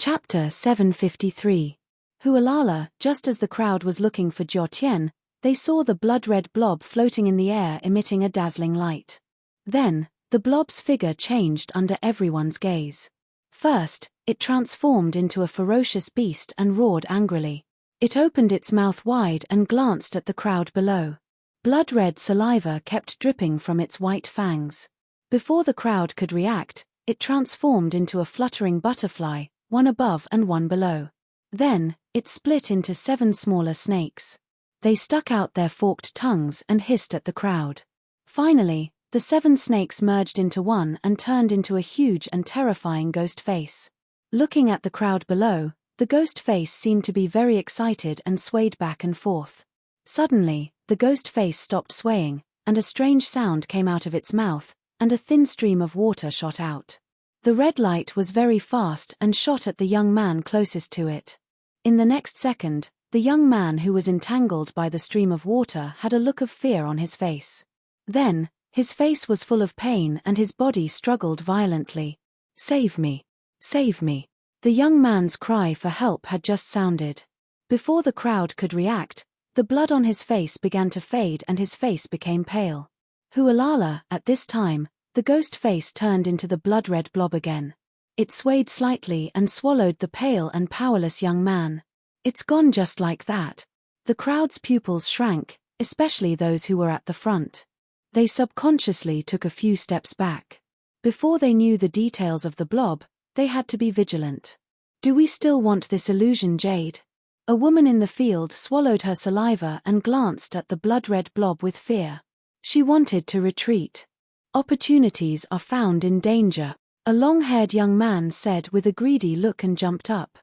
Chapter 753. Hualala. Just as the crowd was looking for Jiao Tian, they saw the blood-red blob floating in the air emitting a dazzling light. Then, the blob's figure changed under everyone's gaze. First, it transformed into a ferocious beast and roared angrily. It opened its mouth wide and glanced at the crowd below. Blood-red saliva kept dripping from its white fangs. Before the crowd could react, it transformed into a fluttering butterfly, one above and one below. Then, it split into 7 smaller snakes. They stuck out their forked tongues and hissed at the crowd. Finally, the 7 snakes merged into one and turned into a huge and terrifying ghost face. Looking at the crowd below, the ghost face seemed to be very excited and swayed back and forth. Suddenly, the ghost face stopped swaying, and a strange sound came out of its mouth, and a thin stream of water shot out. The red light was very fast and shot at the young man closest to it. In the next second, the young man who was entangled by the stream of water had a look of fear on his face. Then, his face was full of pain and his body struggled violently. "Save me! Save me!" The young man's cry for help had just sounded. Before the crowd could react, the blood on his face began to fade and his face became pale. Hualala. At this time, the ghost face turned into the blood-red blob again. It swayed slightly and swallowed the pale and powerless young man. "It's gone just like that." The crowd's pupils shrank, especially those who were at the front. They subconsciously took a few steps back. Before they knew the details of the blob, they had to be vigilant. "Do we still want this illusion, Jade?" A woman in the field swallowed her saliva and glanced at the blood-red blob with fear. She wanted to retreat. "Opportunities are found in danger," a long-haired young man said with a greedy look and jumped up.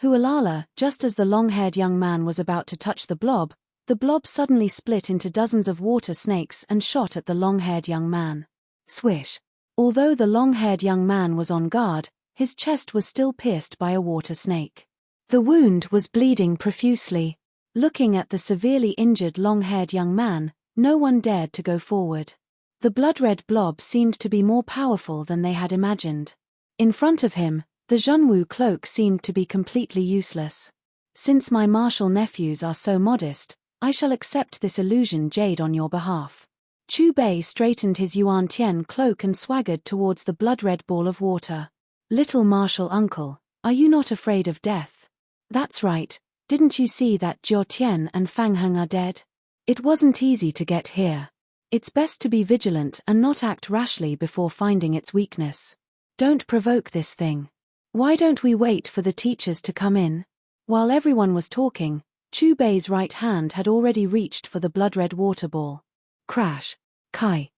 Hualala. Just as the long-haired young man was about to touch the blob suddenly split into dozens of water snakes and shot at the long-haired young man. Swish! Although the long-haired young man was on guard, his chest was still pierced by a water snake. The wound was bleeding profusely. Looking at the severely injured long-haired young man, no one dared to go forward. The blood-red blob seemed to be more powerful than they had imagined. In front of him, the Zhenwu cloak seemed to be completely useless. "Since my martial nephews are so modest, I shall accept this illusion, Jade, on your behalf." Chu Bei straightened his Yuan Tian cloak and swaggered towards the blood-red ball of water. "Little martial uncle, are you not afraid of death?" "That's right, didn't you see that Jiao Tian and Fang Heng are dead? It wasn't easy to get here. It's best to be vigilant and not act rashly before finding its weakness. Don't provoke this thing. Why don't we wait for the teachers to come in?" While everyone was talking, Chu Bei's right hand had already reached for the blood-red water ball. Crash! Kai!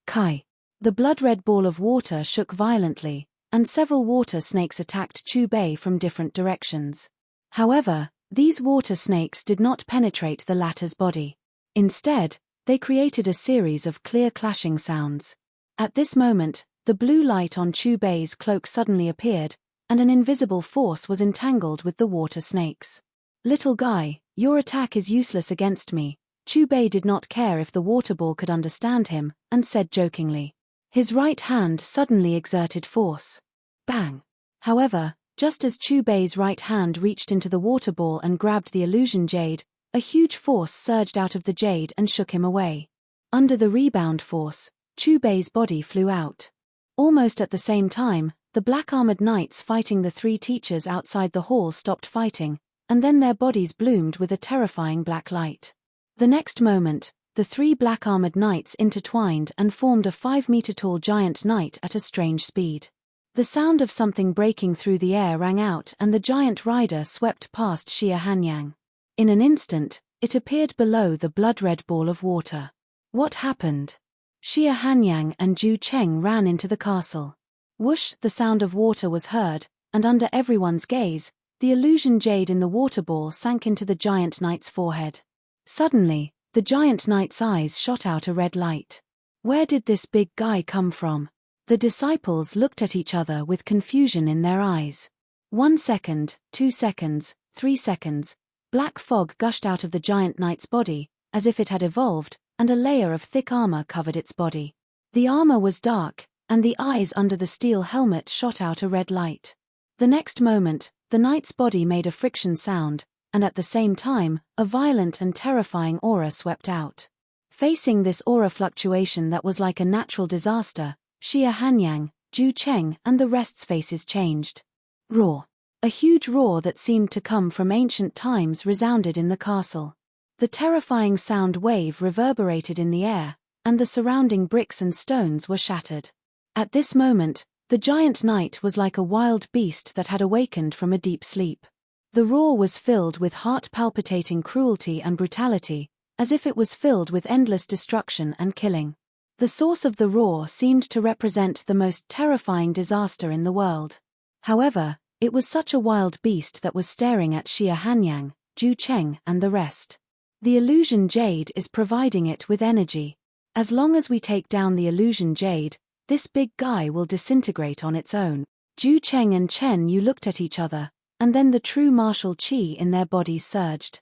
Kai! The blood-red ball of water shook violently, and several water snakes attacked Chu Bei from different directions. However, these water snakes did not penetrate the latter's body. Instead, they created a series of clear clashing sounds. At this moment, the blue light on Chu Bei's cloak suddenly appeared, and an invisible force was entangled with the water snakes. "Little guy, your attack is useless against me." Chu Bei did not care if the water ball could understand him, and said jokingly. His right hand suddenly exerted force. Bang! However, just as Chu Bei's right hand reached into the water ball and grabbed the illusion jade, a huge force surged out of the jade and shook him away. Under the rebound force, Chu Bei's body flew out. Almost at the same time, the black-armored knights fighting the 3 teachers outside the hall stopped fighting, and then their bodies bloomed with a terrifying black light. The next moment, the 3 black-armored knights intertwined and formed a 5-meter-tall giant knight at a strange speed. The sound of something breaking through the air rang out and the giant rider swept past Xia Hanyang. In an instant, it appeared below the blood-red ball of water. What happened? Xia Hanyang and Zhu Cheng ran into the castle. Whoosh! The sound of water was heard, and under everyone's gaze, the illusion jade in the water ball sank into the giant knight's forehead. Suddenly, the giant knight's eyes shot out a red light. Where did this big guy come from? The disciples looked at each other with confusion in their eyes. 1 second, 2 seconds, 3 seconds. Black fog gushed out of the giant knight's body, as if it had evolved, and a layer of thick armor covered its body. The armor was dark, and the eyes under the steel helmet shot out a red light. The next moment, the knight's body made a friction sound, and at the same time, a violent and terrifying aura swept out. Facing this aura fluctuation that was like a natural disaster, Xia Hanyang, Zhu Cheng and the rest's faces changed. Roar. A huge roar that seemed to come from ancient times resounded in the castle. The terrifying sound wave reverberated in the air, and the surrounding bricks and stones were shattered. At this moment, the giant knight was like a wild beast that had awakened from a deep sleep. The roar was filled with heart-palpitating cruelty and brutality, as if it was filled with endless destruction and killing. The source of the roar seemed to represent the most terrifying disaster in the world. However, it was such a wild beast that was staring at Xia Hanyang, Zhu Cheng and the rest. The illusion jade is providing it with energy. As long as we take down the illusion jade, this big guy will disintegrate on its own. Zhu Cheng and Chen Yu looked at each other, and then the true martial qi in their bodies surged.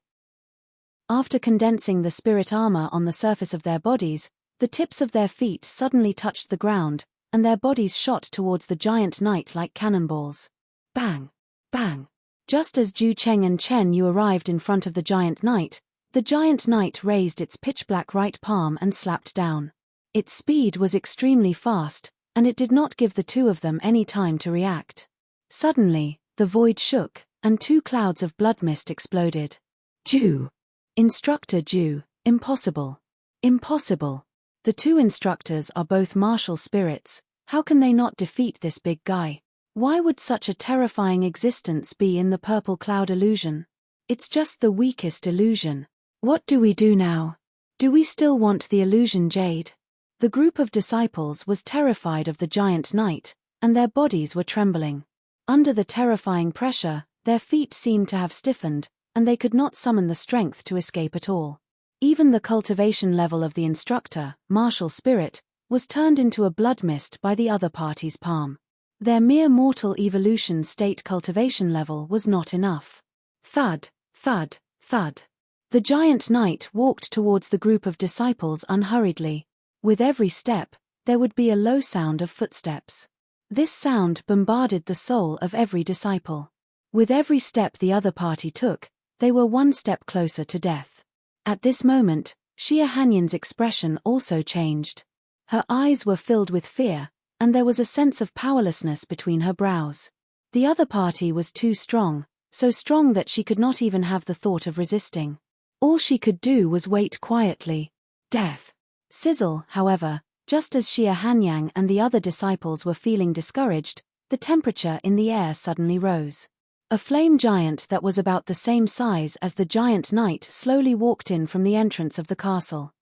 After condensing the spirit armor on the surface of their bodies, the tips of their feet suddenly touched the ground, and their bodies shot towards the giant knight like cannonballs. Bang! Bang! Just as Zhu Cheng and Chen Yu arrived in front of the giant knight raised its pitch-black right palm and slapped down. Its speed was extremely fast, and it did not give the two of them any time to react. Suddenly, the void shook, and 2 clouds of blood mist exploded. Zhu! Instructor Zhu, impossible. Impossible. The 2 instructors are both martial spirits, how can they not defeat this big guy? Why would such a terrifying existence be in the purple cloud illusion? It's just the weakest illusion. What do we do now? Do we still want the illusion jade? The group of disciples was terrified of the giant knight, and their bodies were trembling. Under the terrifying pressure, their feet seemed to have stiffened, and they could not summon the strength to escape at all. Even the cultivation level of the instructor, martial spirit, was turned into a blood mist by the other party's palm. Their mere mortal evolution state cultivation level was not enough. Thud, thud, thud. The giant knight walked towards the group of disciples unhurriedly. With every step, there would be a low sound of footsteps. This sound bombarded the soul of every disciple. With every step the other party took, they were 1 step closer to death. At this moment, Xia Hanyan's expression also changed. Her eyes were filled with fear, and there was a sense of powerlessness between her brows. The other party was too strong, so strong that she could not even have the thought of resisting. All she could do was wait quietly. Death. Sizzle, however, just as Xia Hanyang and the other disciples were feeling discouraged, the temperature in the air suddenly rose. A flame giant that was about the same size as the giant knight slowly walked in from the entrance of the castle.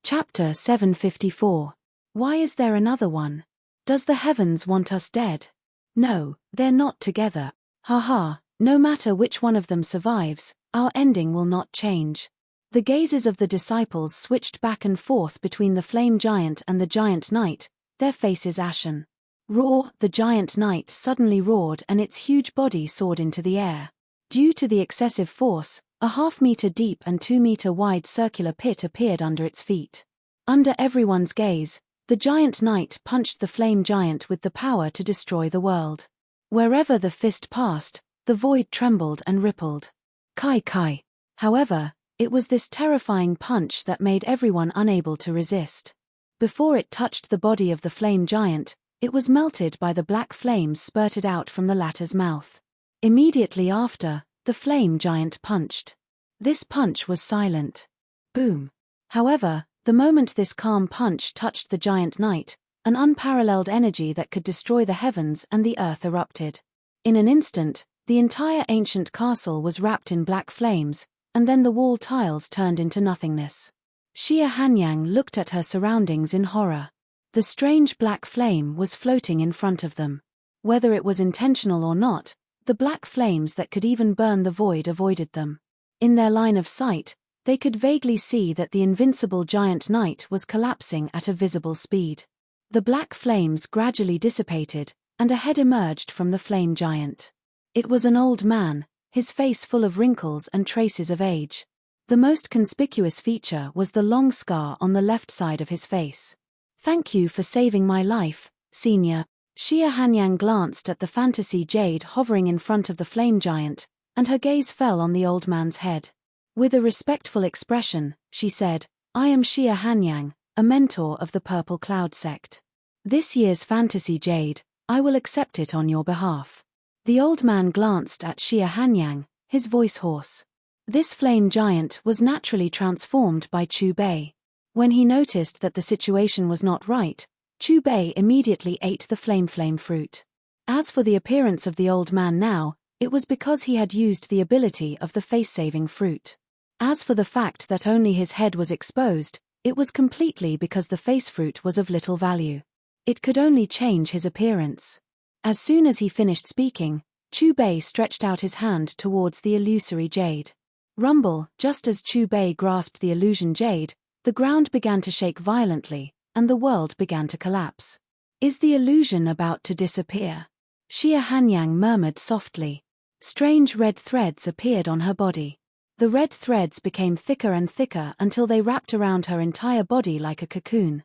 Chapter 754. Why is there another one? Does the heavens want us dead? No, they're not together. Ha, no matter which one of them survives, our ending will not change. The gazes of the disciples switched back and forth between the flame giant and the giant knight, their faces ashen. Roar! The giant knight suddenly roared and its huge body soared into the air. Due to the excessive force, a 1/2-meter deep and 2-meter wide circular pit appeared under its feet. Under everyone's gaze, the giant knight punched the flame giant with the power to destroy the world. Wherever the fist passed, the void trembled and rippled. Kai kai. However, it was this terrifying punch that made everyone unable to resist. Before it touched the body of the flame giant, it was melted by the black flames spurted out from the latter's mouth. Immediately after, the flame giant punched. This punch was silent. Boom. However, the moment this calm punch touched the giant knight, an unparalleled energy that could destroy the heavens and the earth erupted. In an instant, the entire ancient castle was wrapped in black flames, and then the wall tiles turned into nothingness. Xia Hanyang looked at her surroundings in horror. The strange black flame was floating in front of them. Whether it was intentional or not, the black flames that could even burn the void avoided them. In their line of sight, they could vaguely see that the invincible giant knight was collapsing at a visible speed. The black flames gradually dissipated, and a head emerged from the flame giant. It was an old man, his face full of wrinkles and traces of age. The most conspicuous feature was the long scar on the left side of his face. "Thank you for saving my life, Senior," Xia Hanyang glanced at the fantasy jade hovering in front of the flame giant, and her gaze fell on the old man's head. With a respectful expression, she said, "I am Xia Hanyang, a mentor of the Purple Cloud sect. This year's fantasy jade, I will accept it on your behalf." The old man glanced at Xia Hanyang, his voice hoarse. This flame giant was naturally transformed by Chu Bei. When he noticed that the situation was not right, Chu Bei immediately ate the flame fruit. As for the appearance of the old man now, it was because he had used the ability of the face-saving fruit. As for the fact that only his head was exposed, it was completely because the face fruit was of little value. It could only change his appearance. As soon as he finished speaking, Chu Bei stretched out his hand towards the illusory jade. Rumble, just as Chu Bei grasped the illusion jade, the ground began to shake violently, and the world began to collapse. "Is the illusion about to disappear?" Xia Hanyang murmured softly. Strange red threads appeared on her body. The red threads became thicker and thicker until they wrapped around her entire body like a cocoon.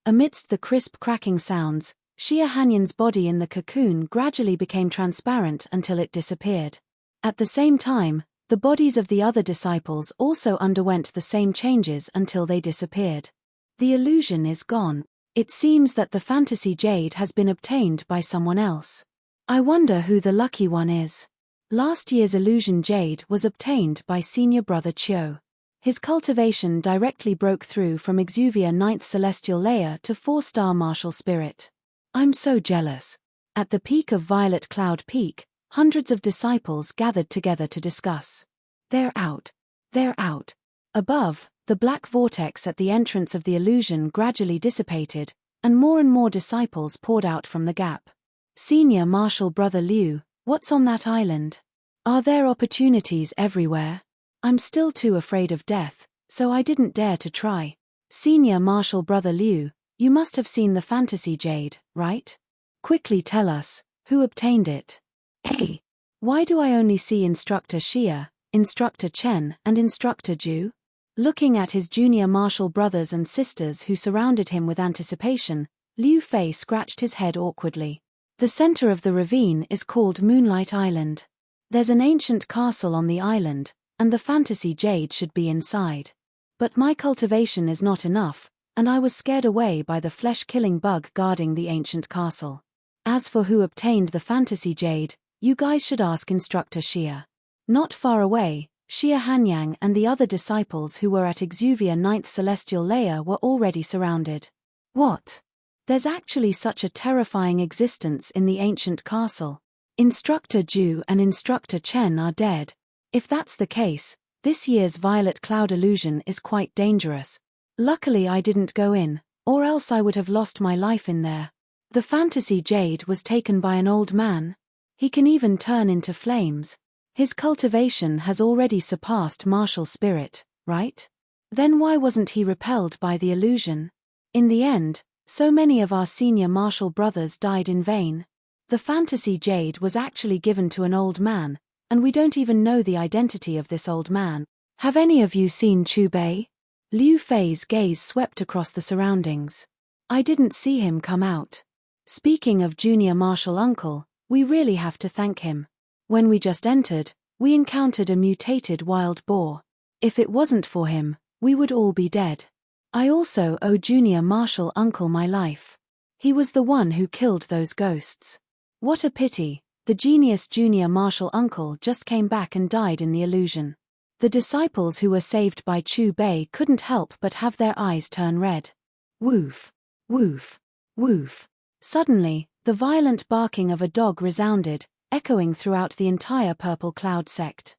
Amidst the crisp cracking sounds, Xia Hanyang's body in the cocoon gradually became transparent until it disappeared. At the same time, the bodies of the other disciples also underwent the same changes until they disappeared. The illusion is gone. It seems that the fantasy jade has been obtained by someone else. I wonder who the lucky one is. Last year's illusion jade was obtained by senior brother Chiu. His cultivation directly broke through from Exuvia 9th celestial layer to 4-star martial spirit. I'm so jealous. At the peak of Violet Cloud Peak, hundreds of disciples gathered together to discuss. They're out. They're out. Above, the black vortex at the entrance of the illusion gradually dissipated, and more disciples poured out from the gap. Senior Martial Brother Liu, what's on that island? Are there opportunities everywhere? I'm still too afraid of death, so I didn't dare to try. Senior Martial Brother Liu, you must have seen the fantasy jade, right? Quickly tell us, who obtained it? Hey! Why do I only see Instructor Xia, Instructor Chen and Instructor Ju? Looking at his junior martial brothers and sisters who surrounded him with anticipation, Liu Fei scratched his head awkwardly. The center of the ravine is called Moonlight Island. There's an ancient castle on the island, and the fantasy jade should be inside. But my cultivation is not enough, and I was scared away by the flesh-killing bug guarding the ancient castle. As for who obtained the fantasy jade, you guys should ask Instructor Xia. Not far away, Xia Hanyang and the other disciples who were at Exuvia 9th celestial layer were already surrounded. What? There's actually such a terrifying existence in the ancient castle. Instructor Ju and Instructor Chen are dead. If that's the case, this year's Violet Cloud illusion is quite dangerous. Luckily I didn't go in, or else I would have lost my life in there. The fantasy jade was taken by an old man. He can even turn into flames. His cultivation has already surpassed martial spirit, right? Then why wasn't he repelled by the illusion? In the end, so many of our senior martial brothers died in vain. The fantasy jade was actually given to an old man, and we don't even know the identity of this old man. Have any of you seen Chu Bei? Liu Fei's gaze swept across the surroundings. I didn't see him come out. Speaking of junior martial uncle, we really have to thank him. When we just entered, we encountered a mutated wild boar. If it wasn't for him, we would all be dead. I also owe junior martial uncle my life. He was the one who killed those ghosts. What a pity, the genius junior martial uncle just came back and died in the illusion. The disciples who were saved by Chu Bei couldn't help but have their eyes turn red. Woof, woof, woof. Suddenly, the violent barking of a dog resounded, echoing throughout the entire Purple Cloud sect.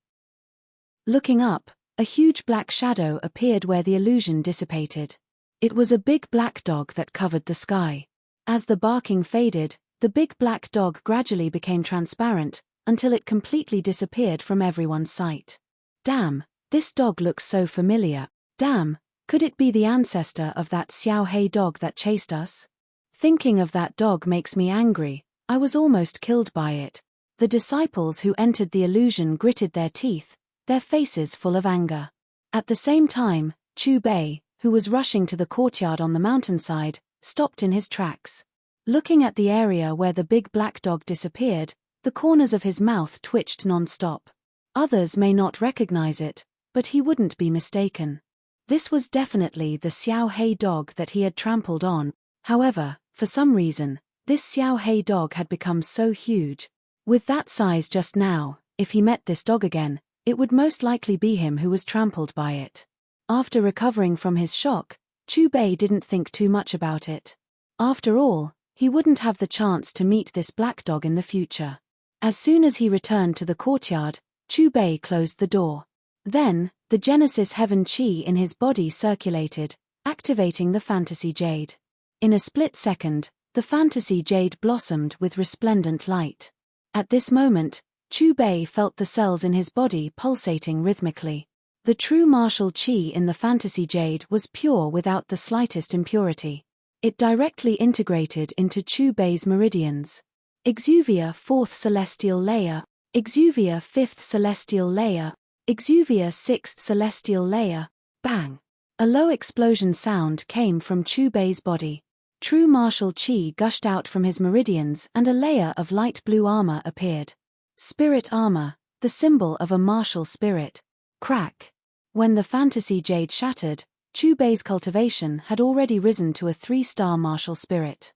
Looking up, a huge black shadow appeared where the illusion dissipated. It was a big black dog that covered the sky. As the barking faded, the big black dog gradually became transparent, until it completely disappeared from everyone's sight. Damn, this dog looks so familiar. Damn, could it be the ancestor of that Xiao Hei dog that chased us? Thinking of that dog makes me angry. I was almost killed by it. The disciples who entered the illusion gritted their teeth, their faces full of anger. At the same time, Chu Bei, who was rushing to the courtyard on the mountainside, stopped in his tracks. Looking at the area where the big black dog disappeared, the corners of his mouth twitched non-stop. Others may not recognize it, but he wouldn't be mistaken. This was definitely the Xiao Hei dog that he had trampled on. However, for some reason, this Xiao Hei dog had become so huge. With that size just now, if he met this dog again, it would most likely be him who was trampled by it. After recovering from his shock, Chu Bei didn't think too much about it. After all, he wouldn't have the chance to meet this black dog in the future. As soon as he returned to the courtyard, Chu Bei closed the door. Then, the Genesis Heaven Chi in his body circulated, activating the Fantasy Jade. In a split second, the Fantasy Jade blossomed with resplendent light. At this moment, Chu Bei felt the cells in his body pulsating rhythmically. The true martial Qi in the Fantasy Jade was pure without the slightest impurity. It directly integrated into Chu Bei's meridians. Exuvia 4th Celestial Layer, Exuvia 5th Celestial Layer, Exuvia 6th Celestial Layer, bang! A low explosion sound came from Chu Bei's body. True martial Qi gushed out from his meridians and a layer of light blue armor appeared. Spirit armor, the symbol of a martial spirit. Crack! When the Fantasy Jade shattered, Chu Bei's cultivation had already risen to a 3-star martial spirit.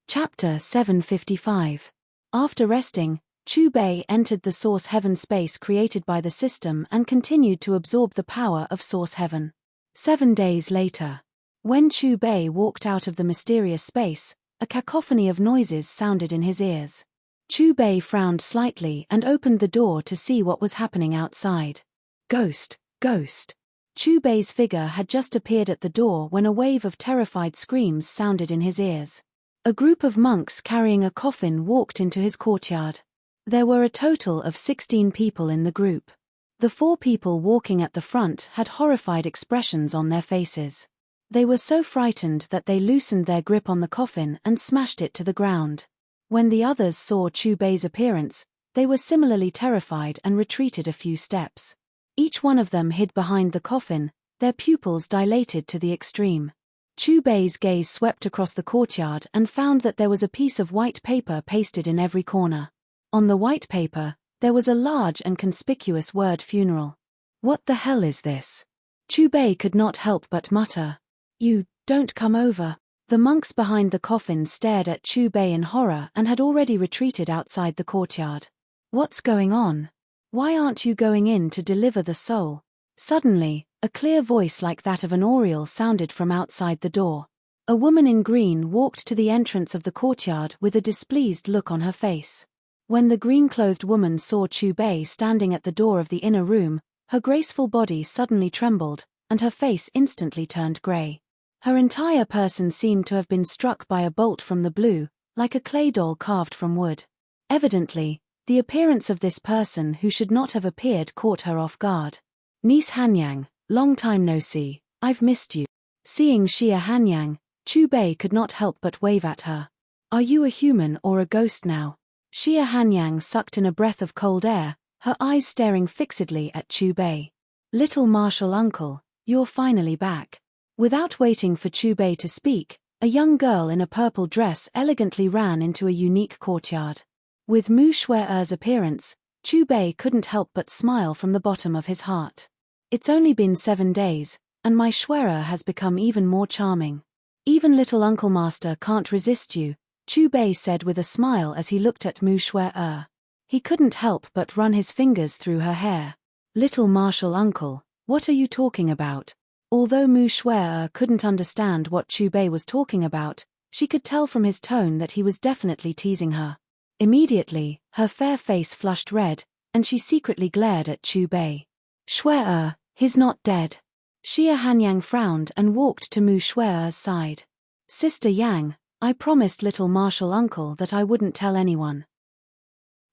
Chapter 755. After resting, Chu Bei entered the Source Heaven space created by the system and continued to absorb the power of Source Heaven. 7 days later. When Chu Bei walked out of the mysterious space, a cacophony of noises sounded in his ears. Chu Bei frowned slightly and opened the door to see what was happening outside. Ghost, ghost. Chu Bei's figure had just appeared at the door when a wave of terrified screams sounded in his ears. A group of monks carrying a coffin walked into his courtyard. There were a total of 16 people in the group. The 4 people walking at the front had horrified expressions on their faces. They were so frightened that they loosened their grip on the coffin and smashed it to the ground. When the others saw Chu Bei's appearance, they were similarly terrified and retreated a few steps. Each one of them hid behind the coffin, their pupils dilated to the extreme. Chu Bei's gaze swept across the courtyard and found that there was a piece of white paper pasted in every corner. On the white paper, there was a large and conspicuous word funeral. What the hell is this? Chu Bei could not help but mutter. You, don't come over. The monks behind the coffin stared at Chu Bei in horror and had already retreated outside the courtyard. What's going on? Why aren't you going in to deliver the soul? Suddenly, a clear voice like that of an oriole sounded from outside the door. A woman in green walked to the entrance of the courtyard with a displeased look on her face. When the green-clothed woman saw Chu Bei standing at the door of the inner room, her graceful body suddenly trembled, and her face instantly turned grey. Her entire person seemed to have been struck by a bolt from the blue, like a clay doll carved from wood. Evidently, the appearance of this person who should not have appeared caught her off guard. Niece Hanyang, long time no see, I've missed you. Seeing Xia Hanyang, Chu Bei could not help but wave at her. Are you a human or a ghost now? Xia Hanyang sucked in a breath of cold air, her eyes staring fixedly at Chu Bei. Little martial uncle, you're finally back. Without waiting for Chu Bei to speak, a young girl in a purple dress elegantly ran into a unique courtyard. With Mu Shue'er's appearance, Chu Bei couldn't help but smile from the bottom of his heart. It's only been 7 days, and my Shue'er has become even more charming. Even little Uncle Master can't resist you, Chu Bei said with a smile as he looked at Mu Shue'er. He couldn't help but run his fingers through her hair. Little martial uncle, what are you talking about? Although Mu Shue'er couldn't understand what Chu Bei was talking about, she could tell from his tone that he was definitely teasing her. Immediately, her fair face flushed red, and she secretly glared at Chu Bei. Shue'er, he's not dead. Xia Hanyang frowned and walked to Mu Shue'er's side. Sister Yang, I promised little martial uncle that I wouldn't tell anyone.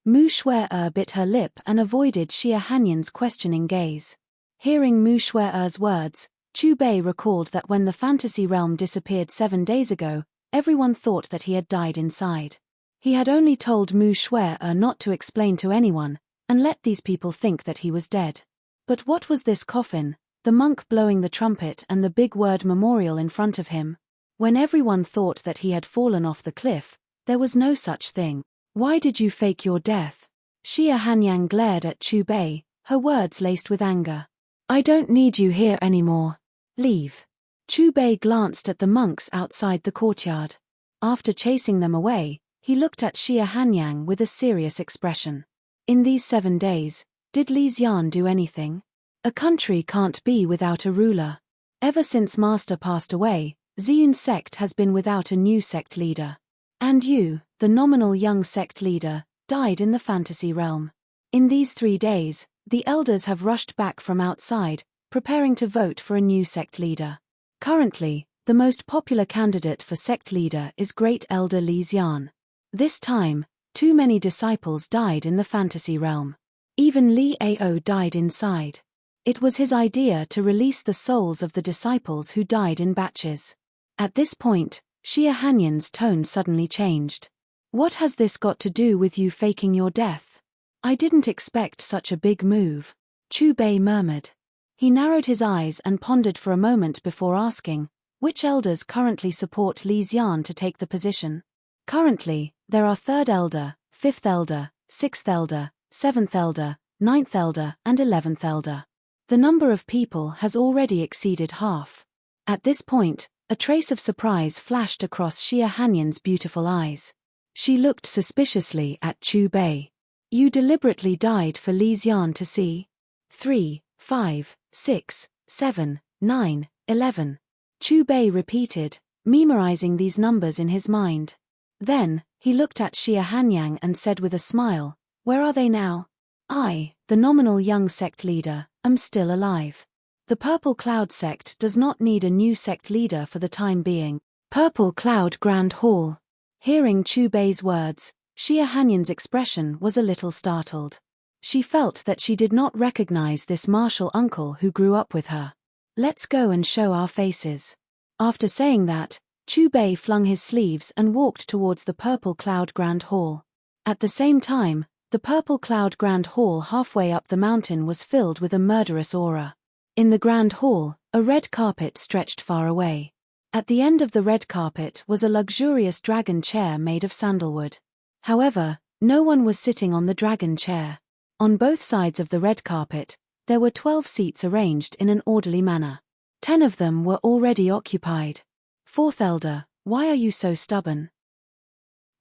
Mu Shue'er bit her lip and avoided Xia Hanyang's questioning gaze. Hearing Mu Shue'er's words, Chu Bei recalled that when the fantasy realm disappeared 7 days ago, everyone thought that he had died inside. He had only told Mu Shue'er not to explain to anyone, and let these people think that he was dead. But what was this coffin, the monk blowing the trumpet and the big word memorial in front of him? When everyone thought that he had fallen off the cliff, there was no such thing. Why did you fake your death? Xia Hanyang glared at Chu Bei, her words laced with anger. I don't need you here anymore. Leave. Chu Bei glanced at the monks outside the courtyard. After chasing them away, he looked at Xia Hanyang with a serious expression. In these 7 days, did Li Xian do anything? A country can't be without a ruler. Ever since Master passed away, Ziyun's sect has been without a new sect leader. And you, the nominal young sect leader, died in the fantasy realm. In these 3 days, the elders have rushed back from outside, preparing to vote for a new sect leader. Currently, the most popular candidate for sect leader is Great Elder Li Xian. This time, too many disciples died in the fantasy realm. Even Li Ao died inside. It was his idea to release the souls of the disciples who died in batches. At this point, Xia Hanyan's tone suddenly changed. What has this got to do with you faking your death? I didn't expect such a big move. Chu Bei murmured. He narrowed his eyes and pondered for a moment before asking, which elders currently support Li Xian to take the position? Currently, there are 3rd elder, 5th elder, 6th elder, 7th elder, 9th elder and 11th elder. The number of people has already exceeded half. At this point, a trace of surprise flashed across Xia Hanyan's beautiful eyes. She looked suspiciously at Chu Bei. You deliberately died for Li Xian to see? 3, 5, 6, 7, 9, 11. Chu Bei repeated, memorizing these numbers in his mind. Then, he looked at Xia Hanyang and said with a smile, where are they now? I, the nominal young sect leader, am still alive. The Purple Cloud sect does not need a new sect leader for the time being. Purple Cloud Grand Hall. Hearing Chu Bei's words, Xia Hanyan's expression was a little startled. She felt that she did not recognize this martial uncle who grew up with her. Let's go and show our faces. After saying that, Chu Bei flung his sleeves and walked towards the Purple Cloud Grand Hall. At the same time, the Purple Cloud Grand Hall halfway up the mountain was filled with a murderous aura. In the Grand Hall, a red carpet stretched far away. At the end of the red carpet was a luxurious dragon chair made of sandalwood. However, no one was sitting on the dragon chair. On both sides of the red carpet, there were 12 seats arranged in an orderly manner. 10 of them were already occupied. 4th elder, why are you so stubborn?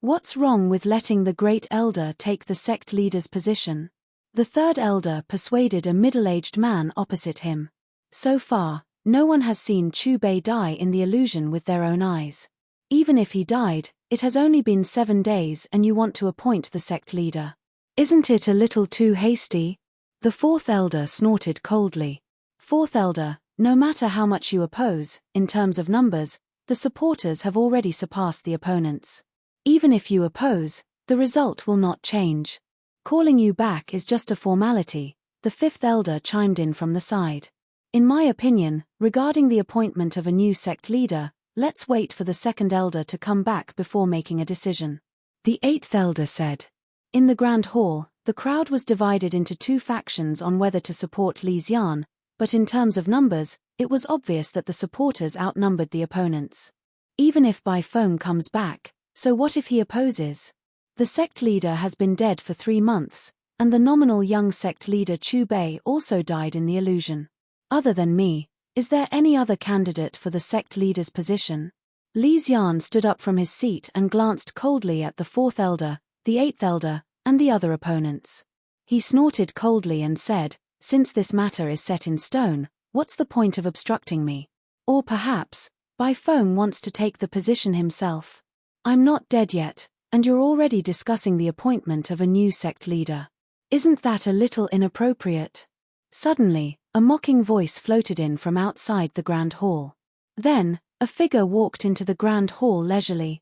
What's wrong with letting the great elder take the sect leader's position? The 3rd elder persuaded a middle-aged man opposite him. So far, no one has seen Chu Bei die in the illusion with their own eyes. Even if he died, it has only been 7 days and you want to appoint the sect leader. Isn't it a little too hasty? The 4th elder snorted coldly. 4th elder, no matter how much you oppose, in terms of numbers, the supporters have already surpassed the opponents. Even if you oppose, the result will not change. Calling you back is just a formality, the 5th elder chimed in from the side. In my opinion, regarding the appointment of a new sect leader, let's wait for the 2nd elder to come back before making a decision. The 8th elder said. In the Grand Hall, the crowd was divided into 2 factions on whether to support Li Xian, but in terms of numbers, it was obvious that the supporters outnumbered the opponents. Even if Bai Feng comes back, so what if he opposes? The sect leader has been dead for 3 months, and the nominal young sect leader Chu Bei also died in the illusion. Other than me, is there any other candidate for the sect leader's position? Li Xian stood up from his seat and glanced coldly at the 4th elder, the 8th elder, and the other opponents. He snorted coldly and said, since this matter is set in stone, what's the point of obstructing me? Or perhaps, Bai Feng wants to take the position himself. I'm not dead yet, and you're already discussing the appointment of a new sect leader. Isn't that a little inappropriate? Suddenly, a mocking voice floated in from outside the Grand Hall. Then, a figure walked into the Grand Hall leisurely.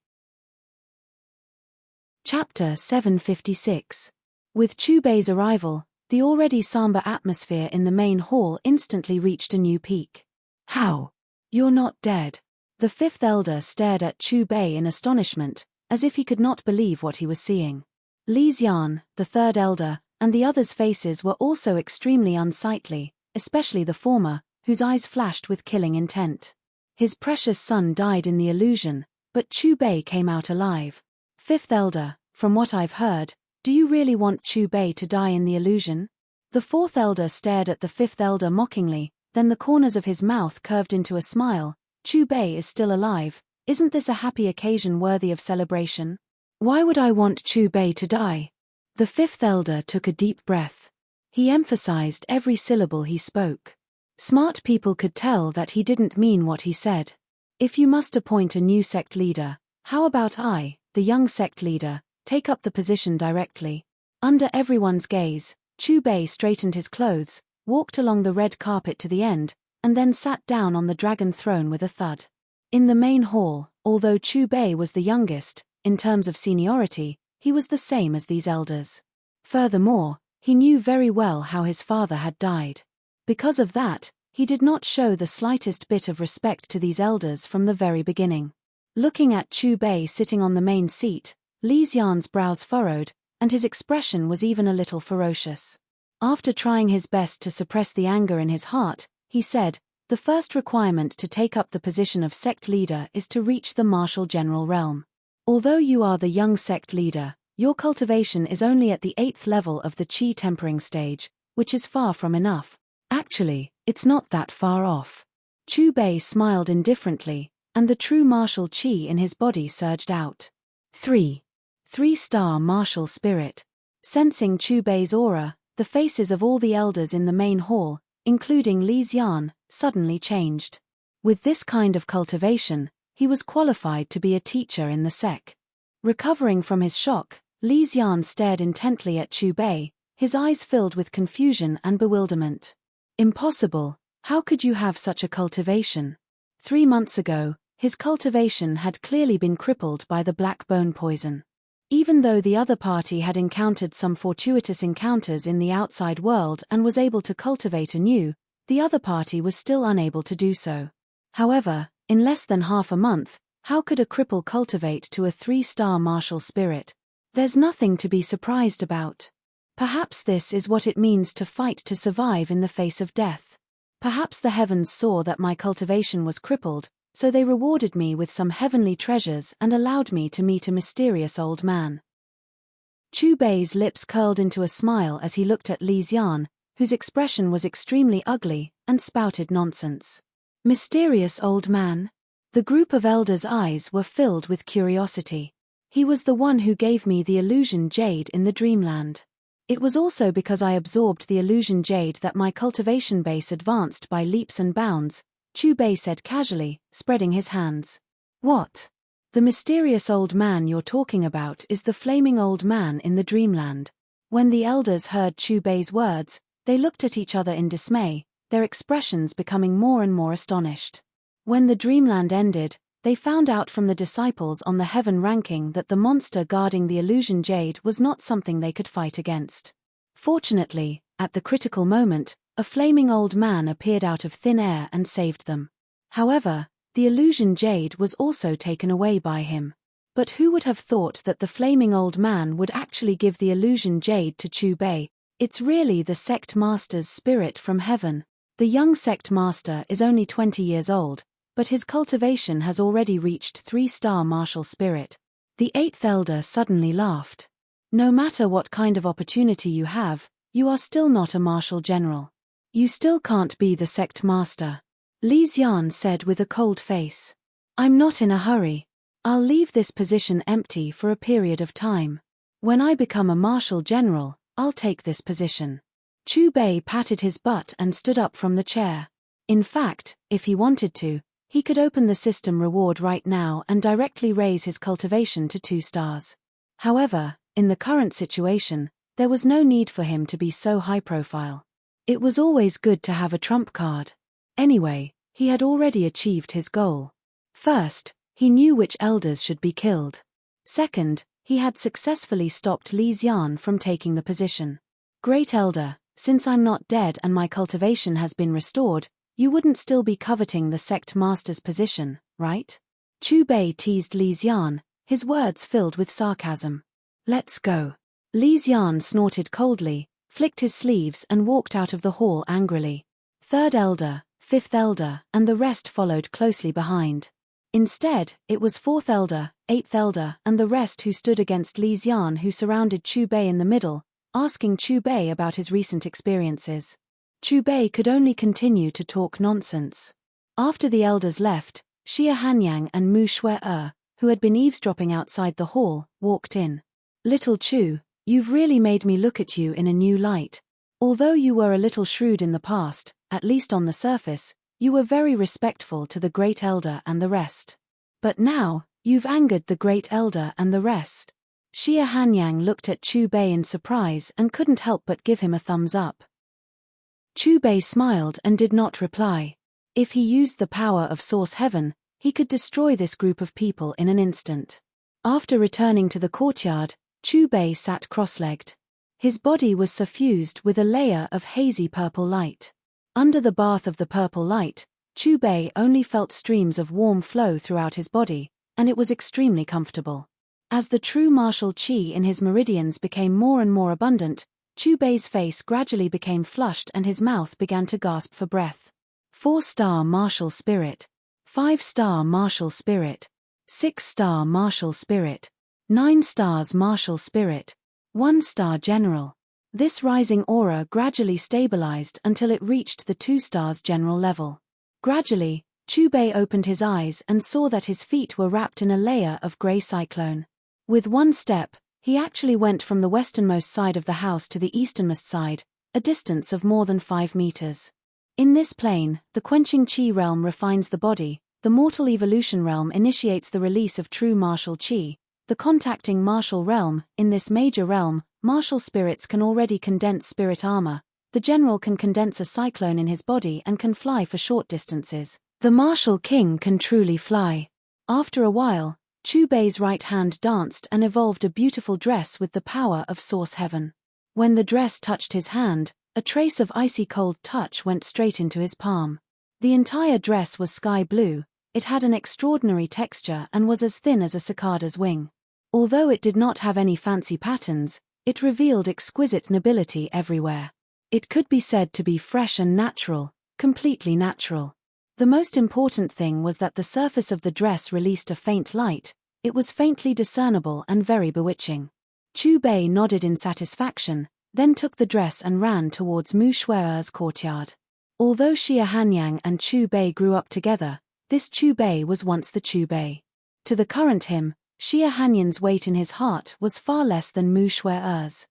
Chapter 756. With Chu Bei's arrival, the already somber atmosphere in the main hall instantly reached a new peak. How? You're not dead. The 5th elder stared at Chu Bei in astonishment, as if he could not believe what he was seeing. Li Xian, the 3rd elder, and the others' faces were also extremely unsightly, especially the former, whose eyes flashed with killing intent. His precious son died in the illusion, but Chu Bei came out alive. Fifth elder, from what I've heard, do you really want Chu Bei to die in the illusion? The fourth elder stared at the fifth elder mockingly, then the corners of his mouth curved into a smile. Chu Bei is still alive. Isn't this a happy occasion worthy of celebration? Why would I want Chu Bei to die? The fifth elder took a deep breath. He emphasized every syllable he spoke. Smart people could tell that he didn't mean what he said. If you must appoint a new sect leader, how about I, the young sect leader, take up the position directly? Under everyone's gaze, Chu Bei straightened his clothes, walked along the red carpet to the end, and then sat down on the dragon throne with a thud. In the main hall, although Chu Bei was the youngest, in terms of seniority, he was the same as these elders. Furthermore, he knew very well how his father had died. Because of that, he did not show the slightest bit of respect to these elders from the very beginning. Looking at Chu Bei sitting on the main seat, Li Xian's brows furrowed, and his expression was even a little ferocious. After trying his best to suppress the anger in his heart, he said, "The first requirement to take up the position of sect leader is to reach the martial general realm. Although you are the young sect leader, your cultivation is only at the 8th level of the qi tempering stage, which is far from enough. Actually, it's not that far off." Chu Bei smiled indifferently, and the true martial qi in his body surged out. 3. 3-star martial spirit. Sensing Chu Bei's aura, the faces of all the elders in the main hall, including Li Xian, suddenly changed. With this kind of cultivation, he was qualified to be a teacher in the sect. Recovering from his shock, Li Xian stared intently at Chu Bei, his eyes filled with confusion and bewilderment. Impossible, how could you have such a cultivation? 3 months ago, his cultivation had clearly been crippled by the black bone poison. Even though the other party had encountered some fortuitous encounters in the outside world and was able to cultivate anew, the other party was still unable to do so. However, in less than half a month, how could a cripple cultivate to a 3-star martial spirit? There's nothing to be surprised about. Perhaps this is what it means to fight to survive in the face of death. Perhaps the heavens saw that my cultivation was crippled, so they rewarded me with some heavenly treasures and allowed me to meet a mysterious old man. Chu Bei's lips curled into a smile as he looked at Li Xian, whose expression was extremely ugly, and spouted nonsense. Mysterious old man? The group of elders' eyes were filled with curiosity. He was the one who gave me the illusion jade in the dreamland. It was also because I absorbed the illusion jade that my cultivation base advanced by leaps and bounds, Chu Bei said casually, spreading his hands. What? The mysterious old man you're talking about is the flaming old man in the dreamland. When the elders heard Chu Bei's words, they looked at each other in dismay, their expressions becoming more and more astonished. When the dreamland ended, they found out from the disciples on the heaven ranking that the monster guarding the illusion jade was not something they could fight against. Fortunately, at the critical moment, a flaming old man appeared out of thin air and saved them. However, the illusion jade was also taken away by him. But who would have thought that the flaming old man would actually give the illusion jade to Chu Bei? It's really the sect master's spirit from heaven. The young sect master is only 20 years old, but his cultivation has already reached 3-star martial spirit. The 8th elder suddenly laughed. No matter what kind of opportunity you have, you are still not a martial general. You still can't be the sect master. Li Xian said with a cold face. I'm not in a hurry. I'll leave this position empty for a period of time. When I become a martial general, I'll take this position. Chu Bei patted his butt and stood up from the chair. In fact, if he wanted to, he could open the system reward right now and directly raise his cultivation to 2 stars. However, in the current situation, there was no need for him to be so high profile. It was always good to have a trump card. Anyway, he had already achieved his goal. First, he knew which elders should be killed. Second, he had successfully stopped Li Xian from taking the position. Great Elder, since I'm not dead and my cultivation has been restored, you wouldn't still be coveting the sect master's position, right? Chu Bei teased Li Xian, his words filled with sarcasm. Let's go. Li Xian snorted coldly, flicked his sleeves and walked out of the hall angrily. 3rd Elder, fifth elder, and the rest followed closely behind. Instead, it was fourth elder, eighth elder, and the rest who stood against Li Xian, who surrounded Chu Bei in the middle, asking Chu Bei about his recent experiences. Chu Bei could only continue to talk nonsense. After the elders left, Xia Hanyang and Mu Shui, who had been eavesdropping outside the hall, walked in. Little Chu, you've really made me look at you in a new light. Although you were a little shrewd in the past, at least on the surface, you were very respectful to the great elder and the rest. But now, you've angered the great elder and the rest. Xia Hanyang looked at Chu Bei in surprise and couldn't help but give him a thumbs up. Chu Bei smiled and did not reply. If he used the power of Source Heaven, he could destroy this group of people in an instant. After returning to the courtyard, Chu Bei sat cross-legged. His body was suffused with a layer of hazy purple light. Under the bath of the purple light, Chu Bei only felt streams of warm flow throughout his body, and it was extremely comfortable. As the true martial qi in his meridians became more and more abundant, Chu Bei's face gradually became flushed and his mouth began to gasp for breath. 4-star martial spirit. 5-star martial spirit. 6-star martial spirit. 9 stars martial spirit. 1-star general. This rising aura gradually stabilized until it reached the 2 stars general level. Gradually, Chu Bei opened his eyes and saw that his feet were wrapped in a layer of grey cyclone. With one step, he actually went from the westernmost side of the house to the easternmost side, a distance of more than 5 meters. In this plane, the quenching qi realm refines the body, the mortal evolution realm initiates the release of true martial qi, the contacting martial realm, in this major realm, martial spirits can already condense spirit armor, the general can condense a cyclone in his body and can fly for short distances. The martial king can truly fly. After a while, Chu Bei's right hand danced and evolved a beautiful dress with the power of Source Heaven. When the dress touched his hand, a trace of icy cold touch went straight into his palm. The entire dress was sky blue, it had an extraordinary texture and was as thin as a cicada's wing. Although it did not have any fancy patterns, it revealed exquisite nobility everywhere. It could be said to be fresh and natural, completely natural. The most important thing was that the surface of the dress released a faint light, it was faintly discernible and very bewitching. Chu Bei nodded in satisfaction, then took the dress and ran towards Mu Shui's courtyard. Although Xia Hanyang and Chu Bei grew up together, this Chu Bei was once the Chu Bei. To the current him, Xia Hanyang's weight in his heart was far less than Mu Shui's.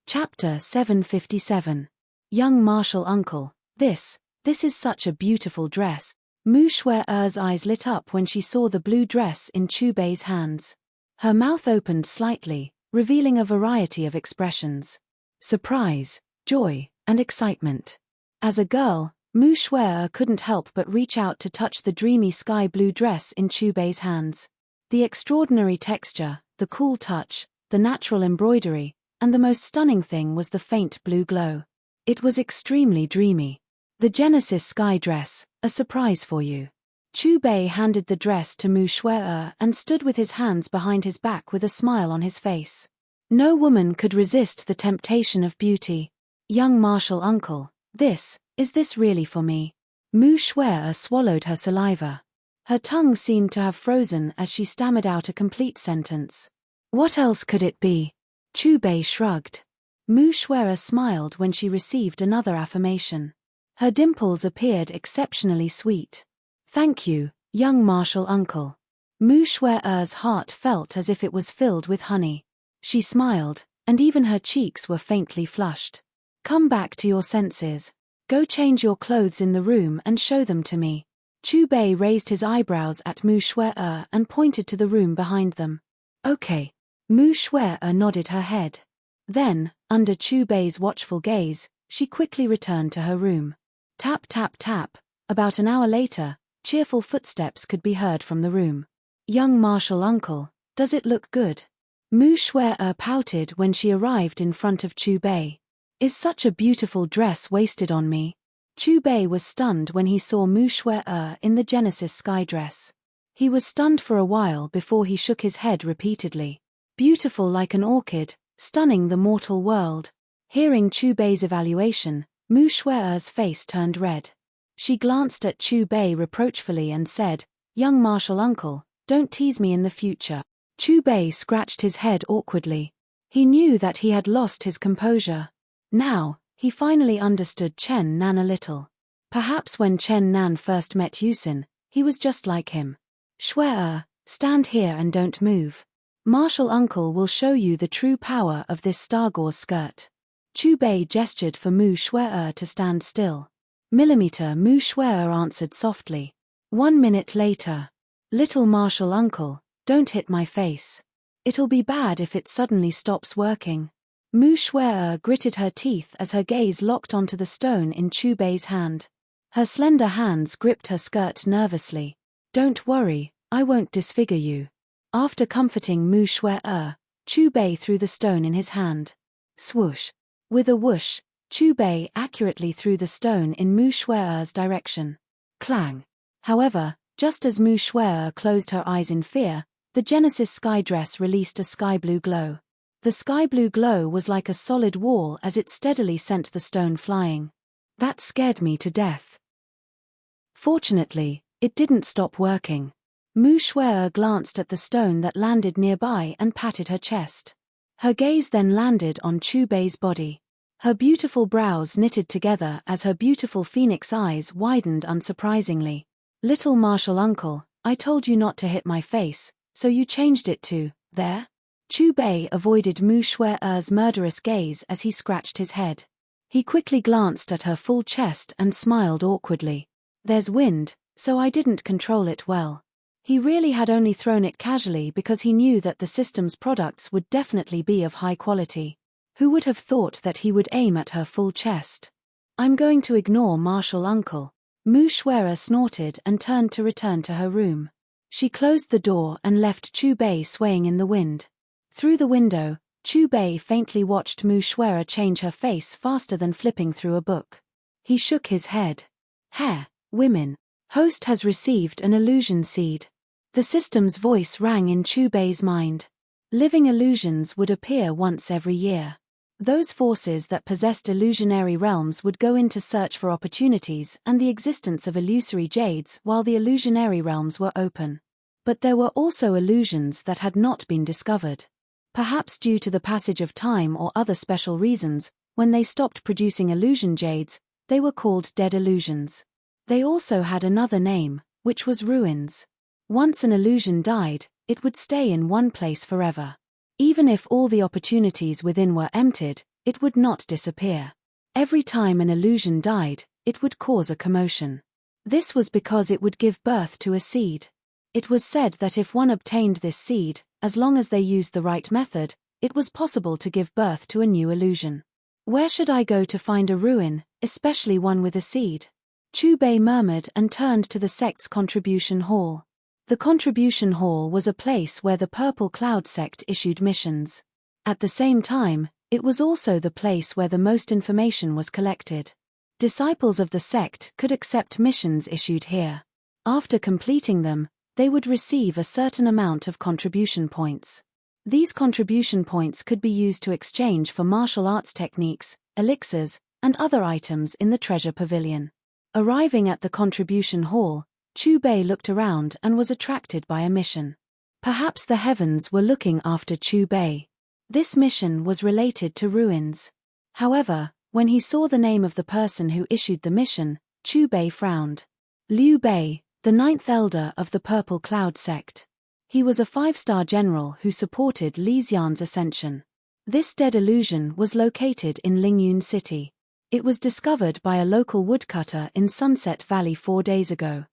Chapter 757. Young Martial Uncle, this is such a beautiful dress. Mu Shui's eyes lit up when she saw the blue dress in Chu Bei's hands. Her mouth opened slightly, revealing a variety of expressions. Surprise, joy, and excitement. As a girl, Mu Shui couldn't help but reach out to touch the dreamy sky blue dress in Chu Bei's hands. The extraordinary texture, the cool touch, the natural embroidery, and the most stunning thing was the faint blue glow. It was extremely dreamy. The Genesis sky dress, a surprise for you. Chu Bei handed the dress to Mu Shui and stood with his hands behind his back with a smile on his face. No woman could resist the temptation of beauty. Young martial uncle, is this really for me? Mu Shui swallowed her saliva. Her tongue seemed to have frozen as she stammered out a complete sentence. What else could it be? Chu Bei shrugged. Mu Shui smiled when she received another affirmation. Her dimples appeared exceptionally sweet. Thank you, young martial uncle. Mu Shui's heart felt as if it was filled with honey. She smiled, and even her cheeks were faintly flushed. Come back to your senses. Go change your clothes in the room and show them to me. Chu Bei raised his eyebrows at Mu Shui and pointed to the room behind them. Okay. Mu Shui nodded her head. Then, under Chu Bei's watchful gaze, she quickly returned to her room. Tap tap tap. About an hour later, cheerful footsteps could be heard from the room. Young martial uncle, does it look good? Mu Shui pouted when she arrived in front of Chu Bei. Is such a beautiful dress wasted on me? Chu Bei was stunned when he saw Mu Shui in the Genesis sky dress. He was stunned for a while before he shook his head repeatedly. Beautiful like an orchid, stunning the mortal world. Hearing Chu Bei's evaluation, Mu Shue'er's face turned red. She glanced at Chu Bei reproachfully and said, "Young martial uncle, don't tease me in the future." Chu Bei scratched his head awkwardly. He knew that he had lost his composure. Now, he finally understood Chen Nan a little. Perhaps when Chen Nan first met Yusin, he was just like him. "Shue'er, stand here and don't move. Martial uncle will show you the true power of this star-gauze skirt." Chu Bei gestured for Mu Shue'er to stand still. Millimeter Mu Shue'er answered softly. 1 minute later. "Little martial uncle, don't hit my face. It'll be bad if it suddenly stops working." Mu Shue'er gritted her teeth as her gaze locked onto the stone in Chu Bei's hand. Her slender hands gripped her skirt nervously. "Don't worry, I won't disfigure you." After comforting Mu Shue'er, Chu Bei threw the stone in his hand. Swoosh. With a whoosh, Chu Bei accurately threw the stone in Mu Shue'er's direction. Clang. However, just as Mu Shue'er closed her eyes in fear, the Genesis sky dress released a sky-blue glow. The sky-blue glow was like a solid wall as it steadily sent the stone flying. That scared me to death. Fortunately, it didn't stop working. Mu Shue'er glanced at the stone that landed nearby and patted her chest. Her gaze then landed on Chu Bei's body. Her beautiful brows knitted together as her beautiful phoenix eyes widened unsurprisingly. "Little martial uncle, I told you not to hit my face, so you changed it to, there?" Chu Bei avoided Mu Shue'er's murderous gaze as he scratched his head. He quickly glanced at her full chest and smiled awkwardly. "There's wind, so I didn't control it well." He really had only thrown it casually because he knew that the system's products would definitely be of high quality. Who would have thought that he would aim at her full chest? "I'm going to ignore martial uncle." Mu Shue'er snorted and turned to return to her room. She closed the door and left Chu Bei swaying in the wind. Through the window, Chu Bei faintly watched Mu Shue'er change her face faster than flipping through a book. He shook his head. Women. Host has received an illusion seed." The system's voice rang in Chu Bei's mind. Living illusions would appear once every year. Those forces that possessed illusionary realms would go in to search for opportunities and the existence of illusory jades while the illusionary realms were open. But there were also illusions that had not been discovered. Perhaps due to the passage of time or other special reasons, when they stopped producing illusion jades, they were called dead illusions. They also had another name, which was ruins. Once an illusion died, it would stay in one place forever. Even if all the opportunities within were emptied, it would not disappear. Every time an illusion died, it would cause a commotion. This was because it would give birth to a seed. It was said that if one obtained this seed, as long as they used the right method, it was possible to give birth to a new illusion. "Where should I go to find a ruin, especially one with a seed?" Chu Bei murmured and turned to the sect's contribution hall. The contribution hall was a place where the Purple Cloud sect issued missions. At the same time, it was also the place where the most information was collected. Disciples of the sect could accept missions issued here. After completing them, they would receive a certain amount of contribution points. These contribution points could be used to exchange for martial arts techniques, elixirs, and other items in the treasure pavilion. Arriving at the contribution hall, Chu Bei looked around and was attracted by a mission. Perhaps the heavens were looking after Chu Bei. This mission was related to ruins. However, when he saw the name of the person who issued the mission, Chu Bei frowned. Liu Bei, the 9th elder of the Purple Cloud sect. He was a 5-star general who supported Li Xian's ascension. This dead illusion was located in Lingyun City. It was discovered by a local woodcutter in Sunset Valley 4 days ago.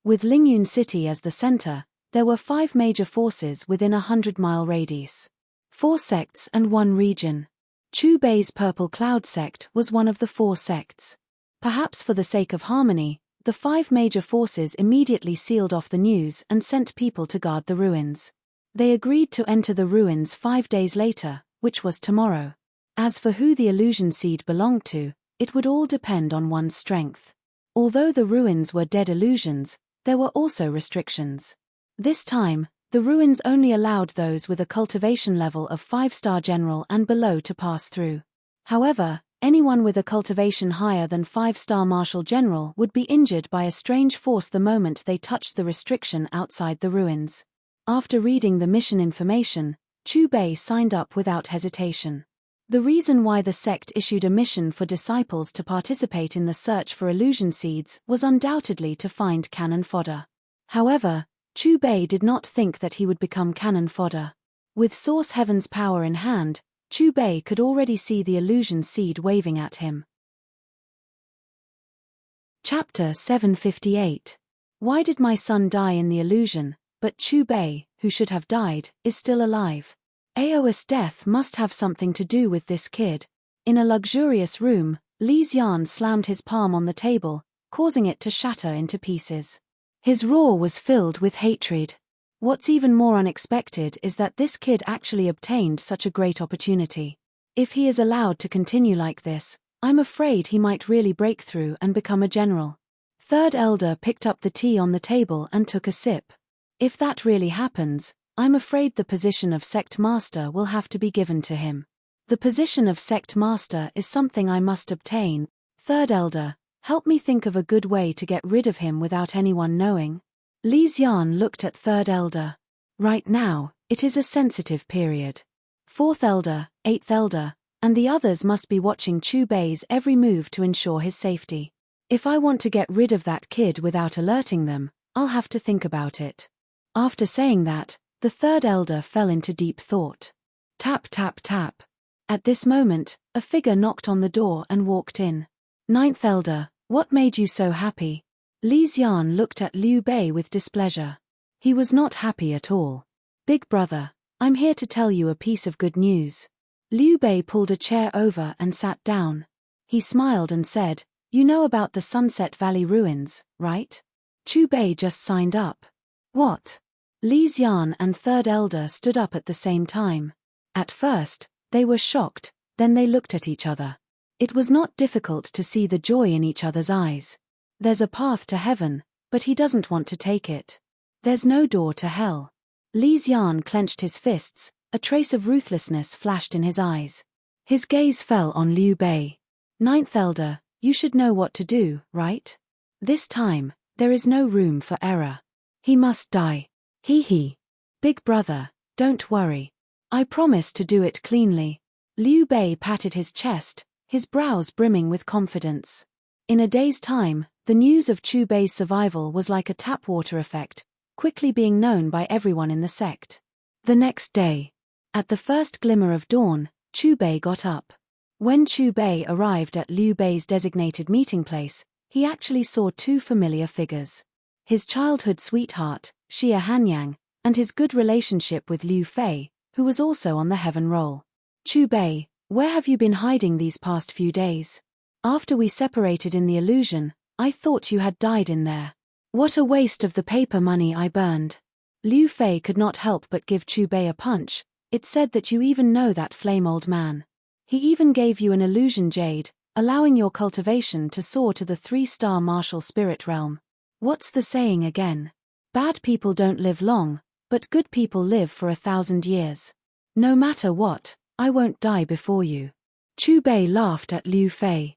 With Lingyun City as the center, there were 5 major forces within a 100-mile radius. 4 sects and 1 region. Chu Bei's Purple Cloud sect was one of the 4 sects. Perhaps for the sake of harmony, the 5 major forces immediately sealed off the news and sent people to guard the ruins. They agreed to enter the ruins 5 days later, which was tomorrow. As for who the illusion seed belonged to, it would all depend on one's strength. Although the ruins were dead illusions, there were also restrictions. This time, the ruins only allowed those with a cultivation level of 5-star general and below to pass through. However, Anyone with a cultivation higher than 5-star Marshal General would be injured by a strange force the moment they touched the restriction outside the ruins. After reading the mission information, Chu Bei signed up without hesitation. The reason why the sect issued a mission for disciples to participate in the search for illusion seeds was undoubtedly to find cannon fodder. However, Chu Bei did not think that he would become cannon fodder. With Source Heaven's power in hand, Chu Bei could already see the illusion seed waving at him. Chapter 758. Why did my son die in the illusion, but Chu Bei, who should have died, is still alive? Ao's death must have something to do with this kid. In a luxurious room, Li Xian slammed his palm on the table, causing it to shatter into pieces. His roar was filled with hatred. What's even more unexpected is that this kid actually obtained such a great opportunity. If he is allowed to continue like this, I'm afraid he might really break through and become a general. Third Elder picked up the tea on the table and took a sip. If that really happens, I'm afraid the position of Sect Master will have to be given to him. The position of Sect Master is something I must obtain. Third Elder, help me think of a good way to get rid of him without anyone knowing. Li Xian looked at Third Elder. Right now, it is a sensitive period. Fourth Elder, Eighth Elder, and the others must be watching Chu Bei's every move to ensure his safety. If I want to get rid of that kid without alerting them, I'll have to think about it. After saying that, the Third Elder fell into deep thought. Tap tap tap. At this moment, a figure knocked on the door and walked in. Ninth Elder, what made you so happy? Li Xian looked at Liu Bei with displeasure. He was not happy at all. Big brother, I'm here to tell you a piece of good news. Liu Bei pulled a chair over and sat down. He smiled and said, you know about the Sunset Valley ruins, right? Chu Bei just signed up. What? Li Xian and Third Elder stood up at the same time. At first, they were shocked, then they looked at each other. It was not difficult to see the joy in each other's eyes. There's a path to heaven, but he doesn't want to take it. There's no door to hell. Li Xian clenched his fists, a trace of ruthlessness flashed in his eyes. His gaze fell on Liu Bei. Ninth Elder, you should know what to do, right? This time, there is no room for error. He must die. Hee. Big brother, don't worry. I promise to do it cleanly. Liu Bei patted his chest, his brows brimming with confidence. In a day's time, the news of Chu Bei's survival was like a tap water effect, quickly being known by everyone in the sect. The next day, at the first glimmer of dawn, Chu Bei got up. When Chu Bei arrived at Liu Bei's designated meeting place, he actually saw two familiar figures. His childhood sweetheart, Xia Hanyang, and his good relationship with Liu Fei, who was also on the heaven roll. Chu Bei, where have you been hiding these past few days? After we separated in the illusion, I thought you had died in there. What a waste of the paper money I burned. Liu Fei could not help but give Chu Bei a punch. It said that you even know that flame old man. He even gave you an illusion jade, allowing your cultivation to soar to the 3-star martial spirit realm. What's the saying again? Bad people don't live long, but good people live for 1,000 years. No matter what, I won't die before you. Chu Bei laughed at Liu Fei.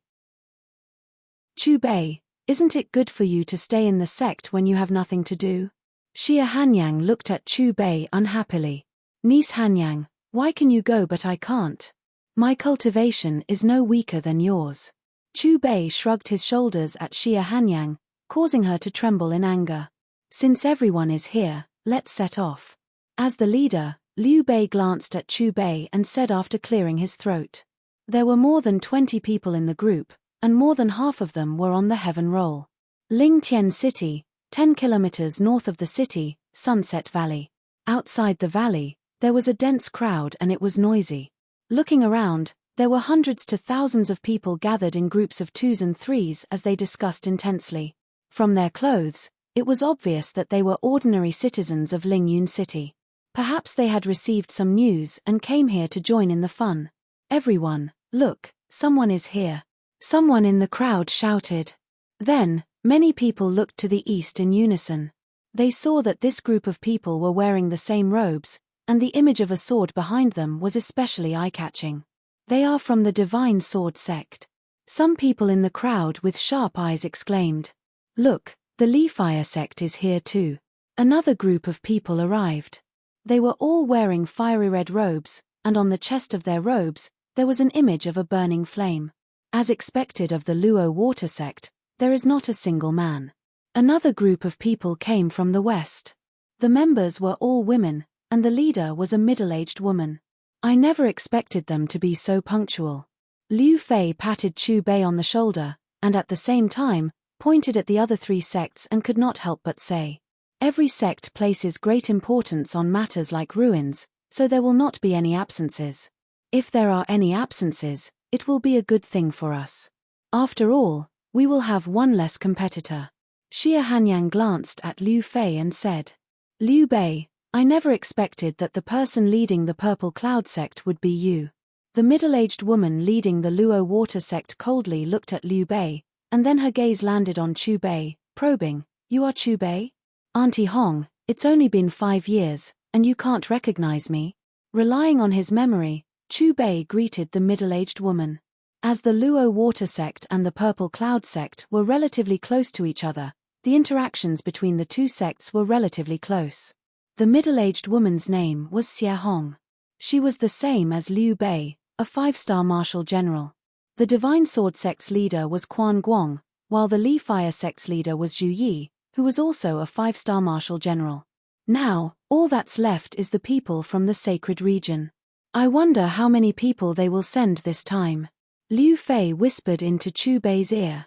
Chu Bei, isn't it good for you to stay in the sect when you have nothing to do? Xia Hanyang looked at Chu Bei unhappily. Niece Hanyang, why can you go but I can't? My cultivation is no weaker than yours. Chu Bei shrugged his shoulders at Xia Hanyang, causing her to tremble in anger. Since everyone is here, let's set off. As the leader, Liu Bei glanced at Chu Bei and said after clearing his throat. There were more than 20 people in the group, and more than half of them were on the heaven roll. Lingtian City, 10 kilometers north of the city, Sunset Valley. Outside the valley, there was a dense crowd and it was noisy. Looking around, there were hundreds to thousands of people gathered in groups of 2s and 3s as they discussed intensely. From their clothes, it was obvious that they were ordinary citizens of Lingyun City. Perhaps they had received some news and came here to join in the fun. Everyone, look, someone is here. Someone in the crowd shouted. Then, many people looked to the east in unison. They saw that this group of people were wearing the same robes, and the image of a sword behind them was especially eye-catching. They are from the Divine Sword sect. Some people in the crowd with sharp eyes exclaimed. Look, the Defy sect is here too. Another group of people arrived. They were all wearing fiery red robes, and on the chest of their robes, there was an image of a burning flame. As expected of the Luo water sect, there is not a single man. Another group of people came from the west. The members were all women, and the leader was a middle-aged woman. I never expected them to be so punctual. Liu Fei patted Chu Bei on the shoulder, and at the same time, pointed at the other three sects and could not help but say, every sect places great importance on matters like ruins, so there will not be any absences. If there are any absences, it will be a good thing for us. After all, we will have one less competitor. Xia Hanyang glanced at Liu Fei and said, Liu Bei, I never expected that the person leading the Purple Cloud sect would be you. The middle-aged woman leading the Luo water sect coldly looked at Liu Bei, and then her gaze landed on Chu Bei, probing, You are Chu Bei? Auntie Hong, it's only been 5 years, and you can't recognize me? Relying on his memory, Chu Bei greeted the middle-aged woman. As the Luo water sect and the Purple Cloud sect were relatively close to each other, the interactions between the two sects were relatively close. The middle-aged woman's name was Xia Hong. She was the same as Liu Bei, a 5-star martial general. The Divine Sword sect's leader was Quan Guang, while the Li Fire sect's leader was Zhu Yi, who was also a 5-star martial general. Now, all that's left is the people from the sacred region. I wonder how many people they will send this time. Liu Fei whispered into Chu Bei's ear.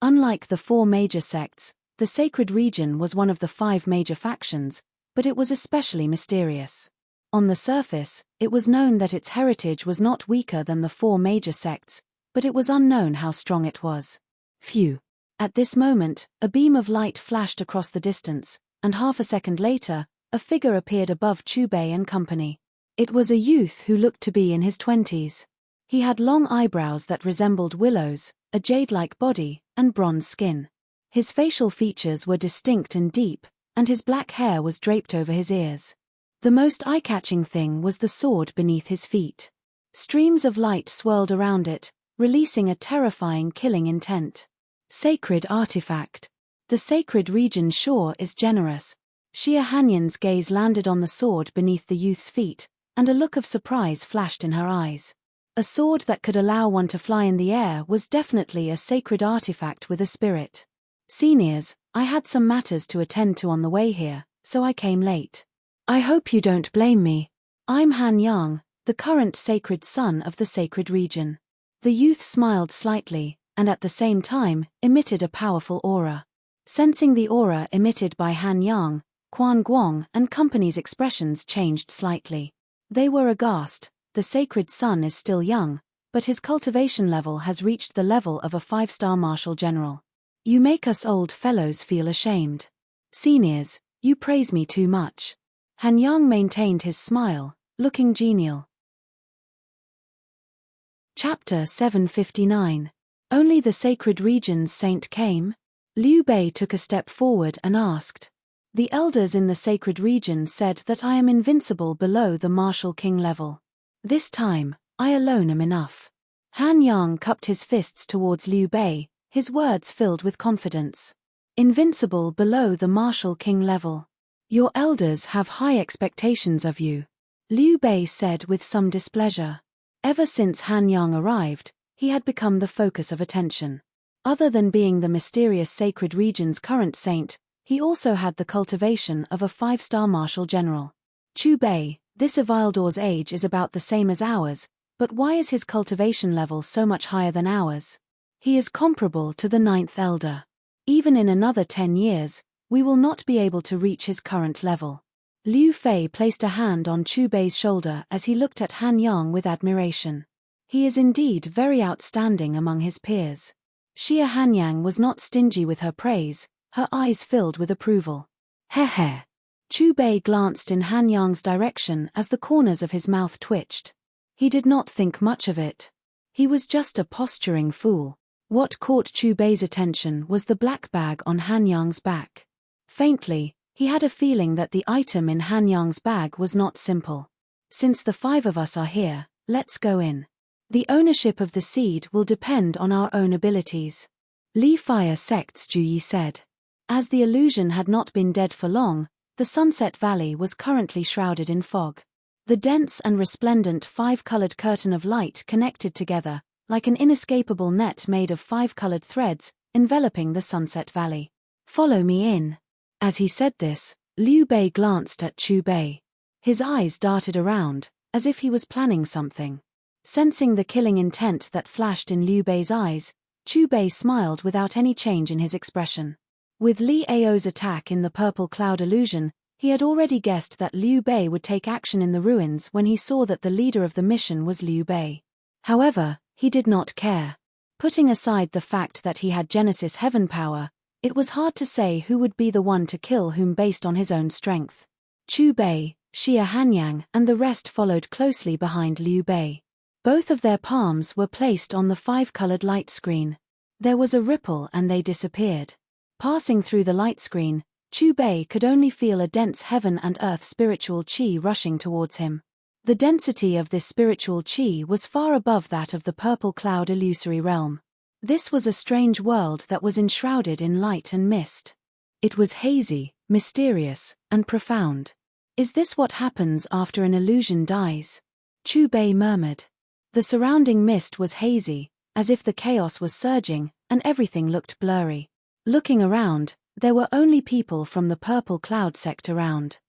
Unlike the 4 major sects, the sacred region was one of the 5 major factions, but it was especially mysterious. On the surface, it was known that its heritage was not weaker than the 4 major sects, but it was unknown how strong it was. Phew. At this moment, a beam of light flashed across the distance, and half a second later, a figure appeared above Chu Bei and company. It was a youth who looked to be in his 20s. He had long eyebrows that resembled willows, a jade-like body, and bronze skin. His facial features were distinct and deep, and his black hair was draped over his ears. The most eye-catching thing was the sword beneath his feet. Streams of light swirled around it, releasing a terrifying killing intent. Sacred artifact. The sacred region sure is generous. Xia Hanyan's gaze landed on the sword beneath the youth's feet, and a look of surprise flashed in her eyes. A sword that could allow one to fly in the air was definitely a sacred artifact with a spirit. Seniors, I had some matters to attend to on the way here, so I came late. I hope you don't blame me. I'm Han Yang, the current sacred son of the sacred region. The youth smiled slightly, and at the same time, emitted a powerful aura. Sensing the aura emitted by Han Yang, Quan Guang and company's expressions changed slightly. They were aghast. The sacred son is still young, but his cultivation level has reached the level of a 5-star martial general. You make us old fellows feel ashamed. Seniors, you praise me too much. Han Yang maintained his smile, looking genial. Chapter 759. Only the sacred region's saint came? Liu Bei took a step forward and asked. The elders in the sacred region said that I am invincible below the martial king level. This time, I alone am enough. Han Yang cupped his fists towards Liu Bei, his words filled with confidence. Invincible below the martial king level. Your elders have high expectations of you. Liu Bei said with some displeasure. Ever since Han Yang arrived, he had become the focus of attention. Other than being the mysterious sacred region's current saint, he also had the cultivation of a 5-star martial general. Chu Bei, this Ivaldor's age is about the same as ours, but why is his cultivation level so much higher than ours? He is comparable to the 9th elder. Even in another 10 years, we will not be able to reach his current level. Liu Fei placed a hand on Chu Bei's shoulder as he looked at Han Yang with admiration. He is indeed very outstanding among his peers. Xia Hanyang was not stingy with her praise, her eyes filled with approval. Heh. Chu Bei glanced in Han Yang's direction as the corners of his mouth twitched. He did not think much of it. He was just a posturing fool. What caught Chu Bei's attention was the black bag on Han Yang's back. Faintly, he had a feeling that the item in Han Yang's bag was not simple. Since the 5 of us are here, let's go in. The ownership of the seed will depend on our own abilities. Li Fire Sects Juyi said. As the illusion had not been dead for long, the Sunset Valley was currently shrouded in fog. The dense and resplendent five-colored curtain of light connected together, like an inescapable net made of five-colored threads, enveloping the Sunset Valley. Follow me in. As he said this, Liu Bei glanced at Chu Bei. His eyes darted around, as if he was planning something. Sensing the killing intent that flashed in Liu Bei's eyes, Chu Bei smiled without any change in his expression. With Li Ao's attack in the purple cloud illusion, he had already guessed that Liu Bei would take action in the ruins when he saw that the leader of the mission was Liu Bei. However, he did not care. Putting aside the fact that he had Genesis Heaven power, it was hard to say who would be the one to kill whom based on his own strength. Chu Bei, Xia Hanyang and the rest followed closely behind Liu Bei. Both of their palms were placed on the five-colored light screen. There was a ripple and they disappeared. Passing through the light screen, Chu Bei could only feel a dense heaven and earth spiritual qi rushing towards him. The density of this spiritual qi was far above that of the purple cloud illusory realm. This was a strange world that was enshrouded in light and mist. It was hazy, mysterious, and profound. Is this what happens after an illusion dies? Chu Bei murmured. The surrounding mist was hazy, as if the chaos was surging, and everything looked blurry. Looking around, there were only people from the purple cloud sect around.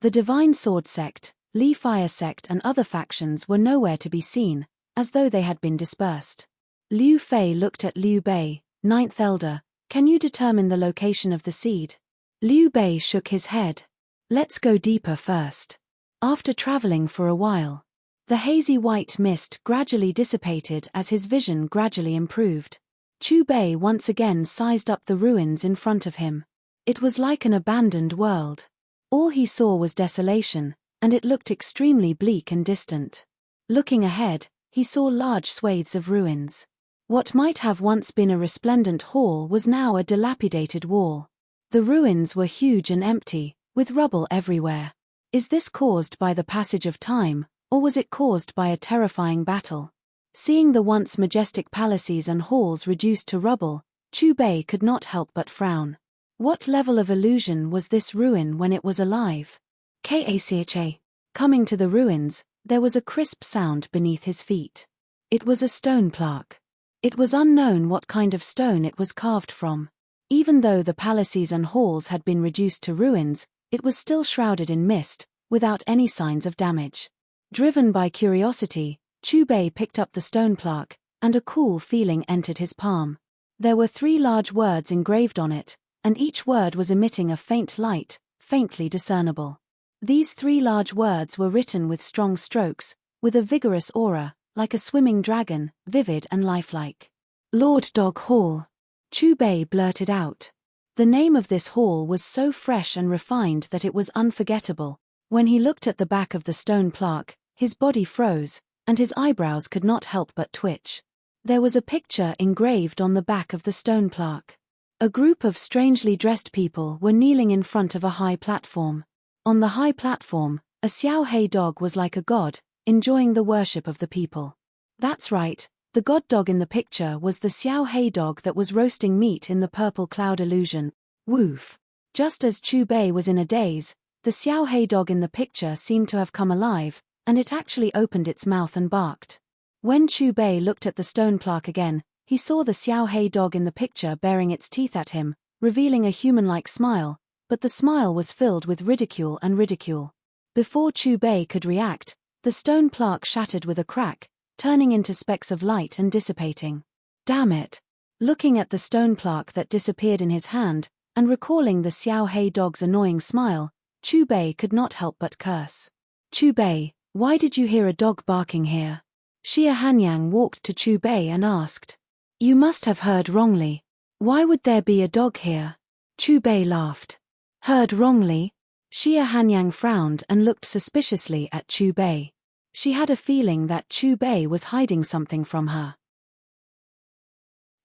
The Divine Sword sect, Li Fire sect and other factions were nowhere to be seen, as though they had been dispersed. Liu Fei looked at Liu Bei, Ninth Elder. Can you determine the location of the seed? Liu Bei shook his head. Let's go deeper first. After traveling for a while, the hazy white mist gradually dissipated as his vision gradually improved. Chu Bei once again sized up the ruins in front of him. It was like an abandoned world. All he saw was desolation, and it looked extremely bleak and distant. Looking ahead, he saw large swathes of ruins. What might have once been a resplendent hall was now a dilapidated wall. The ruins were huge and empty, with rubble everywhere. Is this caused by the passage of time, or was it caused by a terrifying battle? Seeing the once majestic palaces and halls reduced to rubble, Chu Bei could not help but frown. What level of illusion was this ruin when it was alive? Kacha. Coming to the ruins, there was a crisp sound beneath his feet. It was a stone plaque. It was unknown what kind of stone it was carved from. Even though the palaces and halls had been reduced to ruins, it was still shrouded in mist, without any signs of damage. Driven by curiosity, Chu Bei picked up the stone plaque, and a cool feeling entered his palm. There were 3 large words engraved on it, and each word was emitting a faint light, faintly discernible. These 3 large words were written with strong strokes, with a vigorous aura, like a swimming dragon, vivid and lifelike. Lord Dog Hall. Chu Bei blurted out. The name of this hall was so fresh and refined that it was unforgettable. When he looked at the back of the stone plaque, his body froze, and his eyebrows could not help but twitch. There was a picture engraved on the back of the stone plaque. A group of strangely dressed people were kneeling in front of a high platform. On the high platform, a Xiao Hei dog was like a god, enjoying the worship of the people. That's right, the god dog in the picture was the Xiao Hei dog that was roasting meat in the purple cloud illusion. Woof. Just as Chu Bei was in a daze, the Xiao Hei dog in the picture seemed to have come alive, and it actually opened its mouth and barked. When Chu Bei looked at the stone plaque again, he saw the Xiao Hei dog in the picture baring its teeth at him, revealing a human-like smile, but the smile was filled with ridicule and ridicule. Before Chu Bei could react, the stone plaque shattered with a crack, turning into specks of light and dissipating. Damn it! Looking at the stone plaque that disappeared in his hand, and recalling the Xiao Hei dog's annoying smile, Chu Bei could not help but curse. Chu Bei, why did you hear a dog barking here? Xia Hanyang walked to Chu Bei and asked. You must have heard wrongly. Why would there be a dog here? Chu Bei laughed. Heard wrongly? Xia Hanyang frowned and looked suspiciously at Chu Bei. She had a feeling that Chu Bei was hiding something from her.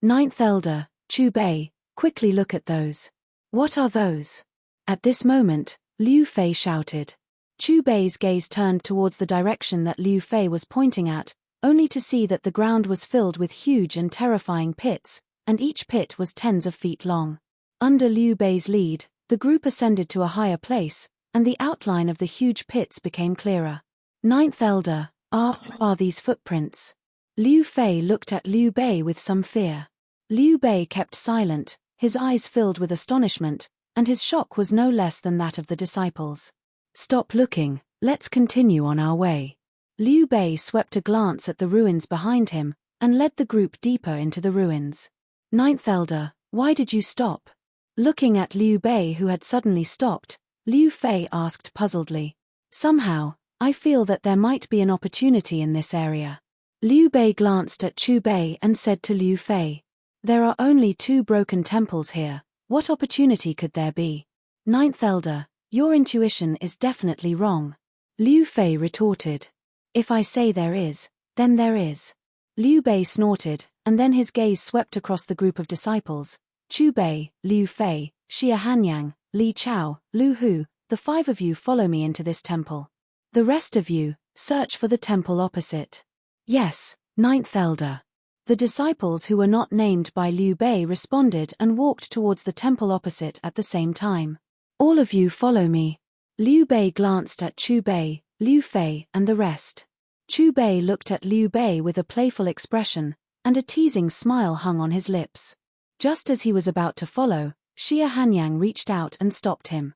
Ninth Elder, Chu Bei, quickly look at those. What are those? At this moment, Liu Fei shouted. Chu Bei's gaze turned towards the direction that Liu Fei was pointing at, only to see that the ground was filled with huge and terrifying pits, and each pit was tens of feet long. Under Liu Bei's lead, the group ascended to a higher place, and the outline of the huge pits became clearer. Ninth Elder, are these footprints? Liu Fei looked at Liu Bei with some fear. Liu Bei kept silent, his eyes filled with astonishment, and his shock was no less than that of the disciples. Stop looking, let's continue on our way. Liu Bei swept a glance at the ruins behind him, and led the group deeper into the ruins. Ninth Elder, why did you stop? Looking at Liu Bei, who had suddenly stopped, Liu Fei asked puzzledly. Somehow, I feel that there might be an opportunity in this area. Liu Bei glanced at Chu Bei and said to Liu Fei, there are only 2 broken temples here, what opportunity could there be? Ninth Elder, your intuition is definitely wrong. Liu Fei retorted. If I say there is, then there is. Liu Bei snorted, and then his gaze swept across the group of disciples. Chu Bei, Liu Fei, Xia Hanyang, Li Chao, Lu Hu, the 5 of you follow me into this temple. The rest of you, search for the temple opposite. Yes, Ninth Elder. The disciples who were not named by Liu Bei responded and walked towards the temple opposite at the same time. All of you follow me. Liu Bei glanced at Chu Bei, Liu Fei, and the rest. Chu Bei looked at Liu Bei with a playful expression, and a teasing smile hung on his lips. Just as he was about to follow, Xia Hanyang reached out and stopped him.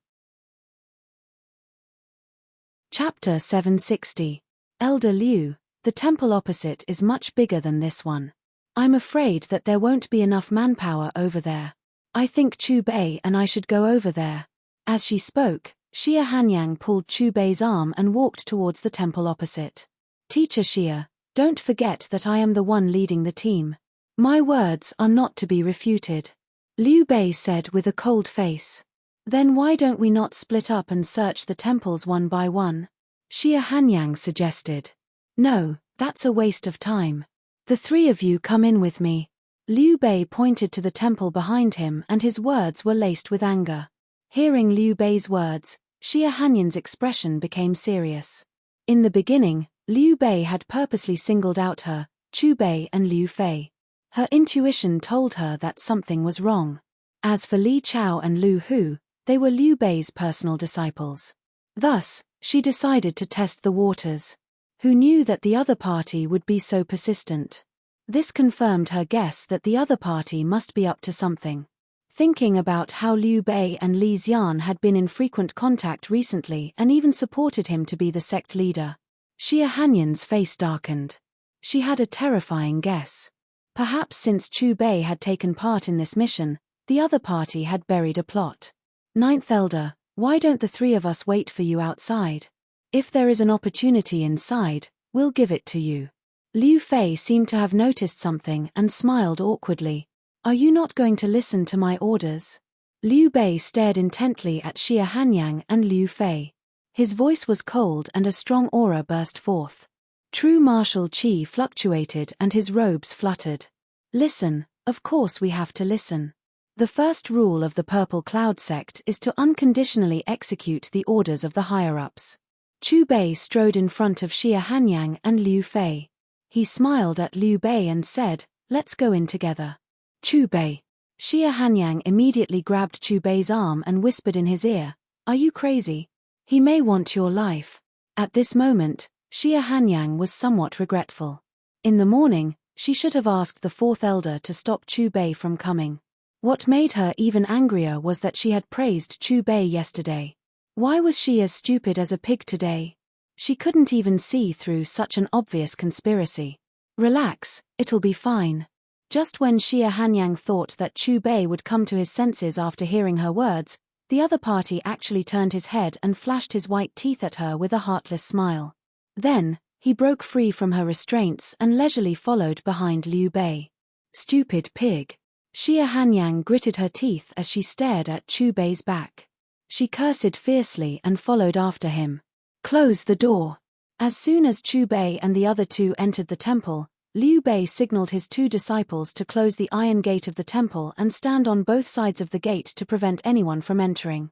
Chapter 760. Elder Liu, the temple opposite is much bigger than this one. I'm afraid that there won't be enough manpower over there. I think Chu Bei and I should go over there. As she spoke, Xia Hanyang pulled Chu Bei's arm and walked towards the temple opposite. Teacher Xia, don't forget that I am the one leading the team. My words are not to be refuted. Liu Bei said with a cold face. Then why don't we not split up and search the temples one by one? Xia Hanyang suggested. No, that's a waste of time. The 3 of you come in with me. Liu Bei pointed to the temple behind him and his words were laced with anger. Hearing Liu Bei's words, Xia Hanyang's expression became serious. In the beginning, Liu Bei had purposely singled out her, Chu Bei and Liu Fei. Her intuition told her that something was wrong. As for Li Chao and Lu Hu, they were Liu Bei's personal disciples. Thus, she decided to test the waters. Who knew that the other party would be so persistent? This confirmed her guess that the other party must be up to something. Thinking about how Liu Bei and Li Xian had been in frequent contact recently and even supported him to be the sect leader, Xia Hanyang's face darkened. She had a terrifying guess. Perhaps since Chu Bei had taken part in this mission, the other party had buried a plot. Ninth Elder, why don't the 3 of us wait for you outside? If there is an opportunity inside, we'll give it to you. Liu Fei seemed to have noticed something and smiled awkwardly. Are you not going to listen to my orders? Liu Bei stared intently at Xia Hanyang and Liu Fei. His voice was cold and a strong aura burst forth. True martial qi fluctuated and his robes fluttered. Listen, of course we have to listen. The first rule of the Purple Cloud sect is to unconditionally execute the orders of the higher-ups. Chu Bei strode in front of Xia Hanyang and Liu Fei. He smiled at Liu Bei and said, let's go in together. Chu Bei. Xia Hanyang immediately grabbed Chu Bei's arm and whispered in his ear, are you crazy? He may want your life. At this moment, Xia Hanyang was somewhat regretful. In the morning, she should have asked the 4th elder to stop Chu Bei from coming. What made her even angrier was that she had praised Chu Bei yesterday. Why was she as stupid as a pig today? She couldn't even see through such an obvious conspiracy. Relax, it'll be fine. Just when Xia Hanyang thought that Chu Bei would come to his senses after hearing her words, the other party actually turned his head and flashed his white teeth at her with a heartless smile. Then, he broke free from her restraints and leisurely followed behind Liu Bei. Stupid pig. Xia Hanyang gritted her teeth as she stared at Chu Bei's back. She cursed fiercely and followed after him. Close the door. As soon as Chu Bei and the other 2 entered the temple, Liu Bei signaled his 2 disciples to close the iron gate of the temple and stand on both sides of the gate to prevent anyone from entering.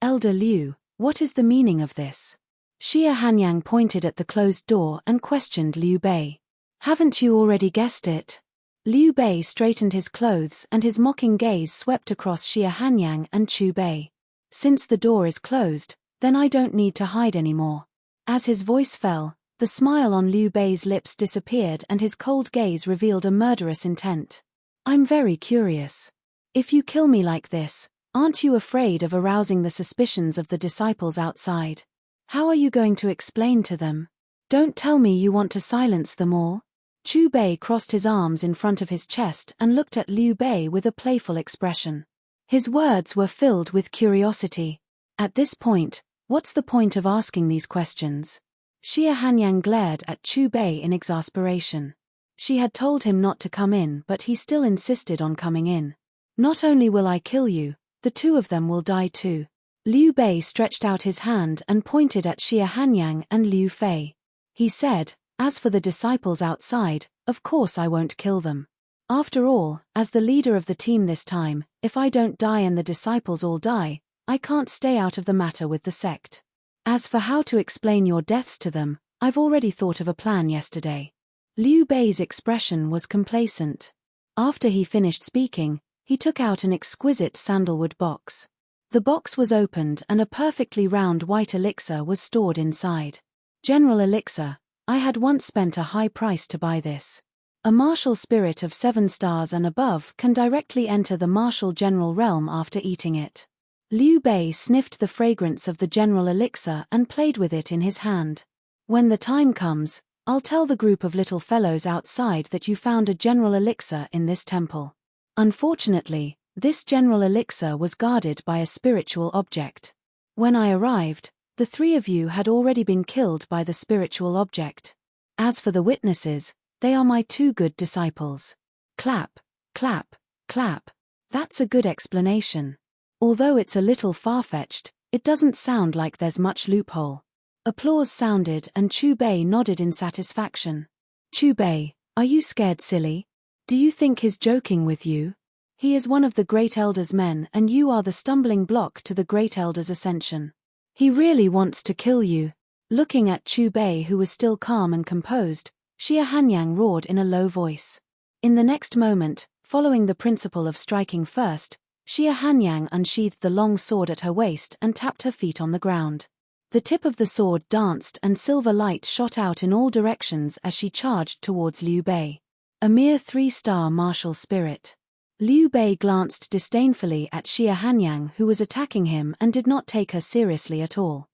Elder Liu, What is the meaning of this? Xia Hanyang pointed at the closed door and questioned Liu Bei. Haven't you already guessed it? Liu Bei straightened his clothes and his mocking gaze swept across Xia Hanyang and Chu Bei. Since the door is closed, then I don't need to hide anymore. As his voice fell, the smile on Liu Bei's lips disappeared and his cold gaze revealed a murderous intent. I'm very curious. If you kill me like this, aren't you afraid of arousing the suspicions of the disciples outside? How are you going to explain to them? Don't tell me you want to silence them all. Chu Bei crossed his arms in front of his chest and looked at Liu Bei with a playful expression. His words were filled with curiosity. At this point, what's the point of asking these questions? Xia Hanyang glared at Chu Bei in exasperation. She had told him not to come in, but he still insisted on coming in. Not only will I kill you, the two of them will die too. Liu Bei stretched out his hand and pointed at Xia Hanyang and Liu Fei. He said, as for the disciples outside, of course I won't kill them. After all, as the leader of the team this time, if I don't die and the disciples all die, I can't stay out of the matter with the sect. As for how to explain your deaths to them, I've already thought of a plan yesterday. Liu Bei's expression was complacent. After he finished speaking, he took out an exquisite sandalwood box. The box was opened and a perfectly round white elixir was stored inside. General elixir, I had once spent a high price to buy this. A martial spirit of 7 stars and above can directly enter the martial general realm after eating it. Liu Bei sniffed the fragrance of the general elixir and played with it in his hand. When the time comes, I'll tell the group of little fellows outside that you found a general elixir in this temple. Unfortunately, this general elixir was guarded by a spiritual object. When I arrived, the 3 of you had already been killed by the spiritual object. As for the witnesses, they are my 2 good disciples. Clap, clap, clap. That's a good explanation. Although it's a little far-fetched, it doesn't sound like there's much loophole. Applause sounded and Chu Bei nodded in satisfaction. Chu Bei, are you scared silly? Do you think he's joking with you? He is one of the Great Elder's men and you are the stumbling block to the Great Elder's ascension. He really wants to kill you. Looking at Chu Bei, who was still calm and composed, Xia Hanyang roared in a low voice. In the next moment, following the principle of striking first, Xia Hanyang unsheathed the long sword at her waist and tapped her feet on the ground. The tip of the sword danced and silver light shot out in all directions as she charged towards Liu Bei. A mere 3-star martial spirit. Liu Bei glanced disdainfully at Xia Hanyang, who was attacking him, and did not take her seriously at all.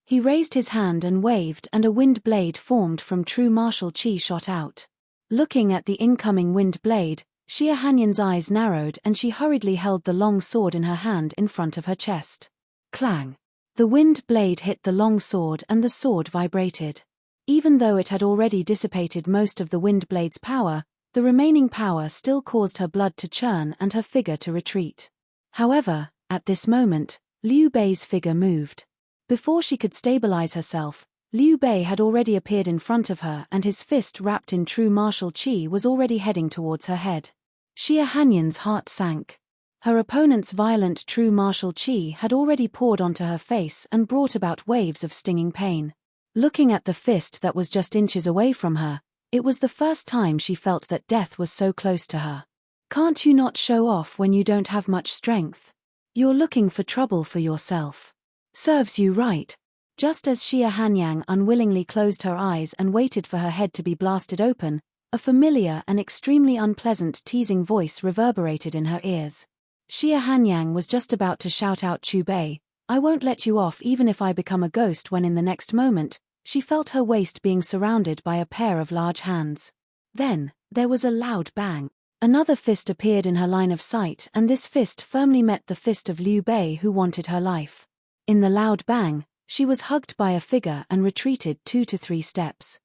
He raised his hand and waved, and a wind blade formed from true martial chi shot out. Looking at the incoming wind blade, Xia Hanyang's eyes narrowed and she hurriedly held the long sword in her hand in front of her chest. Clang! The wind blade hit the long sword and the sword vibrated. Even though it had already dissipated most of the wind blade's power, the remaining power still caused her blood to churn and her figure to retreat. However, at this moment, Liu Bei's figure moved. Before she could stabilize herself, Liu Bei had already appeared in front of her and his fist wrapped in true martial chi was already heading towards her head. Xia Hanyang's heart sank. Her opponent's violent true martial chi had already poured onto her face and brought about waves of stinging pain. Looking at the fist that was just inches away from her, it was the first time she felt that death was so close to her. Can't you not show off when you don't have much strength? You're looking for trouble for yourself. Serves you right. Just as Xia Hanyang unwillingly closed her eyes and waited for her head to be blasted open, a familiar and extremely unpleasant teasing voice reverberated in her ears. Xia Hanyang was just about to shout out Chu Bei, I won't let you off even if I become a ghost, when in the next moment, she felt her waist being surrounded by a pair of large hands. Then, there was a loud bang. Another fist appeared in her line of sight and this fist firmly met the fist of Liu Bei, who wanted her life. In the loud bang, she was hugged by a figure and retreated 2 to 3 steps.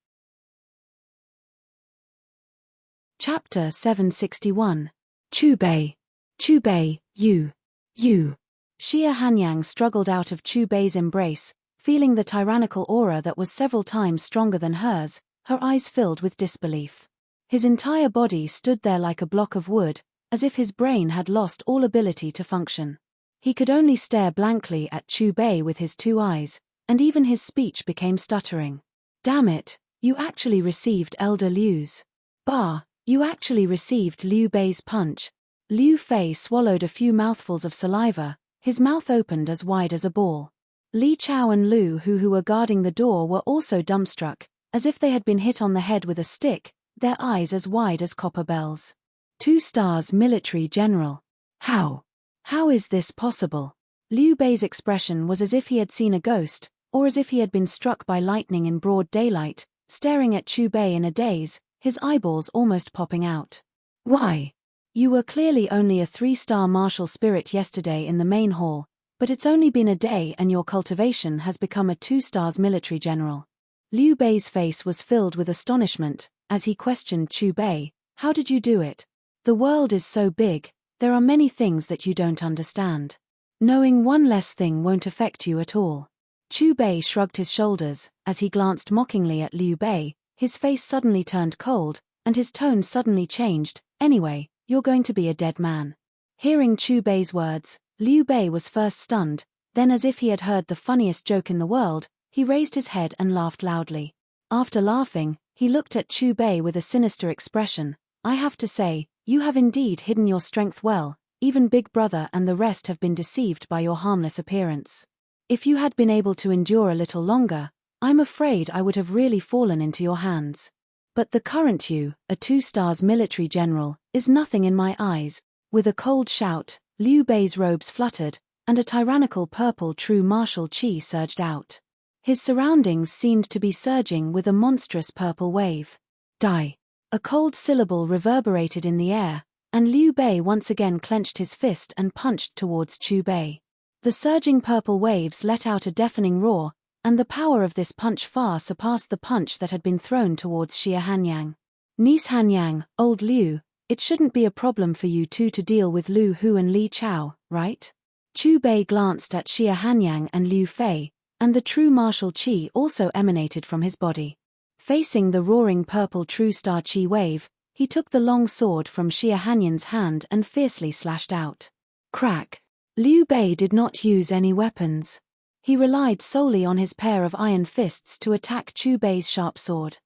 Chapter 761. Chu Bei. Chu Bei, you. Xia Hanyang struggled out of Chu Bei's embrace, feeling the tyrannical aura that was several times stronger than hers, her eyes filled with disbelief. His entire body stood there like a block of wood, as if his brain had lost all ability to function. He could only stare blankly at Chu Bei with his two eyes, and even his speech became stuttering. Damn it, you actually received Elder Liu's. You actually received Liu Bei's punch. Liu Fei swallowed a few mouthfuls of saliva, his mouth opened as wide as a ball. Li Chao and Lu Hu, who were guarding the door, were also dumbstruck, as if they had been hit on the head with a stick, their eyes as wide as copper bells. 2 stars military general. How? How is this possible? Liu Bei's expression was as if he had seen a ghost, or as if he had been struck by lightning in broad daylight, staring at Chu Bei in a daze, his eyeballs almost popping out. Why? You were clearly only a 3-star martial spirit yesterday in the main hall, but it's only been a day and your cultivation has become a 2 stars military general. Liu Bei's face was filled with astonishment, as he questioned Chu Bei, how did you do it? The world is so big, there are many things that you don't understand. Knowing one less thing won't affect you at all. Chu Bei shrugged his shoulders, as he glanced mockingly at Liu Bei, his face suddenly turned cold, and his tone suddenly changed, anyway, you're going to be a dead man. Hearing Chu Bei's words, Liu Bei was first stunned, then as if he had heard the funniest joke in the world, he raised his head and laughed loudly. After laughing, he looked at Chu Bei with a sinister expression. I have to say, you have indeed hidden your strength well, even Big Brother and the rest have been deceived by your harmless appearance. If you had been able to endure a little longer, I'm afraid I would have really fallen into your hands. But the current you, a 2 stars military general, is nothing in my eyes. With a cold shout, Liu Bei's robes fluttered, and a tyrannical purple true martial qi surged out. His surroundings seemed to be surging with a monstrous purple wave. Die. A cold syllable reverberated in the air, and Liu Bei once again clenched his fist and punched towards Chu Bei. The surging purple waves let out a deafening roar, and the power of this punch far surpassed the punch that had been thrown towards Xia Hanyang. Niece Hanyang, old Liu, it shouldn't be a problem for you two to deal with Lu Hu and Li Chao, right? Chu Bei glanced at Xia Hanyang and Liu Fei, and the true martial qi also emanated from his body. Facing the roaring purple true star qi wave, he took the long sword from Xia Hanyang's hand and fiercely slashed out. Crack. Liu Bei did not use any weapons. He relied solely on his pair of iron fists to attack Chu Bei's sharp sword.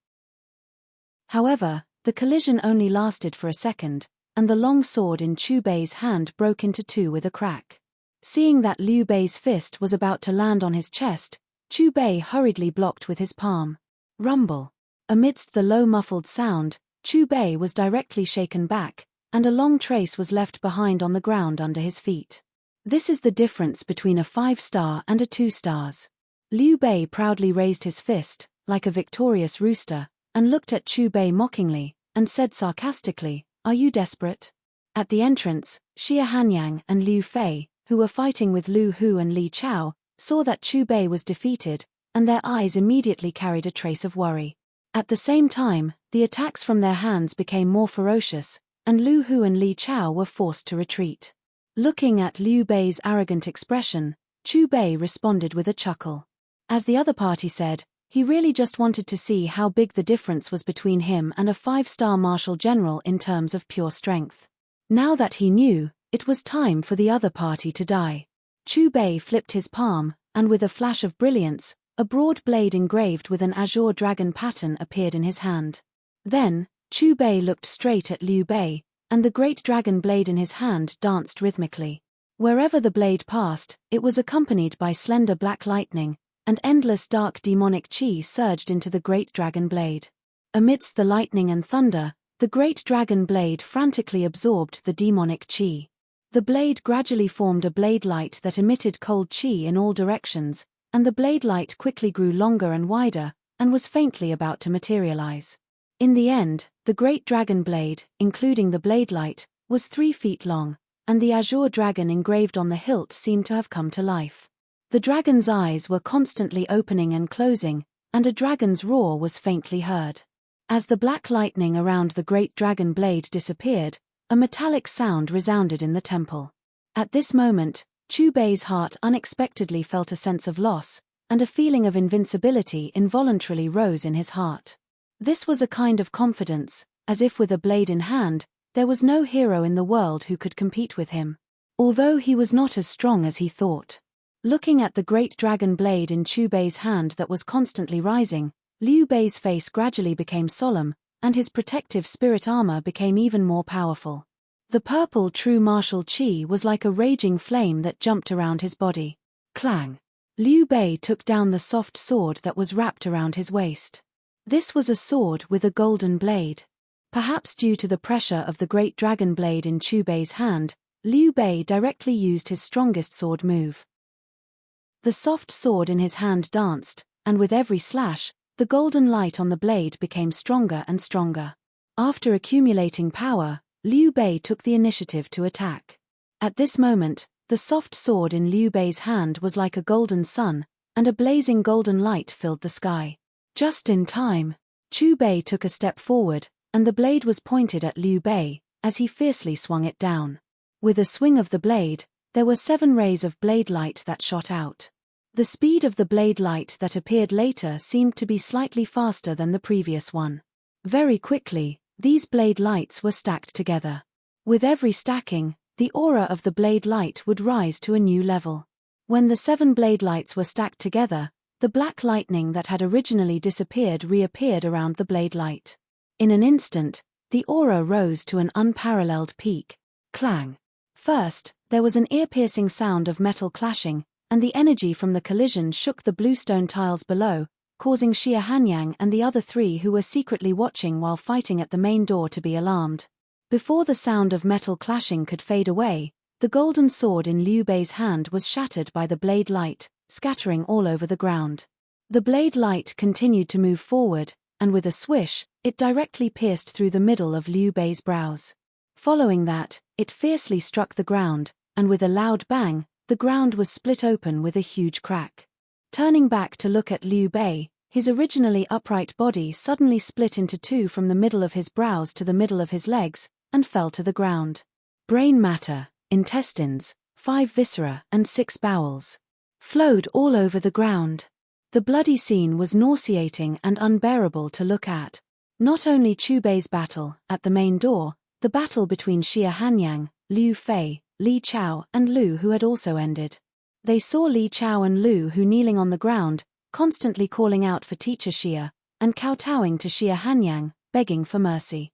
However, the collision only lasted for a second, and the long sword in Chu Bei's hand broke into 2 with a crack. Seeing that Liu Bei's fist was about to land on his chest, Chu Bei hurriedly blocked with his palm. Rumble. Amidst the low muffled sound, Chu Bei was directly shaken back, and a long trace was left behind on the ground under his feet. This is the difference between a 5-star and a 2 stars. Liu Bei proudly raised his fist, like a victorious rooster, and looked at Chu Bei mockingly, and said sarcastically, are you desperate? At the entrance, Xia Hanyang and Liu Fei, who were fighting with Lu Hu and Li Chao, saw that Chu Bei was defeated, and their eyes immediately carried a trace of worry. At the same time, the attacks from their hands became more ferocious, and Lu Hu and Li Chao were forced to retreat. Looking at Liu Bei's arrogant expression, Chu Bei responded with a chuckle. As the other party said, he really just wanted to see how big the difference was between him and a 5-star martial general in terms of pure strength. Now that he knew, it was time for the other party to die. Chu Bei flipped his palm, and with a flash of brilliance, a broad blade engraved with an azure dragon pattern appeared in his hand. Then, Chu Bei looked straight at Liu Bei, and the great dragon blade in his hand danced rhythmically. Wherever the blade passed, it was accompanied by slender black lightning, and endless dark demonic qi surged into the great dragon blade. Amidst the lightning and thunder, the great dragon blade frantically absorbed the demonic qi. The blade gradually formed a blade light that emitted cold qi in all directions, and the blade light quickly grew longer and wider, and was faintly about to materialize. In the end, the great dragon blade, including the blade light, was 3 feet long, and the azure dragon engraved on the hilt seemed to have come to life. The dragon's eyes were constantly opening and closing, and a dragon's roar was faintly heard. As the black lightning around the great dragon blade disappeared, a metallic sound resounded in the temple. At this moment, Chu Bei's heart unexpectedly felt a sense of loss, and a feeling of invincibility involuntarily rose in his heart. This was a kind of confidence, as if with a blade in hand, there was no hero in the world who could compete with him. although he was not as strong as he thought. Looking at the great dragon blade in Chu Bei's hand that was constantly rising, Liu Bei's face gradually became solemn, and his protective spirit armor became even more powerful. The purple true martial qi was like a raging flame that jumped around his body. Clang! Liu Bei took down the soft sword that was wrapped around his waist. This was a sword with a golden blade. Perhaps due to the pressure of the great dragon blade in Chu Bei's hand, Liu Bei directly used his strongest sword move. The soft sword in his hand danced, and with every slash, the golden light on the blade became stronger and stronger. After accumulating power, Liu Bei took the initiative to attack. At this moment, the soft sword in Liu Bei's hand was like a golden sun, and a blazing golden light filled the sky. Just in time, Chu Bei took a step forward, and the blade was pointed at Liu Bei, as he fiercely swung it down. With a swing of the blade, there were 7 rays of blade light that shot out. The speed of the blade light that appeared later seemed to be slightly faster than the previous one. Very quickly, these blade lights were stacked together. With every stacking, the aura of the blade light would rise to a new level. When the 7 blade lights were stacked together, the black lightning that had originally disappeared reappeared around the blade light. In an instant, the aura rose to an unparalleled peak. Clang! First, there was an ear-piercing sound of metal clashing, and the energy from the collision shook the bluestone tiles below, causing Xia Hanyang and the other 3 who were secretly watching while fighting at the main door to be alarmed. Before the sound of metal clashing could fade away, the golden sword in Liu Bei's hand was shattered by the blade light, scattering all over the ground. The blade light continued to move forward, and with a swish, it directly pierced through the middle of Liu Bei's brows. Following that, it fiercely struck the ground, and with a loud bang, the ground was split open with a huge crack. Turning back to look at Liu Bei, his originally upright body suddenly split into 2 from the middle of his brows to the middle of his legs, and fell to the ground. Brain matter, intestines, 5 viscera and 6 bowels flowed all over the ground. The bloody scene was nauseating and unbearable to look at. Not only Chu Bei's battle, at the main door, the battle between Xia Hanyang, Liu Fei, Li Chao and Lu Hu had also ended. They saw Li Chao and Lu Hu kneeling on the ground, constantly calling out for teacher Xia, and kowtowing to Xia Hanyang, begging for mercy.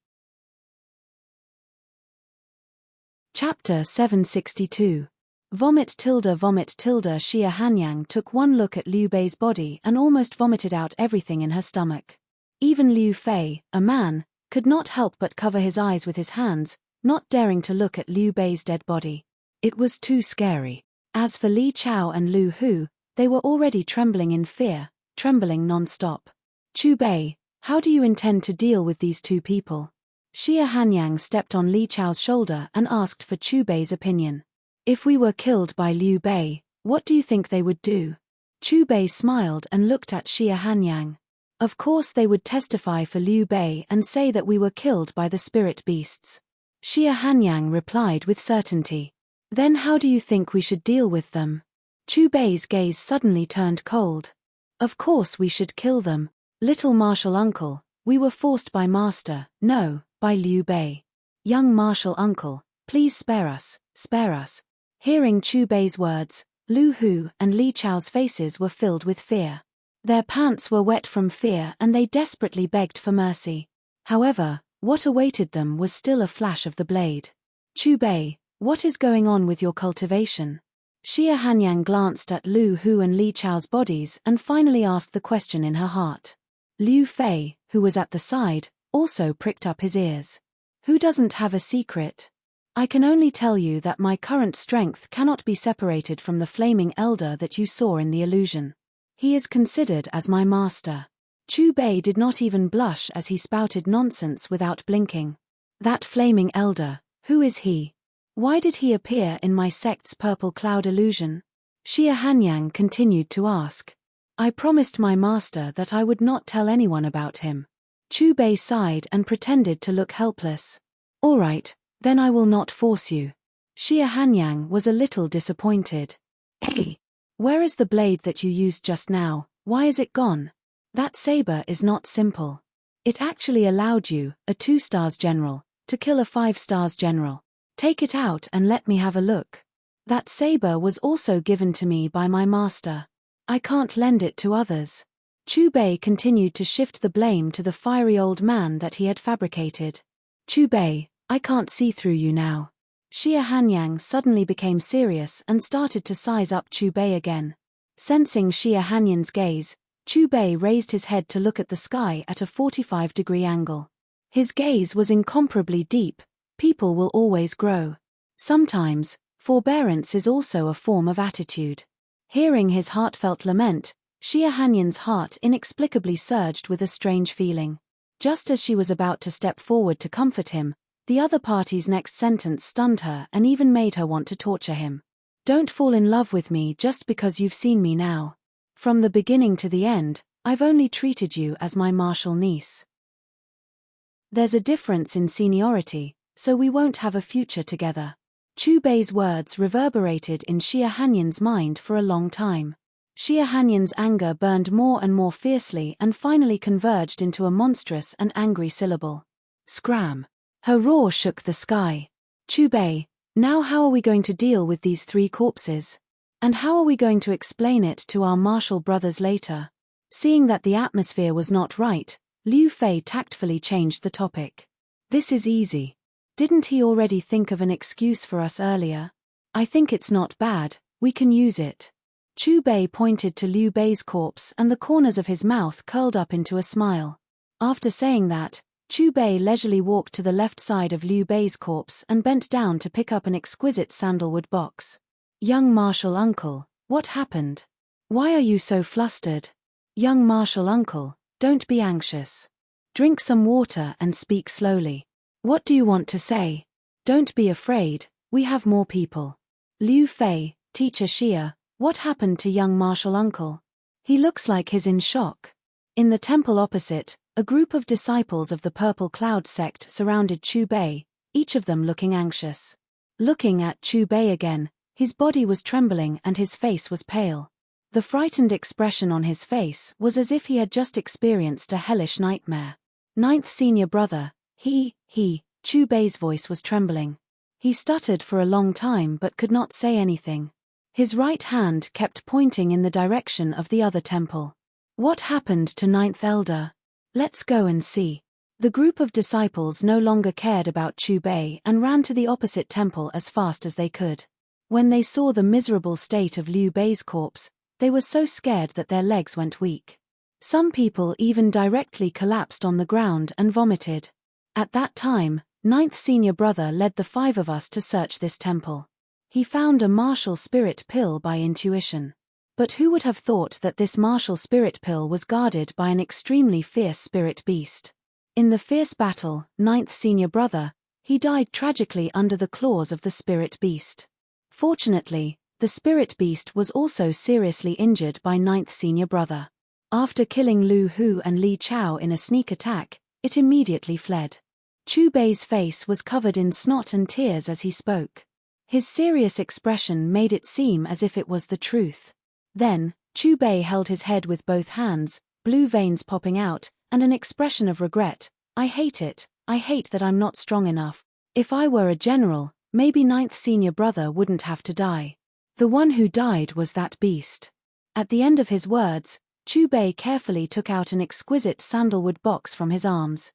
Chapter 762. Vomit tilde Xia Hanyang took one look at Liu Bei's body and almost vomited out everything in her stomach. Even Liu Fei, a man, could not help but cover his eyes with his hands, not daring to look at Liu Bei's dead body. It was too scary. As for Li Chao and Lu Hu, they were already trembling in fear, trembling non-stop. Chu Bei, how do you intend to deal with these 2 people? Xia Hanyang stepped on Li Chao's shoulder and asked for Chu Bei's opinion. If we were killed by Liu Bei, what do you think they would do? Chu Bei smiled and looked at Xia Hanyang. Of course they would testify for Liu Bei and say that we were killed by the spirit beasts. Xia Hanyang replied with certainty. Then how do you think we should deal with them? Chu Bei's gaze suddenly turned cold. Of course we should kill them. Little martial uncle, we were forced by master, no, by Liu Bei. Young martial uncle, please spare us, spare us. Hearing Chu Bei's words, Lu Hu and Li Chao's faces were filled with fear. Their pants were wet from fear and they desperately begged for mercy. However, what awaited them was still a flash of the blade. Chu Bei, what is going on with your cultivation? Xia Hanyang glanced at Lu Hu and Li Chao's bodies and finally asked the question in her heart. Liu Fei, who was at the side, also pricked up his ears. Who doesn't have a secret? I can only tell you that my current strength cannot be separated from the flaming elder that you saw in the illusion. He is considered as my master. Chu Bei did not even blush as he spouted nonsense without blinking. That flaming elder, who is he? Why did he appear in my sect's purple cloud illusion? Xia Hanyang continued to ask. I promised my master that I would not tell anyone about him. Chu Bei sighed and pretended to look helpless. All right, then I will not force you. Xia Hanyang was a little disappointed. Hey, where is the blade that you used just now? Why is it gone? That saber is not simple. It actually allowed you, a 2 stars general, to kill a 5 stars general. Take it out and let me have a look. That saber was also given to me by my master. I can't lend it to others. Chu Bei continued to shift the blame to the fiery old man that he had fabricated. Chu Bei, I can't see through you now. Xia Hanyang suddenly became serious and started to size up Chu Bei again. Sensing Xia Hanyan's gaze, Chu Bei raised his head to look at the sky at a 45-degree angle. His gaze was incomparably deep. People will always grow. Sometimes, forbearance is also a form of attitude. Hearing his heartfelt lament, Xia Hanyan's heart inexplicably surged with a strange feeling. Just as she was about to step forward to comfort him, the other party's next sentence stunned her and even made her want to torture him. Don't fall in love with me just because you've seen me now. From the beginning to the end, I've only treated you as my martial niece. There's a difference in seniority, so we won't have a future together. Chu Bei's words reverberated in Xia Hanyan's mind for a long time. Xia Hanyan's anger burned more and more fiercely and finally converged into a monstrous and angry syllable. Scram! Her roar shook the sky. Chu Bei, now how are we going to deal with these 3 corpses? And how are we going to explain it to our martial brothers later? Seeing that the atmosphere was not right, Liu Fei tactfully changed the topic. This is easy. Didn't he already think of an excuse for us earlier? I think it's not bad, we can use it. Chu Bei pointed to Liu Bei's corpse and the corners of his mouth curled up into a smile. After saying that, Chu Bei leisurely walked to the left side of Liu Bei's corpse and bent down to pick up an exquisite sandalwood box. Young martial uncle, what happened? Why are you so flustered? Young martial uncle, don't be anxious. Drink some water and speak slowly. What do you want to say? Don't be afraid, we have more people. Liu Fei, teacher Xia, what happened to young martial uncle? He looks like he's in shock. In the temple opposite, a group of disciples of the Purple Cloud sect surrounded Chu Bei, each of them looking anxious. Looking at Chu Bei again, his body was trembling and his face was pale. The frightened expression on his face was as if he had just experienced a hellish nightmare. Ninth senior brother, Chu Bei's voice was trembling. He stuttered for a long time but could not say anything. His right hand kept pointing in the direction of the other temple. What happened to ninth elder? Let's go and see. The group of disciples no longer cared about Chu Bei and ran to the opposite temple as fast as they could. When they saw the miserable state of Liu Bei's corpse, they were so scared that their legs went weak. Some people even directly collapsed on the ground and vomited. At that time, ninth senior brother led the 5 of us to search this temple. He found a martial spirit pill by intuition. But who would have thought that this martial spirit pill was guarded by an extremely fierce spirit beast? In the fierce battle, ninth senior brother, he died tragically under the claws of the spirit beast. Fortunately, the spirit beast was also seriously injured by ninth senior brother. After killing Lu Hu and Li Chao in a sneak attack, it immediately fled. Chu Bei's face was covered in snot and tears as he spoke. His serious expression made it seem as if it was the truth. Then, Chu Bei held his head with both hands, blue veins popping out, and an expression of regret. I hate it, I hate that I'm not strong enough. If I were a general, maybe ninth senior brother wouldn't have to die. The one who died was that beast. At the end of his words, Chu Bei carefully took out an exquisite sandalwood box from his arms.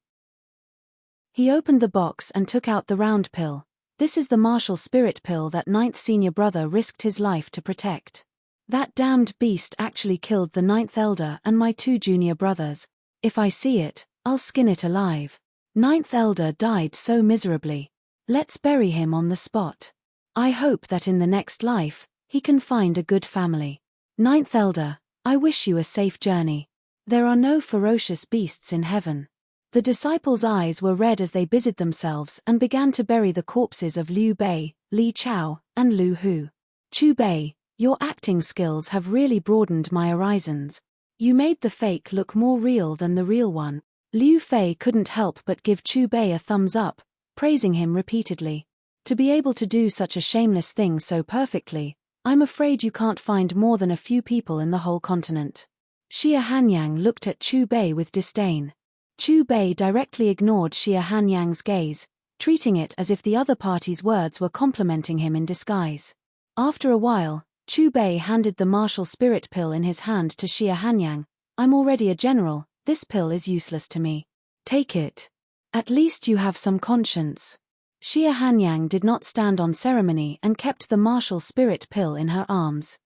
He opened the box and took out the round pill. This is the martial spirit pill that ninth senior brother risked his life to protect. That damned beast actually killed the ninth elder and my 2 junior brothers. If I see it, I'll skin it alive. Ninth elder died so miserably. Let's bury him on the spot. I hope that in the next life, he can find a good family. Ninth elder, I wish you a safe journey. There are no ferocious beasts in heaven. The disciples' eyes were red as they busied themselves and began to bury the corpses of Liu Bei, Li Chao, and Lu Hu. Chu Bei, your acting skills have really broadened my horizons. You made the fake look more real than the real one. Liu Fei couldn't help but give Chu Bei a thumbs up, praising him repeatedly. To be able to do such a shameless thing so perfectly, I'm afraid you can't find more than a few people in the whole continent. Xia Hanyang looked at Chu Bei with disdain. Chu Bei directly ignored Xia Hanyang's gaze, treating it as if the other party's words were complimenting him in disguise. After a while, Chu Bei handed the martial spirit pill in his hand to Xia Hanyang. I'm already a general, this pill is useless to me. Take it. At least you have some conscience. Xia Hanyang did not stand on ceremony and kept the martial spirit pill in her arms.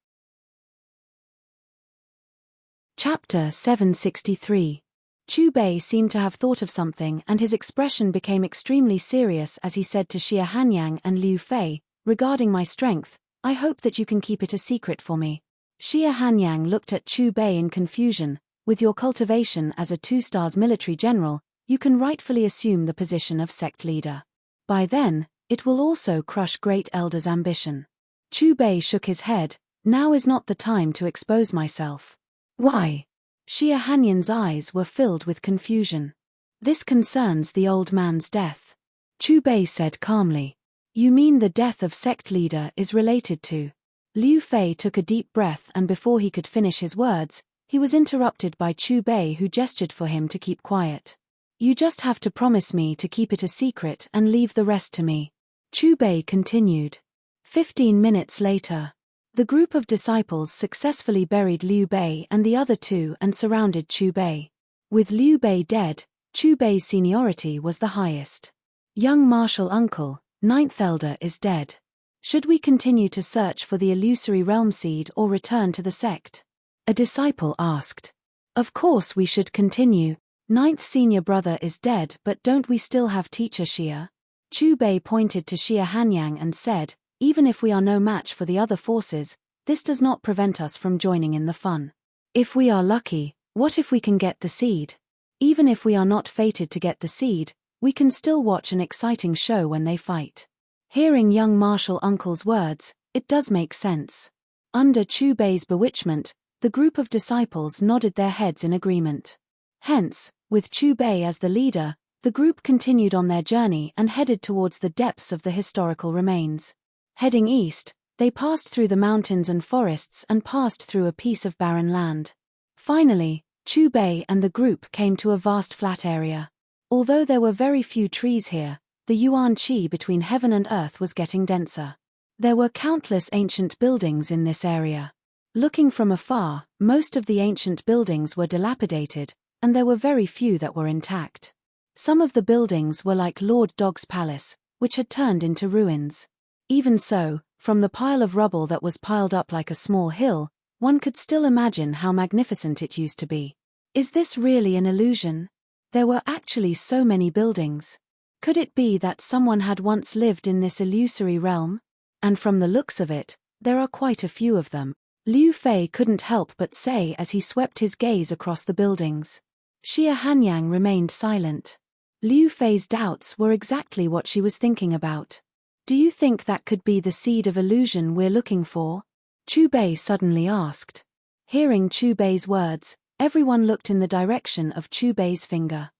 Chapter 763. Chu Bei seemed to have thought of something and his expression became extremely serious as he said to Xia Hanyang and Liu Fei, regarding my strength, I hope that you can keep it a secret for me. Xia Hanyang looked at Chu Bei in confusion. With your cultivation as a 2-star military general, you can rightfully assume the position of sect leader. By then, it will also crush great elders' ambition. Chu Bei shook his head. Now is not the time to expose myself. Why? Xia Hanyang's eyes were filled with confusion. This concerns the old man's death. Chu Bei said calmly. You mean the death of sect leader is related to? Liu Fei took a deep breath and before he could finish his words, he was interrupted by Chu Bei who gestured for him to keep quiet. You just have to promise me to keep it a secret and leave the rest to me. Chu Bei continued. 15 minutes later. The group of disciples successfully buried Liu Bei and the other two and surrounded Chu Bei. With Liu Bei dead, Chu Bei's seniority was the highest. Young martial uncle, 9th elder is dead. Should we continue to search for the illusory realm seed or return to the sect? A disciple asked. Of course we should continue. 9th senior brother is dead but don't we still have teacher Xia? Chu Bei pointed to Xia Hanyang and said, even if we are no match for the other forces, this does not prevent us from joining in the fun. If we are lucky, what if we can get the seed? Even if we are not fated to get the seed, we can still watch an exciting show when they fight. Hearing young martial uncle's words, it does make sense. Under Chu Bei's bewitchment, the group of disciples nodded their heads in agreement. Hence, with Chu Bei as the leader, the group continued on their journey and headed towards the depths of the historical remains. Heading east, they passed through the mountains and forests and passed through a piece of barren land. Finally, Chu Bei and the group came to a vast flat area. Although there were very few trees here, the yuan qi between heaven and earth was getting denser. There were countless ancient buildings in this area. Looking from afar, most of the ancient buildings were dilapidated, and there were very few that were intact. Some of the buildings were like Lord Dog's palace, which had turned into ruins. Even so, from the pile of rubble that was piled up like a small hill, one could still imagine how magnificent it used to be. Is this really an illusion? There were actually so many buildings. Could it be that someone had once lived in this illusory realm? And from the looks of it, there are quite a few of them. Liu Fei couldn't help but say as he swept his gaze across the buildings. Xia Hanyang remained silent. Liu Fei's doubts were exactly what she was thinking about. Do you think that could be the seed of illusion we're looking for? Chu Bei suddenly asked. Hearing Chu Bei's words, everyone looked in the direction of Chu Bei's finger.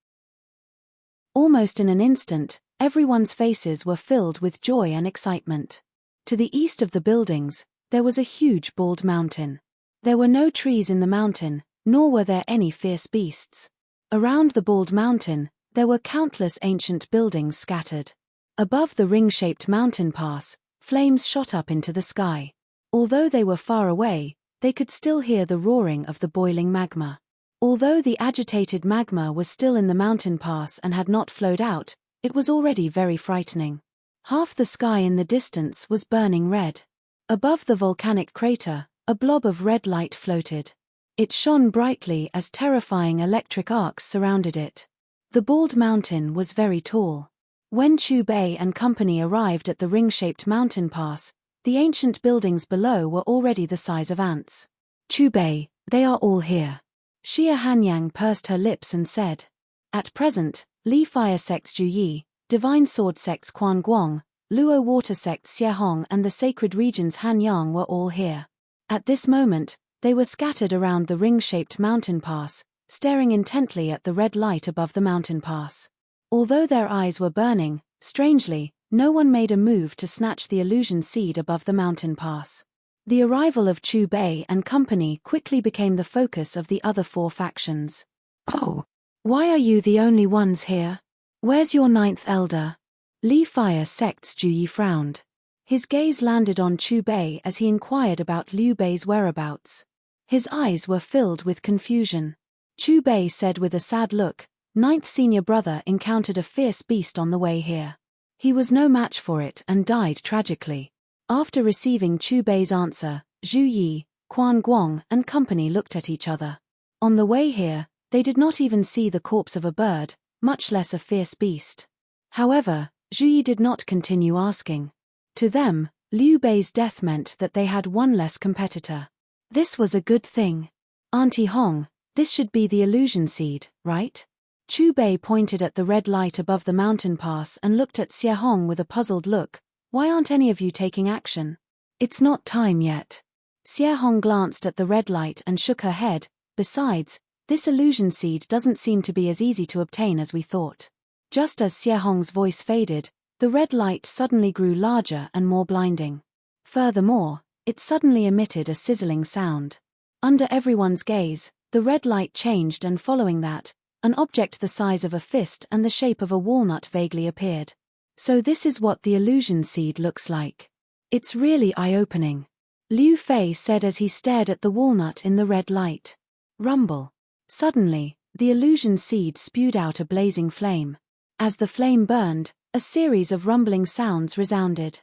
Almost in an instant, everyone's faces were filled with joy and excitement. To the east of the buildings, there was a huge bald mountain. There were no trees in the mountain, nor were there any fierce beasts. Around the bald mountain, there were countless ancient buildings scattered. Above the ring-shaped mountain pass, flames shot up into the sky. Although they were far away, they could still hear the roaring of the boiling magma. Although the agitated magma was still in the mountain pass and had not flowed out, it was already very frightening. Half the sky in the distance was burning red. Above the volcanic crater, a blob of red light floated. It shone brightly as terrifying electric arcs surrounded it. The bald mountain was very tall. When Chu Bei and company arrived at the ring-shaped mountain pass, the ancient buildings below were already the size of ants. Chu Bei, they are all here. Xia Hanyang pursed her lips and said. At present, Li Fire sects Ju Yi, Divine Sword sects Quan Guang, Luo Water sects Xie Hong and the sacred regions Han Yang were all here. At this moment, they were scattered around the ring-shaped mountain pass, staring intently at the red light above the mountain pass. Although their eyes were burning, strangely, no one made a move to snatch the illusion seed above the mountain pass. The arrival of Chu Bei and company quickly became the focus of the other four factions. Oh, why are you the only ones here? Where's your 9th elder? Li Fire sect's Ju Yi frowned. His gaze landed on Chu Bei as he inquired about Liu Bei's whereabouts. His eyes were filled with confusion. Chu Bei said with a sad look, "Ninth senior brother encountered a fierce beast on the way here. He was no match for it and died tragically." After receiving Chu Bei's answer, Zhu Yi, Quan Guang and company looked at each other. On the way here, they did not even see the corpse of a bird, much less a fierce beast. However, Zhu Yi did not continue asking. To them, Liu Bei's death meant that they had one less competitor. This was a good thing. "Auntie Hong, this should be the illusion seed, right?" Chu Bei pointed at the red light above the mountain pass and looked at Xie Hong with a puzzled look. "Why aren't any of you taking action?" "It's not time yet." Xie Hong glanced at the red light and shook her head. "Besides, this illusion seed doesn't seem to be as easy to obtain as we thought." Just as Xie Hong's voice faded, the red light suddenly grew larger and more blinding. Furthermore, it suddenly emitted a sizzling sound. Under everyone's gaze, the red light changed, and following that, an object the size of a fist and the shape of a walnut vaguely appeared. "So this is what the illusion seed looks like. It's really eye-opening," Liu Fei said as he stared at the walnut in the red light. Rumble. Suddenly, the illusion seed spewed out a blazing flame. As the flame burned, a series of rumbling sounds resounded.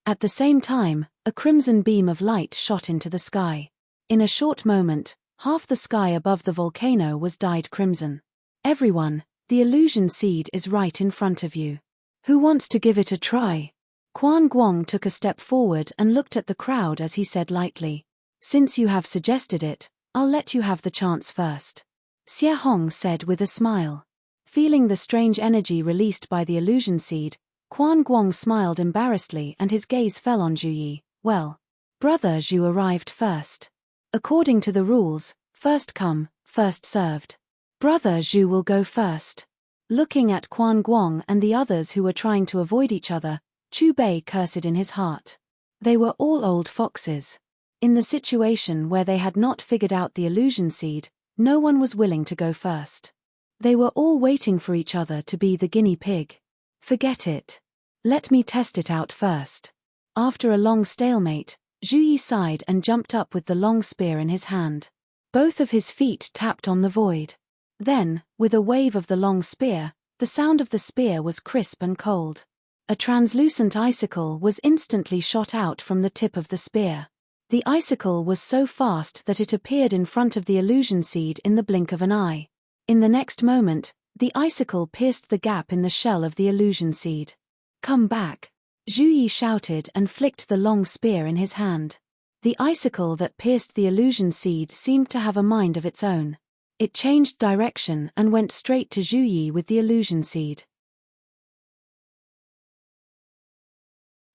At the same time, a crimson beam of light shot into the sky. In a short moment, half the sky above the volcano was dyed crimson. "Everyone, the illusion seed is right in front of you. Who wants to give it a try?" Quan Guang took a step forward and looked at the crowd as he said lightly, "Since you have suggested it, I'll let you have the chance first." Xie Hong said with a smile. Feeling the strange energy released by the illusion seed, Quan Guang smiled embarrassedly and his gaze fell on Zhu Yi. "Well, Brother Zhu arrived first. According to the rules, first come, first served. Brother Zhu will go first." Looking at Quan Guang and the others who were trying to avoid each other, Chu Bei cursed in his heart. They were all old foxes. In the situation where they had not figured out the illusion seed, no one was willing to go first. They were all waiting for each other to be the guinea pig. "Forget it. Let me test it out first." After a long stalemate, Zhu Yi sighed and jumped up with the long spear in his hand. Both of his feet tapped on the void. Then, with a wave of the long spear, the sound of the spear was crisp and cold. A translucent icicle was instantly shot out from the tip of the spear. The icicle was so fast that it appeared in front of the illusion seed in the blink of an eye. In the next moment, the icicle pierced the gap in the shell of the illusion seed. "Come back!" Zhu Yi shouted and flicked the long spear in his hand. The icicle that pierced the illusion seed seemed to have a mind of its own. It changed direction and went straight to Zhu Yi with the illusion seed.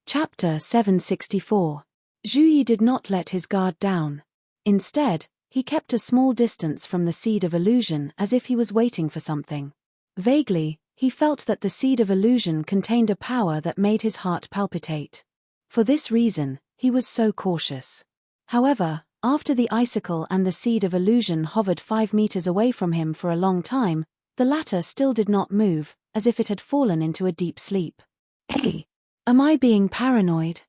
Chapter 764. Zhu Yi did not let his guard down. Instead, he kept a small distance from the seed of illusion as if he was waiting for something. Vaguely, he felt that the seed of illusion contained a power that made his heart palpitate. For this reason, he was so cautious. However, after the icicle and the seed of illusion hovered 5 meters away from him for a long time, the latter still did not move, as if it had fallen into a deep sleep. "Hey, am I being paranoid?"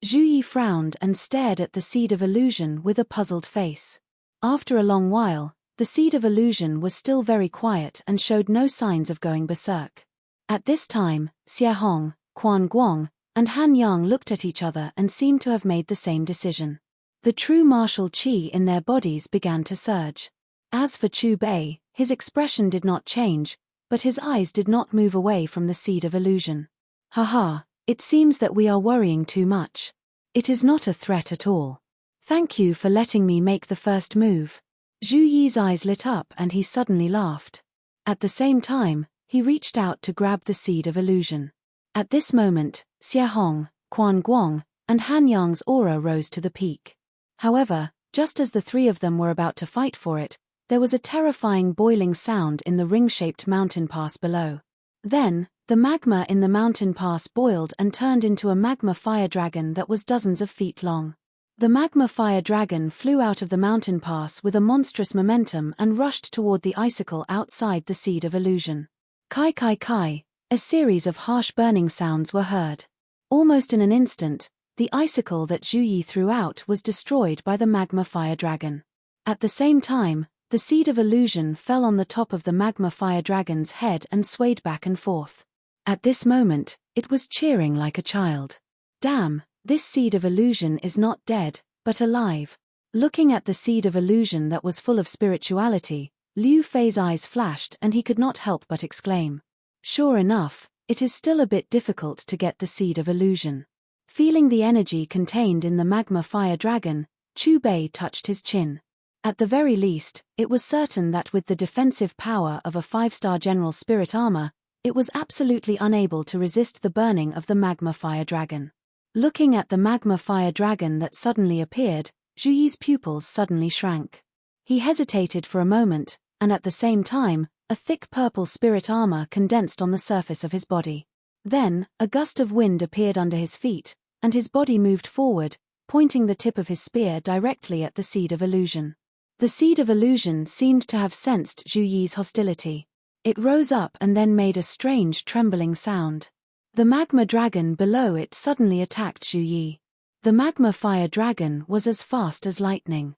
Zhu Yi frowned and stared at the seed of illusion with a puzzled face. After a long while, the seed of illusion was still very quiet and showed no signs of going berserk. At this time, Xie Hong, Quan Guang, and Han Yang looked at each other and seemed to have made the same decision. The true martial qi in their bodies began to surge. As for Chu Bei, his expression did not change, but his eyes did not move away from the seed of illusion. "Haha, it seems that we are worrying too much. It is not a threat at all. Thank you for letting me make the first move." Zhu Yi's eyes lit up and he suddenly laughed. At the same time, he reached out to grab the seed of illusion. At this moment, Xie Hong, Quan Guang, and Han Yang's aura rose to the peak. However, just as the three of them were about to fight for it, there was a terrifying boiling sound in the ring-shaped mountain pass below. Then, the magma in the mountain pass boiled and turned into a magma fire dragon that was dozens of feet long. The magma fire dragon flew out of the mountain pass with a monstrous momentum and rushed toward the icicle outside the seed of illusion. Kai kai kai, a series of harsh burning sounds were heard. Almost in an instant, the icicle that Zhu Yi threw out was destroyed by the magma fire dragon. At the same time, the seed of illusion fell on the top of the magma fire dragon's head and swayed back and forth. At this moment, it was cheering like a child. Damn, this seed of illusion is not dead, but alive. Looking at the seed of illusion that was full of spirituality, Liu Fei's eyes flashed and he could not help but exclaim. Sure enough, it is still a bit difficult to get the seed of illusion. Feeling the energy contained in the magma fire dragon, Chu Bei touched his chin. At the very least, it was certain that with the defensive power of a 5-star general spirit armor, it was absolutely unable to resist the burning of the magma fire dragon. Looking at the magma fire dragon that suddenly appeared, Zhu Yi's pupils suddenly shrank. He hesitated for a moment, and at the same time, a thick purple spirit armor condensed on the surface of his body. Then, a gust of wind appeared under his feet, and his body moved forward, pointing the tip of his spear directly at the seed of illusion. The seed of illusion seemed to have sensed Zhu Yi's hostility. It rose up and then made a strange trembling sound. The magma dragon below it suddenly attacked Zhu Yi. The magma fire dragon was as fast as lightning.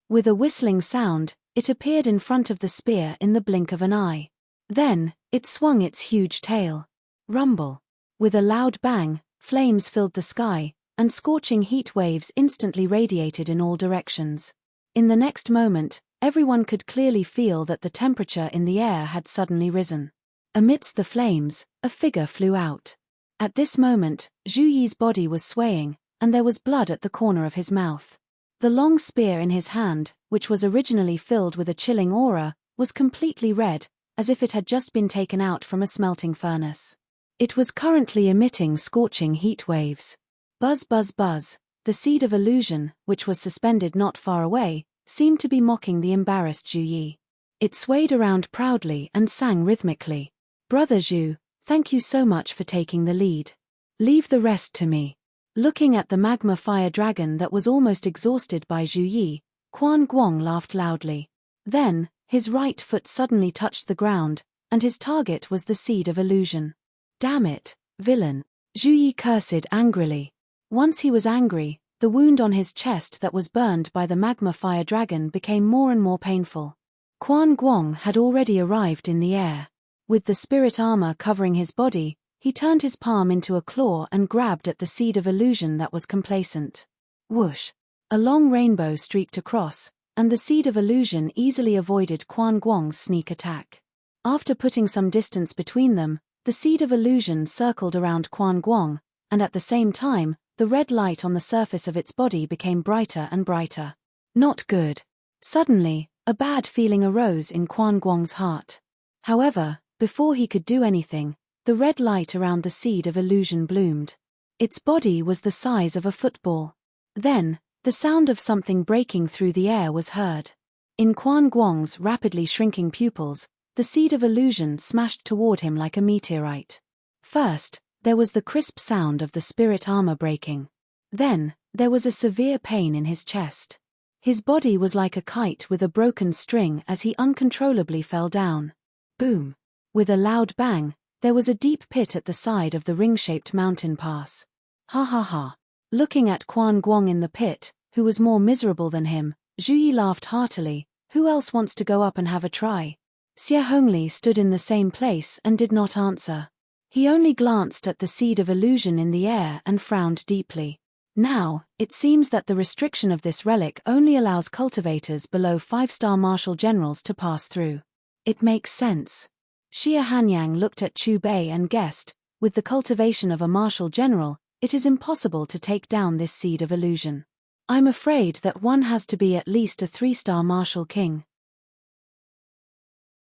With a whistling sound, it appeared in front of the spear in the blink of an eye. Then, it swung its huge tail. Rumble. With a loud bang, flames filled the sky, and scorching heat waves instantly radiated in all directions. In the next moment, everyone could clearly feel that the temperature in the air had suddenly risen. Amidst the flames, a figure flew out. At this moment, Zhu Yi's body was swaying, and there was blood at the corner of his mouth. The long spear in his hand, which was originally filled with a chilling aura, was completely red, as if it had just been taken out from a smelting furnace. It was currently emitting scorching heat waves. Buzz buzz buzz, the seed of illusion, which was suspended not far away, seemed to be mocking the embarrassed Zhu Yi. It swayed around proudly and sang rhythmically. Brother Zhu, thank you so much for taking the lead. Leave the rest to me. Looking at the magma fire dragon that was almost exhausted by Zhu Yi, Quan Guang laughed loudly. Then, his right foot suddenly touched the ground, and his target was the seed of illusion. Damn it, villain! Zhu Yi cursed angrily. Once he was angry, the wound on his chest that was burned by the magma fire dragon became more and more painful. Quan Guang had already arrived in the air. With the spirit armor covering his body, he turned his palm into a claw and grabbed at the seed of illusion that was complacent. Whoosh! A long rainbow streaked across, and the seed of illusion easily avoided Quan Guang's sneak attack. After putting some distance between them, the seed of illusion circled around Quan Guang, and at the same time, the red light on the surface of its body became brighter and brighter. Not good. Suddenly, a bad feeling arose in Quan Guang's heart. However, before he could do anything, the red light around the seed of illusion bloomed. Its body was the size of a football. Then, the sound of something breaking through the air was heard. In Quan Guang's rapidly shrinking pupils, the seed of illusion smashed toward him like a meteorite. First, there was the crisp sound of the spirit armor breaking. Then, there was a severe pain in his chest. His body was like a kite with a broken string as he uncontrollably fell down. Boom! With a loud bang, there was a deep pit at the side of the ring-shaped mountain pass. Ha ha ha! Looking at Quan Guang in the pit, who was more miserable than him, Zhu Yi laughed heartily. Who else wants to go up and have a try? Xie Hongli stood in the same place and did not answer. He only glanced at the seed of illusion in the air and frowned deeply. Now, it seems that the restriction of this relic only allows cultivators below 5-star martial generals to pass through. It makes sense. Xie Hanyang looked at Chu Bei and guessed, with the cultivation of a martial general, it is impossible to take down this seed of illusion. I'm afraid that one has to be at least a 3-star martial king.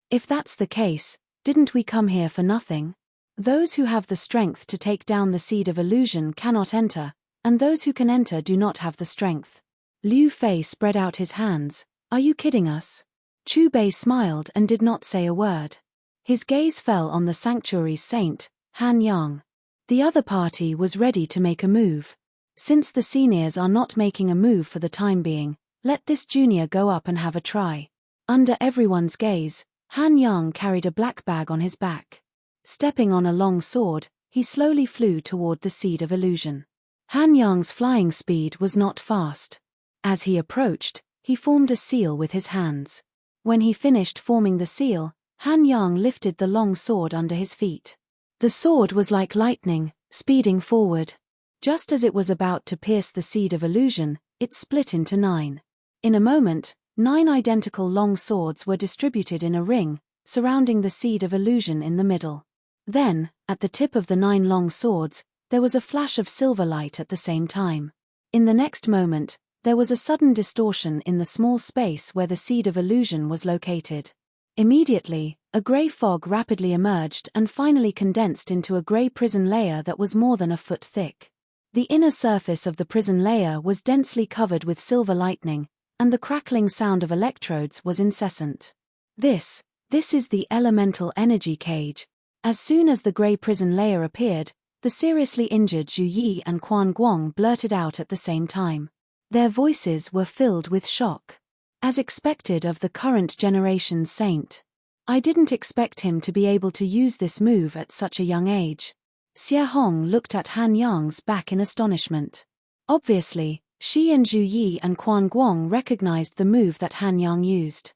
If that's the case, didn't we come here for nothing? Those who have the strength to take down the seed of illusion cannot enter, and those who can enter do not have the strength. Liu Fei spread out his hands. Are you kidding us? Chu Bei smiled and did not say a word. His gaze fell on the sanctuary's saint, Han Yang. The other party was ready to make a move. Since the seniors are not making a move for the time being, let this junior go up and have a try. Under everyone's gaze, Han Yang carried a black bag on his back. Stepping on a long sword, he slowly flew toward the seed of illusion. Han Yang's flying speed was not fast. As he approached, he formed a seal with his hands. When he finished forming the seal, Han Yang lifted the long sword under his feet. The sword was like lightning, speeding forward. Just as it was about to pierce the seed of illusion, it split into 9. In a moment, 9 identical long swords were distributed in a ring, surrounding the seed of illusion in the middle. Then, at the tip of the 9 long swords, there was a flash of silver light at the same time. In the next moment, there was a sudden distortion in the small space where the seed of illusion was located. Immediately, a grey fog rapidly emerged and finally condensed into a grey prison layer that was more than a foot thick. The inner surface of the prison layer was densely covered with silver lightning, and the crackling sound of electrodes was incessant. This is the elemental energy cage. As soon as the grey prison layer appeared, the seriously injured Zhu Yi and Quan Guang blurted out at the same time. Their voices were filled with shock. As expected of the current generation saint. I didn't expect him to be able to use this move at such a young age. Xie Hong looked at Han Yang's back in astonishment. Obviously, she and Zhu Yi and Quan Guang recognized the move that Han Yang used.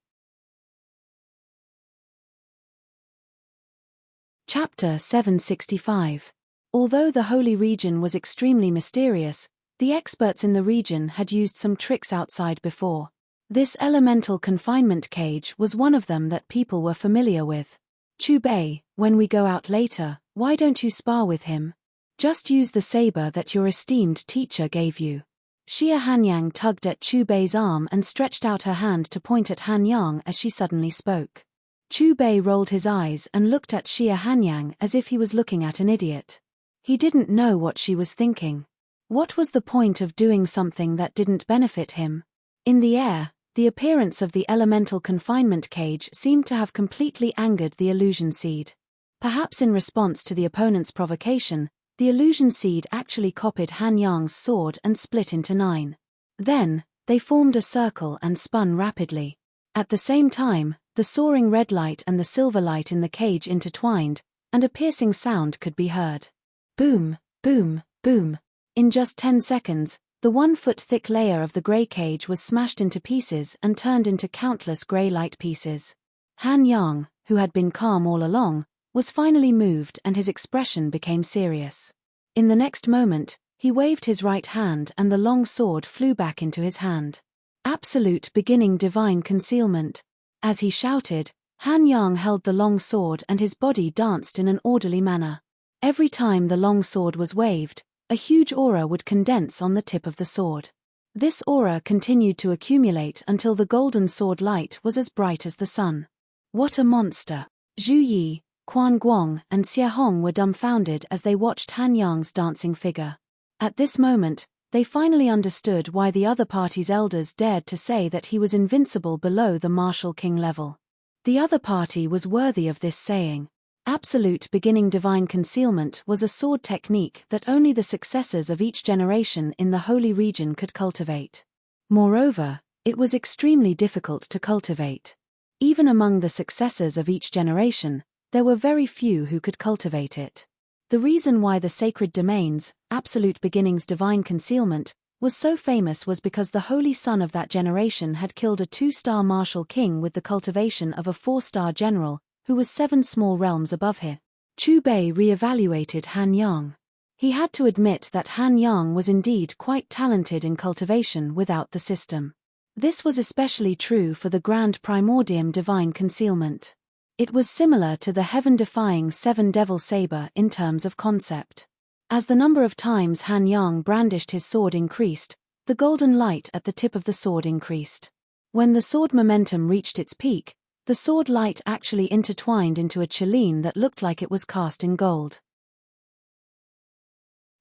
Chapter 765. Although the holy region was extremely mysterious, the experts in the region had used some tricks outside before. This elemental confinement cage was one of them that people were familiar with. Chu Bei, when we go out later, why don't you spar with him? Just use the saber that your esteemed teacher gave you. Xia Hanyang tugged at Chu Bei's arm and stretched out her hand to point at Han Yang as she suddenly spoke. Chu Bei rolled his eyes and looked at Xia Hanyang as if he was looking at an idiot. He didn't know what she was thinking. What was the point of doing something that didn't benefit him? In the air, the appearance of the elemental confinement cage seemed to have completely angered the illusion seed. Perhaps in response to the opponent's provocation, the illusion seed actually copied Han Yang's sword and split into 9. Then, they formed a circle and spun rapidly. At the same time, the soaring red light and the silver light in the cage intertwined, and a piercing sound could be heard. Boom, boom, boom. In just 10 seconds, the 1-foot-thick layer of the grey cage was smashed into pieces and turned into countless grey light pieces. Han Yang, who had been calm all along, was finally moved and his expression became serious. In the next moment, he waved his right hand and the long sword flew back into his hand. Absolute beginning divine concealment. As he shouted, Han Yang held the long sword and his body danced in an orderly manner. Every time the long sword was waved, a huge aura would condense on the tip of the sword. This aura continued to accumulate until the golden sword light was as bright as the sun. What a monster! Zhu Yi, Quan Guang and Xie Hong were dumbfounded as they watched Han Yang's dancing figure. At this moment, they finally understood why the other party's elders dared to say that he was invincible below the martial king level. The other party was worthy of this saying. Absolute beginning divine concealment was a sword technique that only the successors of each generation in the holy region could cultivate. Moreover, it was extremely difficult to cultivate. Even among the successors of each generation, there were very few who could cultivate it. The reason why the sacred domains, absolute beginnings divine concealment, was so famous was because the holy son of that generation had killed a 2-star martial king with the cultivation of a 4-star general, who was 7 small realms above him. Chu Bei re-evaluated Han Yang. He had to admit that Han Yang was indeed quite talented in cultivation without the system. This was especially true for the Grand Primordium divine concealment. It was similar to the heaven-defying 7 devil saber in terms of concept. As the number of times Han Yang brandished his sword increased, the golden light at the tip of the sword increased. When the sword momentum reached its peak, the sword light actually intertwined into a chelin that looked like it was cast in gold.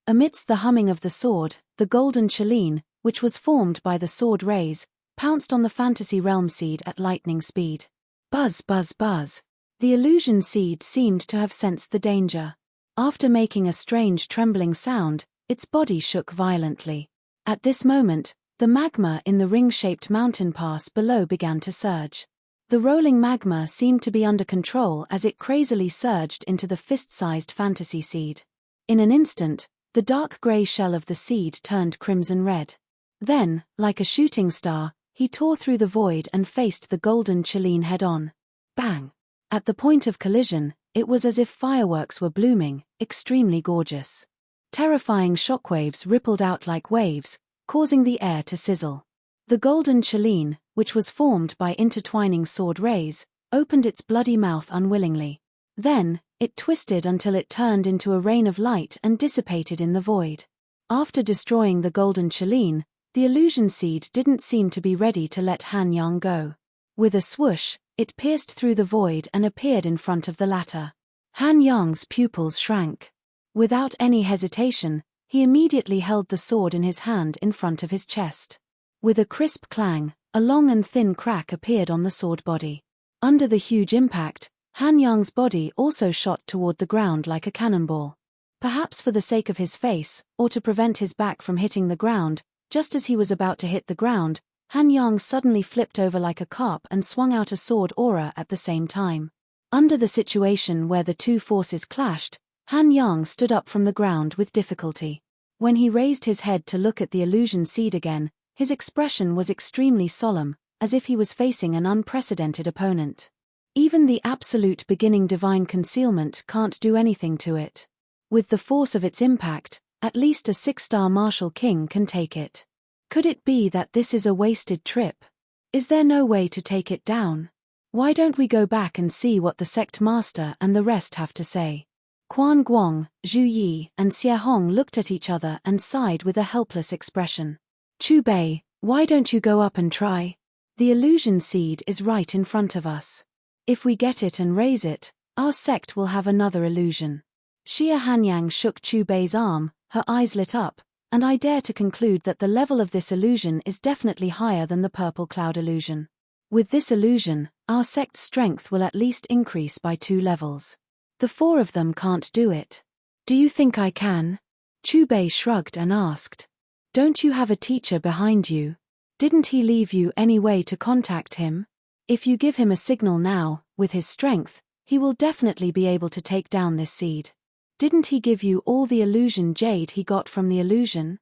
Amidst the humming of the sword, the golden chelin, which was formed by the sword rays, pounced on the fantasy realm seed at lightning speed. Buzz, buzz, buzz. The illusion seed seemed to have sensed the danger. After making a strange trembling sound, its body shook violently. At this moment, the magma in the ring-shaped mountain pass below began to surge. The rolling magma seemed to be under control as it crazily surged into the fist-sized fantasy seed. In an instant, the dark grey shell of the seed turned crimson red. Then, like a shooting star, he tore through the void and faced the golden Cheline head-on. Bang! At the point of collision, it was as if fireworks were blooming, extremely gorgeous. Terrifying shockwaves rippled out like waves, causing the air to sizzle. The golden Cheline, which was formed by intertwining sword rays, opened its bloody mouth unwillingly. Then, it twisted until it turned into a rain of light and dissipated in the void. After destroying the golden Cheline, the illusion seed didn't seem to be ready to let Han Yang go. With a swoosh, it pierced through the void and appeared in front of the latter. Han Yang's pupils shrank. Without any hesitation, he immediately held the sword in his hand in front of his chest. With a crisp clang, a long and thin crack appeared on the sword body. Under the huge impact, Han Yang's body also shot toward the ground like a cannonball. Perhaps for the sake of his face, or to prevent his back from hitting the ground, just as he was about to hit the ground, Han Yang suddenly flipped over like a carp and swung out a sword aura at the same time. Under the situation where the two forces clashed, Han Yang stood up from the ground with difficulty. When he raised his head to look at the illusion seed again, his expression was extremely solemn, as if he was facing an unprecedented opponent. Even the absolute beginning divine concealment can't do anything to it. With the force of its impact, at least a 6-star martial king can take it. Could it be that this is a wasted trip? Is there no way to take it down? Why don't we go back and see what the sect master and the rest have to say? Quan Guang, Zhu Yi, and Xie Hong looked at each other and sighed with a helpless expression. Chu Bei, why don't you go up and try? The illusion seed is right in front of us. If we get it and raise it, our sect will have another illusion. Xie Hanyang shook Chu Bei's arm, her eyes lit up, and I dare to conclude that the level of this illusion is definitely higher than the purple cloud illusion. With this illusion, our sect's strength will at least increase by 2 levels. The 4 of them can't do it. Do you think I can? Chu Bei shrugged and asked. Don't you have a teacher behind you? Didn't he leave you any way to contact him? If you give him a signal now, with his strength, he will definitely be able to take down this seed. Didn't he give you all the illusion jade he got from the illusion?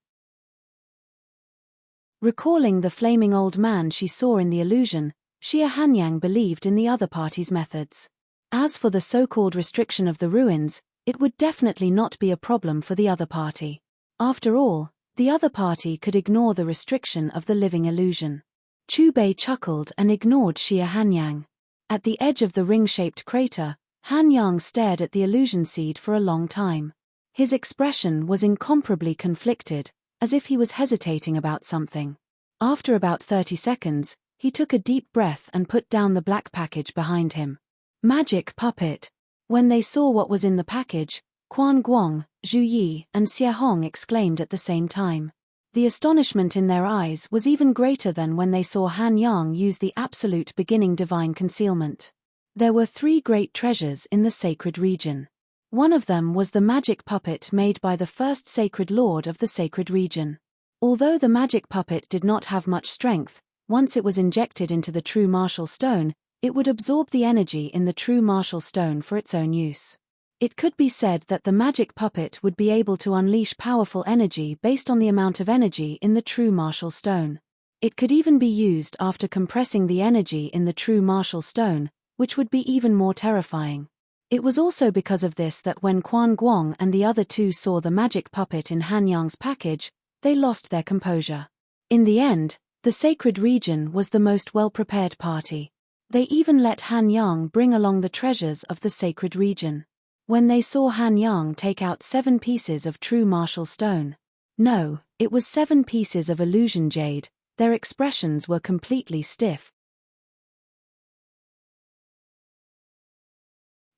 Recalling the flaming old man she saw in the illusion, Xie Hanyang believed in the other party's methods. As for the so-called restriction of the ruins, it would definitely not be a problem for the other party. After all, the other party could ignore the restriction of the living illusion. Chu Bei chuckled and ignored Xie Hanyang. At the edge of the ring-shaped crater, Han Yang stared at the illusion seed for a long time. His expression was incomparably conflicted, as if he was hesitating about something. After about 30 seconds, he took a deep breath and put down the black package behind him. Magic puppet. When they saw what was in the package, Quan Guang, Zhu Yi, and Xie Hong exclaimed at the same time. The astonishment in their eyes was even greater than when they saw Han Yang use the absolute beginning divine concealment. There were 3 great treasures in the sacred region. One of them was the magic puppet made by the first sacred lord of the sacred region. Although the magic puppet did not have much strength, once it was injected into the true martial stone, it would absorb the energy in the true martial stone for its own use. It could be said that the magic puppet would be able to unleash powerful energy based on the amount of energy in the true martial stone. It could even be used after compressing the energy in the true martial stone, which would be even more terrifying. It was also because of this that when Quan Guang and the other 2 saw the magic puppet in Han Yang's package, they lost their composure. In the end, the sacred region was the most well-prepared party. They even let Han Yang bring along the treasures of the sacred region. When they saw Han Yang take out 7 pieces of true martial stone. No, it was 7 pieces of illusion jade, their expressions were completely stiff.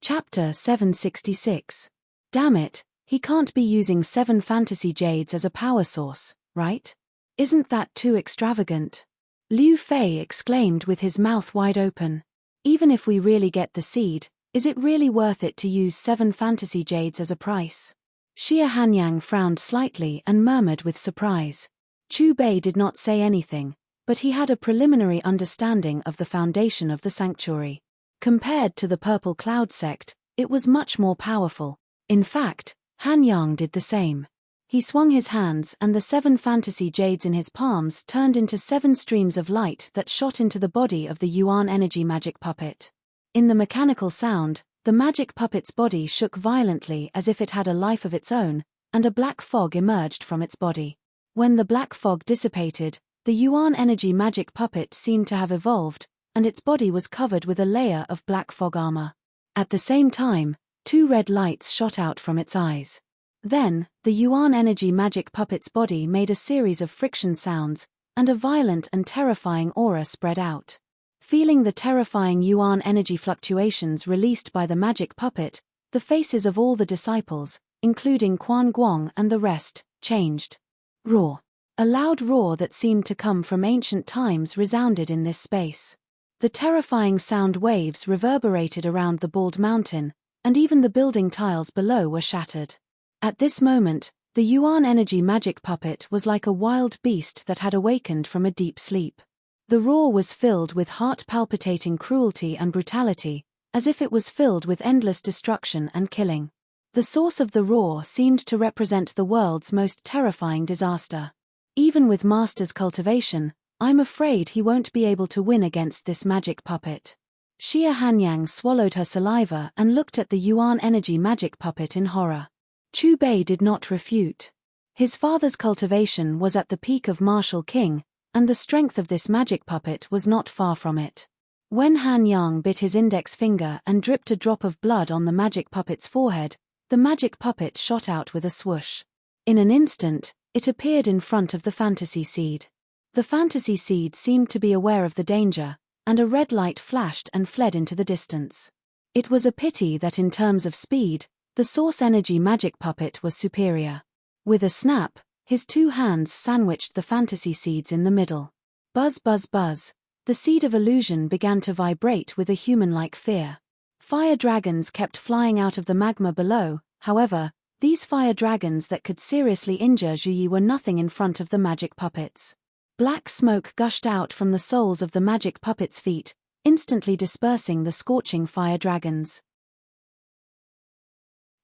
Chapter 766. Damn it, he can't be using 7 fantasy jades as a power source, right? Isn't that too extravagant? Liu Fei exclaimed with his mouth wide open. Even if we really get the seed, is it really worth it to use 7 fantasy jades as a price? Xie Hanyang frowned slightly and murmured with surprise. Chu Bei did not say anything, but he had a preliminary understanding of the foundation of the sanctuary. Compared to the Purple Cloud sect, it was much more powerful. In fact, Han Yang did the same. He swung his hands and the 7 fantasy jades in his palms turned into 7 streams of light that shot into the body of the Yuan energy magic puppet. In the mechanical sound, the magic puppet's body shook violently as if it had a life of its own, and a black fog emerged from its body. When the black fog dissipated, the Yuan energy magic puppet seemed to have evolved, and its body was covered with a layer of black fog armor. At the same time, 2 red lights shot out from its eyes. Then, the Yuan energy magic puppet's body made a series of friction sounds, and a violent and terrifying aura spread out. Feeling the terrifying Yuan energy fluctuations released by the magic puppet, the faces of all the disciples, including Quan Guang and the rest, changed. Roar. A loud roar that seemed to come from ancient times resounded in this space. The terrifying sound waves reverberated around the bald mountain, and even the building tiles below were shattered. At this moment, the Yuan energy magic puppet was like a wild beast that had awakened from a deep sleep. The roar was filled with heart-palpitating cruelty and brutality, as if it was filled with endless destruction and killing. The source of the roar seemed to represent the world's most terrifying disaster. Even with Master's cultivation, I'm afraid he won't be able to win against this magic puppet. Xia Hanyang swallowed her saliva and looked at the Yuan energy magic puppet in horror. Chu Bei did not refute. His father's cultivation was at the peak of martial king, and the strength of this magic puppet was not far from it. When Han Yang bit his index finger and dripped a drop of blood on the magic puppet's forehead, the magic puppet shot out with a swoosh. In an instant, it appeared in front of the fantasy seed. The fantasy seed seemed to be aware of the danger, and a red light flashed and fled into the distance. It was a pity that in terms of speed, the source energy magic puppet was superior. With a snap, his 2 hands sandwiched the fantasy seeds in the middle. Buzz buzz buzz, the seed of illusion began to vibrate with a human-like fear. Fire dragons kept flying out of the magma below, however, these fire dragons that could seriously injure Zhu Yi were nothing in front of the magic puppets. Black smoke gushed out from the soles of the magic puppets' feet, instantly dispersing the scorching fire dragons.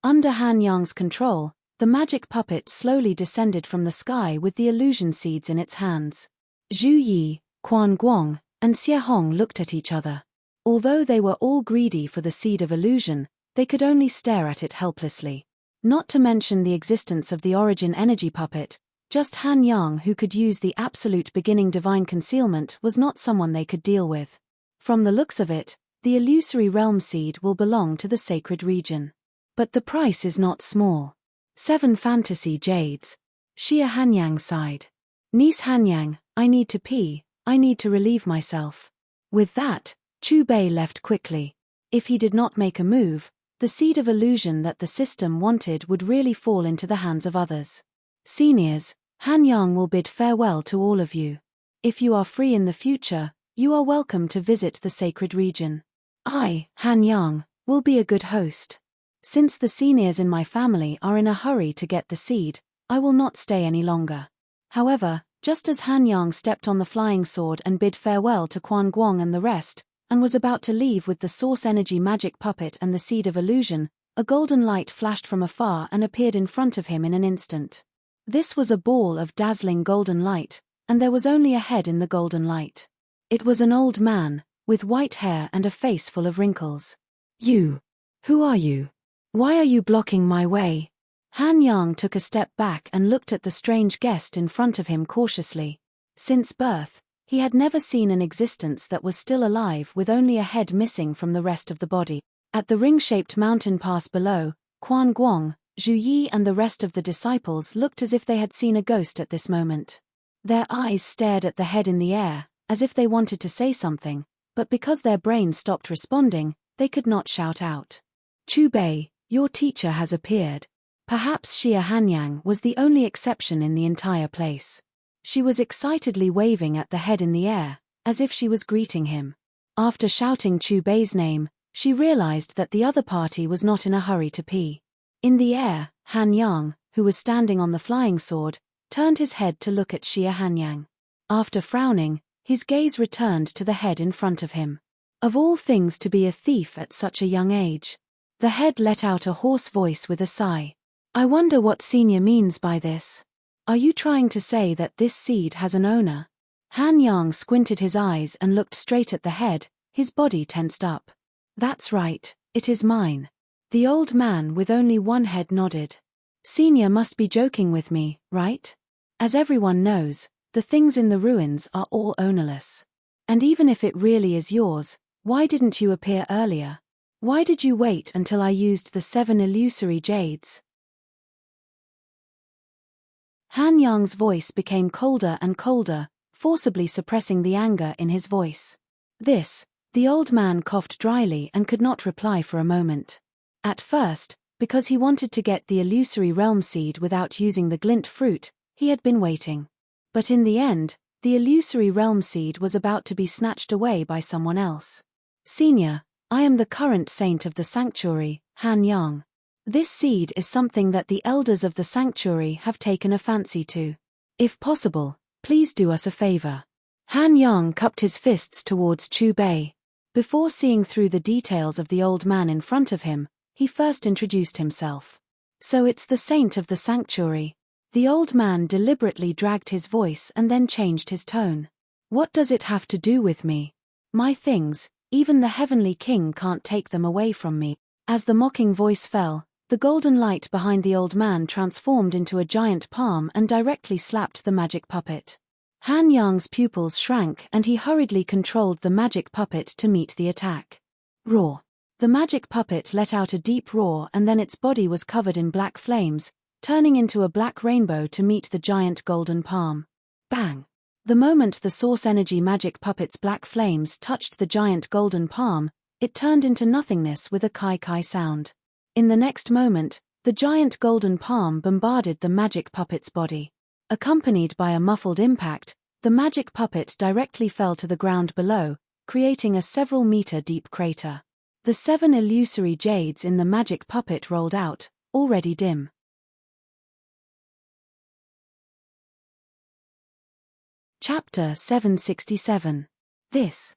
Under Han Yang's control, the magic puppet slowly descended from the sky with the illusion seeds in its hands. Zhu Yi, Quan Guang, and Xie Hong looked at each other. Although they were all greedy for the seed of illusion, they could only stare at it helplessly. Not to mention the existence of the origin energy puppet, just Han Yang, who could use the absolute beginning divine concealment, was not someone they could deal with. From the looks of it, the illusory realm seed will belong to the sacred region. But the price is not small. 7 fantasy jades. Xia Hanyang sighed. Niece Hanyang, I need to pee, I need to relieve myself. With that, Chu Bei left quickly. If he did not make a move, the seed of illusion that the system wanted would really fall into the hands of others. Seniors, Han Yang will bid farewell to all of you. If you are free in the future, you are welcome to visit the sacred region. I, Han Yang, will be a good host. Since the seniors in my family are in a hurry to get the seed, I will not stay any longer. However, just as Han Yang stepped on the flying sword and bid farewell to Quan Guang and the rest, and was about to leave with the source energy magic puppet and the seed of illusion, a golden light flashed from afar and appeared in front of him in an instant. This was a ball of dazzling golden light, and there was only a head in the golden light. It was an old man, with white hair and a face full of wrinkles. You. Who are you? Why are you blocking my way? Han Yang took a step back and looked at the strange guest in front of him cautiously. Since birth, he had never seen an existence that was still alive with only a head missing from the rest of the body. At the ring-shaped mountain pass below, Quan Guang, Zhu Yi and the rest of the disciples looked as if they had seen a ghost at this moment. Their eyes stared at the head in the air, as if they wanted to say something, but because their brains stopped responding, they could not shout out. Chu Bei, your teacher has appeared. Perhaps Xia Hanyang was the only exception in the entire place. She was excitedly waving at the head in the air, as if she was greeting him. After shouting Chu Bei's name, she realized that the other party was not in a hurry to pee. In the air, Han Yang, who was standing on the flying sword, turned his head to look at Xia Hanyang. After frowning, his gaze returned to the head in front of him. Of all things to be a thief at such a young age. The head let out a hoarse voice with a sigh. I wonder what Senior means by this. Are you trying to say that this seed has an owner? Han Yang squinted his eyes and looked straight at the head, his body tensed up. That's right, it is mine. The old man with only one head nodded. Senior must be joking with me, right? As everyone knows, the things in the ruins are all ownerless. And even if it really is yours, why didn't you appear earlier? Why did you wait until I used the 7 illusory jades? Han Yang's voice became colder and colder, forcibly suppressing the anger in his voice. The old man coughed dryly and could not reply for a moment. At first, because he wanted to get the illusory realm seed without using the glint fruit, he had been waiting. But in the end, the illusory realm seed was about to be snatched away by someone else. Senior, I am the current saint of the sanctuary, Han Yang. This seed is something that the elders of the sanctuary have taken a fancy to. If possible, please do us a favor. Han Yang cupped his fists towards Chu Bei. Before seeing through the details of the old man in front of him, he first introduced himself. So it's the saint of the sanctuary. The old man deliberately dragged his voice and then changed his tone. What does it have to do with me? My things, even the heavenly king can't take them away from me. As the mocking voice fell, the golden light behind the old man transformed into a giant palm and directly slapped the magic puppet. Han Yang's pupils shrank and he hurriedly controlled the magic puppet to meet the attack. Roar. The magic puppet let out a deep roar and then its body was covered in black flames, turning into a black rainbow to meet the giant golden palm. Bang! The moment the source energy magic puppet's black flames touched the giant golden palm, it turned into nothingness with a kai-kai sound. In the next moment, the giant golden palm bombarded the magic puppet's body. Accompanied by a muffled impact, the magic puppet directly fell to the ground below, creating a several-meter-deep crater. The 7 illusory jades in the magic puppet rolled out, already dim. Chapter 767. This.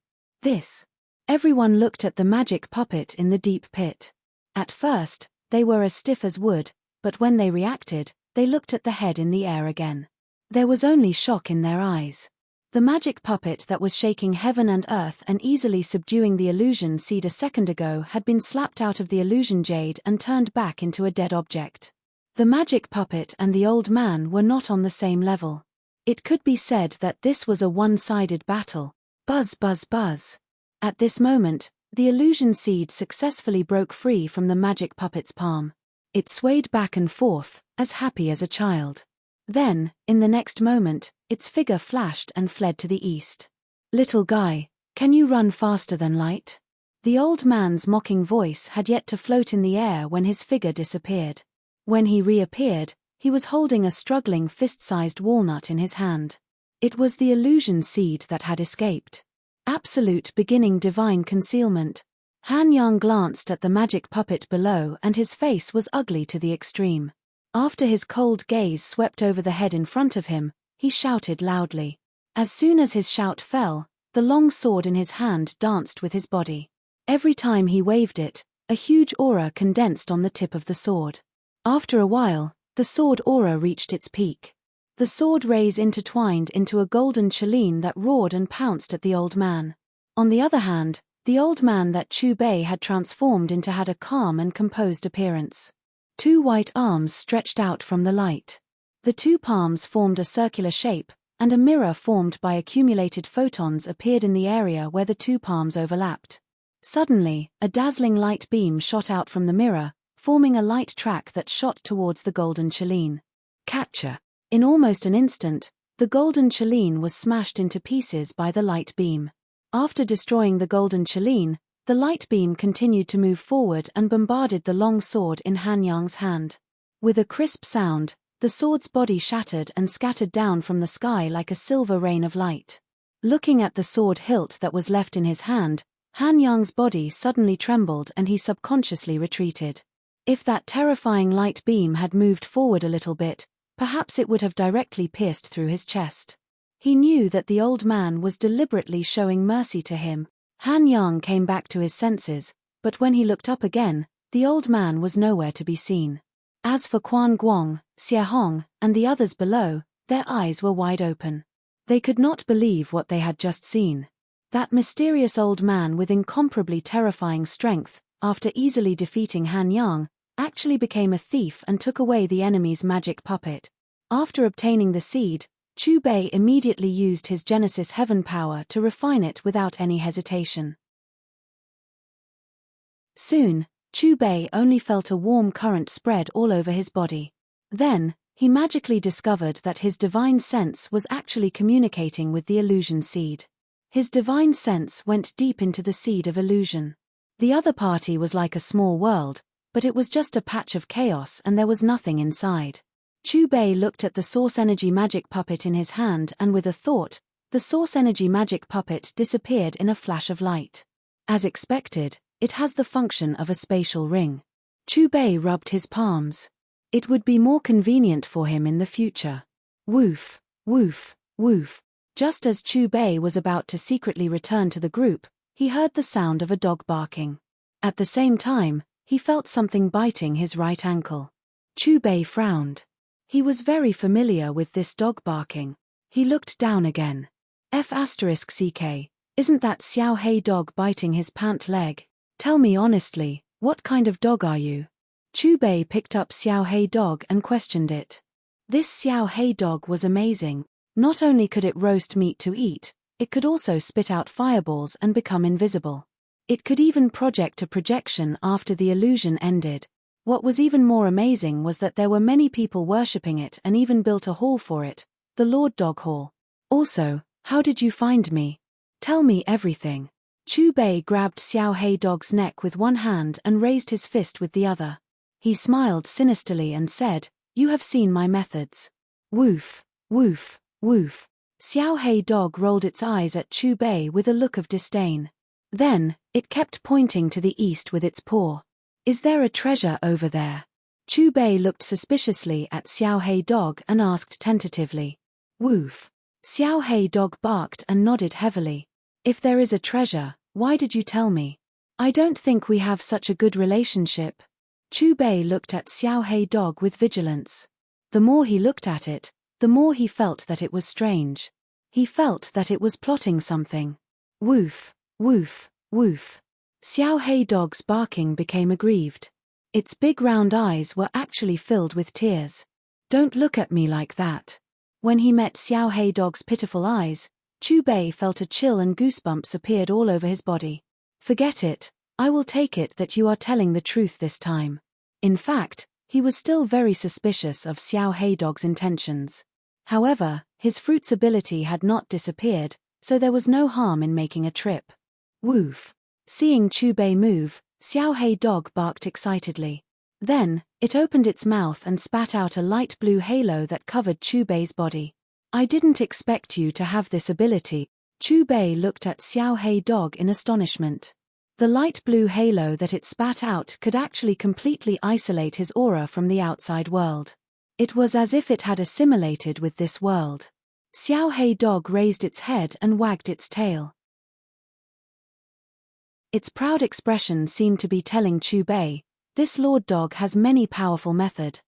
Everyone looked at the magic puppet in the deep pit. At first, they were as stiff as wood, but when they reacted, they looked at the head in the air again. There was only shock in their eyes. The magic puppet that was shaking heaven and earth and easily subduing the illusion seed a second ago had been slapped out of the illusion jade and turned back into a dead object. The magic puppet and the old man were not on the same level. It could be said that this was a one-sided battle. Buzz, buzz, buzz. At this moment, the illusion seed successfully broke free from the magic puppet's palm. It swayed back and forth, as happy as a child. Then, in the next moment, its figure flashed and fled to the east. Little guy, can you run faster than light? The old man's mocking voice had yet to float in the air when his figure disappeared. When he reappeared, he was holding a struggling fist-sized walnut in his hand. It was the illusion seed that had escaped. Absolute beginning divine concealment. Han Yang glanced at the magic puppet below and his face was ugly to the extreme. After his cold gaze swept over the head in front of him, he shouted loudly. As soon as his shout fell, the long sword in his hand danced with his body. Every time he waved it, a huge aura condensed on the tip of the sword. After a while, the sword aura reached its peak. The sword rays intertwined into a golden cheline that roared and pounced at the old man. On the other hand, the old man that Chu Bei had transformed into had a calm and composed appearance. 2 white arms stretched out from the light. The 2 palms formed a circular shape, and a mirror formed by accumulated photons appeared in the area where the 2 palms overlapped. Suddenly, a dazzling light beam shot out from the mirror, forming a light track that shot towards the golden cheline. Catcher! In almost an instant, the golden cheline was smashed into pieces by the light beam. After destroying the golden cheline, the light beam continued to move forward and bombarded the long sword in Han Yang's hand. With a crisp sound, the sword's body shattered and scattered down from the sky like a silver rain of light. Looking at the sword hilt that was left in his hand, Han Yang's body suddenly trembled and he subconsciously retreated. If that terrifying light beam had moved forward a little bit, perhaps it would have directly pierced through his chest. He knew that the old man was deliberately showing mercy to him. Han Yang came back to his senses, but when he looked up again, the old man was nowhere to be seen. As for Quan Guang, Xie Hong, and the others below, their eyes were wide open. They could not believe what they had just seen. That mysterious old man with incomparably terrifying strength, after easily defeating Han Yang, actually became a thief and took away the enemy's magic puppet. After obtaining the seed, Chu Bei immediately used his Genesis Heaven power to refine it without any hesitation. Soon, Chu Bei only felt a warm current spread all over his body. Then, he magically discovered that his divine sense was actually communicating with the illusion seed. His divine sense went deep into the seed of illusion. The other party was like a small world, but it was just a patch of chaos and there was nothing inside. Chu Bei looked at the source energy magic puppet in his hand and with a thought, the source energy magic puppet disappeared in a flash of light. As expected, it has the function of a spatial ring. Chu Bei rubbed his palms. It would be more convenient for him in the future. Woof, woof, woof. Just as Chu Bei was about to secretly return to the group, he heard the sound of a dog barking. At the same time, he felt something biting his right ankle. Chu Bei frowned. He was very familiar with this dog barking. He looked down again. F*ck, isn't that Xiao Hei dog biting his pant leg? Tell me honestly, what kind of dog are you? Chu Bei picked up Xiao Hei dog and questioned it. This Xiao Hei dog was amazing. Not only could it roast meat to eat, it could also spit out fireballs and become invisible. It could even project a projection after the illusion ended. What was even more amazing was that there were many people worshipping it and even built a hall for it, the Lord Dog Hall. Also, how did you find me? Tell me everything. Chu Bei grabbed Xiao Hei dog's neck with one hand and raised his fist with the other. He smiled sinisterly and said, "You have seen my methods." Woof, woof, woof. Xiao Hei dog rolled its eyes at Chu Bei with a look of disdain. Then, it kept pointing to the east with its paw. Is there a treasure over there? Chu Bei looked suspiciously at Xiao Hei dog and asked tentatively. Woof. Xiao Hei dog barked and nodded heavily. If there is a treasure, why did you tell me? I don't think we have such a good relationship. Chu Bei looked at Xiao Hei dog with vigilance. The more he looked at it, the more he felt that it was strange. He felt that it was plotting something. Woof, woof, woof. Xiao Hei dog's barking became aggrieved. Its big round eyes were actually filled with tears. Don't look at me like that. When he met Xiao Hei dog's pitiful eyes, Chu Bei felt a chill and goosebumps appeared all over his body. Forget it, I will take it that you are telling the truth this time. In fact, he was still very suspicious of Xiao Hei dog's intentions. However, his fruit's ability had not disappeared, so there was no harm in making a trip. Woof. Seeing Chu Bei move, Xiao Hei dog barked excitedly. Then, it opened its mouth and spat out a light blue halo that covered Chu Bei's body. I didn't expect you to have this ability. Chu Bei looked at Xiao Hei dog in astonishment. The light blue halo that it spat out could actually completely isolate his aura from the outside world. It was as if it had assimilated with this world. Xiao Hei dog raised its head and wagged its tail. Its proud expression seemed to be telling Chu Bei, this Lord Dog has many powerful method.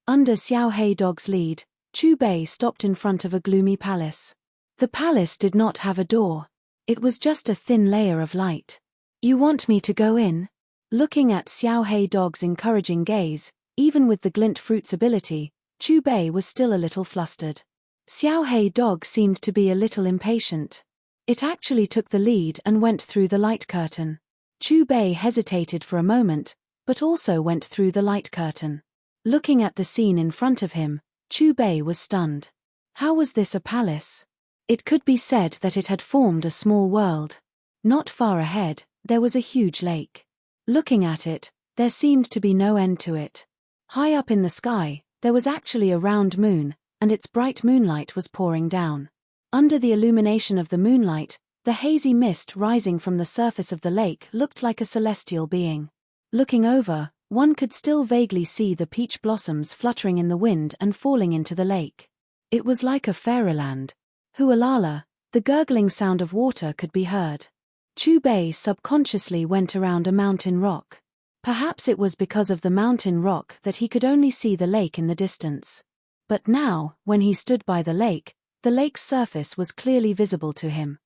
Under Xiao Hei dog's lead, Chu Bei stopped in front of a gloomy palace. The palace did not have a door. It was just a thin layer of light. You want me to go in? Looking at Xiao Hei dog's encouraging gaze, even with the glint fruit's ability, Chu Bei was still a little flustered. Xiao Hei dog seemed to be a little impatient. It actually took the lead and went through the light curtain. Chu Bei hesitated for a moment, but also went through the light curtain. Looking at the scene in front of him, Chu Bei was stunned. How was this a palace? It could be said that it had formed a small world. Not far ahead, there was a huge lake. Looking at it, there seemed to be no end to it. High up in the sky, there was actually a round moon, and its bright moonlight was pouring down. Under the illumination of the moonlight, the hazy mist rising from the surface of the lake looked like a celestial being. Looking over, one could still vaguely see the peach blossoms fluttering in the wind and falling into the lake. It was like a fairyland. Hualala, the gurgling sound of water could be heard. Chu Bei subconsciously went around a mountain rock. Perhaps it was because of the mountain rock that he could only see the lake in the distance. But now, when he stood by the lake's surface was clearly visible to him.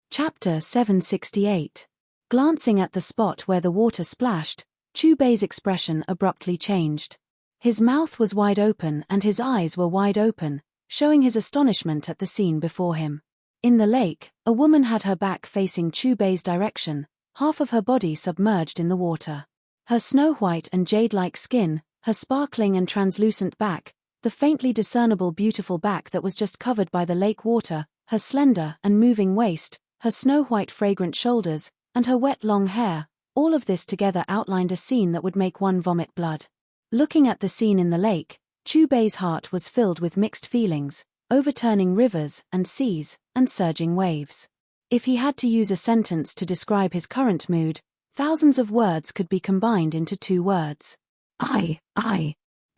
Chapter 768. Glancing at the spot where the water splashed, Chubei's expression abruptly changed. His mouth was wide open and his eyes were wide open, showing his astonishment at the scene before him. In the lake, a woman had her back facing Chubei's direction, half of her body submerged in the water. Her snow-white and jade-like skin, her sparkling and translucent back, the faintly discernible beautiful back that was just covered by the lake water, her slender and moving waist, her snow-white fragrant shoulders, and her wet long hair, all of this together outlined a scene that would make one vomit blood. Looking at the scene in the lake, Chubei's heart was filled with mixed feelings, overturning rivers and seas, and surging waves. If he had to use a sentence to describe his current mood, thousands of words could be combined into 2 words. I.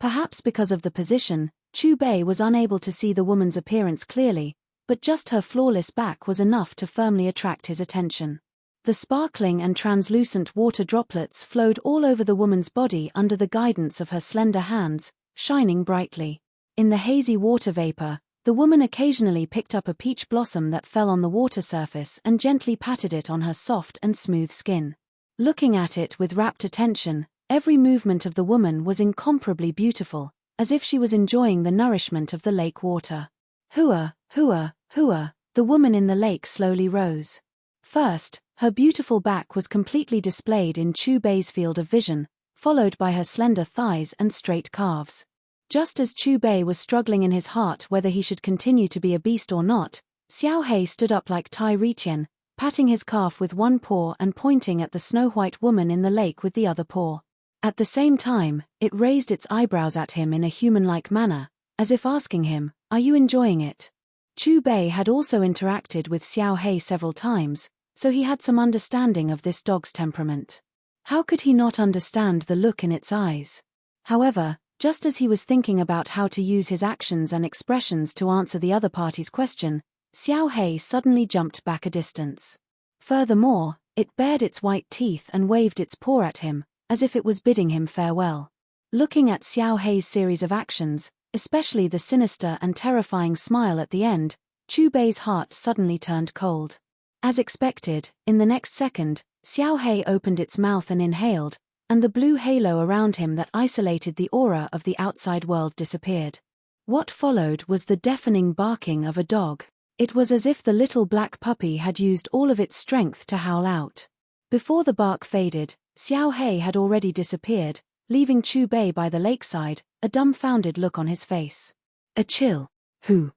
Perhaps because of the position, Chubei was unable to see the woman's appearance clearly, but just her flawless back was enough to firmly attract his attention. The sparkling and translucent water droplets flowed all over the woman's body under the guidance of her slender hands, shining brightly. In the hazy water vapor, the woman occasionally picked up a peach blossom that fell on the water surface and gently patted it on her soft and smooth skin. Looking at it with rapt attention, every movement of the woman was incomparably beautiful, as if she was enjoying the nourishment of the lake water. Hua, hua, hua, the woman in the lake slowly rose. First, her beautiful back was completely displayed in Chubei's field of vision, followed by her slender thighs and straight calves. Just as Chubei was struggling in his heart whether he should continue to be a beast or not, Xiao Hei stood up like Tai Riqian, patting his calf with one paw and pointing at the snow-white woman in the lake with the other paw. At the same time, it raised its eyebrows at him in a human-like manner, as if asking him, "Are you enjoying it?" Chubei had also interacted with Xiao Hei several times, so he had some understanding of this dog's temperament. How could he not understand the look in its eyes? However, just as he was thinking about how to use his actions and expressions to answer the other party's question, Xiao Hei suddenly jumped back a distance. Furthermore, it bared its white teeth and waved its paw at him, as if it was bidding him farewell. Looking at Xiao Hei's series of actions, especially the sinister and terrifying smile at the end, Chubei's heart suddenly turned cold. As expected, in the next second, Xiao Hei opened its mouth and inhaled, and the blue halo around him that isolated the aura of the outside world disappeared. What followed was the deafening barking of a dog. It was as if the little black puppy had used all of its strength to howl out. Before the bark faded, Xiao Hei had already disappeared, leaving Chubei by the lakeside, a dumbfounded look on his face. A chill. Who?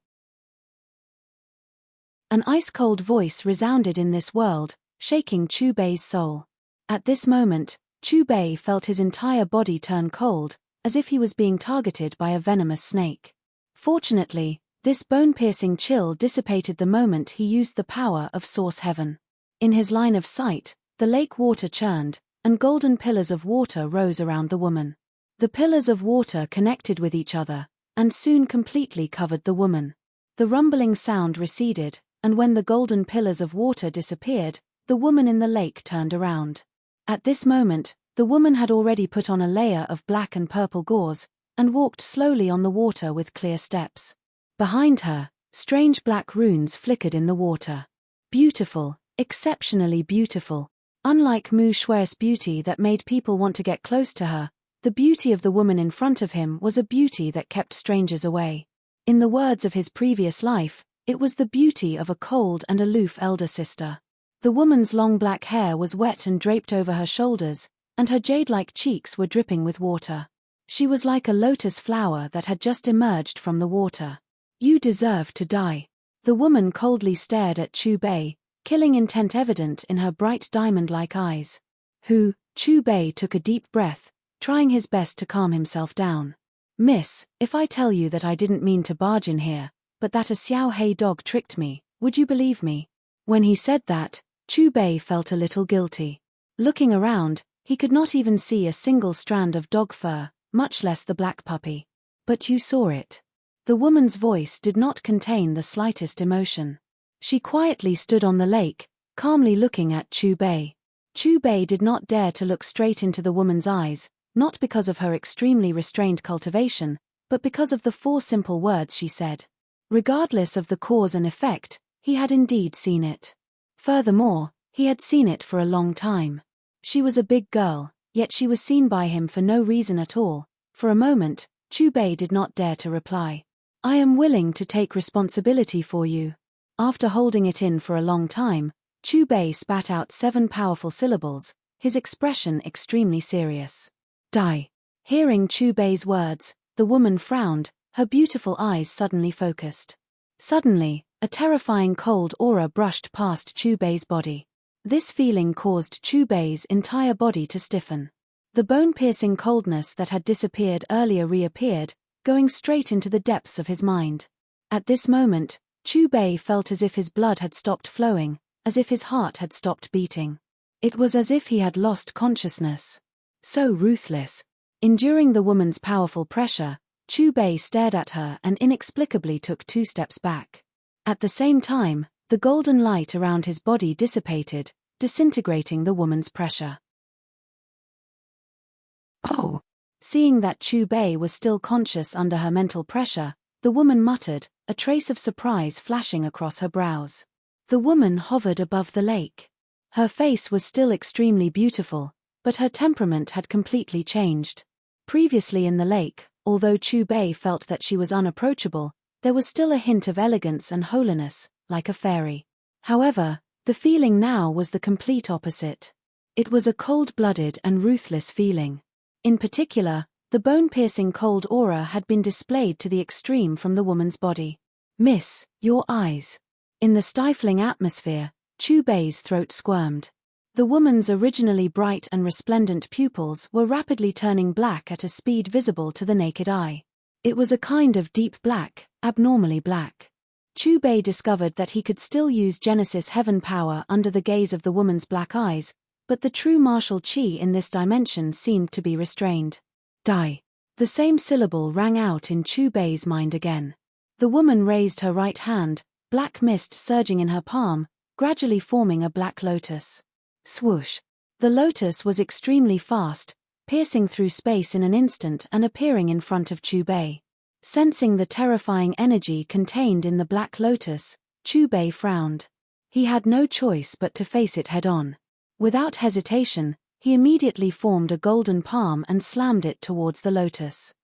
An ice-cold voice resounded in this world, shaking Chubei's soul. At this moment, Chubei felt his entire body turn cold, as if he was being targeted by a venomous snake. Fortunately, this bone-piercing chill dissipated the moment he used the power of Source Heaven. In his line of sight, the lake water churned, and golden pillars of water rose around the woman. The pillars of water connected with each other, and soon completely covered the woman. The rumbling sound receded, and when the golden pillars of water disappeared, the woman in the lake turned around. At this moment, the woman had already put on a layer of black and purple gauze, and walked slowly on the water with clear steps. Behind her, strange black runes flickered in the water. Beautiful, exceptionally beautiful. Unlike Mu Shui's beauty that made people want to get close to her, the beauty of the woman in front of him was a beauty that kept strangers away. In the words of his previous life, it was the beauty of a cold and aloof elder sister. The woman's long black hair was wet and draped over her shoulders, and her jade-like cheeks were dripping with water. She was like a lotus flower that had just emerged from the water. "You deserve to die." The woman coldly stared at Chubei, killing intent evident in her bright diamond-like eyes. Chubei took a deep breath, trying his best to calm himself down. "Miss, if I tell you that I didn't mean to barge in here, but that a Xiao Hei dog tricked me, would you believe me?" When he said that, Chubei felt a little guilty. Looking around, he could not even see a single strand of dog fur, much less the black puppy. "But you saw it." The woman's voice did not contain the slightest emotion. She quietly stood on the lake, calmly looking at Chu Bei. Chu Bei did not dare to look straight into the woman's eyes, not because of her extremely restrained cultivation, but because of the 4 simple words she said. Regardless of the cause and effect, he had indeed seen it. Furthermore, he had seen it for a long time. She was a big girl, yet she was seen by him for no reason at all. For a moment, Chu Bei did not dare to reply. I am willing to take responsibility for you. After holding it in for a long time, Chu Bei spat out 7 powerful syllables, his expression extremely serious. Die. Hearing Chu Bei's words, the woman frowned, her beautiful eyes suddenly focused. Suddenly, a terrifying cold aura brushed past Chu Bei's body. This feeling caused Chu Bei's entire body to stiffen. The bone-piercing coldness that had disappeared earlier reappeared, going straight into the depths of his mind. At this moment, Chu Bei felt as if his blood had stopped flowing, as if his heart had stopped beating. It was as if he had lost consciousness. So ruthless. Enduring the woman's powerful pressure, Chu Bei stared at her and inexplicably took 2 steps back. At the same time, the golden light around his body dissipated, disintegrating the woman's pressure. Oh! Seeing that Chu Bei was still conscious under her mental pressure, the woman muttered, a trace of surprise flashing across her brows. The woman hovered above the lake. Her face was still extremely beautiful, but her temperament had completely changed. Previously in the lake, although Chu Bei felt that she was unapproachable, there was still a hint of elegance and holiness, like a fairy. However, the feeling now was the complete opposite. It was a cold-blooded and ruthless feeling. In particular, the bone-piercing cold aura had been displayed to the extreme from the woman's body. Miss, your eyes. In the stifling atmosphere, Chu Bei's throat squirmed. The woman's originally bright and resplendent pupils were rapidly turning black at a speed visible to the naked eye. It was a kind of deep black, abnormally black. Chu Bei discovered that he could still use Genesis Heaven power under the gaze of the woman's black eyes, but the true martial qi in this dimension seemed to be restrained. Die. The same syllable rang out in Chu Bei's mind again. The woman raised her right hand, black mist surging in her palm, gradually forming a black lotus. Swoosh. The lotus was extremely fast, piercing through space in an instant and appearing in front of Chu Bei. Sensing the terrifying energy contained in the black lotus, Chu Bei frowned. He had no choice but to face it head-on. Without hesitation, he immediately formed a golden palm and slammed it towards the lotus.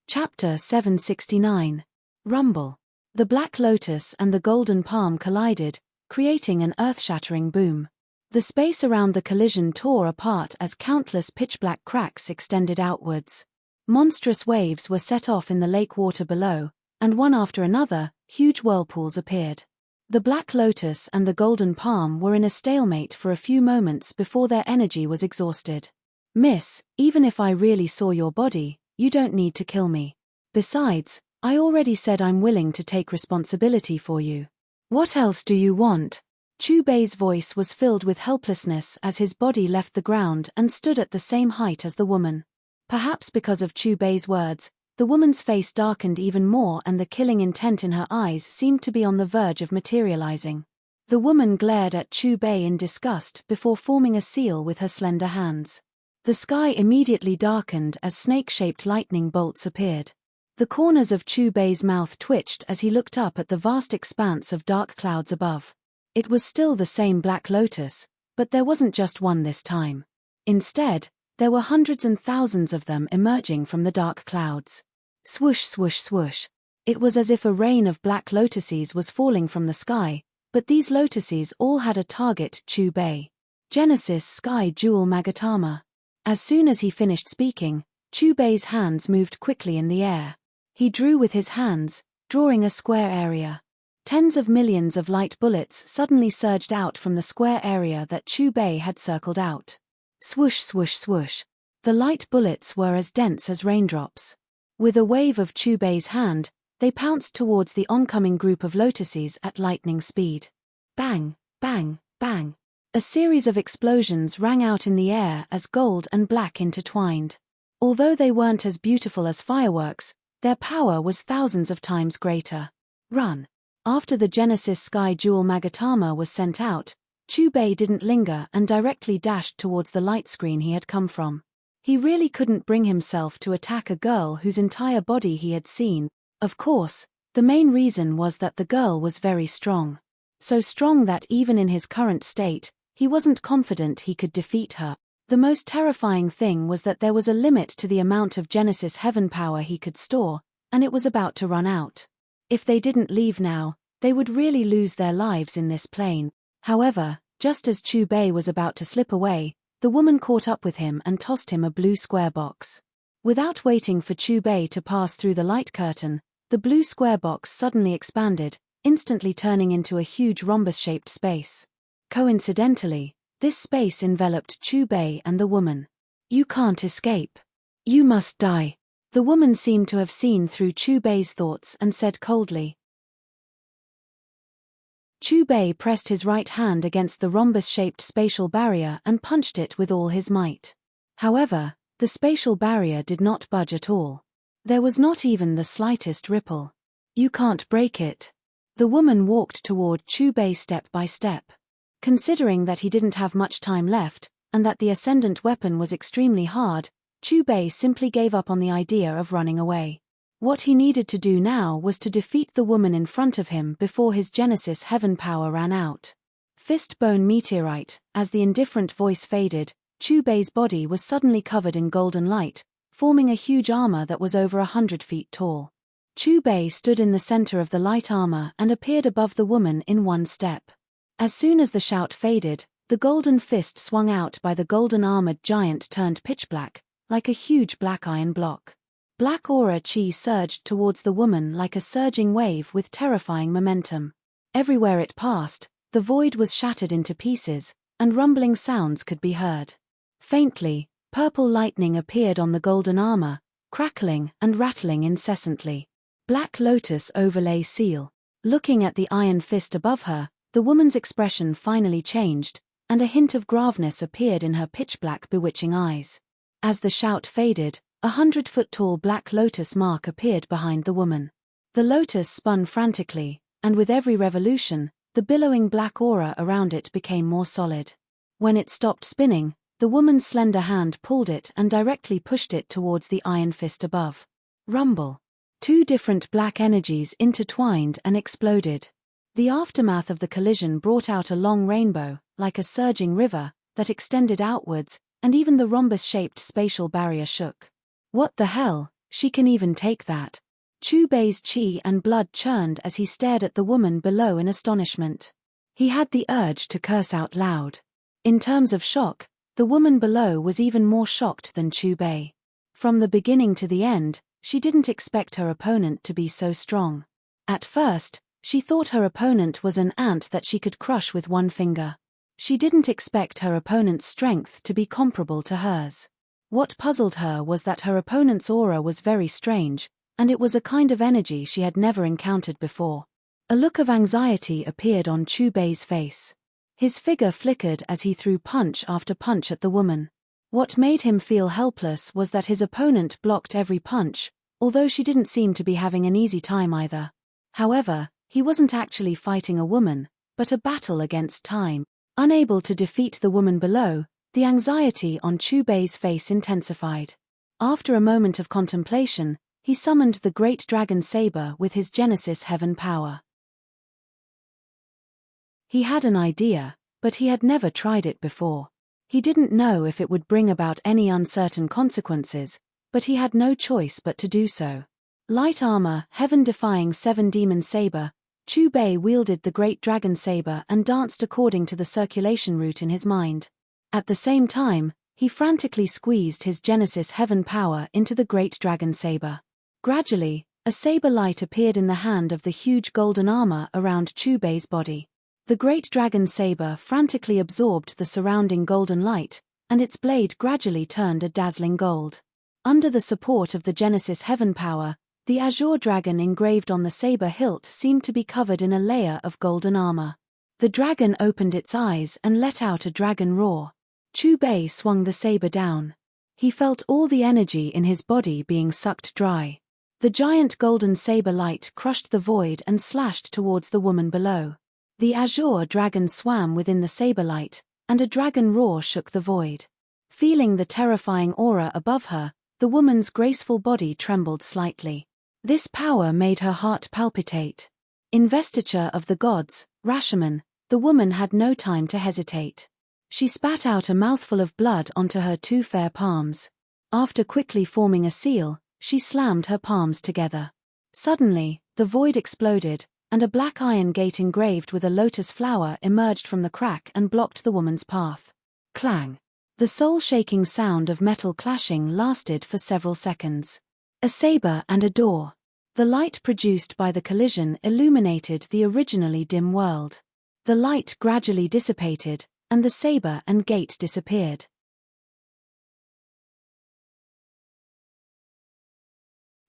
Chapter 769. Rumble. The black lotus and the golden palm collided, creating an earth-shattering boom. The space around the collision tore apart as countless pitch-black cracks extended outwards. Monstrous waves were set off in the lake water below, and one after another, huge whirlpools appeared. The black lotus and the golden palm were in a stalemate for a few moments before their energy was exhausted. Miss, even if I really saw your body, you don't need to kill me. Besides, I already said I'm willing to take responsibility for you. What else do you want? Chu Bei's voice was filled with helplessness as his body left the ground and stood at the same height as the woman. Perhaps because of Chu Bei's words, the woman's face darkened even more and the killing intent in her eyes seemed to be on the verge of materializing. The woman glared at Chu Bei in disgust before forming a seal with her slender hands. The sky immediately darkened as snake-shaped lightning bolts appeared. The corners of Chu Bei's mouth twitched as he looked up at the vast expanse of dark clouds above. It was still the same black lotus, but there wasn't just one this time. Instead, there were hundreds and thousands of them emerging from the dark clouds. Swoosh, swoosh, swoosh. It was as if a rain of black lotuses was falling from the sky, but these lotuses all had a target: Chu Bei. Genesis Sky Jewel Magatama. As soon as he finished speaking, Chu Bei's hands moved quickly in the air. He drew with his hands, drawing a square area. Tens of millions of light bullets suddenly surged out from the square area that Chu Bei had circled out. Swoosh, swoosh, swoosh. The light bullets were as dense as raindrops. With a wave of Chu Bei's hand, they pounced towards the oncoming group of lotuses at lightning speed. Bang, bang, bang. A series of explosions rang out in the air as gold and black intertwined. Although they weren't as beautiful as fireworks, their power was thousands of times greater. Run. After the Genesis Sky Jewel Magatama was sent out, Chubei didn't linger and directly dashed towards the light screen he had come from. He really couldn't bring himself to attack a girl whose entire body he had seen. Of course, the main reason was that the girl was very strong. So strong that even in his current state, he wasn't confident he could defeat her. The most terrifying thing was that there was a limit to the amount of Genesis Heaven power he could store, and it was about to run out. If they didn't leave now, they would really lose their lives in this plane. However, just as Chubei was about to slip away, the woman caught up with him and tossed him a blue square box. Without waiting for Chubei to pass through the light curtain, the blue square box suddenly expanded, instantly turning into a huge rhombus-shaped space. Coincidentally, this space enveloped Chubei and the woman. "You can't escape. You must die." The woman seemed to have seen through Chubei's thoughts and said coldly. Chubei pressed his right hand against the rhombus-shaped spatial barrier and punched it with all his might. However, the spatial barrier did not budge at all. There was not even the slightest ripple. "You can't break it." The woman walked toward Chubei step by step. Considering that he didn't have much time left, and that the ascendant weapon was extremely hard, Chubei simply gave up on the idea of running away. What he needed to do now was to defeat the woman in front of him before his Genesis Heaven power ran out. Fist bone meteorite. As the indifferent voice faded, Chubei's body was suddenly covered in golden light, forming a huge armor that was over 100 feet tall. Chubei stood in the center of the light armor and appeared above the woman in one step. As soon as the shout faded, the golden fist swung out by the golden-armored giant turned pitch black, like a huge black iron block. Black aura chi surged towards the woman like a surging wave with terrifying momentum. Everywhere it passed, the void was shattered into pieces, and rumbling sounds could be heard. Faintly, purple lightning appeared on the golden armor, crackling and rattling incessantly. Black lotus overlay seal. Looking at the iron fist above her, the woman's expression finally changed, and a hint of graveness appeared in her pitch-black bewitching eyes. As the shout faded, 100-foot-tall black lotus mark appeared behind the woman. The lotus spun frantically, and with every revolution, the billowing black aura around it became more solid. When it stopped spinning, the woman's slender hand pulled it and directly pushed it towards the iron fist above. Rumble. Two different black energies intertwined and exploded. The aftermath of the collision brought out a long rainbow, like a surging river, that extended outwards, and even the rhombus-shaped spatial barrier shook. What the hell? She can even take that. Chubei's chi and blood churned as he stared at the woman below in astonishment. He had the urge to curse out loud. In terms of shock, the woman below was even more shocked than Chubei. From the beginning to the end, she didn't expect her opponent to be so strong. At first, she thought her opponent was an ant that she could crush with one finger. She didn't expect her opponent's strength to be comparable to hers. What puzzled her was that her opponent's aura was very strange, and it was a kind of energy she had never encountered before. A look of anxiety appeared on Chubei's face. His figure flickered as he threw punch after punch at the woman. What made him feel helpless was that his opponent blocked every punch, although she didn't seem to be having an easy time either. However, he wasn't actually fighting a woman, but a battle against time. Unable to defeat the woman below, the anxiety on Chubei's face intensified. After a moment of contemplation, he summoned the great dragon saber with his Genesis Heaven power. He had an idea, but he had never tried it before. He didn't know if it would bring about any uncertain consequences, but he had no choice but to do so. Light armor, heaven-defying 7-demon saber, Chubei wielded the great dragon saber and danced according to the circulation route in his mind. At the same time, he frantically squeezed his Genesis Heaven power into the great dragon saber. Gradually, a saber light appeared in the hand of the huge golden armor around Chubei's body. The great dragon saber frantically absorbed the surrounding golden light, and its blade gradually turned a dazzling gold. Under the support of the Genesis Heaven power, the azure dragon engraved on the saber hilt seemed to be covered in a layer of golden armor. The dragon opened its eyes and let out a dragon roar. Chubei swung the saber down. He felt all the energy in his body being sucked dry. The giant golden saber light crushed the void and slashed towards the woman below. The azure dragon swam within the saber light, and a dragon roar shook the void. Feeling the terrifying aura above her, the woman's graceful body trembled slightly. This power made her heart palpitate. Investiture of the gods, Rashomon, the woman had no time to hesitate. She spat out a mouthful of blood onto her two fair palms. After quickly forming a seal, she slammed her palms together. Suddenly, the void exploded, and a black iron gate engraved with a lotus flower emerged from the crack and blocked the woman's path. Clang! The soul-shaking sound of metal clashing lasted for several seconds. A saber and a door. The light produced by the collision illuminated the originally dim world. The light gradually dissipated, and the saber and gate disappeared.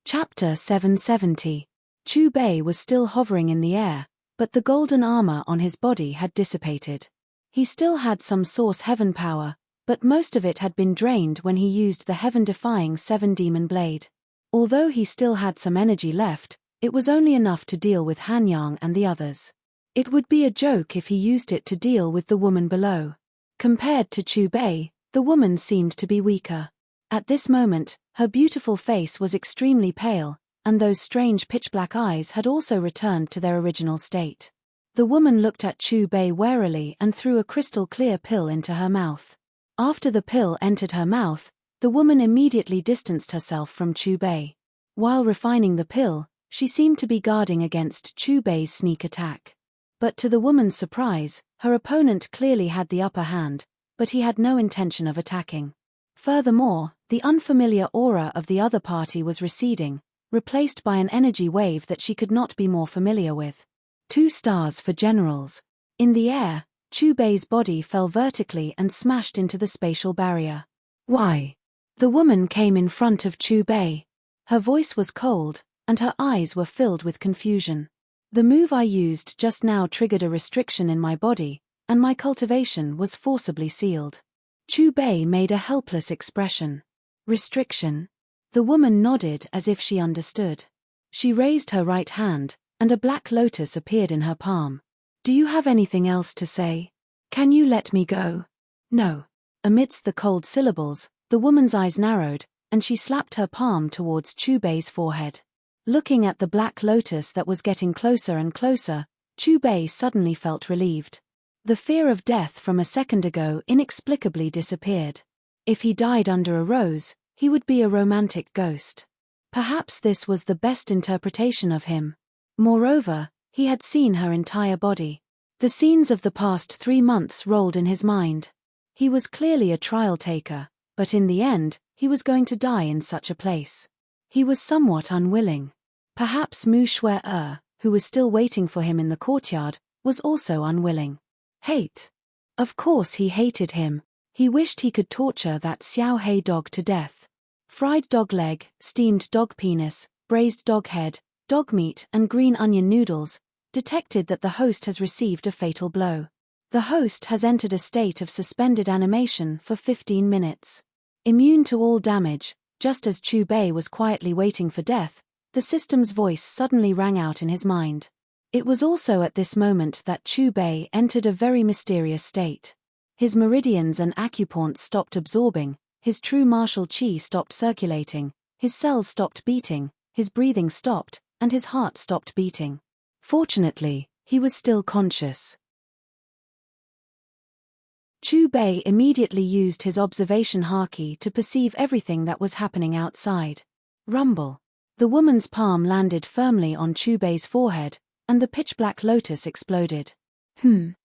Chapter 770. Chu Bei was still hovering in the air, but the golden armor on his body had dissipated. He still had some source heaven power, but most of it had been drained when he used the heaven-defying seven-demon blade. Although he still had some energy left, it was only enough to deal with Hanyang and the others. It would be a joke if he used it to deal with the woman below. Compared to Chu Bei, the woman seemed to be weaker. At this moment, her beautiful face was extremely pale, and those strange pitch-black eyes had also returned to their original state. The woman looked at Chu Bei warily and threw a crystal-clear pill into her mouth. After the pill entered her mouth, the woman immediately distanced herself from Chu Bei. While refining the pill, she seemed to be guarding against Chu Bei's sneak attack. But to the woman's surprise, her opponent clearly had the upper hand, but he had no intention of attacking. Furthermore, the unfamiliar aura of the other party was receding, replaced by an energy wave that she could not be more familiar with. 2 stars for generals. In the air, Chu Bei's body fell vertically and smashed into the spatial barrier. Why? The woman came in front of Chu Bei. Her voice was cold, and her eyes were filled with confusion. The move I used just now triggered a restriction in my body, and my cultivation was forcibly sealed. Chu Bei made a helpless expression. Restriction? The woman nodded as if she understood. She raised her right hand, and a black lotus appeared in her palm. Do you have anything else to say? Can you let me go? No. Amidst the cold syllables, the woman's eyes narrowed, and she slapped her palm towards Chu Bei's forehead. Looking at the black lotus that was getting closer and closer, Chu Bei suddenly felt relieved. The fear of death from a second ago inexplicably disappeared. If he died under a rose, he would be a romantic ghost. Perhaps this was the best interpretation of him. Moreover, he had seen her entire body. The scenes of the past 3 months rolled in his mind. He was clearly a trial taker, but in the end, he was going to die in such a place. He was somewhat unwilling. Perhaps Mu Shui, who was still waiting for him in the courtyard, was also unwilling. Hate. Of course he hated him. He wished he could torture that Xiao Hei dog to death. Fried dog leg, steamed dog penis, braised dog head, dog meat and green onion noodles, detected that the host has received a fatal blow. The host has entered a state of suspended animation for 15 minutes. Immune to all damage, just as Chu Bei was quietly waiting for death, the system's voice suddenly rang out in his mind. It was also at this moment that Chu Bei entered a very mysterious state. His meridians and acupoints stopped absorbing, his true martial qi stopped circulating, his cells stopped beating, his breathing stopped, and his heart stopped beating. Fortunately, he was still conscious. Chu Bei immediately used his observation haki to perceive everything that was happening outside. Rumble. The woman's palm landed firmly on Chu Bei's forehead, and the pitch-black lotus exploded. The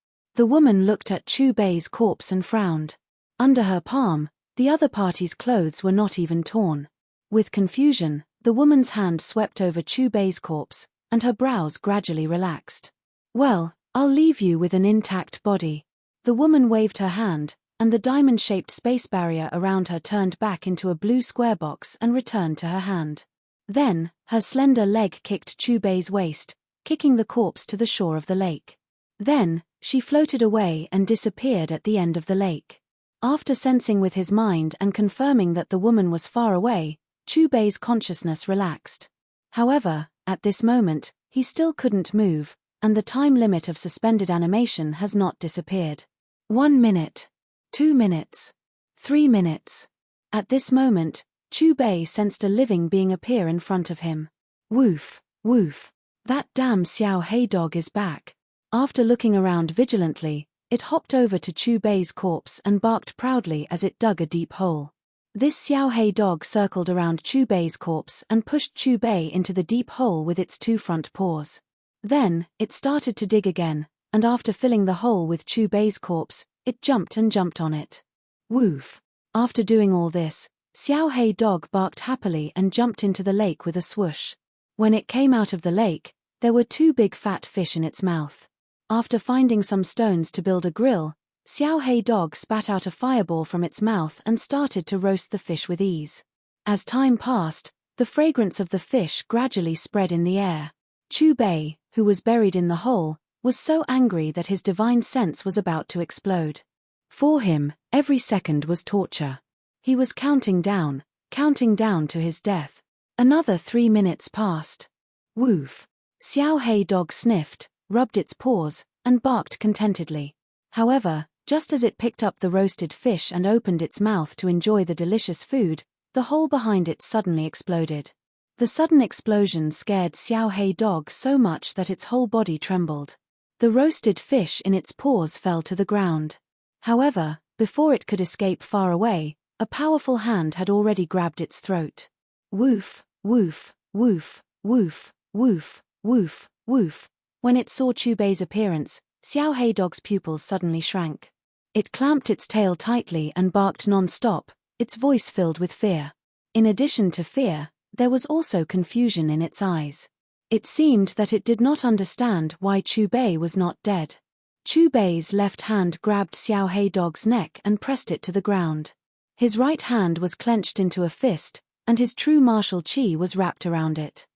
woman looked at Chu Bei's corpse and frowned. Under her palm, the other party's clothes were not even torn. With confusion, the woman's hand swept over Chu Bei's corpse, and her brows gradually relaxed. Well, I'll leave you with an intact body. The woman waved her hand, and the diamond-shaped space barrier around her turned back into a blue square box and returned to her hand. Then, her slender leg kicked Chu Bei's waist, kicking the corpse to the shore of the lake. Then, she floated away and disappeared at the end of the lake. After sensing with his mind and confirming that the woman was far away, Chu Bei's consciousness relaxed. However, at this moment, he still couldn't move, and the time limit of suspended animation has not disappeared. 1 minute. 2 minutes. 3 minutes. At this moment, Chu Bei sensed a living being appear in front of him. Woof, woof. That damn Xiao Hei dog is back. After looking around vigilantly, it hopped over to Chu Bei's corpse and barked proudly as it dug a deep hole. This Xiao Hei dog circled around Chu Bei's corpse and pushed Chu Bei into the deep hole with its 2 front paws. Then, it started to dig again, and after filling the hole with Chu Bei's corpse, it jumped on it. Woof. After doing all this, Xiao Hei dog barked happily and jumped into the lake with a swoosh. When it came out of the lake, there were 2 big fat fish in its mouth. After finding some stones to build a grill, Xiao Hei dog spat out a fireball from its mouth and started to roast the fish with ease. As time passed, the fragrance of the fish gradually spread in the air. Chu Bei, who was buried in the hole, was so angry that his divine sense was about to explode. For him, every second was torture. He was counting down to his death. Another 3 minutes passed. Woof. Xiao Hei dog sniffed, rubbed its paws, and barked contentedly. However, just as it picked up the roasted fish and opened its mouth to enjoy the delicious food, the hole behind it suddenly exploded. The sudden explosion scared Xiao Hei dog so much that its whole body trembled. The roasted fish in its paws fell to the ground. However, before it could escape far away, a powerful hand had already grabbed its throat. Woof, woof, woof, woof, woof, woof, woof. When it saw Chu Bei's appearance, Xiao Hei dog's pupils suddenly shrank. It clamped its tail tightly and barked non-stop, its voice filled with fear. In addition to fear, there was also confusion in its eyes. It seemed that it did not understand why Chu Bei was not dead. Chu Bei's left hand grabbed Xiao Hei dog's neck and pressed it to the ground. His right hand was clenched into a fist, and his true martial qi was wrapped around it.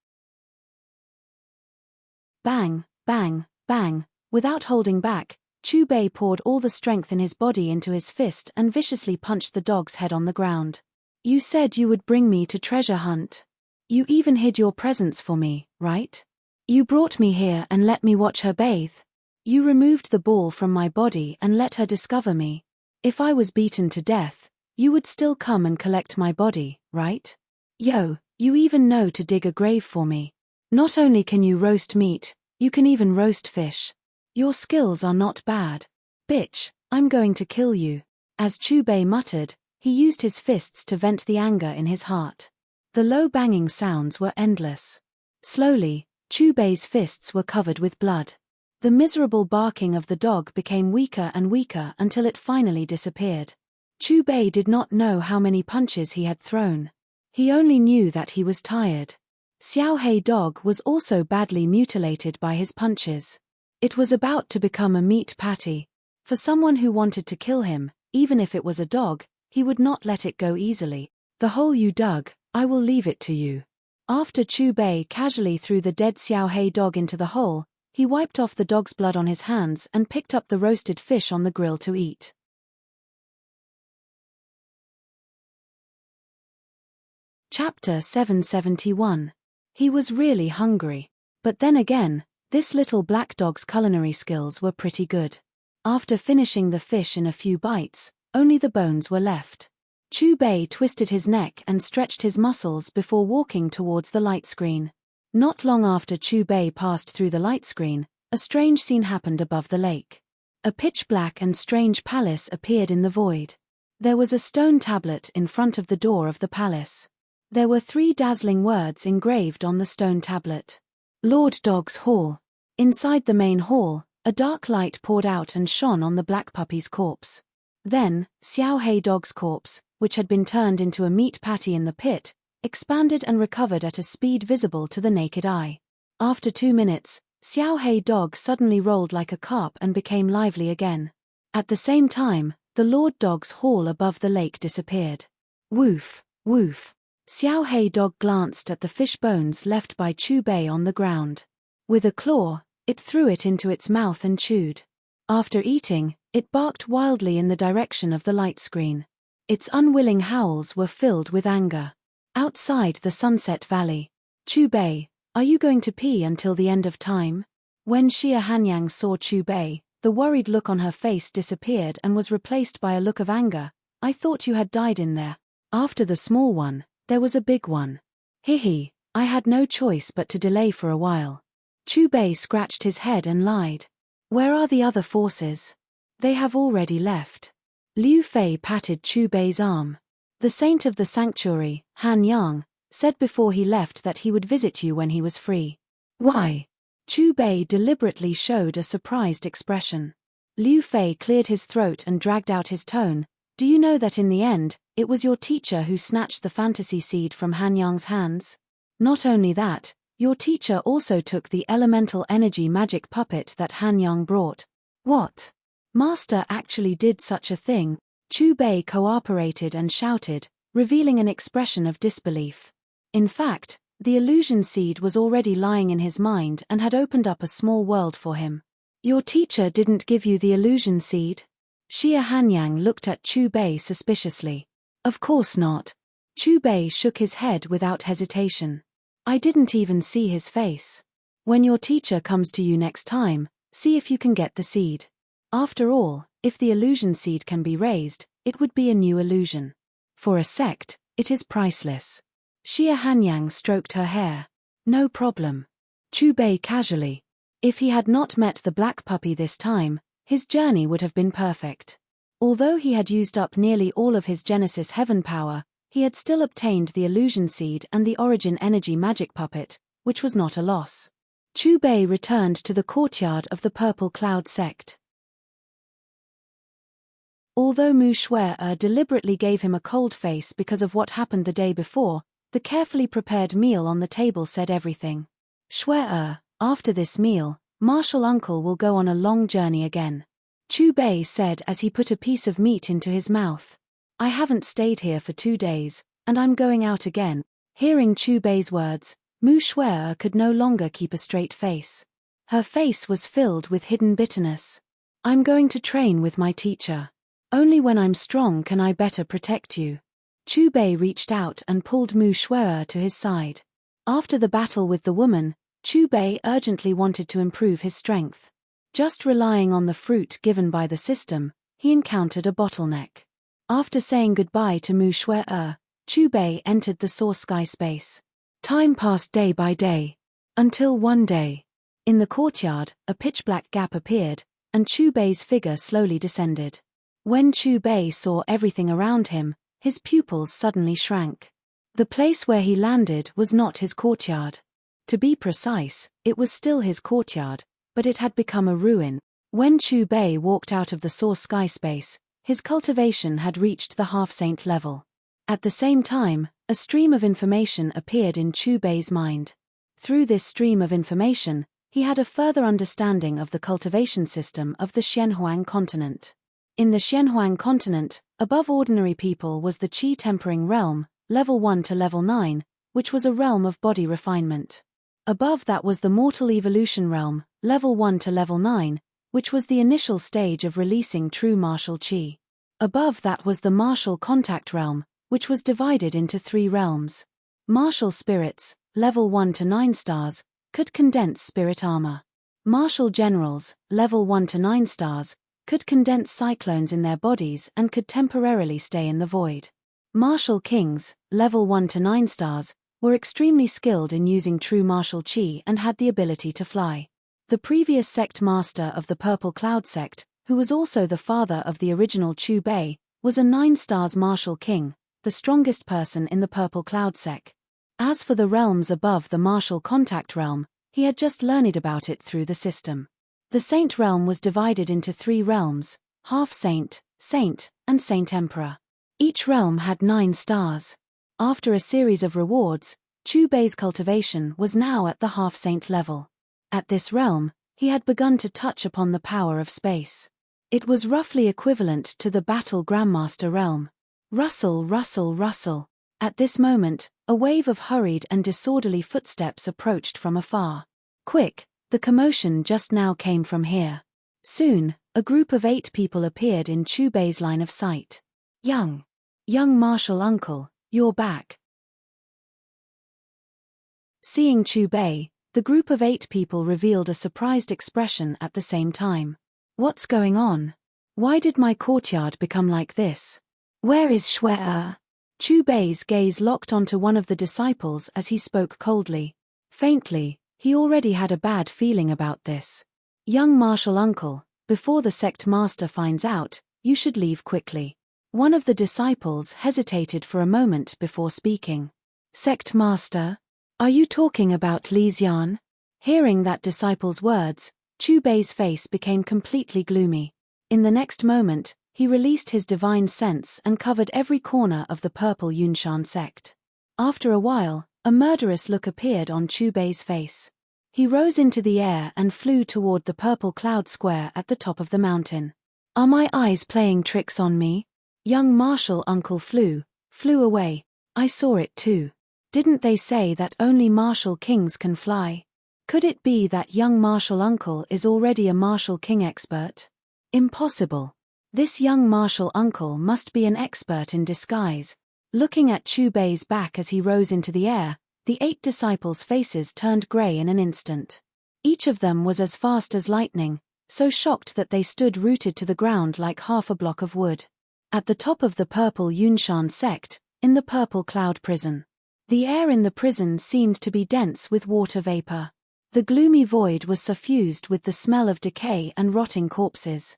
Bang, bang, bang. Without holding back, Chu Bei poured all the strength in his body into his fist and viciously punched the dog's head on the ground. You said you would bring me to treasure hunt. You even hid your presence for me, right? You brought me here and let me watch her bathe. You removed the ball from my body and let her discover me. If I was beaten to death, you would still come and collect my body, right? Yo, you even know to dig a grave for me. Not only can you roast meat, you can even roast fish. Your skills are not bad. Bitch, I'm going to kill you. As Chu Bei muttered, he used his fists to vent the anger in his heart. The low banging sounds were endless. Slowly, Chu Bei's fists were covered with blood. The miserable barking of the dog became weaker and weaker until it finally disappeared. Chu Bei did not know how many punches he had thrown. He only knew that he was tired. Xiao Hei dog was also badly mutilated by his punches. It was about to become a meat patty. For someone who wanted to kill him, even if it was a dog, he would not let it go easily. The hole you dug, I will leave it to you. After Chu Bei casually threw the dead Xiao Hei dog into the hole, he wiped off the dog's blood on his hands and picked up the roasted fish on the grill to eat. Chapter 771. He was really hungry. But then again, this little black dog's culinary skills were pretty good. After finishing the fish in a few bites, only the bones were left. Chu Bei twisted his neck and stretched his muscles before walking towards the light screen. Not long after Chu Bei passed through the light screen, a strange scene happened above the lake. A pitch-black and strange palace appeared in the void. There was a stone tablet in front of the door of the palace. There were 3 dazzling words engraved on the stone tablet. Lord Dog's Hall. Inside the main hall, a dark light poured out and shone on the black puppy's corpse. Then, Xiao Hei dog's corpse, which had been turned into a meat patty in the pit, expanded and recovered at a speed visible to the naked eye. After 2 minutes, Xiao Hei dog suddenly rolled like a carp and became lively again. At the same time, the Lord Dog's hall above the lake disappeared. Woof, woof. Xiao Hei dog glanced at the fish bones left by Chu Bei on the ground. With a claw, it threw it into its mouth and chewed. After eating, it barked wildly in the direction of the light screen. Its unwilling howls were filled with anger. Outside the Sunset Valley, Chu Bei, are you going to pee until the end of time? When Xia Hanyang saw Chu Bei, the worried look on her face disappeared and was replaced by a look of anger. I thought you had died in there. After the small one, there was a big one. Hihi, I had no choice but to delay for a while. Chu Bei scratched his head and lied. Where are the other forces? They have already left. Liu Fei patted Chu Bei's arm. The saint of the sanctuary, Han Yang, said before he left that he would visit you when he was free. Why? Chu Bei deliberately showed a surprised expression. Liu Fei cleared his throat and dragged out his tone. Do you know that in the end, it was your teacher who snatched the fantasy seed from Han Yang's hands? Not only that, your teacher also took the elemental energy magic puppet that Han Yang brought. What? Master actually did such a thing? Chu Bei cooperated and shouted, revealing an expression of disbelief. In fact, the illusion seed was already lying in his mind and had opened up a small world for him. Your teacher didn't give you the illusion seed? Xia Hanyang looked at Chu Bei suspiciously. Of course not. Chu Bei shook his head without hesitation. I didn't even see his face. When your teacher comes to you next time, see if you can get the seed. After all, if the illusion seed can be raised, it would be a new illusion. For a sect, it is priceless. Xia Hanyang stroked her hair. No problem. Chu Bei casually. If he had not met the black puppy this time, his journey would have been perfect. Although he had used up nearly all of his Genesis Heaven power, he had still obtained the illusion seed and the origin energy magic puppet, which was not a loss. Chu Bei returned to the courtyard of the Purple Cloud sect. Although Mu Shuai deliberately gave him a cold face because of what happened the day before, the carefully prepared meal on the table said everything. Shuai, after this meal, Martial Uncle will go on a long journey again. Chu Bei said as he put a piece of meat into his mouth. I haven't stayed here for 2 days, and I'm going out again. Hearing Chu Bei's words, Mu Shuai could no longer keep a straight face. Her face was filled with hidden bitterness. I'm going to train with my teacher. Only when I'm strong can I better protect you. Chu Bei reached out and pulled Mu Shuai to his side. After the battle with the woman, Chu Bei urgently wanted to improve his strength. Just relying on the fruit given by the system, he encountered a bottleneck. After saying goodbye to Mu Shuai, Chu Bei entered the source sky space. Time passed day by day. Until one day. In the courtyard, a pitch-black gap appeared, and Chu Bei's figure slowly descended. When Chu Bei saw everything around him, his pupils suddenly shrank. The place where he landed was not his courtyard. To be precise, it was still his courtyard, but it had become a ruin. When Chu Bei walked out of the source sky space, his cultivation had reached the half-saint level. At the same time, a stream of information appeared in Chu Bei's mind. Through this stream of information, he had a further understanding of the cultivation system of the Xianhuang continent. In the Xianhuang continent, above ordinary people was the Qi tempering realm, level 1 to level 9, which was a realm of body refinement. Above that was the mortal evolution realm, level 1 to level 9, which was the initial stage of releasing true martial qi. Above that was the martial contact realm, which was divided into 3 realms. Martial spirits, level 1 to 9 stars, could condense spirit armor. Martial generals, level 1 to 9 stars, could condense cyclones in their bodies and could temporarily stay in the void. Martial kings, level 1 to 9 stars, were extremely skilled in using true martial qi and had the ability to fly. The previous sect master of the Purple Cloud sect, who was also the father of the original Chu Bei, was a 9 stars martial king, the strongest person in the Purple Cloud sect. As for the realms above the martial contact realm, he had just learned about it through the system. The saint realm was divided into 3 realms, half-saint, saint, and saint emperor. Each realm had 9 stars. After a series of rewards, Chu Bei's cultivation was now at the half-saint level. At this realm, he had begun to touch upon the power of space. It was roughly equivalent to the battle grandmaster realm. Rustle, rustle, rustle. At this moment, a wave of hurried and disorderly footsteps approached from afar. Quick, the commotion just now came from here. Soon, a group of 8 people appeared in Chu Bei's line of sight. Young martial uncle, you're back. Seeing Chu Bei, the group of 8 people revealed a surprised expression at the same time. What's going on? Why did my courtyard become like this? Where is Shui? Chu Bei's gaze locked onto one of the disciples as he spoke coldly. Faintly, he already had a bad feeling about this. Young martial uncle, before the sect master finds out, you should leave quickly. One of the disciples hesitated for a moment before speaking. Sect master? Are you talking about Li Xian? Hearing that disciple's words, Chu Bei's face became completely gloomy. In the next moment, he released his divine sense and covered every corner of the purple Yunshan sect. After a while, a murderous look appeared on Chu Bei's face. He rose into the air and flew toward the purple cloud square at the top of the mountain. Are my eyes playing tricks on me? Young martial uncle flew away. I saw it too. Didn't they say that only martial kings can fly? Could it be that young martial uncle is already a martial king expert? Impossible. This young martial uncle must be an expert in disguise. Looking at Chu Bei's back as he rose into the air, the 8 disciples' faces turned grey in an instant. Each of them was as fast as lightning, so shocked that they stood rooted to the ground like half a block of wood. At the top of the purple Yunshan sect, in the purple cloud prison. The air in the prison seemed to be dense with water vapor. The gloomy void was suffused with the smell of decay and rotting corpses.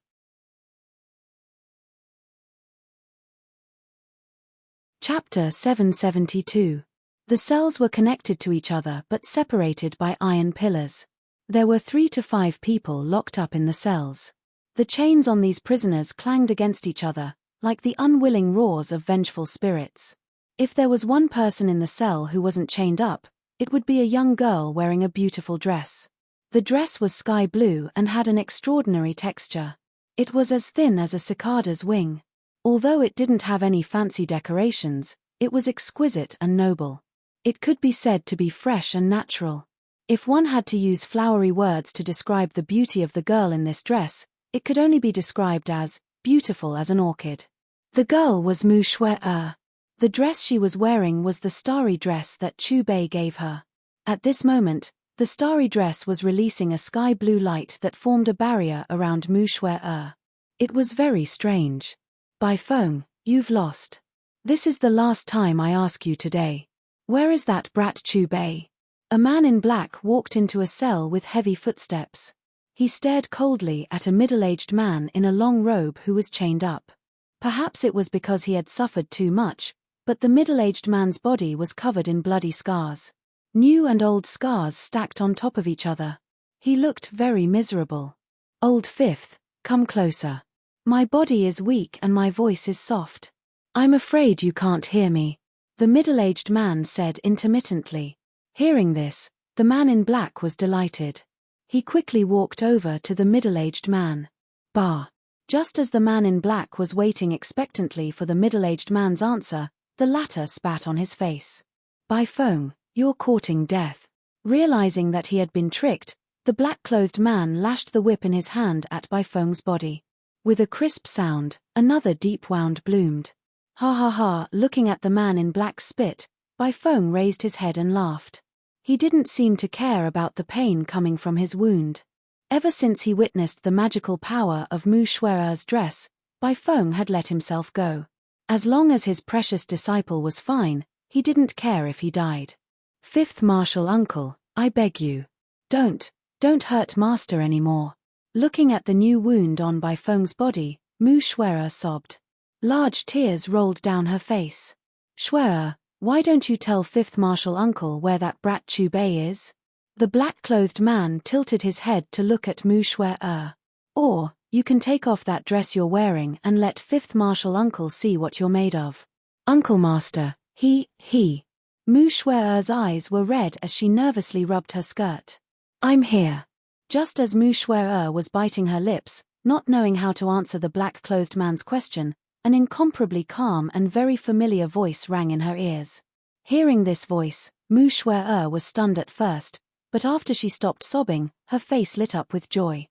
Chapter 772. The cells were connected to each other but separated by iron pillars. There were 3 to 5 people locked up in the cells. The chains on these prisoners clanged against each other, like the unwilling roars of vengeful spirits. If there was one person in the cell who wasn't chained up, it would be a young girl wearing a beautiful dress. The dress was sky blue and had an extraordinary texture. It was as thin as a cicada's wing. Although it didn't have any fancy decorations, it was exquisite and noble. It could be said to be fresh and natural. If one had to use flowery words to describe the beauty of the girl in this dress, it could only be described as beautiful as an orchid. The girl was Mu Shui. The dress she was wearing was the starry dress that Chu Bei gave her. At this moment, the starry dress was releasing a sky blue light that formed a barrier around Mu Shui. It was very strange. Bai Feng, you've lost. This is the last time I ask you today. Where is that brat Chu Bei? A man in black walked into a cell with heavy footsteps. He stared coldly at a middle-aged man in a long robe who was chained up. Perhaps it was because he had suffered too much, but the middle-aged man's body was covered in bloody scars. New and old scars stacked on top of each other. He looked very miserable. Old Fifth, come closer. My body is weak and my voice is soft. I'm afraid you can't hear me, the middle-aged man said intermittently. Hearing this, the man in black was delighted. He quickly walked over to the middle-aged man. Bah! Just as the man in black was waiting expectantly for the middle-aged man's answer, the latter spat on his face. Bai Feng, you're courting death. Realizing that he had been tricked, the black-clothed man lashed the whip in his hand at Bai Feng's body. With a crisp sound, another deep wound bloomed. Ha ha ha! Looking at the man in black spit, Bai Feng raised his head and laughed. He didn't seem to care about the pain coming from his wound. Ever since he witnessed the magical power of Mu Shui's dress, Bai Feng had let himself go. As long as his precious disciple was fine, he didn't care if he died. Fifth martial uncle, I beg you. Don't hurt master anymore. Looking at the new wound on Bai Feng's body, Mu Shui sobbed. Large tears rolled down her face. Shui, why don't you tell fifth martial uncle where that brat Chu Bei is? The black-clothed man tilted his head to look at Mu Shui. Or, you can take off that dress you're wearing and let fifth martial uncle see what you're made of. Uncle master, he. Mu Shui's eyes were red as she nervously rubbed her skirt. I'm here. Just as Mu Shui was biting her lips, not knowing how to answer the black-clothed man's question, an incomparably calm and very familiar voice rang in her ears. Hearing this voice, Mu Shui was stunned at first, but after she stopped sobbing, her face lit up with joy.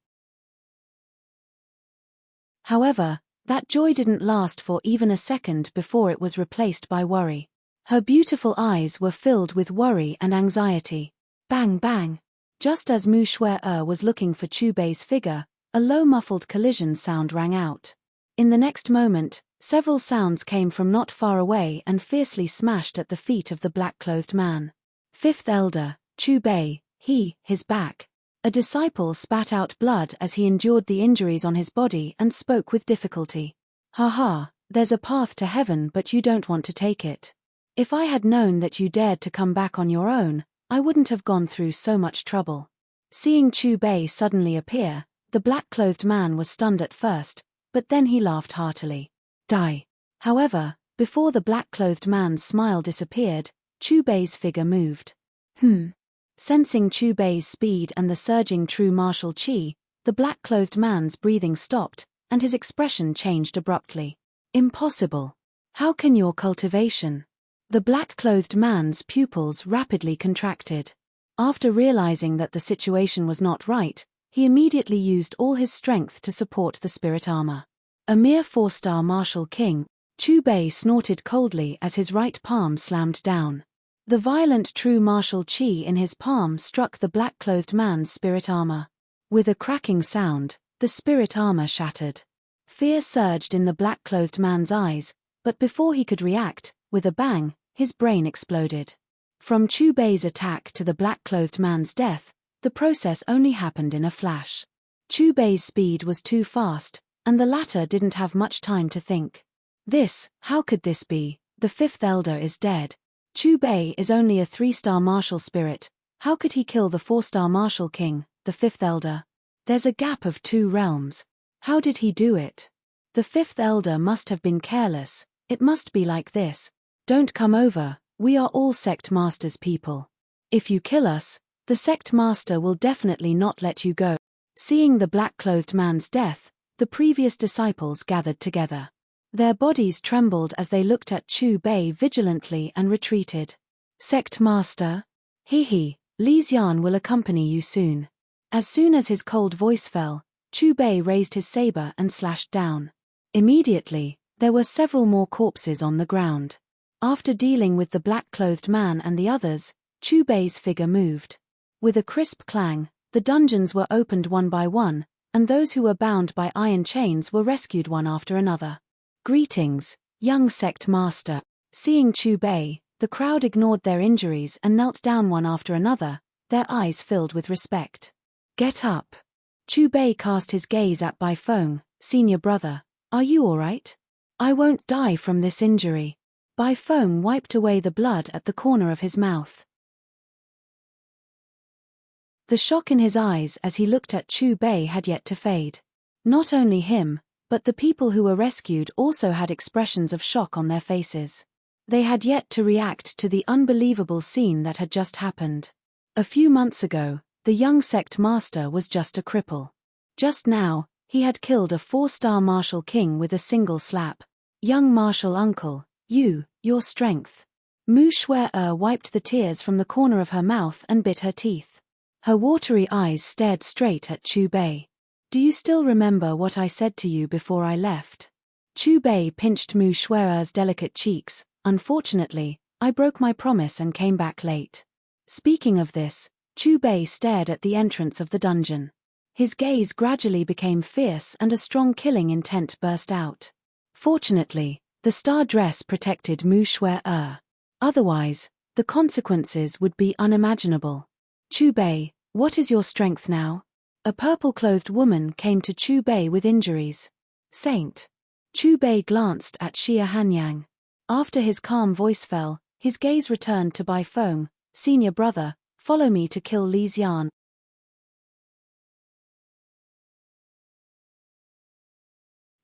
However, that joy didn't last for even a second before it was replaced by worry. Her beautiful eyes were filled with worry and anxiety. Bang bang. Just as Mu Shui was looking for Chu Bei's figure, a low muffled collision sound rang out. In the next moment, several sounds came from not far away and fiercely smashed at the feet of the black-clothed man. Fifth Elder, Chu Bei, his back. A disciple spat out blood as he endured the injuries on his body and spoke with difficulty. Ha ha, there's a path to heaven but you don't want to take it. If I had known that you dared to come back on your own, I wouldn't have gone through so much trouble. Seeing Chu Bei suddenly appear, the black-clothed man was stunned at first, but then he laughed heartily. Die. However, before the black-clothed man's smile disappeared, Chu Bei's figure moved. Sensing Chu Bei's speed and the surging true martial qi, the black-clothed man's breathing stopped, and his expression changed abruptly. Impossible. How can your cultivation? The black-clothed man's pupils rapidly contracted. After realizing that the situation was not right, he immediately used all his strength to support the spirit armor. A mere 4-star martial king, Chu Bei snorted coldly as his right palm slammed down. The violent true martial qi in his palm struck the black-clothed man's spirit armor. With a cracking sound, the spirit armor shattered. Fear surged in the black-clothed man's eyes, but before he could react, with a bang, his brain exploded. From Chu Bei's attack to the black-clothed man's death, the process only happened in a flash. Chu Bei's speed was too fast, and the latter didn't have much time to think. How could this be? The fifth elder is dead. Chu Bei is only a 3-star martial spirit. How could he kill the 4-star martial king, the fifth elder? There's a gap of 2 realms. How did he do it? The fifth elder must have been careless. It must be like this. Don't come over, we are all sect master's people. If you kill us, the sect master will definitely not let you go. Seeing the black-clothed man's death, the previous disciples gathered together. Their bodies trembled as they looked at Chu Bei vigilantly and retreated. Sect master? Li Xian will accompany you soon. As soon as his cold voice fell, Chu Bei raised his saber and slashed down. Immediately, there were several more corpses on the ground. After dealing with the black-clothed man and the others, Chu Bei's figure moved. With a crisp clang, the dungeons were opened one by one, and those who were bound by iron chains were rescued one after another. Greetings, young sect master. Seeing Chu Bei, the crowd ignored their injuries and knelt down one after another, their eyes filled with respect. Get up. Chu Bei cast his gaze at Bai Feng, senior brother. Are you all right? I won't die from this injury. Bai Feng wiped away the blood at the corner of his mouth. The shock in his eyes as he looked at Chu Bei had yet to fade. Not only him, but the people who were rescued also had expressions of shock on their faces. They had yet to react to the unbelievable scene that had just happened. A few months ago, the young sect master was just a cripple. Just now, he had killed a 4-star martial king with a single slap. Young martial uncle, your strength. Mu Shui wiped the tears from the corner of her mouth and bit her teeth. Her watery eyes stared straight at Chu Bei. Do you still remember what I said to you before I left? Chu Bei pinched Mu Shui's delicate cheeks. Unfortunately, I broke my promise and came back late. Speaking of this, Chu Bei stared at the entrance of the dungeon. His gaze gradually became fierce and a strong killing intent burst out. Fortunately, the star dress protected Mu Shui. Otherwise, the consequences would be unimaginable. Chu Bei, what is your strength now? A purple-clothed woman came to Chu Bei with injuries. Saint. Chu Bei glanced at Xia Hanyang. After his calm voice fell, his gaze returned to Bai Feng, senior brother. Follow me to kill Li Xian.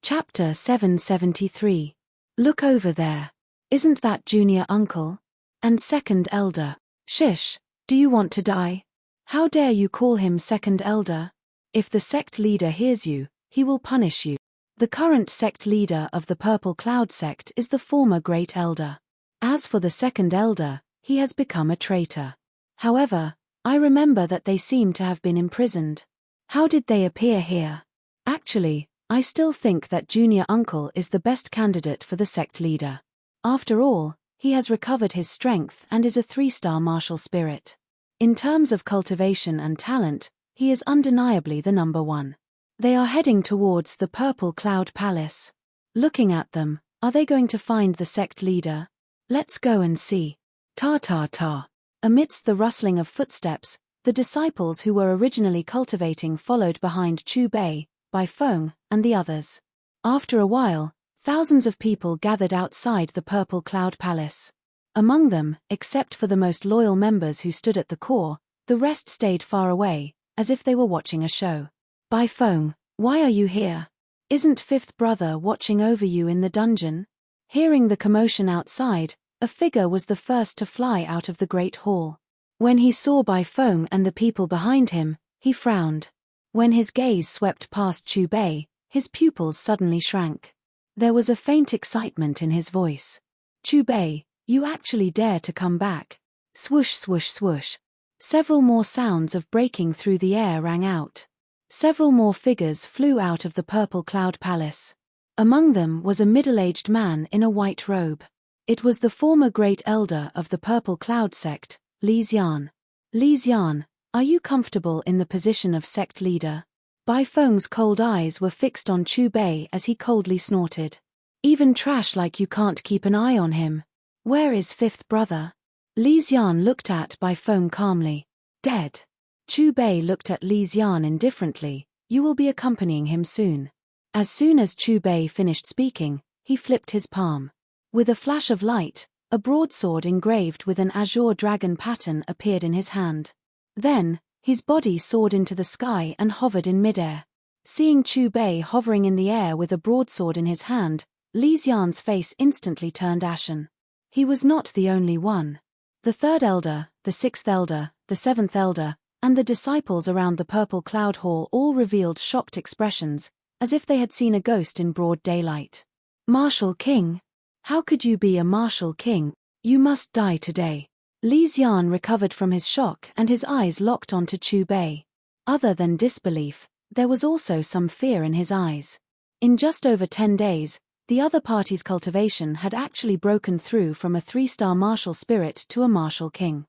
Chapter 773. Look over there. Isn't that junior uncle? And second elder. Shish, do you want to die? How dare you call him second elder? If the sect leader hears you, he will punish you. The current sect leader of the Purple Cloud sect is the former great elder. As for the second elder, he has become a traitor. However, I remember that they seem to have been imprisoned. How did they appear here? Actually, I still think that junior uncle is the best candidate for the sect leader. After all, he has recovered his strength and is a 3-star martial spirit. In terms of cultivation and talent, he is undeniably the number one. They are heading towards the Purple Cloud Palace. Looking at them, are they going to find the sect leader? Let's go and see. Ta ta ta. Amidst the rustling of footsteps, the disciples who were originally cultivating followed behind Chu Bei, Bai Feng, and the others. After a while, thousands of people gathered outside the Purple Cloud Palace. Among them, except for the most loyal members who stood at the core, the rest stayed far away, as if they were watching a show. Bai Feng, why are you here? Isn't fifth brother watching over you in the dungeon? Hearing the commotion outside, a figure was the first to fly out of the great hall. When he saw Bai Feng and the people behind him, he frowned. When his gaze swept past Chu Bei, his pupils suddenly shrank. There was a faint excitement in his voice. Chu Bei, you actually dare to come back? Swoosh swoosh swoosh. Several more sounds of breaking through the air rang out. Several more figures flew out of the Purple Cloud Palace. Among them was a middle-aged man in a white robe. It was the former great elder of the Purple Cloud sect, Li Xian. Li Xian, are you comfortable in the position of sect leader? Bai Feng's cold eyes were fixed on Chu Bei as he coldly snorted. Even trash like you can't keep an eye on him. Where is fifth brother? Li Xian looked at Bai Feng calmly. Dead. Chu Bei looked at Li Xian indifferently. You will be accompanying him soon. As soon as Chu Bei finished speaking, he flipped his palm. With a flash of light, a broadsword engraved with an azure dragon pattern appeared in his hand. Then, his body soared into the sky and hovered in midair. Seeing Chu Bei hovering in the air with a broadsword in his hand, Li Xian's face instantly turned ashen. He was not the only one. The third elder, the sixth elder, the seventh elder, and the disciples around the Purple Cloud Hall all revealed shocked expressions, as if they had seen a ghost in broad daylight. Martial King? How could you be a martial king? You must die today. Li Xian recovered from his shock and his eyes locked onto Chu Bei. Other than disbelief, there was also some fear in his eyes. In just over 10 days, the other party's cultivation had actually broken through from a 3-star martial spirit to a martial king.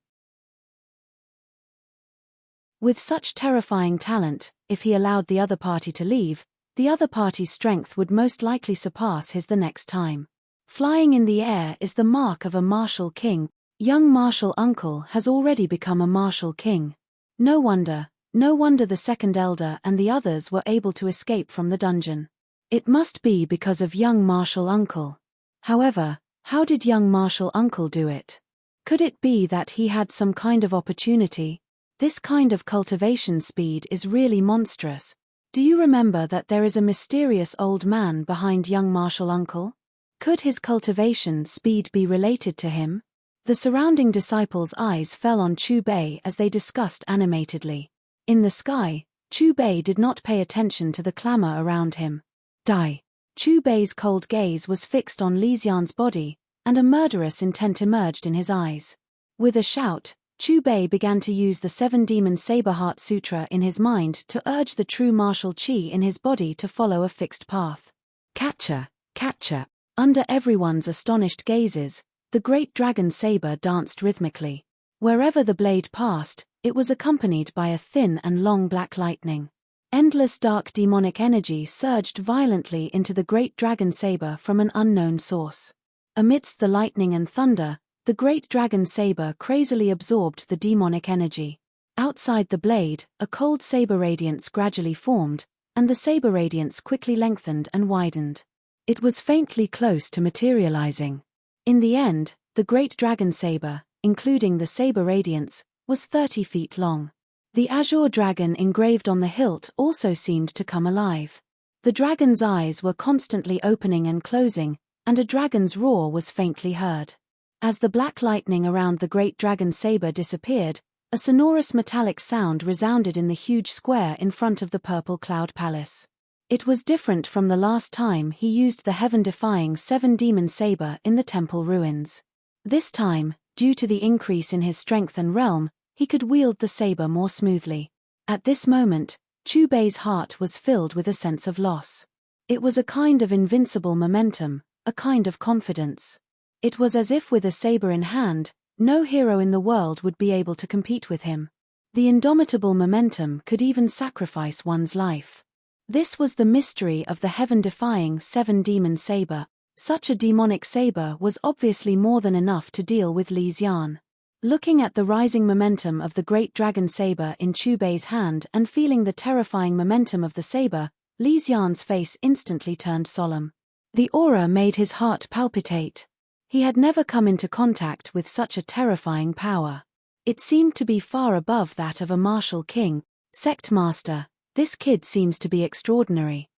With such terrifying talent, if he allowed the other party to leave, the other party's strength would most likely surpass his the next time. Flying in the air is the mark of a martial king. Young martial uncle has already become a martial king. No wonder the second elder and the others were able to escape from the dungeon. It must be because of young martial uncle. However, how did young martial uncle do it? Could it be that he had some kind of opportunity? This kind of cultivation speed is really monstrous. Do you remember that there is a mysterious old man behind young martial uncle? Could his cultivation speed be related to him? The surrounding disciples' eyes fell on Chu Bei as they discussed animatedly. In the sky, Chu Bei did not pay attention to the clamor around him. Die. Chu Bei's cold gaze was fixed on Li Xian's body, and a murderous intent emerged in his eyes. With a shout, Chu Bei began to use the 7-demon Saber Heart Sutra in his mind to urge the true martial qi in his body to follow a fixed path. Catcher, catcher. Under everyone's astonished gazes, the great dragon saber danced rhythmically. Wherever the blade passed, it was accompanied by a thin and long black lightning. Endless dark demonic energy surged violently into the great dragon saber from an unknown source. Amidst the lightning and thunder, the great dragon saber crazily absorbed the demonic energy. Outside the blade, a cold saber radiance gradually formed, and the saber radiance quickly lengthened and widened. It was faintly close to materializing. In the end, the great dragon saber, including the saber radiance, was 30 feet long. The azure dragon engraved on the hilt also seemed to come alive. The dragon's eyes were constantly opening and closing, and a dragon's roar was faintly heard. As the black lightning around the great dragon saber disappeared, a sonorous metallic sound resounded in the huge square in front of the Purple Cloud Palace. It was different from the last time he used the heaven-defying 7-demon saber in the temple ruins. This time, due to the increase in his strength and realm, he could wield the saber more smoothly. At this moment, Chu Bei's heart was filled with a sense of loss. It was a kind of invincible momentum, a kind of confidence. It was as if with a saber in hand, no hero in the world would be able to compete with him. The indomitable momentum could even sacrifice one's life. This was the mystery of the heaven-defying seven-demon saber. Such a demonic saber was obviously more than enough to deal with Li Xian. Looking at the rising momentum of the great dragon saber in Chu Bei's hand and feeling the terrifying momentum of the saber, Li Xian's face instantly turned solemn. The aura made his heart palpitate. He had never come into contact with such a terrifying power. It seemed to be far above that of a martial king. Sect master, this kid seems to be extraordinary.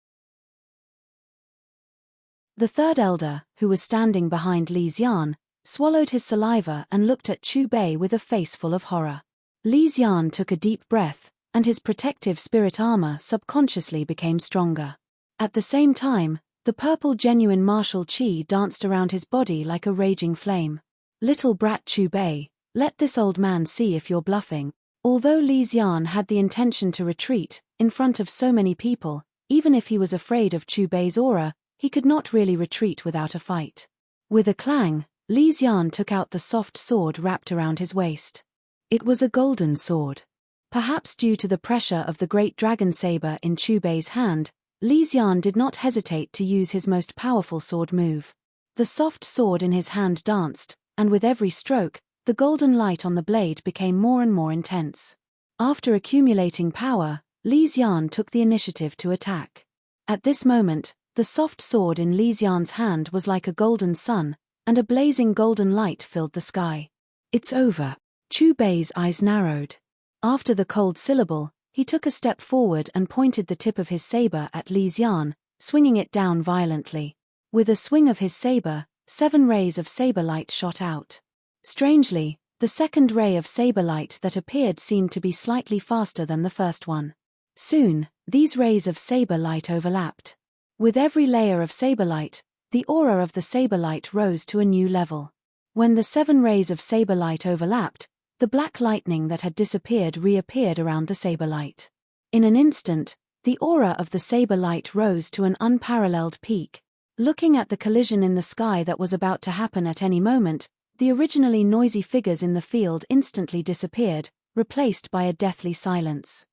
The third elder, who was standing behind Li Xian, swallowed his saliva and looked at Chu Bei with a face full of horror. Li Xian took a deep breath, and his protective spirit armor subconsciously became stronger. At the same time, the purple genuine martial qi danced around his body like a raging flame. Little brat Chu Bei, let this old man see if you're bluffing. Although Li Xian had the intention to retreat, in front of so many people, even if he was afraid of Chu Bei's aura, he could not really retreat without a fight. With a clang, Li Xian took out the soft sword wrapped around his waist. It was a golden sword. Perhaps due to the pressure of the great dragon saber in Chu Bei's hand, Li Xian did not hesitate to use his most powerful sword move. The soft sword in his hand danced, and with every stroke, the golden light on the blade became more and more intense. After accumulating power, Li Xian took the initiative to attack. At this moment, the soft sword in Li Xian's hand was like a golden sun, and a blazing golden light filled the sky. It's over. Chu Bei's eyes narrowed. After the cold syllable, he took a step forward and pointed the tip of his saber at Li Xian, swinging it down violently. With a swing of his saber, 7 rays of saber light shot out. Strangely, the second ray of saber light that appeared seemed to be slightly faster than the first one. Soon, these rays of saber light overlapped. With every layer of saber light, the aura of the saber light rose to a new level. When the 7 rays of saber light overlapped, the black lightning that had disappeared reappeared around the saber light. In an instant, the aura of the saber light rose to an unparalleled peak. Looking at the collision in the sky that was about to happen at any moment, the originally noisy figures in the field instantly disappeared, replaced by a deathly silence.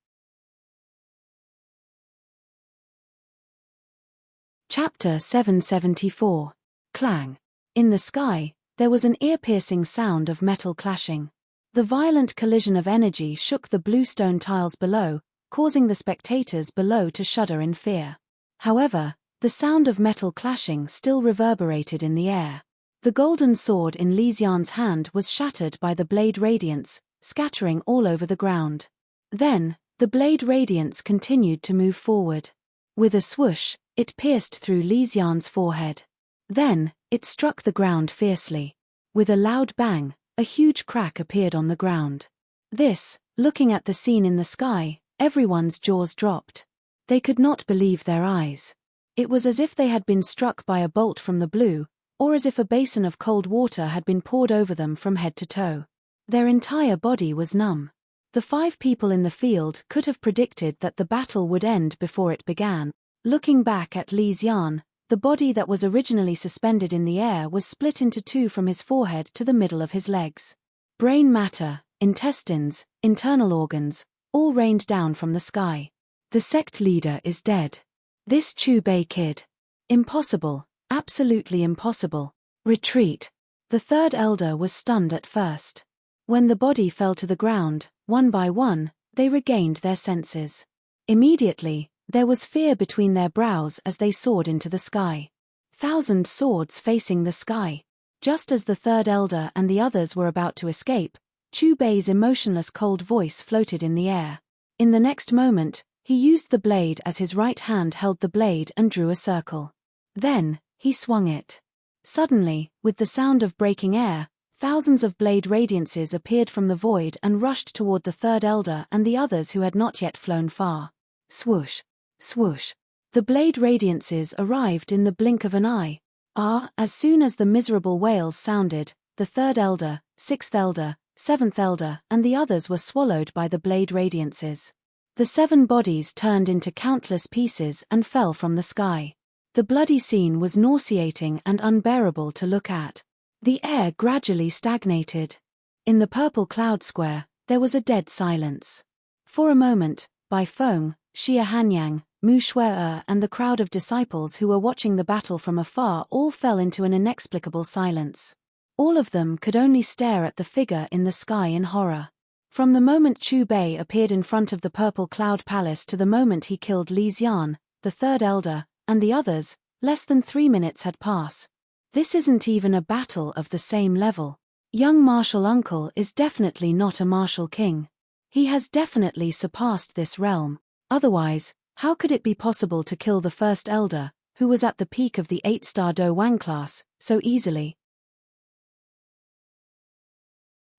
Chapter 774. Clang. In the sky, there was an ear-piercing sound of metal clashing. The violent collision of energy shook the bluestone tiles below, causing the spectators below to shudder in fear. However, the sound of metal clashing still reverberated in the air. The golden sword in Li Xian's hand was shattered by the blade radiance, scattering all over the ground. Then, the blade radiance continued to move forward. With a swoosh, it pierced through Li Xian's forehead. Then, it struck the ground fiercely. With a loud bang, a huge crack appeared on the ground. This, looking at the scene in the sky, everyone's jaws dropped. They could not believe their eyes. It was as if they had been struck by a bolt from the blue, or as if a basin of cold water had been poured over them from head to toe. Their entire body was numb. The 5 people in the field could have predicted that the battle would end before it began. Looking back at Li Xian, the body that was originally suspended in the air was split into 2 from his forehead to the middle of his legs. Brain matter, intestines, internal organs, all rained down from the sky. The sect leader is dead. This Chu Bei kid. Impossible, absolutely impossible. Retreat. The third elder was stunned at first. When the body fell to the ground, one by one, they regained their senses. Immediately, there was fear between their brows as they soared into the sky. 1,000 swords facing the sky. Just as the third elder and the others were about to escape, Chu Bei's emotionless cold voice floated in the air. In the next moment, he used the blade as his right hand held the blade and drew a circle. Then, he swung it. Suddenly, with the sound of breaking air, thousands of blade radiances appeared from the void and rushed toward the third elder and the others who had not yet flown far. Swoosh. Swoosh. The blade radiances arrived in the blink of an eye. As soon as the miserable wails sounded, the third elder, 6th elder, 7th elder, and the others were swallowed by the blade radiances. The 7 bodies turned into countless pieces and fell from the sky. The bloody scene was nauseating and unbearable to look at. The air gradually stagnated. In the purple cloud square, there was a dead silence. For a moment, Bai Feng, Xia Hanyang, Mu Shuai and the crowd of disciples who were watching the battle from afar all fell into an inexplicable silence. All of them could only stare at the figure in the sky in horror. From the moment Chu Bei appeared in front of the purple cloud palace to the moment he killed Li Xian, the third elder, and the others, less than 3 minutes had passed. This isn't even a battle of the same level. Young martial uncle is definitely not a martial king. He has definitely surpassed this realm. Otherwise, how could it be possible to kill the first elder, who was at the peak of the 8-star Do Wang class, so easily?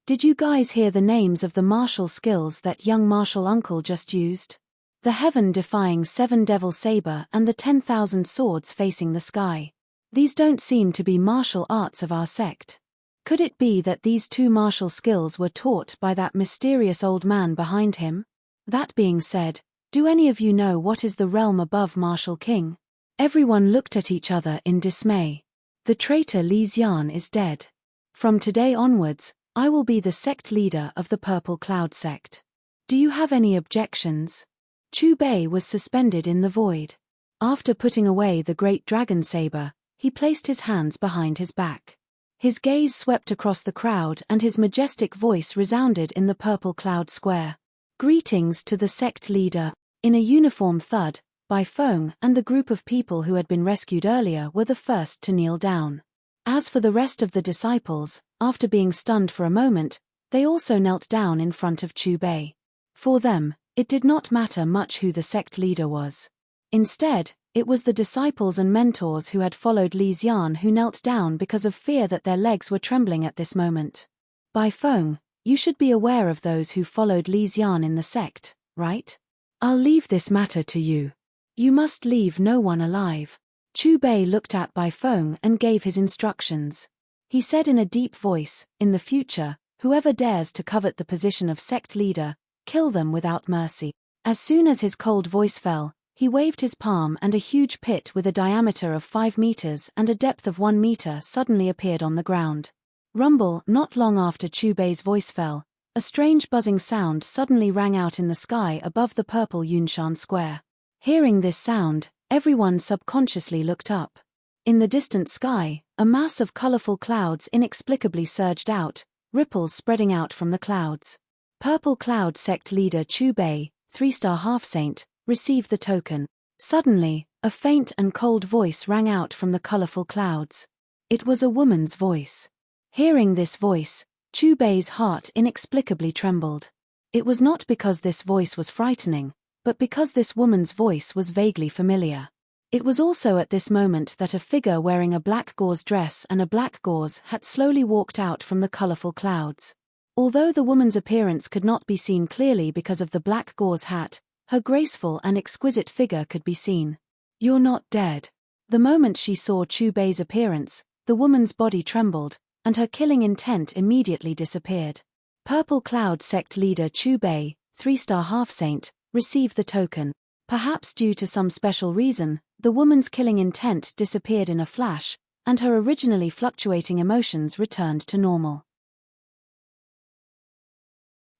Did you guys hear the names of the martial skills that young martial uncle just used? The heaven-defying 7 devil saber and the 10,000 swords facing the sky. These don't seem to be martial arts of our sect. Could it be that these 2 martial skills were taught by that mysterious old man behind him? That being said, do any of you know what is the realm above Martial King? Everyone looked at each other in dismay. The traitor Li Xian is dead. From today onwards, I will be the sect leader of the Purple Cloud sect. Do you have any objections? Chu Bei was suspended in the void. After putting away the great dragon saber, he placed his hands behind his back. His gaze swept across the crowd and his majestic voice resounded in the Purple Cloud Square. Greetings to the sect leader. In a uniform thud, Bai Feng and the group of people who had been rescued earlier were the first to kneel down. As for the rest of the disciples, after being stunned for a moment, they also knelt down in front of Chu Bei. For them, it did not matter much who the sect leader was. Instead, it was the disciples and mentors who had followed Li Xian who knelt down because of fear that their legs were trembling at this moment. Bai Feng, you should be aware of those who followed Li Xian in the sect, right? I'll leave this matter to you. You must leave no one alive. Chu Bei looked at Bai Feng and gave his instructions. He said in a deep voice, in the future, whoever dares to covet the position of sect leader, kill them without mercy. As soon as his cold voice fell, he waved his palm and a huge pit with a diameter of 5 meters and a depth of 1 meter suddenly appeared on the ground. Rumble. Not long after Chu Bei's voice fell, a strange buzzing sound suddenly rang out in the sky above the purple Yunshan Square. Hearing this sound, everyone subconsciously looked up. In the distant sky, a mass of colorful clouds inexplicably surged out, ripples spreading out from the clouds. Purple Cloud sect leader Chu Bei, 3-star half-saint, received the token. Suddenly, a faint and cold voice rang out from the colorful clouds. It was a woman's voice. Hearing this voice, Chu Bei's heart inexplicably trembled. It was not because this voice was frightening, but because this woman's voice was vaguely familiar. It was also at this moment that a figure wearing a black gauze dress and a black gauze hat slowly walked out from the colorful clouds. Although the woman's appearance could not be seen clearly because of the black gauze hat, her graceful and exquisite figure could be seen. You're not dead. The moment she saw Chu Bei's appearance, the woman's body trembled, and her killing intent immediately disappeared. Purple Cloud sect leader Chu Bei, 3-star half-saint, received the token. Perhaps due to some special reason, the woman's killing intent disappeared in a flash, and her originally fluctuating emotions returned to normal.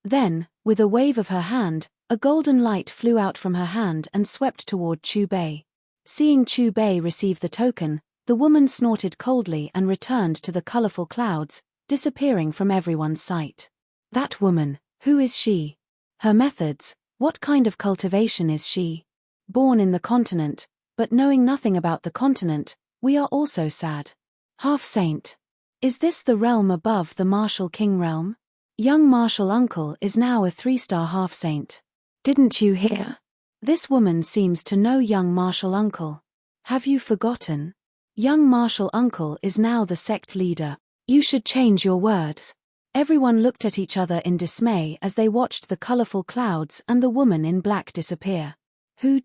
Then, with a wave of her hand, a golden light flew out from her hand and swept toward Chu Bei. Seeing Chu Bei receive the token, the woman snorted coldly and returned to the colorful clouds, disappearing from everyone's sight. That woman, who is she? Her methods, what kind of cultivation is she? Born in the continent, but knowing nothing about the continent, we are also sad. Half-saint. Is this the realm above the Martial King realm? Young martial uncle is now a 3-star half-saint. Didn't you hear? This woman seems to know young martial uncle. Have you forgotten? Young martial uncle is now the sect leader. You should change your words. Everyone looked at each other in dismay as they watched the colorful clouds and the woman in black disappear.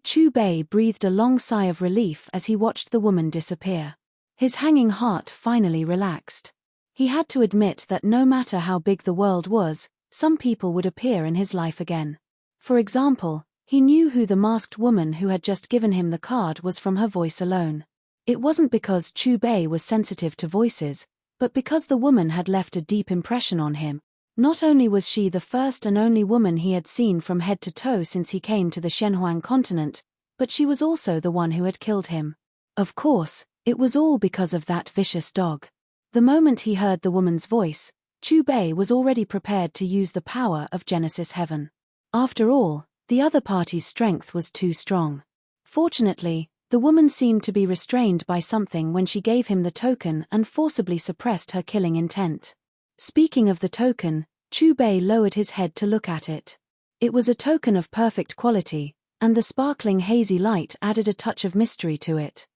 Chu Bei breathed a long sigh of relief as he watched the woman disappear. His hanging heart finally relaxed. He had to admit that no matter how big the world was, some people would appear in his life again. For example, he knew who the masked woman who had just given him the card was from her voice alone. It wasn't because Chu Bei was sensitive to voices, But because the woman had left a deep impression on him, not only was she the first and only woman he had seen from head to toe since he came to the Shenhuang continent, but she was also the one who had killed him. Of course, it was all because of that vicious dog. The moment he heard the woman's voice, Chu Bei was already prepared to use the power of Genesis Heaven. After all, the other party's strength was too strong. Fortunately, the woman seemed to be restrained by something when she gave him the token and forcibly suppressed her killing intent. Speaking of the token, Chu Bei lowered his head to look at it. It was a token of perfect quality, and the sparkling hazy light added a touch of mystery to it.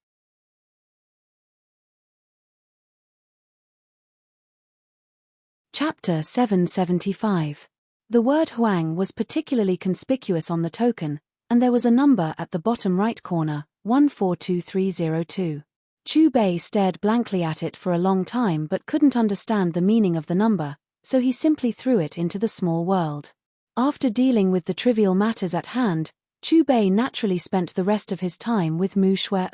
Chapter 775. The word Huang was particularly conspicuous on the token, and there was a number at the bottom right corner, 142302. Chu Bei stared blankly at it for a long time but couldn't understand the meaning of the number, so he simply threw it into the small world. After dealing with the trivial matters at hand, Chu Bei naturally spent the rest of his time with Mu Shui.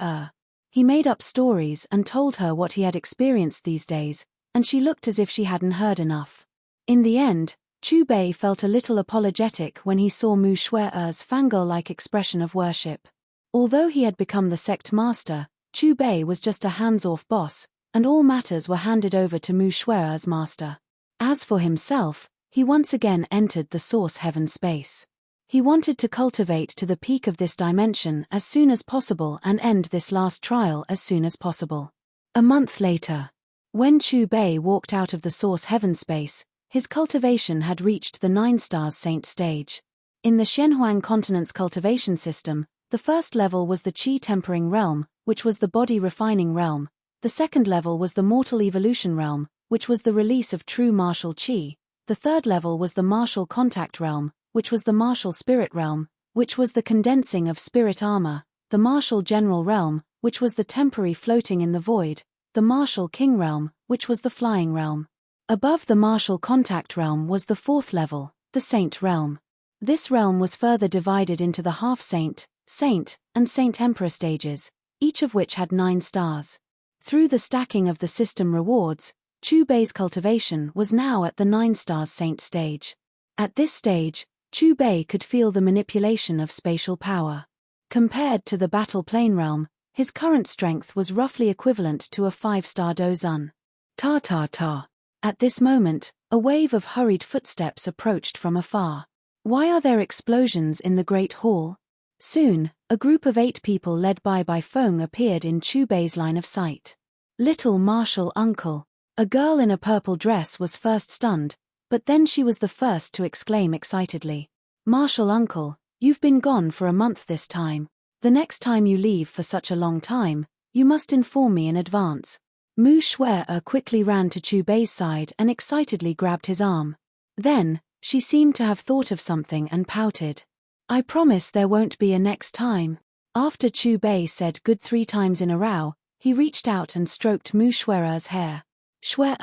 He made up stories and told her what he had experienced these days, and she looked as if she hadn't heard enough. In the end, Chu Bei felt a little apologetic when he saw Mu Shui's fangirl-like expression of worship. Although he had become the sect master, Chu Bei was just a hands-off boss, and all matters were handed over to Mu Shui's master. As for himself, he once again entered the source heaven space. He wanted to cultivate to the peak of this dimension as soon as possible and end this last trial as soon as possible. A month later, when Chu Bei walked out of the source heaven space, his cultivation had reached the 9 stars saint stage. In the Shenhuang continent's cultivation system, the first level was the Qi tempering realm, which was the body refining realm. The second level was the mortal evolution realm, which was the release of true martial Qi. The third level was the martial contact realm, which was the martial spirit realm, which was the condensing of spirit armor. The martial general realm, which was the temporary floating in the void. The martial king realm, which was the flying realm. Above the martial contact realm was the fourth level, the saint realm. This realm was further divided into the half-saint, saint, and saint emperor stages, each of which had 9 stars. Through the stacking of the system rewards, Chu Bei's cultivation was now at the 9 stars saint stage. At this stage, Chu Bei could feel the manipulation of spatial power. Compared to the battle plane realm, his current strength was roughly equivalent to a 5-star dozun. Ta. At this moment, a wave of hurried footsteps approached from afar. Why are there explosions in the Great Hall? Soon, a group of 8 people led by Feng appeared in Chu Bei's line of sight. Little martial uncle. A girl in a purple dress was first stunned, but then she was the first to exclaim excitedly. Martial uncle, you've been gone for a month this time. The next time you leave for such a long time, you must inform me in advance. Mu Shui quickly ran to Chu Bei's side and excitedly grabbed his arm. Then, she seemed to have thought of something and pouted. I promise there won't be a next time. After Chu Bei said good 3 times in a row, he reached out and stroked Mu Shui's hair. Shui,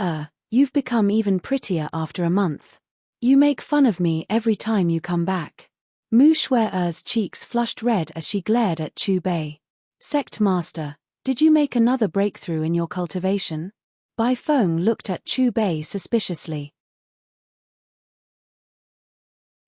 you've become even prettier after a month. You make fun of me every time you come back. Mu Shui's cheeks flushed red as she glared at Chu Bei. Sect Master, did you make another breakthrough in your cultivation? Bai Feng looked at Chu Bei suspiciously.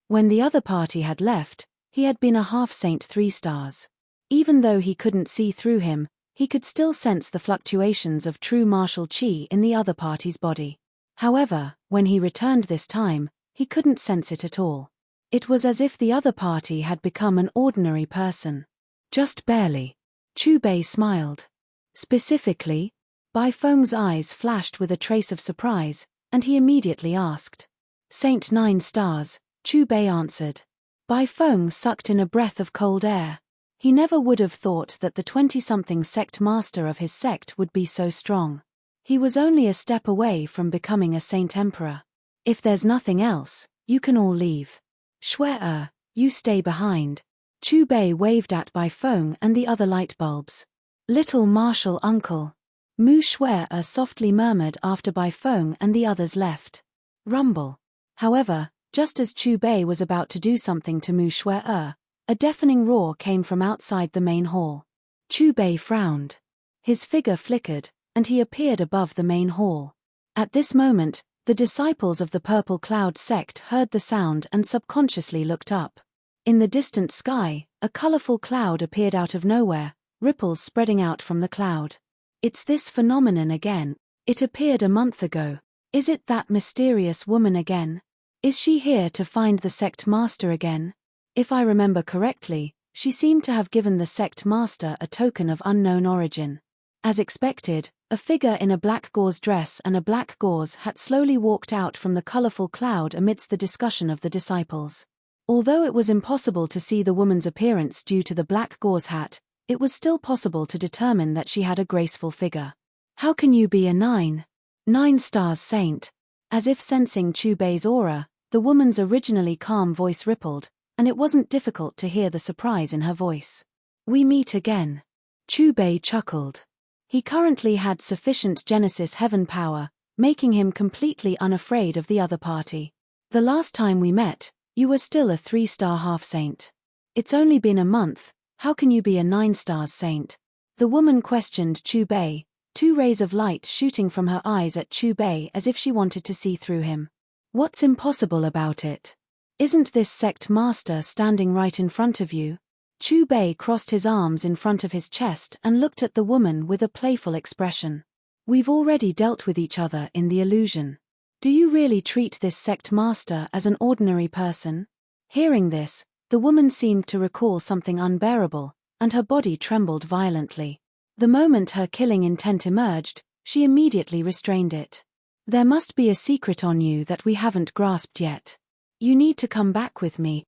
When the other party had left, he had been a half-saint 3 stars. Even though he couldn't see through him, he could still sense the fluctuations of true martial qi in the other party's body. However, when he returned this time, he couldn't sense it at all. It was as if the other party had become an ordinary person. Just barely. Chu Bei smiled. Specifically? Bai Feng's eyes flashed with a trace of surprise, and he immediately asked. Saint 9 stars, Chu Bei answered. Bai Feng sucked in a breath of cold air. He never would have thought that the 20-something sect master of his sect would be so strong. He was only a step away from becoming a saint emperor. If there's nothing else, you can all leave. Shui, you stay behind. Chu Bei waved at Bai Feng and the other light bulbs. Little martial uncle. Mu Shui softly murmured after Bai Feng and the others left. Rumble. However, just as Chu Bei was about to do something to Mu Shui, a deafening roar came from outside the main hall. Chu Bei frowned. His figure flickered, and he appeared above the main hall. At this moment, the disciples of the purple cloud sect heard the sound and subconsciously looked up. In the distant sky, a colorful cloud appeared out of nowhere, ripples spreading out from the cloud. It's this phenomenon again. It appeared a month ago. Is it that mysterious woman again? Is she here to find the sect master again? If I remember correctly, she seemed to have given the sect master a token of unknown origin. As expected, a figure in a black gauze dress and a black gauze hat slowly walked out from the colorful cloud amidst the discussion of the disciples. Although it was impossible to see the woman's appearance due to the black gauze hat, it was still possible to determine that she had a graceful figure. How can you be a 9 stars saint? As if sensing Chubei's aura, the woman's originally calm voice rippled, and it wasn't difficult to hear the surprise in her voice. We meet again. Chubei chuckled. He currently had sufficient Genesis heaven power, making him completely unafraid of the other party. The last time we met, you were still a 3-star half-saint. It's only been a month, how can you be a 9 stars saint? The woman questioned Chubei, 2 rays of light shooting from her eyes at Chubei as if she wanted to see through him. What's impossible about it? Isn't this sect master standing right in front of you? Chubei crossed his arms in front of his chest and looked at the woman with a playful expression. We've already dealt with each other in the illusion. Do you really treat this sect master as an ordinary person? Hearing this, the woman seemed to recall something unbearable, and her body trembled violently. The moment her killing intent emerged, she immediately restrained it. There must be a secret on you that we haven't grasped yet. You need to come back with me.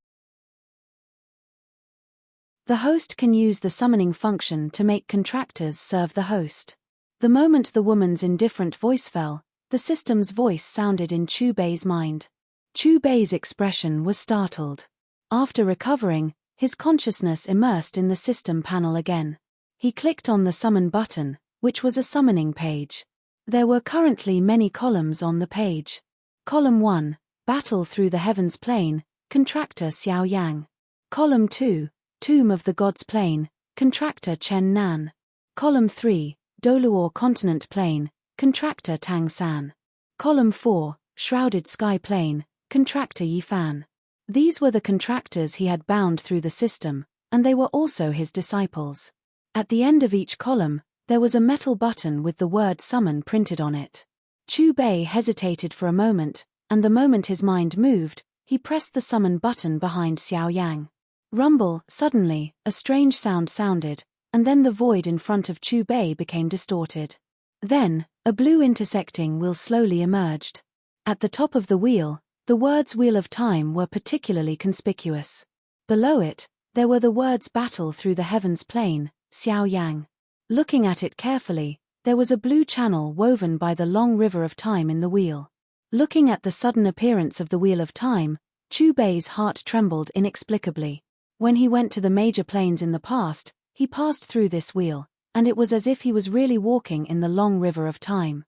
The host can use the summoning function to make contractors serve the host. The moment the woman's indifferent voice fell, the system's voice sounded in Chubei's mind. Chubei's expression was startled. After recovering, his consciousness immersed in the system panel again. He clicked on the summon button, which was a summoning page. There were currently many columns on the page. Column 1, Battle Through the Heavens Plane, Contractor Xiao Yang. Column 2, Tomb of the Gods Plane, Contractor Chen Nan. Column 3, Doluor Continent Plane, Contractor Tang San. Column 4, Shrouded Sky Plane, Contractor Yi Fan. These were the contractors he had bound through the system, and they were also his disciples. At the end of each column, there was a metal button with the word summon printed on it. Chubei hesitated for a moment, and the moment his mind moved, he pressed the summon button behind Xiao Yang. Rumble, suddenly, a strange sound sounded, and then the void in front of Chubei became distorted. Then, a blue intersecting wheel slowly emerged. At the top of the wheel, the words Wheel of Time were particularly conspicuous. Below it, there were the words Battle Through the Heavens Plane, Xiao Yang. Looking at it carefully, there was a blue channel woven by the long river of time in the wheel. Looking at the sudden appearance of the Wheel of Time, Chubei's heart trembled inexplicably. When he went to the major planes in the past, he passed through this wheel, and it was as if he was really walking in the long river of time.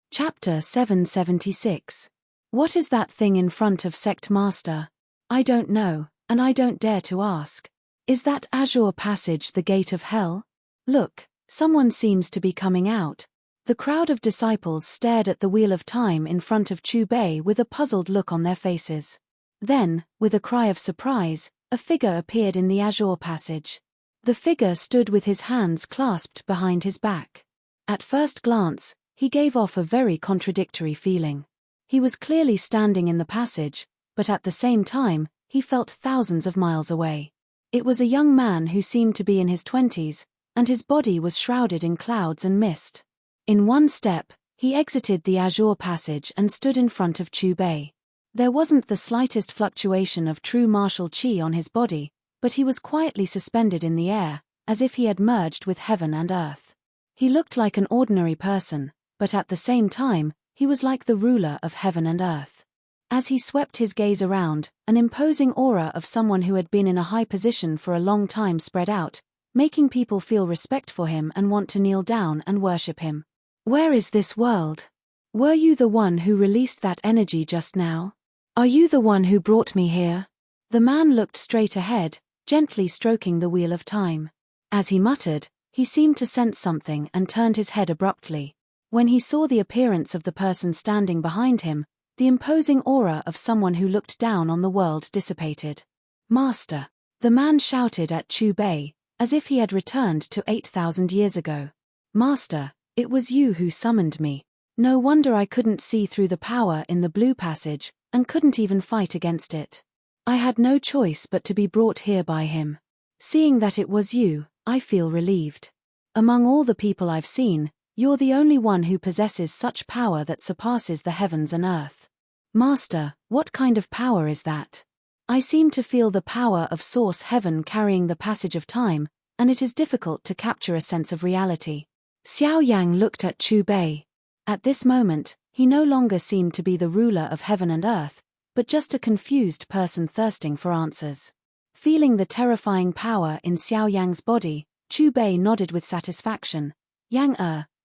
Chapter 776. What is that thing in front of Sect Master? I don't know, and I don't dare to ask. Is that azure passage the gate of hell? Look, someone seems to be coming out. The crowd of disciples stared at the Wheel of Time in front of Chubei with a puzzled look on their faces. Then, with a cry of surprise, a figure appeared in the azure passage. The figure stood with his hands clasped behind his back. At first glance, he gave off a very contradictory feeling. He was clearly standing in the passage, but at the same time, he felt thousands of miles away. It was a young man who seemed to be in his 20s, and his body was shrouded in clouds and mist. In one step, he exited the azure passage and stood in front of Chubei. There wasn't the slightest fluctuation of true martial qi on his body, but he was quietly suspended in the air, as if he had merged with heaven and earth. He looked like an ordinary person, but at the same time, he was like the ruler of heaven and earth. As he swept his gaze around, an imposing aura of someone who had been in a high position for a long time spread out, making people feel respect for him and want to kneel down and worship him. Where is this world? Were you the one who released that energy just now? Are you the one who brought me here? The man looked straight ahead, gently stroking the Wheel of Time. As he muttered, He seemed to sense something and turned his head abruptly. When he saw the appearance of the person standing behind him, the imposing aura of someone who looked down on the world dissipated. "Master!" The man shouted at Chu Bei, as if he had returned to 8,000 years ago. "Master, it was you who summoned me. No wonder I couldn't see through the power in the blue passage, and couldn't even fight against it. I had no choice but to be brought here by him. Seeing that it was you, I feel relieved. Among all the people I've seen, you're the only one who possesses such power that surpasses the heavens and earth." "Master, what kind of power is that?" "I seem to feel the power of Source Heaven carrying the passage of time, and it is difficult to capture a sense of reality." Xiao Yang looked at Chu Bei. At this moment, he no longer seemed to be the ruler of heaven and earth, but just a confused person thirsting for answers. Feeling the terrifying power in Xiao Yang's body, Chu Bei nodded with satisfaction. "Yang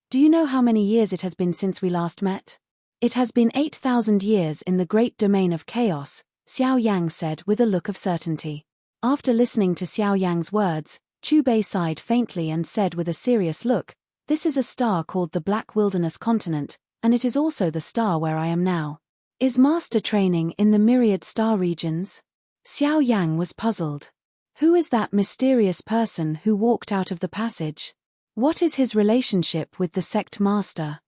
do you know how many years it has been since we last met?" "It has been 8,000 years in the great domain of chaos," Xiao Yang said with a look of certainty. After listening to Xiao Yang's words, Chu Bei sighed faintly and said with a serious look, "This is a star called the Black Wilderness Continent, and it is also the star where I am now. Is Master training in the myriad star regions?" Xiao Yang was puzzled. Who is that mysterious person who walked out of the passage? What is his relationship with the sect master?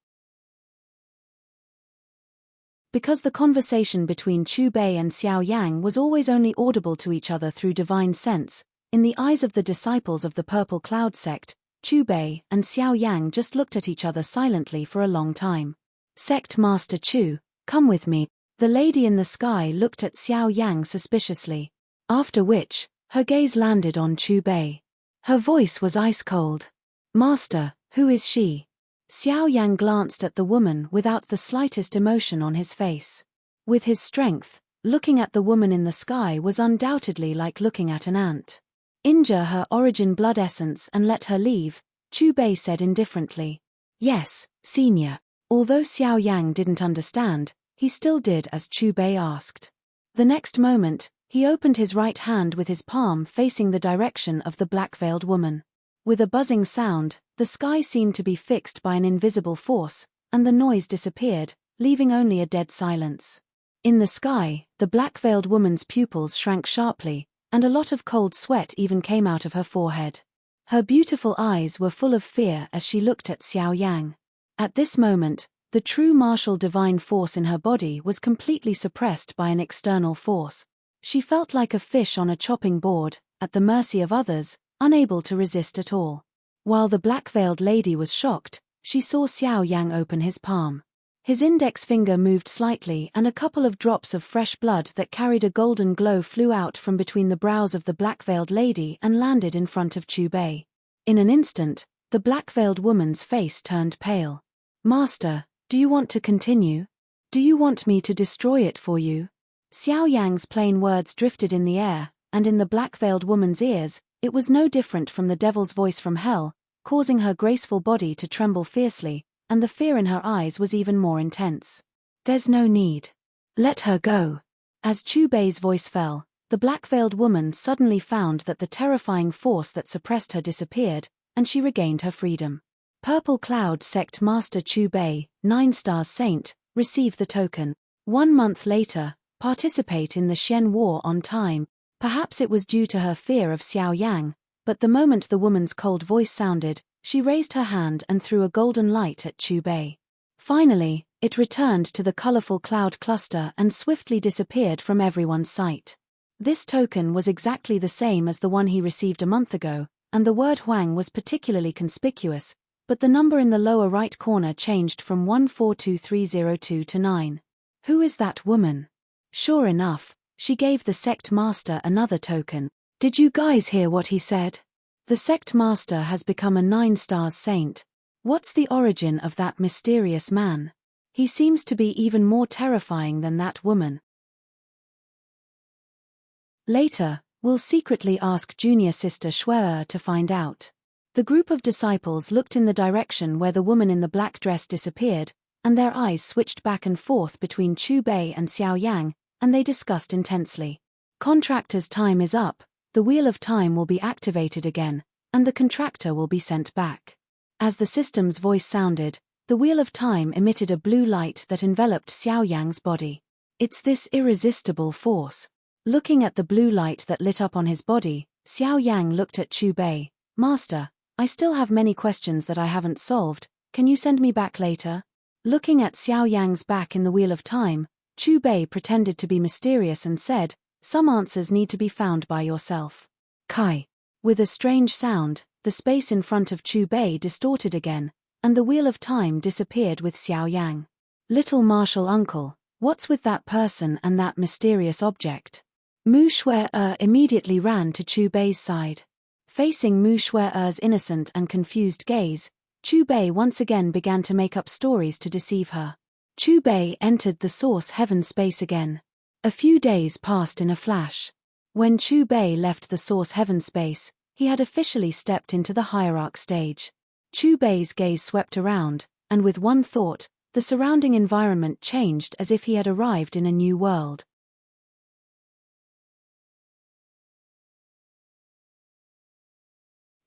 Because the conversation between Chu Bei and Xiao Yang was always only audible to each other through divine sense, in the eyes of the disciples of the Purple Cloud sect, Chu Bei and Xiao Yang just looked at each other silently for a long time. "Sect Master Chu, come with me." The lady in the sky looked at Xiao Yang suspiciously. After which, her gaze landed on Chu Bei. Her voice was ice-cold. "Master, who is she?" Xiao Yang glanced at the woman without the slightest emotion on his face. With his strength, looking at the woman in the sky was undoubtedly like looking at an ant. "Injure her origin blood essence and let her leave," Chu Bei said indifferently. "Yes, senior." Although Xiao Yang didn't understand, he still did as Chu Bei asked. The next moment, he opened his right hand with his palm facing the direction of the black-veiled woman. With a buzzing sound, the sky seemed to be fixed by an invisible force, and the noise disappeared, leaving only a dead silence. In the sky, the black-veiled woman's pupils shrank sharply, and a lot of cold sweat even came out of her forehead. Her beautiful eyes were full of fear as she looked at Xiao Yang. At this moment, the true martial divine force in her body was completely suppressed by an external force. She felt like a fish on a chopping board, at the mercy of others, unable to resist at all. While the black-veiled lady was shocked, she saw Xiao Yang open his palm. His index finger moved slightly and a couple of drops of fresh blood that carried a golden glow flew out from between the brows of the black-veiled lady and landed in front of Chu Bei. In an instant, the black-veiled woman's face turned pale. "Master, do you want to continue? Do you want me to destroy it for you?" Xiao Yang's plain words drifted in the air, and in the black-veiled woman's ears, it was no different from the devil's voice from hell, causing her graceful body to tremble fiercely, and the fear in her eyes was even more intense. "There's no need. Let her go." As Chu Bei's voice fell, the black-veiled woman suddenly found that the terrifying force that suppressed her disappeared, and she regained her freedom. Purple Cloud Sect Master Chu Bei, 9 Stars Saint, receive the token. 1 month later, participate in the Shen War on time. Perhaps it was due to her fear of Xiao Yang, but the moment the woman's cold voice sounded, she raised her hand and threw a golden light at Chu Bei. Finally, it returned to the colorful cloud cluster and swiftly disappeared from everyone's sight. This token was exactly the same as the one he received a month ago, and the word Huang was particularly conspicuous, but the number in the lower right corner changed from 142302 to 9. Who is that woman? Sure enough, she gave the sect master another token. Did you guys hear what he said? The sect master has become a 9 Stars Saint. What's the origin of that mysterious man? He seems to be even more terrifying than that woman. Later, we'll secretly ask junior sister Shuer to find out. The group of disciples looked in the direction where the woman in the black dress disappeared, and their eyes switched back and forth between Chu Bei and Xiao Yang, and they discussed intensely. Contractor's time is up. The Wheel of Time will be activated again, and the contractor will be sent back. As the system's voice sounded, the wheel of time emitted a blue light that enveloped Xiao Yang's body. It's this irresistible force. Looking at the blue light that lit up on his body, Xiao Yang looked at Chu Bei. Master, I still have many questions that I haven't solved, can you send me back later? Looking at Xiao Yang's back in the wheel of time, Chu Bei pretended to be mysterious and said, some answers need to be found by yourself. Kai. With a strange sound, the space in front of Chu Bei distorted again, and the wheel of time disappeared with Xiao Yang. Little martial uncle, what's with that person and that mysterious object? Mu Shui-er immediately ran to Chu Bei's side. Facing Mu Shui-er's innocent and confused gaze, Chu Bei once again began to make up stories to deceive her. Chu Bei entered the source heaven space again. A few days passed in a flash. When Chu Bei left the source heaven space, he had officially stepped into the hierarch stage. Chu Bei's gaze swept around, and with one thought, the surrounding environment changed as if he had arrived in a new world.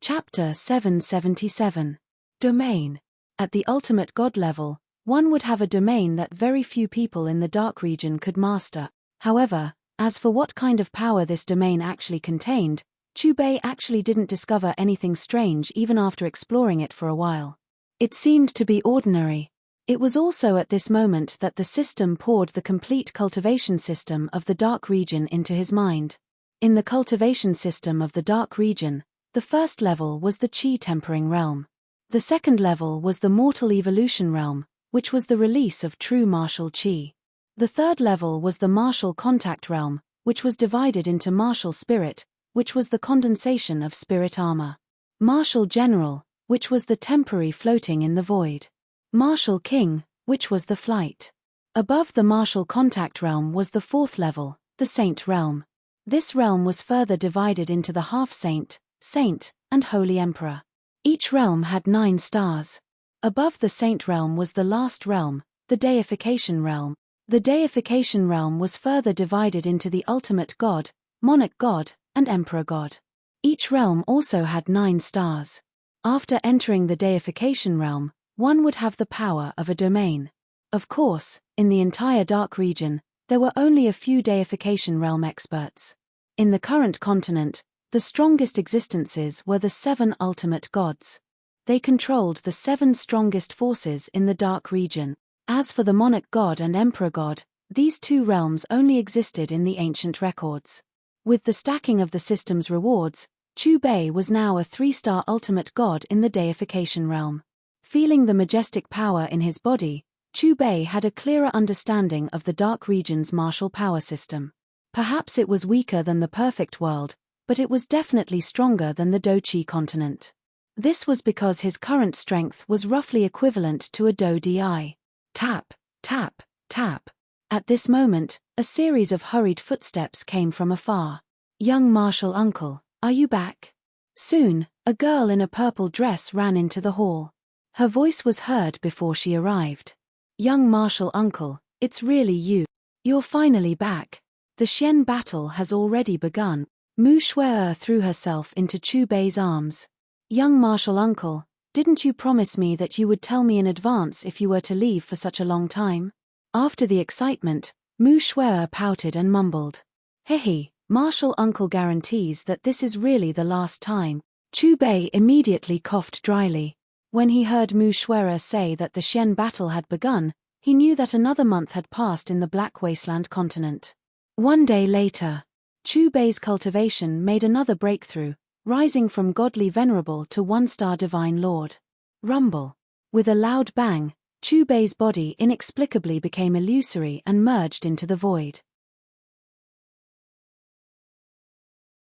Chapter 777. Domain. At the ultimate god level, one would have a domain that very few people in the dark region could master. However, as for what kind of power this domain actually contained, Chu Bei actually didn't discover anything strange even after exploring it for a while. It seemed to be ordinary. It was also at this moment that the system poured the complete cultivation system of the dark region into his mind. In the cultivation system of the dark region, the first level was the Qi tempering realm. The second level was the mortal evolution realm, which was the release of true martial Qi. The third level was the martial contact realm, which was divided into martial spirit, which was the condensation of spirit armor. Martial general, which was the temporary floating in the void. Martial king, which was the flight. Above the martial contact realm was the fourth level, the saint realm. This realm was further divided into the half-saint, saint, and holy emperor. Each realm had 9 stars. Above the saint realm was the last realm, the deification realm. The deification realm was further divided into the ultimate god, monarch god, and emperor god. Each realm also had 9 stars. After entering the deification realm, one would have the power of a domain. Of course, in the entire dark region, there were only a few deification realm experts. In the current continent, the strongest existences were the 7 ultimate gods. They controlled the 7 strongest forces in the dark region. As for the monarch god and emperor god, these 2 realms only existed in the ancient records. With the stacking of the system's rewards, Chu Bei was now a 3-star ultimate god in the deification realm. Feeling the majestic power in his body, Chu Bei had a clearer understanding of the dark region's martial power system. Perhaps it was weaker than the perfect world, but it was definitely stronger than the Do-Chi continent. This was because his current strength was roughly equivalent to a Do-Di. Tap, tap, tap. At this moment, a series of hurried footsteps came from afar. Young martial uncle, are you back? Soon, a girl in a purple dress ran into the hall. Her voice was heard before she arrived. Young martial uncle, it's really you. You're finally back. The Xian battle has already begun. Mu Shui threw herself into Chu Bei's arms. Young martial uncle, didn't you promise me that you would tell me in advance if you were to leave for such a long time? After the excitement, Mu Shui pouted and mumbled. Hehe, martial uncle guarantees that this is really the last time. Chu Bei immediately coughed dryly. When he heard Mu Shui say that the Xian battle had begun, he knew that another month had passed in the Black Wasteland continent. One day later, Chu Bei's cultivation made another breakthrough, rising from godly venerable to 1-star divine lord. Rumble. With a loud bang, Chu Bei's body inexplicably became illusory and merged into the void.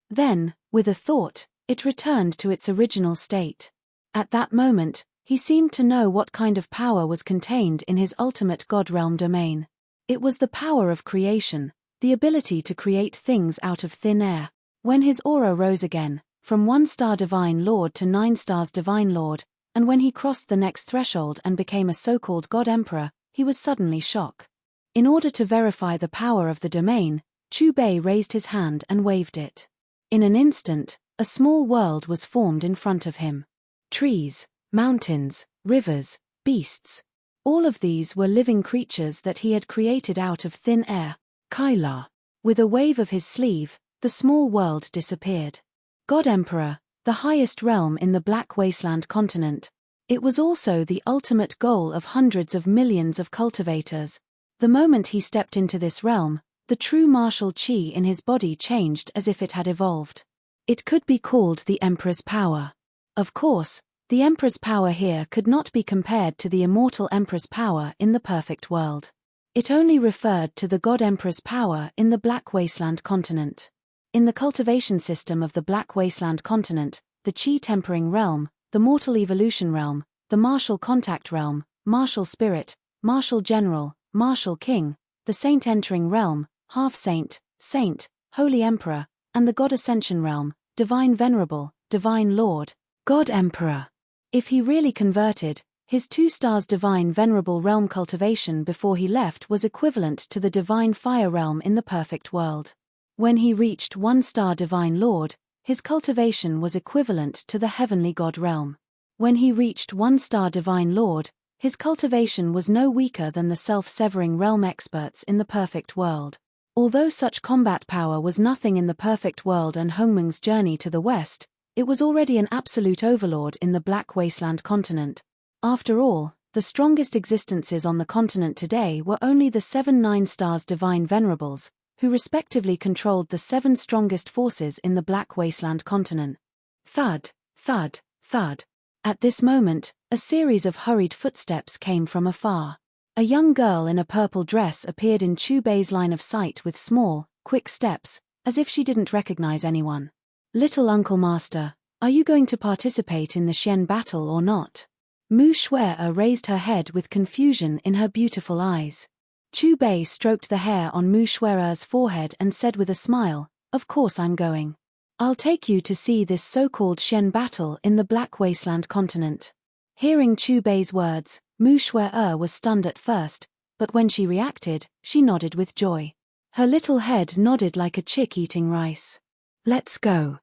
Then, with a thought, it returned to its original state. At that moment, he seemed to know what kind of power was contained in his ultimate God realm domain. It was the power of creation, the ability to create things out of thin air. When his aura rose again, from 1-star divine lord to 9 stars divine lord, and when he crossed the next threshold and became a so-called god emperor, he was suddenly shocked. In order to verify the power of the domain, Chu Bei raised his hand and waved it. In an instant, A small world was formed in front of him. Trees, mountains, rivers, beasts. All of these were living creatures that he had created out of thin air. Kyla. With a wave of his sleeve, the small world disappeared. God Emperor, the highest realm in the Black Wasteland continent. It was also the ultimate goal of hundreds of millions of cultivators. The moment he stepped into this realm, the true martial chi in his body changed as if it had evolved. It could be called the Emperor's power. Of course, the Emperor's power here could not be compared to the immortal Emperor's power in the perfect world. It only referred to the God Emperor's power in the Black Wasteland continent. In the cultivation system of the Black Wasteland continent, the Chi Tempering realm, the Mortal Evolution realm, the Martial Contact realm, Martial Spirit, Martial General, Martial King, the Saint Entering realm, Half Saint, Saint, Holy Emperor, and the God Ascension realm, Divine Venerable, Divine Lord, God Emperor. If he really converted, his 2 stars Divine Venerable realm cultivation before he left was equivalent to the Divine Fire realm in the perfect world. When he reached 1 star Divine Lord, his cultivation was equivalent to the Heavenly God realm. When he reached 1 star Divine Lord, his cultivation was no weaker than the self-severing realm experts in the perfect world. Although such combat power was nothing in the perfect world and Hongmeng's journey to the west, it was already an absolute overlord in the Black Wasteland continent. After all, the strongest existences on the continent today were only the 7 9 stars Divine Venerables, who respectively controlled the 7 strongest forces in the Black Wasteland continent. Thud, thud, thud. At this moment, a series of hurried footsteps came from afar. A young girl in a purple dress appeared in Chu Bei's line of sight with small, quick steps, as if she didn't recognize anyone. Little Uncle Master, are you going to participate in the Xian battle or not? Mu Shuai raised her head with confusion in her beautiful eyes. Chu Bei stroked the hair on Mu Shuai's forehead and said with a smile, "Of course I'm going. I'll take you to see this so-called Xian battle in the Black Wasteland continent." Hearing Chu Bei's words, Mu Shuai was stunned at first, but when she reacted, she nodded with joy. Her little head nodded like a chick eating rice. "Let's go."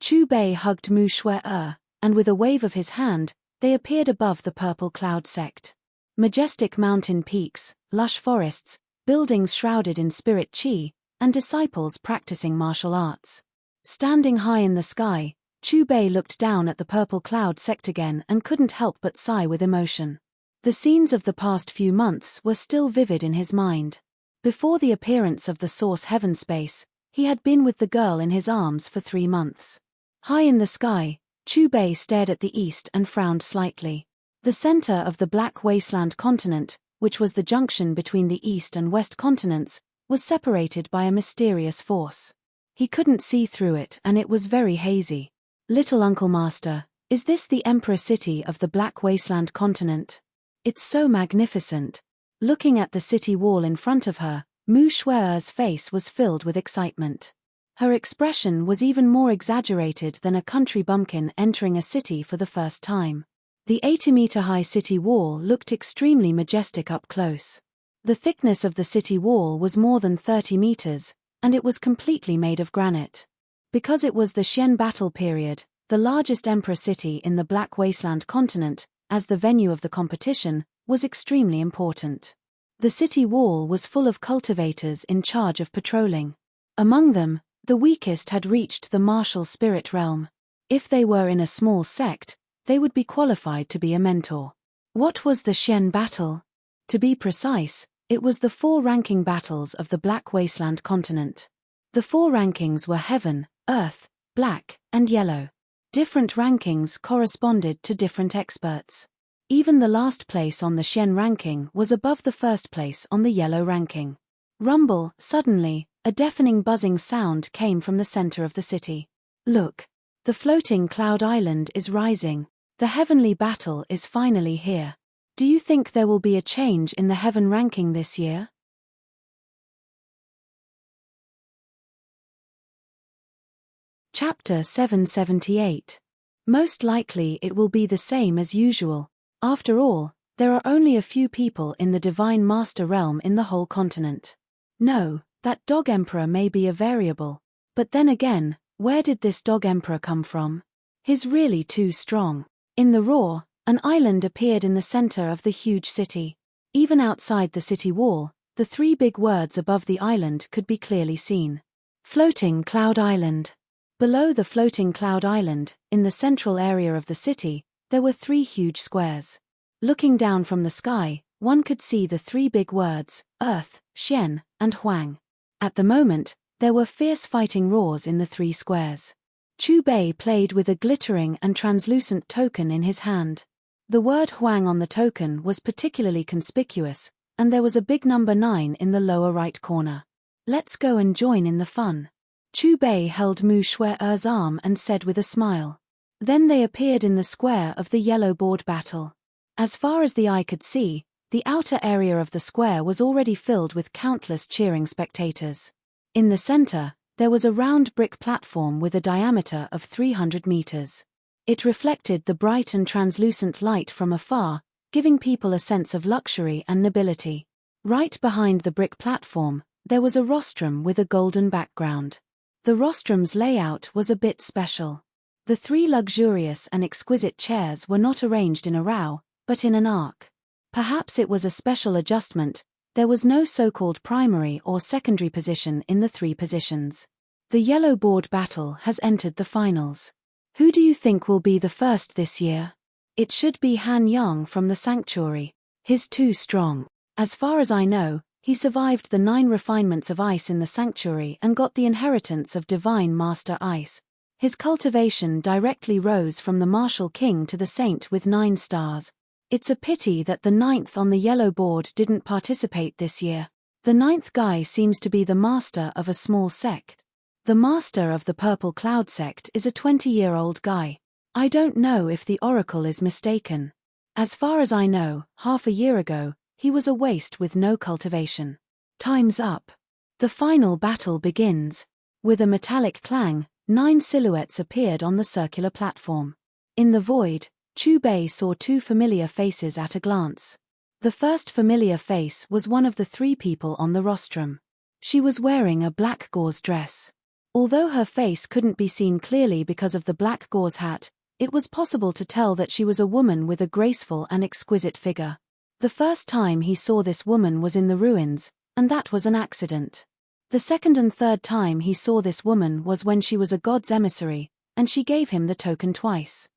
Chu Bei hugged Mu Shuai, and with a wave of his hand, they appeared above the purple cloud sect. Majestic mountain peaks, lush forests, buildings shrouded in spirit chi, and disciples practicing martial arts. Standing high in the sky, Chu Bei looked down at the purple cloud sect again and couldn't help but sigh with emotion. The scenes of the past few months were still vivid in his mind. Before the appearance of the source heaven space, he had been with the girl in his arms for 3 months. High in the sky, Chu Bei stared at the east and frowned slightly. The center of the Black Wasteland continent, which was the junction between the east and west continents, was separated by a mysterious force. He couldn't see through it and it was very hazy. "Little Uncle Master, is this the Emperor City of the Black Wasteland continent? It's so magnificent." Looking at the city wall in front of her, Mu Shuai's face was filled with excitement. Her expression was even more exaggerated than a country bumpkin entering a city for the first time. The 80-meter-high city wall looked extremely majestic up close. The thickness of the city wall was more than 30 meters, and it was completely made of granite. Because it was the Xian battle period, the largest emperor city in the Black Wasteland continent, as the venue of the competition, was extremely important. The city wall was full of cultivators in charge of patrolling. Among them, the weakest had reached the martial spirit realm. If they were in a small sect, they would be qualified to be a mentor. What was the Xian battle? To be precise, it was the 4 ranking battles of the Black Wasteland continent. The 4 rankings were Heaven, Earth, Black, and Yellow. Different rankings corresponded to different experts. Even the last place on the Xian ranking was above the first place on the Yellow ranking. Rumble, suddenly, a deafening buzzing sound came from the center of the city. "Look! The floating cloud island is rising. The heavenly battle is finally here. Do you think there will be a change in the heaven ranking this year?" Chapter 778. Most likely it will be the same as usual. After all, there are only a few people in the Divine Master realm in the whole continent. No, that dog emperor may be a variable. But then again, where did this dog emperor come from? He's really too strong. In the roar, an island appeared in the center of the huge city. Even outside the city wall, the three big words above the island could be clearly seen. Floating Cloud Island. Below the floating Cloud Island, in the central area of the city, there were three huge squares. Looking down from the sky, one could see the three big words, Earth, Xian, and Huang. At the moment, there were fierce fighting roars in the three squares. Chu Bei played with a glittering and translucent token in his hand. The word Huang on the token was particularly conspicuous, and there was a big number 9 in the lower right corner. Let's go and join in the fun. Chu Bei held Mu Shue'er's arm and said with a smile. Then they appeared in the square of the yellow board battle. As far as the eye could see, the outer area of the square was already filled with countless cheering spectators. In the center, there was a round brick platform with a diameter of 300 meters. It reflected the bright and translucent light from afar, giving people a sense of luxury and nobility. Right behind the brick platform, there was a rostrum with a golden background. The rostrum's layout was a bit special. The three luxurious and exquisite chairs were not arranged in a row, but in an arc. Perhaps it was a special adjustment. There was no so-called primary or secondary position in the three positions. The yellow board battle has entered the finals. Who do you think will be the first this year? It should be Han Yang from the sanctuary. He's too strong. As far as I know, he survived the 9 refinements of ice in the sanctuary and got the inheritance of Divine Master Ice. His cultivation directly rose from the martial king to the saint with 9 stars. It's a pity that the 9th on the yellow board didn't participate this year. The 9th guy seems to be the master of a small sect. The master of the Purple Cloud sect is a 20-year-old guy. I don't know if the oracle is mistaken. As far as I know, half a year ago, he was a waste with no cultivation. Time's up. The final battle begins. With a metallic clang, 9 silhouettes appeared on the circular platform. In the void, Chu Bei saw 2 familiar faces at a glance. The first familiar face was one of the 3 people on the rostrum. She was wearing a black gauze dress. Although her face couldn't be seen clearly because of the black gauze hat, it was possible to tell that she was a woman with a graceful and exquisite figure. The first time he saw this woman was in the ruins, and that was an accident. The second and third time he saw this woman was when she was a god's emissary, and she gave him the token twice.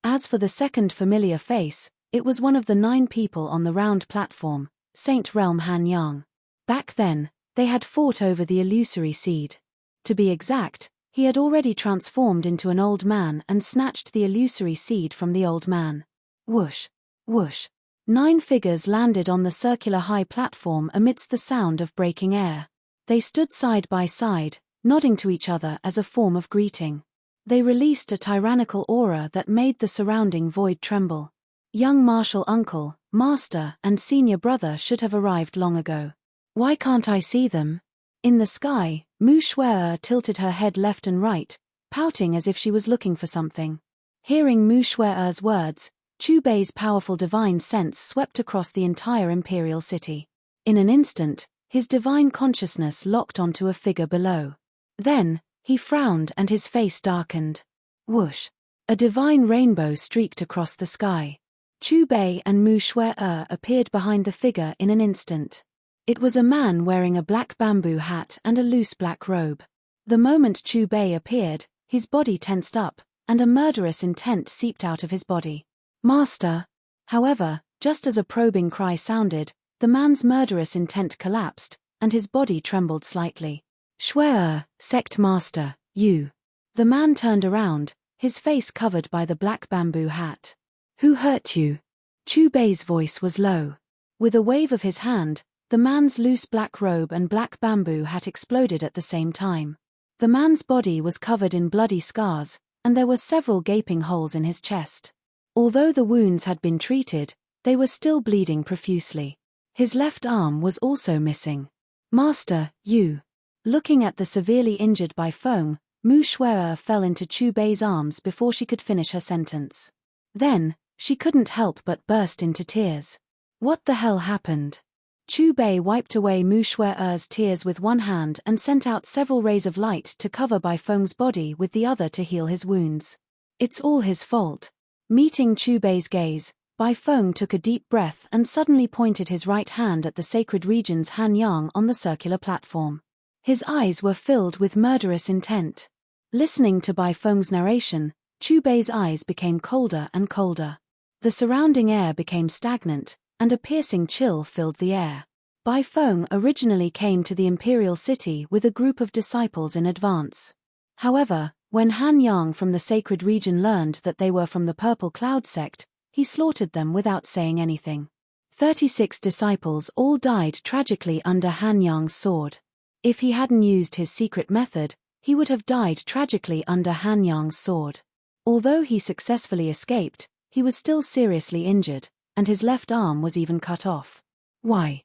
As for the second familiar face, it was one of the 9 people on the round platform, Saint Realm Han Yang. Back then, they had fought over the illusory seed. To be exact, he had already transformed into an old man and snatched the illusory seed from the old man. Whoosh! Whoosh! 9 figures landed on the circular high platform amidst the sound of breaking air. They stood side by side, nodding to each other as a form of greeting. They released a tyrannical aura that made the surrounding void tremble. Young martial uncle, master, and senior brother should have arrived long ago. Why can't I see them? In the sky, Mu Shue'er tilted her head left and right, pouting as if she was looking for something. Hearing Mu Shue'er's words, Chu Bei's powerful divine sense swept across the entire imperial city. In an instant, his divine consciousness locked onto a figure below. Then, he frowned and his face darkened. Whoosh! A divine rainbow streaked across the sky. Chu Bei and Mu Shue'er appeared behind the figure in an instant. It was a man wearing a black bamboo hat and a loose black robe. The moment Chu Bei appeared, his body tensed up, and a murderous intent seeped out of his body. Master! However, just as a probing cry sounded, the man's murderous intent collapsed, and his body trembled slightly. Shue'er, Sect Master, you. The man turned around, his face covered by the black bamboo hat. Who hurt you? Chu Bei's voice was low. With a wave of his hand, the man's loose black robe and black bamboo hat exploded at the same time. The man's body was covered in bloody scars, and there were several gaping holes in his chest. Although the wounds had been treated, they were still bleeding profusely. His left arm was also missing. Master, you. Looking at the severely injured by foam, Mu Shue'er fell into Chu Bei's arms before she could finish her sentence. Then, she couldn't help but burst into tears. What the hell happened? Chu Bei wiped away Mu Shue'er's tears with one hand and sent out several rays of light to cover Bai Feng's body with the other to heal his wounds. It's all his fault. Meeting Chu Bei's gaze, Bai Feng took a deep breath and suddenly pointed his right hand at the sacred region's Han Yang on the circular platform. His eyes were filled with murderous intent. Listening to Bai Feng's narration, Chu Bei's eyes became colder and colder. The surrounding air became stagnant, and a piercing chill filled the air. Bai Feng originally came to the imperial city with a group of disciples in advance. However, when Han Yang from the sacred region learned that they were from the Purple Cloud sect, he slaughtered them without saying anything. 36 disciples all died tragically under Han Yang's sword. If he hadn't used his secret method, he would have died tragically under Han Yang's sword. Although he successfully escaped, he was still seriously injured, and his left arm was even cut off. Why?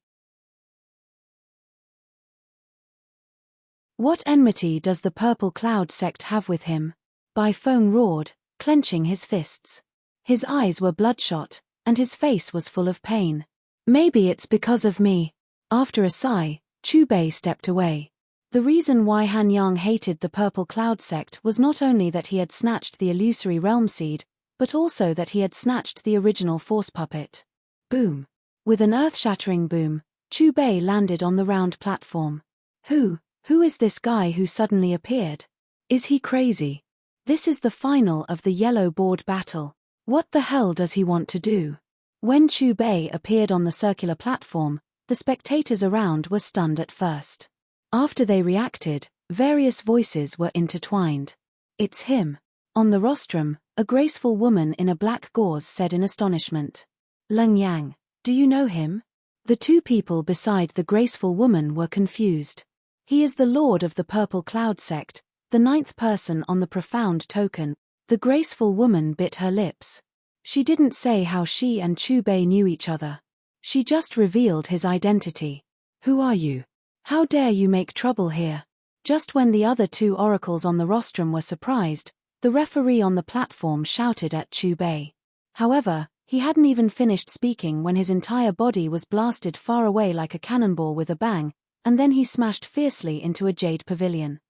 What enmity does the Purple Cloud sect have with him? Bai Feng roared, clenching his fists. His eyes were bloodshot, and his face was full of pain. Maybe it's because of me. After a sigh, Chu Bei stepped away. The reason why Han Yang hated the Purple Cloud sect was not only that he had snatched the illusory realm seed, but also that he had snatched the original force puppet. Boom! With an earth-shattering boom, Chu Bei landed on the round platform. Who is this guy who suddenly appeared? Is he crazy? This is the final of the yellow board battle. What the hell does he want to do? When Chu Bei appeared on the circular platform, the spectators around were stunned at first. After they reacted, various voices were intertwined. It's him. On the rostrum, a graceful woman in a black gauze said in astonishment. Leng Yang, do you know him? The two people beside the graceful woman were confused. He is the lord of the Purple Cloud sect, the 9th person on the profound token. The graceful woman bit her lips. She didn't say how she and Chu Bei knew each other. She just revealed his identity. Who are you? How dare you make trouble here? Just when the other two oracles on the rostrum were surprised, the referee on the platform shouted at Chu Bei. However, he hadn't even finished speaking when his entire body was blasted far away like a cannonball with a bang, and then he smashed fiercely into a jade pavilion.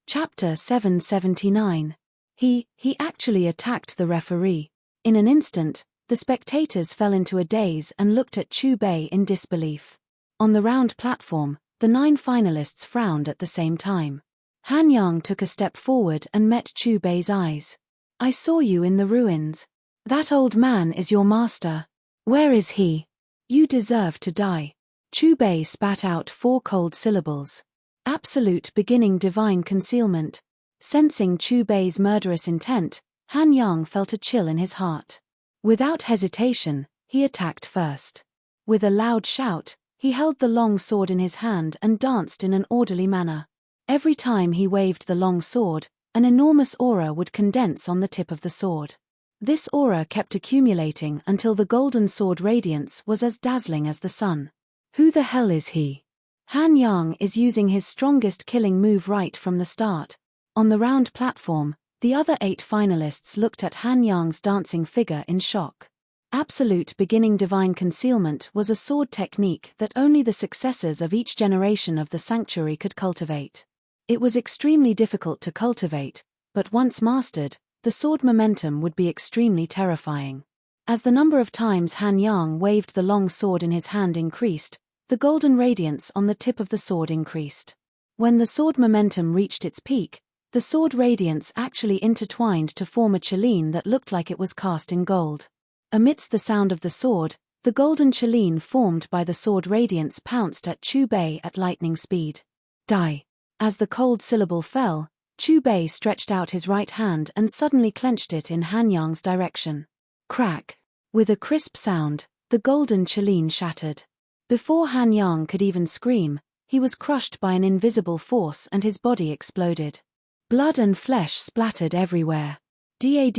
Chapter 779. He actually attacked the referee. In an instant, the spectators fell into a daze and looked at Chu Bei in disbelief. On the round platform, the 9 finalists frowned at the same time. Han Yang took a step forward and met Chu Bei's eyes. I saw you in the ruins. That old man is your master. Where is he? You deserve to die. Chu Bei spat out 4 cold syllables. Absolute beginning divine concealment. Sensing Chu Bei's murderous intent, Han Yang felt a chill in his heart. Without hesitation, he attacked first. With a loud shout, he held the long sword in his hand and danced in an orderly manner. Every time he waved the long sword, an enormous aura would condense on the tip of the sword. This aura kept accumulating until the golden sword radiance was as dazzling as the sun. Who the hell is he? Han Yang is using his strongest killing move right from the start. On the round platform, the other 8 finalists looked at Han Yang's dancing figure in shock. Absolute beginning divine concealment was a sword technique that only the successors of each generation of the sanctuary could cultivate. It was extremely difficult to cultivate, but once mastered, the sword momentum would be extremely terrifying. As the number of times Han Yang waved the long sword in his hand increased, the golden radiance on the tip of the sword increased. When the sword momentum reached its peak, the sword radiance actually intertwined to form a chelene that looked like it was cast in gold. Amidst the sound of the sword, the golden chelene formed by the sword radiance pounced at Chu Bei at lightning speed. Die. As the cold syllable fell, Chu Bei stretched out his right hand and suddenly clenched it in Han Yang's direction. Crack. With a crisp sound, the golden chelene shattered. Before Han Yang could even scream, he was crushed by an invisible force and his body exploded. Blood and flesh splattered everywhere. Da.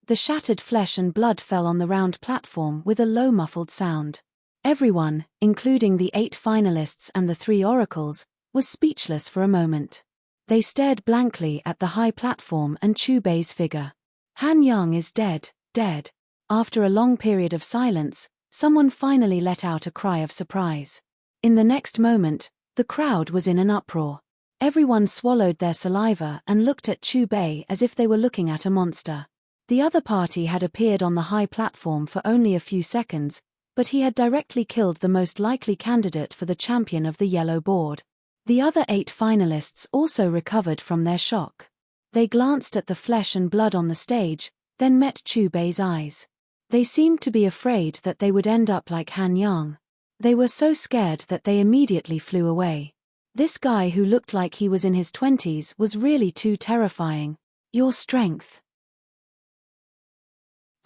The shattered flesh and blood fell on the round platform with a low muffled sound. Everyone, including the 8 finalists and the 3 oracles, was speechless for a moment. They stared blankly at the high platform and Chu Bei's figure. Han Yang is dead. Dead. After a long period of silence, someone finally let out a cry of surprise. In the next moment, the crowd was in an uproar. Everyone swallowed their saliva and looked at Chubei as if they were looking at a monster. The other party had appeared on the high platform for only a few seconds, but he had directly killed the most likely candidate for the champion of the yellow board. The other 8 finalists also recovered from their shock. They glanced at the flesh and blood on the stage, then met Chubei's eyes. They seemed to be afraid that they would end up like Han Yang. They were so scared that they immediately flew away. This guy who looked like he was in his 20s was really too terrifying. Your strength.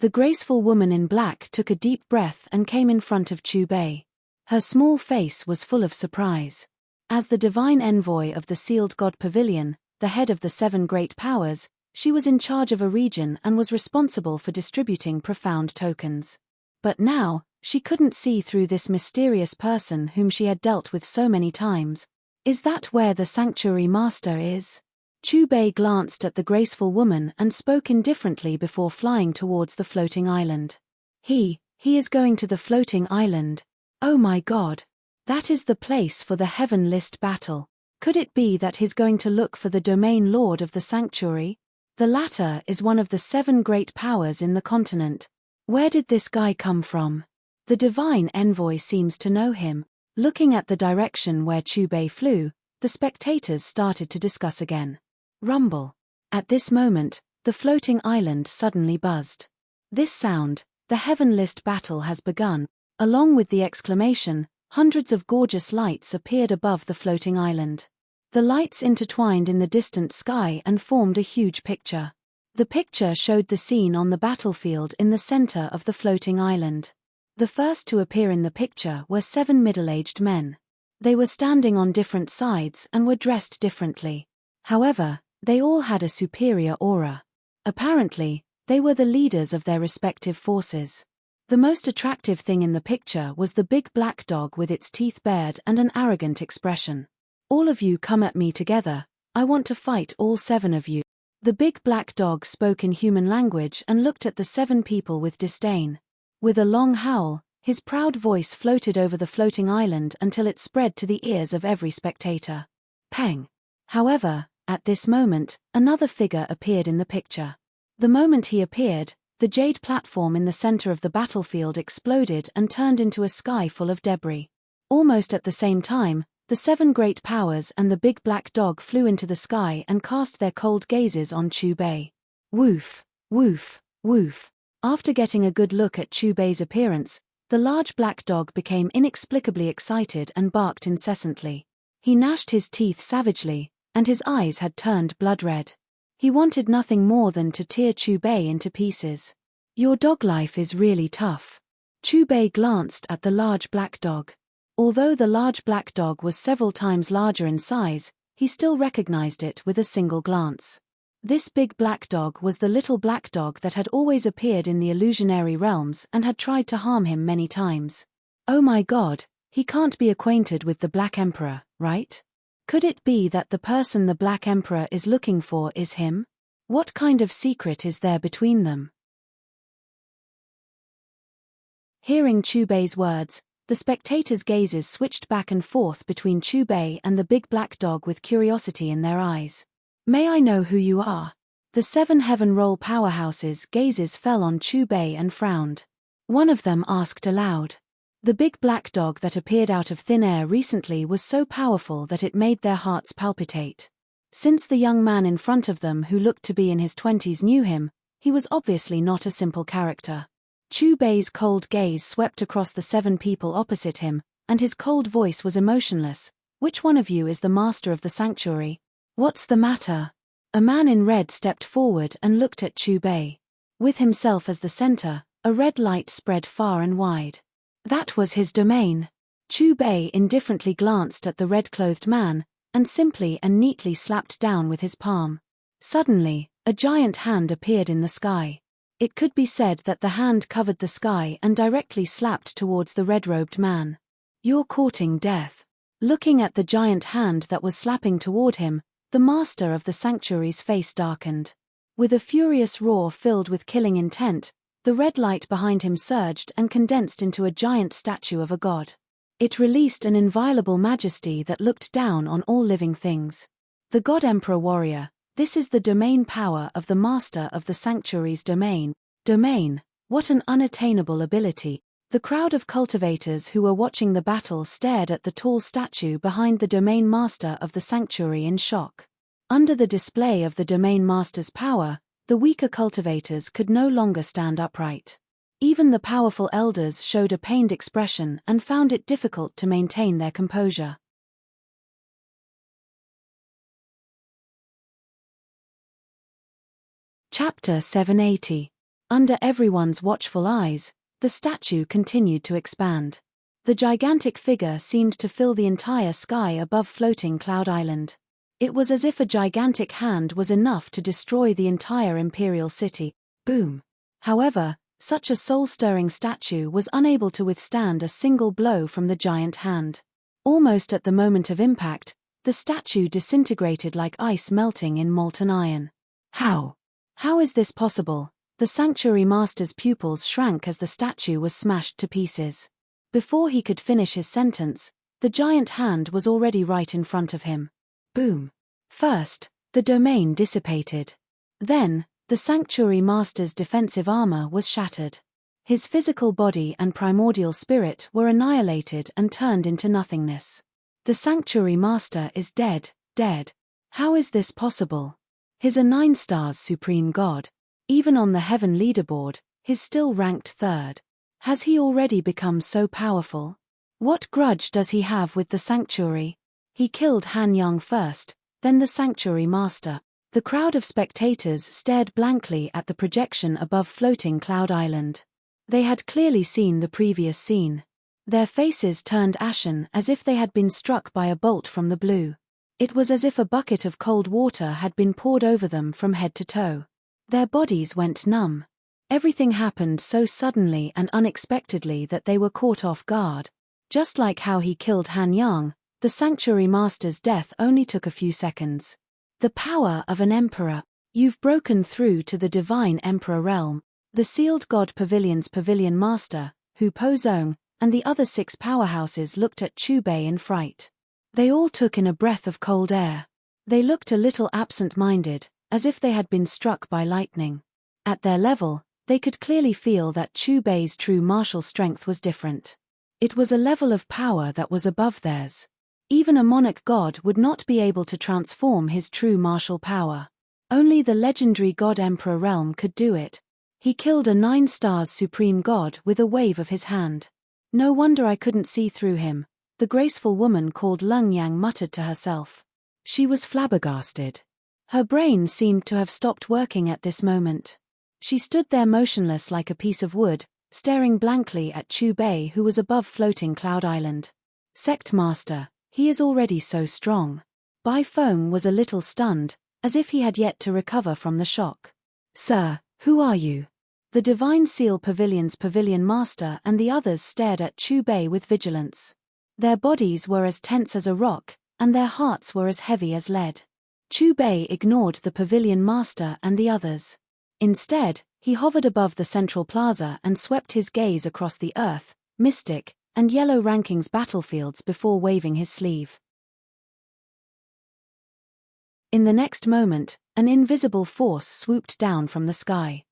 The graceful woman in black took a deep breath and came in front of Chubei. Her small face was full of surprise. As the divine envoy of the sealed god pavilion, the head of the 7 great powers, she was in charge of a region and was responsible for distributing profound tokens. But now, she couldn't see through this mysterious person whom she had dealt with so many times. Is that where the sanctuary master is? Chubei glanced at the graceful woman and spoke indifferently before flying towards the floating island. He is going to the floating island. Oh my god. That is the place for the heaven list battle. Could it be that he's going to look for the domain lord of the sanctuary? The latter is one of the 7 great powers in the continent. Where did this guy come from? The divine envoy seems to know him. Looking at the direction where Chubei flew, the spectators started to discuss again. Rumble. At this moment, the floating island suddenly buzzed. This sound, the heaven list battle has begun. Along with the exclamation, hundreds of gorgeous lights appeared above the floating island. The lights intertwined in the distant sky and formed a huge picture. The picture showed the scene on the battlefield in the center of the floating island. The first to appear in the picture were 7 middle-aged men. They were standing on different sides and were dressed differently. However, they all had a superior aura. Apparently, they were the leaders of their respective forces. The most attractive thing in the picture was the big black dog with its teeth bared and an arrogant expression. All of you come at me together, I want to fight all 7 of you. The big black dog spoke in human language and looked at the 7 people with disdain. With a long howl, his proud voice floated over the floating island until it spread to the ears of every spectator. Peng. However, at this moment, another figure appeared in the picture. The moment he appeared, the jade platform in the center of the battlefield exploded and turned into a sky full of debris. Almost at the same time, the 7 great powers and the big black dog flew into the sky and cast their cold gazes on Chubei. Woof, woof, woof. After getting a good look at Chubei's appearance, the large black dog became inexplicably excited and barked incessantly. He gnashed his teeth savagely, and his eyes had turned blood red. He wanted nothing more than to tear Chubei into pieces. Your dog life is really tough. Chubei glanced at the large black dog. Although the large black dog was several times larger in size, he still recognized it with a single glance. This big black dog was the little black dog that had always appeared in the illusionary realms and had tried to harm him many times. Oh my god, he can't be acquainted with the Black Emperor, right? Could it be that the person the Black Emperor is looking for is him? What kind of secret is there between them? Hearing Chubei's words, the spectators' gazes switched back and forth between Chubei and the big black dog with curiosity in their eyes. May I know who you are? The 7 heaven roll powerhouses' gazes fell on Chubei and frowned. One of them asked aloud. The big black dog that appeared out of thin air recently was so powerful that it made their hearts palpitate. Since the young man in front of them who looked to be in his 20s knew him, he was obviously not a simple character. Chubei's cold gaze swept across the 7 people opposite him, and his cold voice was emotionless. Which one of you is the master of the sanctuary? What's the matter? A man in red stepped forward and looked at Chubei. With himself as the center, a red light spread far and wide. That was his domain. Chubei indifferently glanced at the red-clothed man, and simply and neatly slapped down with his palm. Suddenly, a giant hand appeared in the sky. It could be said that the hand covered the sky and directly slapped towards the red-robed man. You're courting death. Looking at the giant hand that was slapping toward him, the master of the sanctuary's face darkened. With a furious roar filled with killing intent, The red light behind him surged and condensed into a giant statue of a god. It released an inviolable majesty that looked down on all living things. The God Emperor Warrior, this is the domain power of the master of the sanctuary's domain. Domain, what an unattainable ability. The crowd of cultivators who were watching the battle stared at the tall statue behind the domain master of the sanctuary in shock. Under the display of the domain master's power, the weaker cultivators could no longer stand upright. Even the powerful elders showed a pained expression and found it difficult to maintain their composure. Chapter 780. Under everyone's watchful eyes, the statue continued to expand. The gigantic figure seemed to fill the entire sky above floating Cloud Island. It was as if a gigantic hand was enough to destroy the entire imperial city. Boom. However, such a soul-stirring statue was unable to withstand a single blow from the giant hand. Almost at the moment of impact, the statue disintegrated like ice melting in molten iron. How is this possible? The sanctuary master's pupils shrank as the statue was smashed to pieces. Before he could finish his sentence, the giant hand was already right in front of him. Boom. First, the domain dissipated. Then, the sanctuary master's defensive armor was shattered. His physical body and primordial spirit were annihilated and turned into nothingness. The sanctuary master is dead. How is this possible? He's a 9 stars supreme god. Even on the heaven leaderboard, he's still ranked 3rd. Has he already become so powerful? What grudge does he have with the sanctuary? He killed Han Yang first, then the sanctuary master. The crowd of spectators stared blankly at the projection above floating Cloud Island. They had clearly seen the previous scene. Their faces turned ashen as if they had been struck by a bolt from the blue. It was as if a bucket of cold water had been poured over them from head to toe. Their bodies went numb. Everything happened so suddenly and unexpectedly that they were caught off guard. Just like how he killed Han Yang, the sanctuary master's death only took a few seconds. The power of an emperor. You've broken through to the divine emperor realm. The sealed god pavilion's pavilion master, Hu Po-zong, and the other 6 powerhouses looked at Chu Bei in fright. They all took in a breath of cold air. They looked a little absent-minded, as if they had been struck by lightning. At their level, they could clearly feel that Chu Bei's true martial strength was different. It was a level of power that was above theirs. Even a monarch god would not be able to transform his true martial power. Only the legendary God Emperor realm could do it. He killed a 9 stars supreme god with a wave of his hand. No wonder I couldn't see through him, the graceful woman called Lung Yang muttered to herself. She was flabbergasted. Her brain seemed to have stopped working at this moment. She stood there motionless like a piece of wood, staring blankly at Chu Bei who was above floating Cloud Island. Sect Master, he is already so strong. Bai Feng was a little stunned, as if he had yet to recover from the shock. Sir, who are you? The Divine Seal Pavilion's pavilion master and the others stared at Chu Bei with vigilance. Their bodies were as tense as a rock, and their hearts were as heavy as lead. Chu Bei ignored the pavilion master and the others. Instead, he hovered above the central plaza and swept his gaze across the earth, mystic, and yellow rankings battlefields before waving his sleeve. In the next moment, an invisible force swooped down from the sky.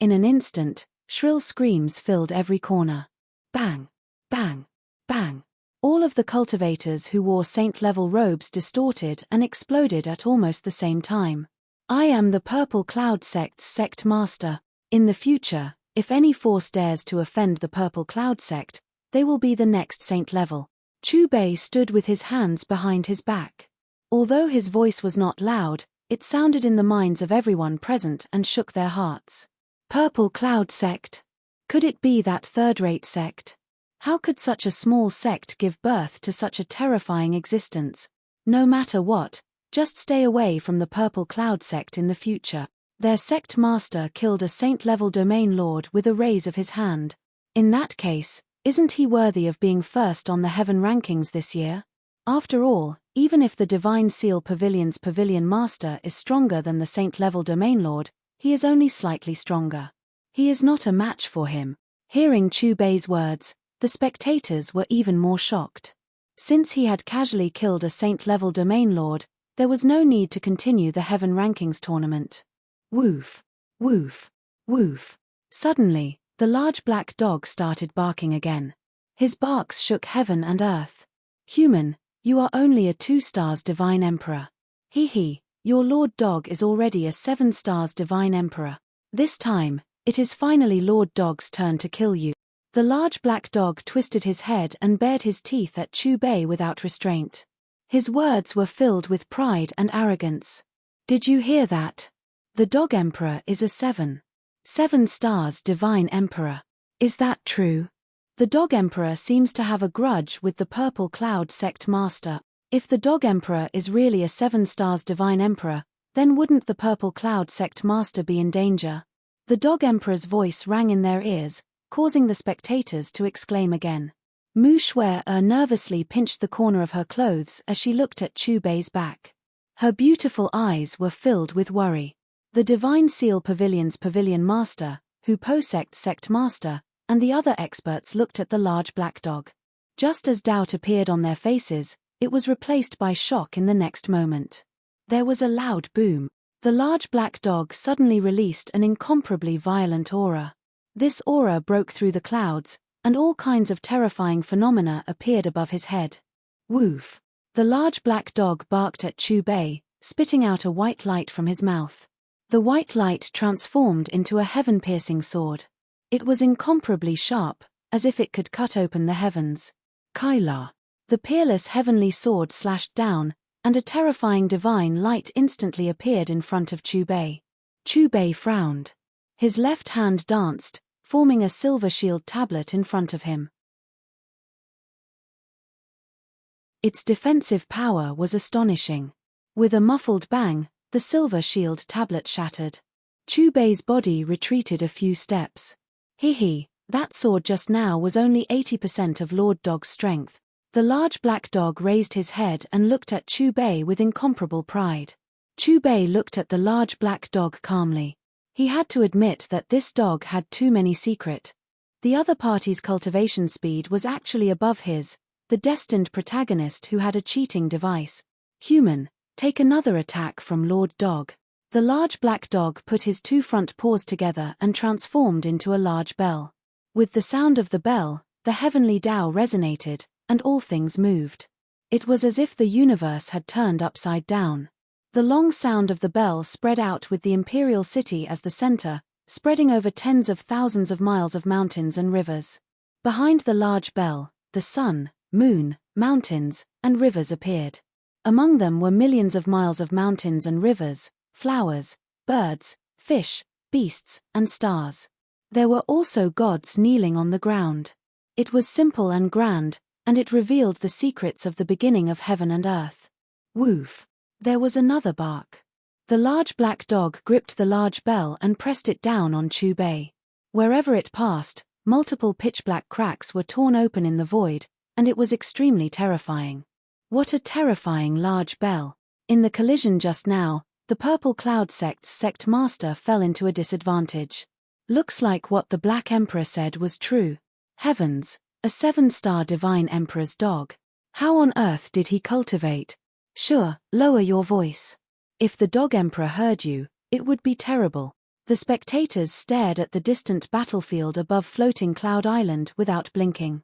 In an instant, shrill screams filled every corner. Bang! Bang! Bang! All of the cultivators who wore saint-level robes distorted and exploded at almost the same time. I am the Purple Cloud Sect's sect master. In the future, if any force dares to offend the Purple Cloud Sect, they will be the next saint level. Chu Bei stood with his hands behind his back. Although his voice was not loud, it sounded in the minds of everyone present and shook their hearts. Purple Cloud Sect. Could it be that third-rate sect? How could such a small sect give birth to such a terrifying existence? No matter what, just stay away from the Purple Cloud Sect in the future. Their sect master killed a saint-level domain lord with a raise of his hand. In that case, isn't he worthy of being first on the heaven rankings this year? After all, even if the Divine Seal Pavilion's pavilion master is stronger than the saint-level domain lord, he is only slightly stronger. He is not a match for him. Hearing Chu Bei's words, the spectators were even more shocked. Since he had casually killed a saint-level domain lord, there was no need to continue the Heaven Rankings tournament. Woof, woof, woof. Suddenly, the large black dog started barking again. His barks shook heaven and earth. Human, you are only a 2 stars divine emperor. Hee, your lord dog is already a 7 stars divine emperor. This time, it is finally Lord Dog's turn to kill you. The large black dog twisted his head and bared his teeth at Chu Bei without restraint. His words were filled with pride and arrogance. Did you hear that? The dog emperor is a 7 stars divine emperor. Is that true? The dog emperor seems to have a grudge with the purple cloud sect master. If the dog emperor is really a 7 stars divine emperor, then wouldn't the purple cloud sect master be in danger? The dog emperor's voice rang in their ears, causing the spectators to exclaim again. Mu Shui-er nervously pinched the corner of her clothes as she looked at Chu Bei's back. Her beautiful eyes were filled with worry. The Divine Seal Pavilion's pavilion master, Hu Po Sect's sect master, and the other experts looked at the large black dog. Just as doubt appeared on their faces, it was replaced by shock in the next moment. There was a loud boom. The large black dog suddenly released an incomparably violent aura. This aura broke through the clouds, and all kinds of terrifying phenomena appeared above his head. Woof! The large black dog barked at Chu Bei, spitting out a white light from his mouth. The white light transformed into a heaven-piercing sword. It was incomparably sharp, as if it could cut open the heavens. Kaila! The peerless heavenly sword slashed down, and a terrifying divine light instantly appeared in front of Chu Bei. Chu Bei frowned. His left hand danced, forming a silver shield tablet in front of him. Its defensive power was astonishing. With a muffled bang, the silver shield tablet shattered. Chu Bei's body retreated a few steps. That sword just now was only 80% of Lord Dog's strength. The large black dog raised his head and looked at Chu Bei with incomparable pride. Chu Bei looked at the large black dog calmly. He had to admit that this dog had too many secrets. The other party's cultivation speed was actually above his, the destined protagonist who had a cheating device. Human, take another attack from Lord Dog. The large black dog put his 2 front paws together and transformed into a large bell. With the sound of the bell, the heavenly Tao resonated, and all things moved. It was as if the universe had turned upside down. The long sound of the bell spread out with the imperial city as the center, spreading over tens of thousands of miles of mountains and rivers. Behind the large bell, the sun, moon, mountains, and rivers appeared. Among them were millions of miles of mountains and rivers, flowers, birds, fish, beasts, and stars. There were also gods kneeling on the ground. It was simple and grand, and it revealed the secrets of the beginning of heaven and earth. Woof! There was another bark. The large black dog gripped the large bell and pressed it down on Chu Bei. Wherever it passed, multiple pitch-black cracks were torn open in the void, and it was extremely terrifying. What a terrifying large bell! In the collision just now, the Purple Cloud Sect's sect master fell into a disadvantage. Looks like what the Black Emperor said was true. Heavens, a 7-star divine emperor's dog. How on earth did he cultivate? Sure, lower your voice. If the dog emperor heard you, it would be terrible. The spectators stared at the distant battlefield above floating Cloud Island without blinking.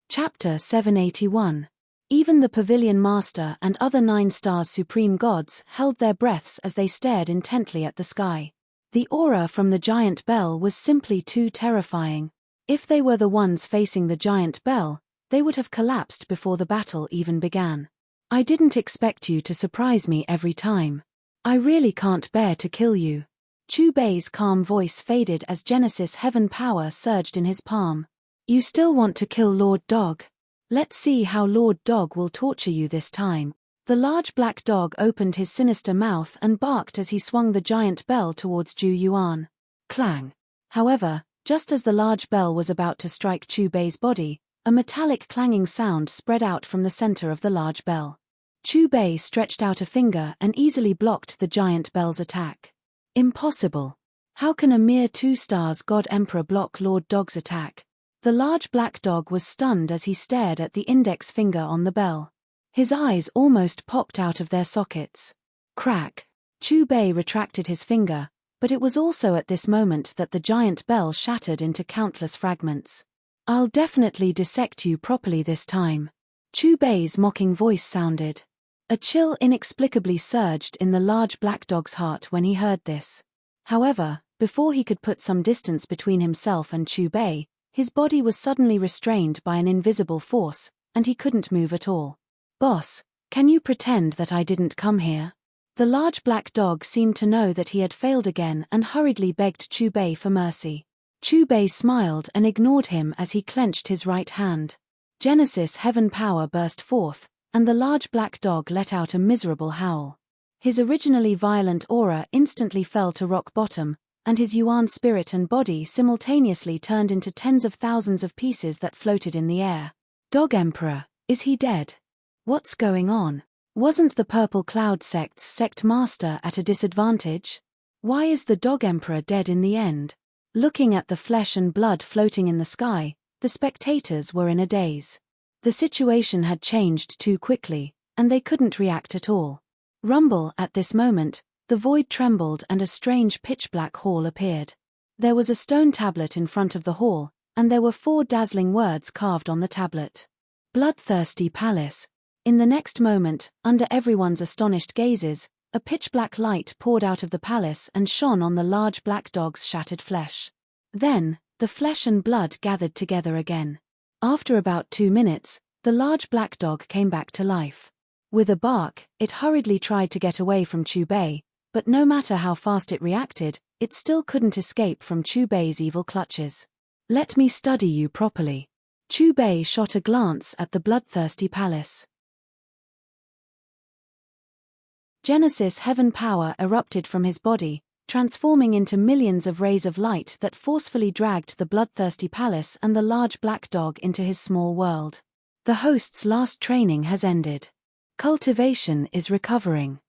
Chapter 781. Even the Pavilion Master and other 9-star supreme gods held their breaths as they stared intently at the sky. The aura from the giant bell was simply too terrifying. If they were the ones facing the giant bell, they would have collapsed before the battle even began. I didn't expect you to surprise me every time. I really can't bear to kill you. Chu Bei's calm voice faded as Genesis Heaven power surged in his palm. You still want to kill Lord Dog? Let's see how Lord Dog will torture you this time. The large black dog opened his sinister mouth and barked as he swung the giant bell towards Ju Yuan. Clang. However, just as the large bell was about to strike Chu Bei's body, a metallic clanging sound spread out from the center of the large bell. Chu Bei stretched out a finger and easily blocked the giant bell's attack. Impossible. How can a mere 2 stars God Emperor block Lord Dog's attack? The large black dog was stunned as he stared at the index finger on the bell. His eyes almost popped out of their sockets. Crack. Chu Bei retracted his finger, but it was also at this moment that the giant bell shattered into countless fragments. I'll definitely dissect you properly this time. Chu Bei's mocking voice sounded. A chill inexplicably surged in the large black dog's heart when he heard this. However, before he could put some distance between himself and Chu Bei, his body was suddenly restrained by an invisible force, and he couldn't move at all. Boss, can you pretend that I didn't come here? The large black dog seemed to know that he had failed again and hurriedly begged Chu Bei for mercy. Chu Bei smiled and ignored him as he clenched his right hand. Genesis Heaven power burst forth, and the large black dog let out a miserable howl. His originally violent aura instantly fell to rock bottom, and his Yuan spirit and body simultaneously turned into tens of thousands of pieces that floated in the air. Dog Emperor, is he dead? What's going on? Wasn't the Purple Cloud sect's sect master at a disadvantage? Why is the Dog Emperor dead in the end? Looking at the flesh and blood floating in the sky, the spectators were in a daze. The situation had changed too quickly, and they couldn't react at all. Rumble at this moment, the void trembled and a strange pitch-black hall appeared. There was a stone tablet in front of the hall, and there were 4 dazzling words carved on the tablet. Bloodthirsty Palace. In the next moment, under everyone's astonished gazes, a pitch-black light poured out of the palace and shone on the large black dog's shattered flesh. Then, the flesh and blood gathered together again. After about 2 minutes, the large black dog came back to life. With a bark, it hurriedly tried to get away from Chu Bei, but no matter how fast it reacted, it still couldn't escape from Chu Bei's evil clutches. Let me study you properly. Chu Bei shot a glance at the bloodthirsty palace. Genesis Heaven power erupted from his body, transforming into millions of rays of light that forcefully dragged the bloodthirsty palace and the large black dog into his small world. The host's last training has ended. Cultivation is recovering.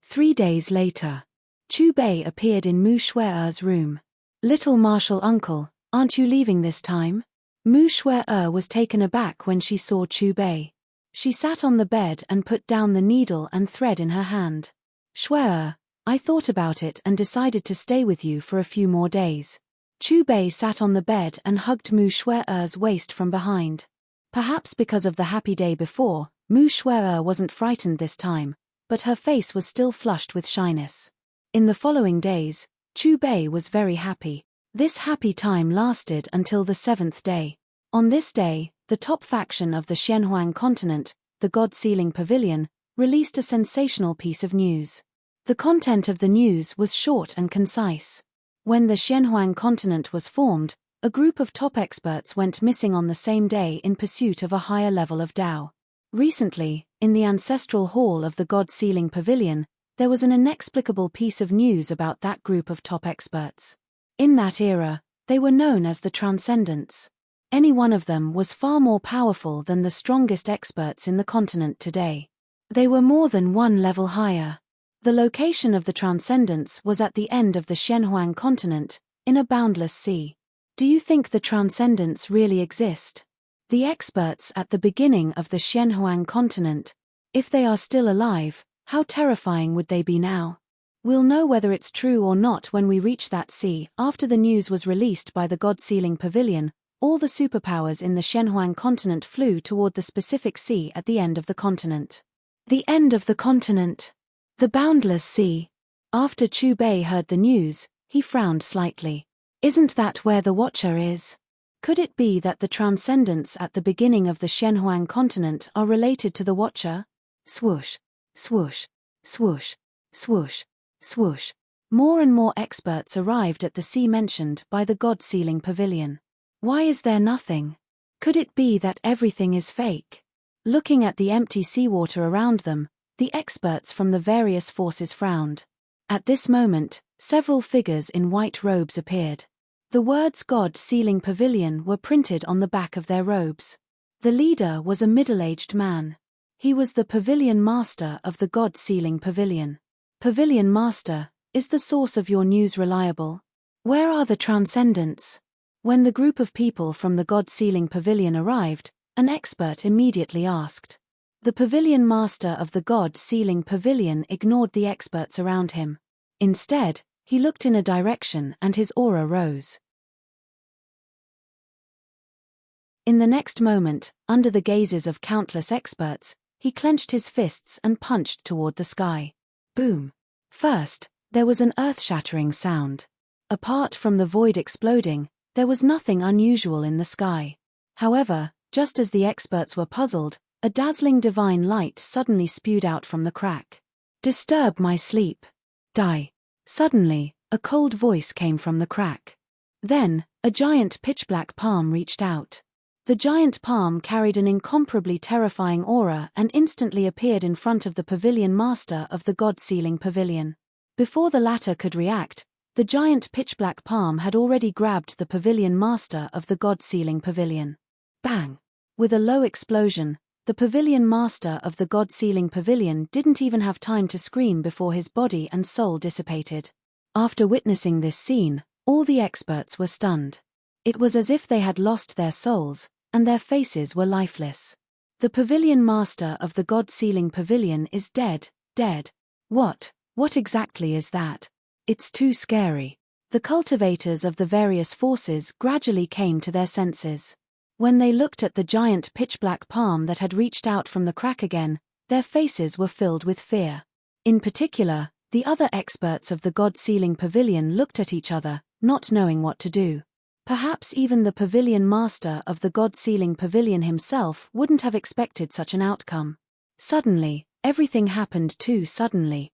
3 days later, Chu Bei appeared in Mu Shue'er's room. Little martial uncle, aren't you leaving this time? Mu Shue'er was taken aback when she saw Chu Bei. She sat on the bed and put down the needle and thread in her hand. Shue'er, I thought about it and decided to stay with you for a few more days. Chu Bei sat on the bed and hugged Mu Shue'er's waist from behind. Perhaps because of the happy day before, Mu Shue'er wasn't frightened this time, but her face was still flushed with shyness. In the following days, Chu Bei was very happy. This happy time lasted until the 7th day. On this day, the top faction of the Xianhuang continent, the God-Sealing Pavilion, released a sensational piece of news. The content of the news was short and concise. When the Xianhuang continent was formed, a group of top experts went missing on the same day in pursuit of a higher level of Tao. Recently, in the ancestral hall of the God-Sealing Pavilion, there was an inexplicable piece of news about that group of top experts. In that era, they were known as the Transcendents. Any one of them was far more powerful than the strongest experts in the continent today. They were more than 1 level higher. The location of the Transcendents was at the end of the Xianhuang continent, in a boundless sea. Do you think the Transcendents really exist? The experts at the beginning of the Xianhuang continent, if they are still alive, how terrifying would they be now? We'll know whether it's true or not when we reach that sea. After the news was released by the God-Sealing Pavilion, all the superpowers in the Xianhuang continent flew toward the specific sea at the end of the continent. The end of the continent. The boundless sea. After Chu Bei heard the news, he frowned slightly. Isn't that where the Watcher is? Could it be that the Transcendents at the beginning of the Xianhuang continent are related to the Watcher? Swoosh, swoosh, swoosh, swoosh, swoosh. More and more experts arrived at the sea mentioned by the God-Sealing Pavilion. Why is there nothing? Could it be that everything is fake? Looking at the empty seawater around them, the experts from the various forces frowned. At this moment, several figures in white robes appeared. The words God-Sealing Pavilion were printed on the back of their robes. The leader was a middle-aged man. He was the pavilion master of the God-sealing pavilion. Pavilion master, is the source of your news reliable? Where are the transcendents? When the group of people from the God-sealing pavilion arrived, an expert immediately asked. The pavilion master of the God-sealing pavilion ignored the experts around him. Instead, he looked in a direction and his aura rose. In the next moment, under the gazes of countless experts, he clenched his fists and punched toward the sky. Boom! First, there was an earth-shattering sound. Apart from the void exploding, there was nothing unusual in the sky. However, just as the experts were puzzled, a dazzling divine light suddenly spewed out from the crack. Disturb my sleep. Die. Suddenly, a cold voice came from the crack. Then, a giant pitch-black palm reached out. The giant palm carried an incomparably terrifying aura and instantly appeared in front of the pavilion master of the God-sealing pavilion. Before the latter could react, the giant pitch-black palm had already grabbed the pavilion master of the God-sealing pavilion. Bang! With a low explosion, the pavilion master of the God-sealing pavilion didn't even have time to scream before his body and soul dissipated. After witnessing this scene, all the experts were stunned. It was as if they had lost their souls, and their faces were lifeless. The pavilion master of the God-sealing pavilion is dead, dead. What exactly is that? It's too scary. The cultivators of the various forces gradually came to their senses. When they looked at the giant pitch-black palm that had reached out from the crack again, their faces were filled with fear. In particular, the other experts of the God-sealing pavilion looked at each other, not knowing what to do. Perhaps even the pavilion master of the God-sealing pavilion himself wouldn't have expected such an outcome. Suddenly, everything happened too suddenly.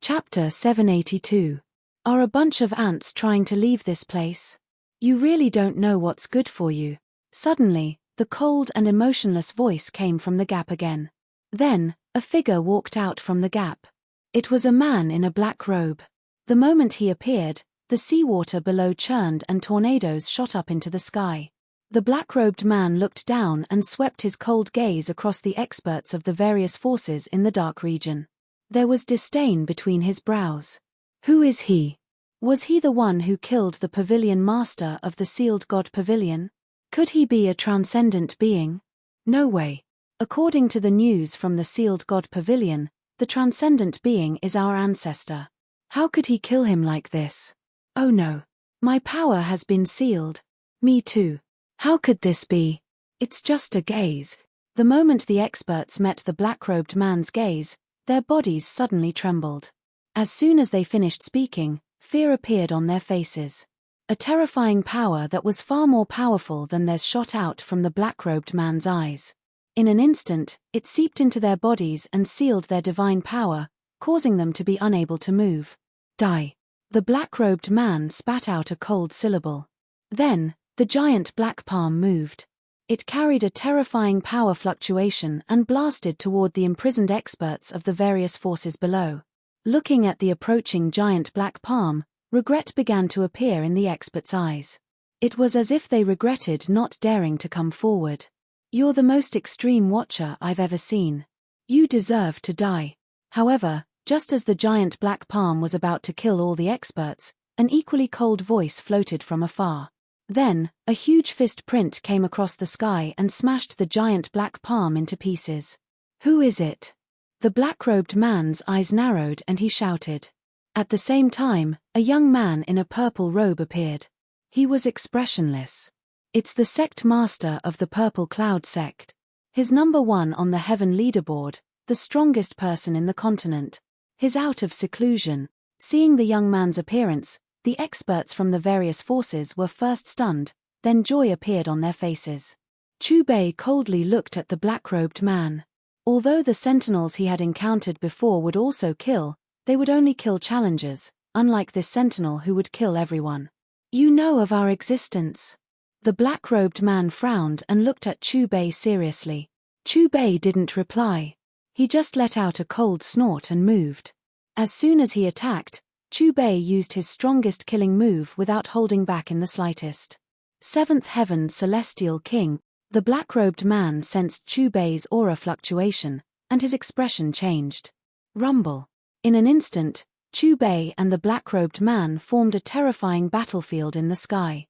Chapter 782. Are a bunch of ants trying to leave this place? You really don't know what's good for you. Suddenly, the cold and emotionless voice came from the gap again. Then, a figure walked out from the gap. It was a man in a black robe. The moment he appeared, the seawater below churned and tornadoes shot up into the sky. The black-robed man looked down and swept his cold gaze across the experts of the various forces in the dark region. There was disdain between his brows. Who is he? Was he the one who killed the pavilion master of the sealed god pavilion? Could he be a transcendent being? No way. According to the news from the sealed god pavilion, the transcendent being is our ancestor. How could he kill him like this? Oh no. My power has been sealed. Me too. How could this be? It's just a gaze. The moment the experts met the black-robed man's gaze, their bodies suddenly trembled. As soon as they finished speaking, fear appeared on their faces. A terrifying power that was far more powerful than theirs shot out from the black-robed man's eyes. In an instant, it seeped into their bodies and sealed their divine power, causing them to be unable to move. Die. The black-robed man spat out a cold syllable. Then, the giant black palm moved. It carried a terrifying power fluctuation and blasted toward the imprisoned experts of the various forces below. Looking at the approaching giant black palm, regret began to appear in the experts' eyes. It was as if they regretted not daring to come forward. You're the most extreme watcher I've ever seen. You deserve to die. However, just as the giant black palm was about to kill all the experts, an equally cold voice floated from afar. Then, a huge fist print came across the sky and smashed the giant black palm into pieces. Who is it? The black-robed man's eyes narrowed and he shouted. At the same time, a young man in a purple robe appeared. He was expressionless. It's the sect master of the Purple Cloud sect. His number 1 on the heaven leaderboard, the strongest person in the continent. His out of seclusion. Seeing the young man's appearance, the experts from the various forces were first stunned, then joy appeared on their faces. Chu Bei coldly looked at the black-robed man. Although the sentinels he had encountered before would also kill, they would only kill challengers, unlike this sentinel who would kill everyone. You know of our existence. The black-robed man frowned and looked at Chu Bei seriously. Chu Bei didn't reply. He just let out a cold snort and moved. As soon as he attacked, Chu Bei used his strongest killing move without holding back in the slightest. Seventh Heaven Celestial King. The black-robed man sensed Chubei's aura fluctuation, and his expression changed. Rumble. In an instant, Chubei and the black-robed man formed a terrifying battlefield in the sky.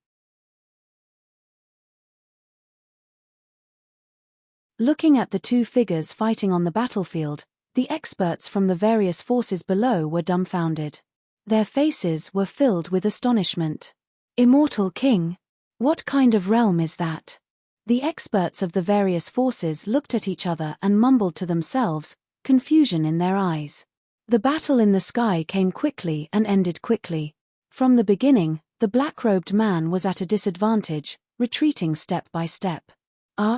Looking at the two figures fighting on the battlefield, the experts from the various forces below were dumbfounded. Their faces were filled with astonishment. Immortal King? What kind of realm is that? The experts of the various forces looked at each other and mumbled to themselves, confusion in their eyes. The battle in the sky came quickly and ended quickly. From the beginning, the black-robed man was at a disadvantage, retreating step by step.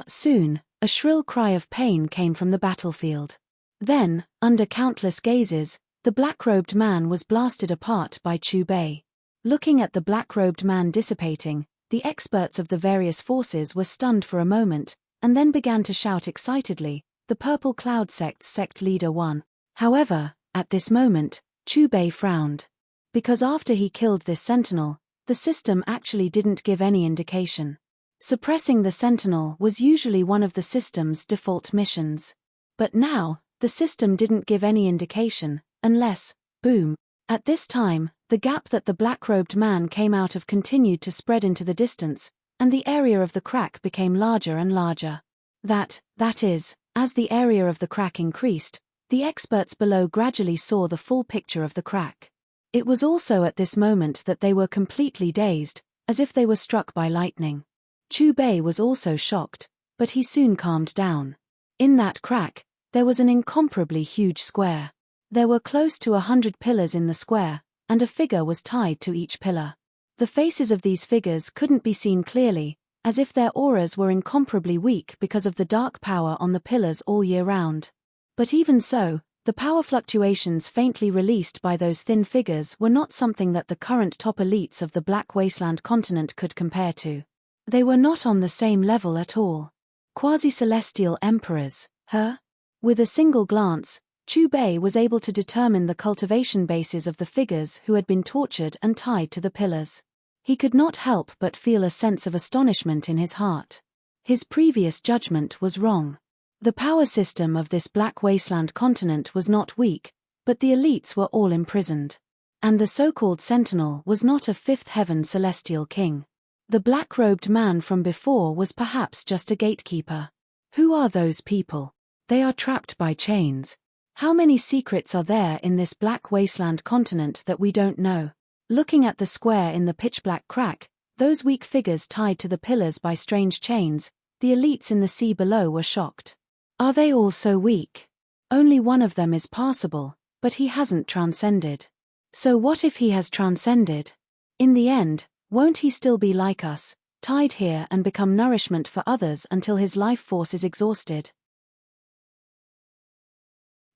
Soon, a shrill cry of pain came from the battlefield. Then, under countless gazes, the black-robed man was blasted apart by Chubei. Looking at the black-robed man dissipating, the experts of the various forces were stunned for a moment, and then began to shout excitedly, "The Purple Cloud Sect's Sect Leader won." However, at this moment, Chubei frowned. Because after he killed this sentinel, the system actually didn't give any indication. Suppressing the sentinel was usually one of the system's default missions. But now, the system didn't give any indication, unless, boom. At this time, the gap that the black-robed man came out of continued to spread into the distance, and the area of the crack became larger and larger. That is, as the area of the crack increased, the experts below gradually saw the full picture of the crack. It was also at this moment that they were completely dazed, as if they were struck by lightning. Chubei was also shocked, but he soon calmed down. In that crack, there was an incomparably huge square. There were close to 100 pillars in the square, and a figure was tied to each pillar. The faces of these figures couldn't be seen clearly, as if their auras were incomparably weak because of the dark power on the pillars all year round. But even so, the power fluctuations faintly released by those thin figures were not something that the current top elites of the Black Wasteland continent could compare to. They were not on the same level at all. Quasi-celestial emperors, huh? With a single glance, Chubei was able to determine the cultivation bases of the figures who had been tortured and tied to the pillars. He could not help but feel a sense of astonishment in his heart. His previous judgment was wrong. The power system of this Black Wasteland continent was not weak, but the elites were all imprisoned. And the so-called Sentinel was not a fifth heaven celestial king. The black-robed man from before was perhaps just a gatekeeper. Who are those people? They are trapped by chains. How many secrets are there in this Black Wasteland continent that we don't know? Looking at the square in the pitch-black crack, those weak figures tied to the pillars by strange chains, the elites in the sea below were shocked. Are they all so weak? Only one of them is passable, but he hasn't transcended. So what if he has transcended? In the end, won't he still be like us, tied here and become nourishment for others until his life force is exhausted?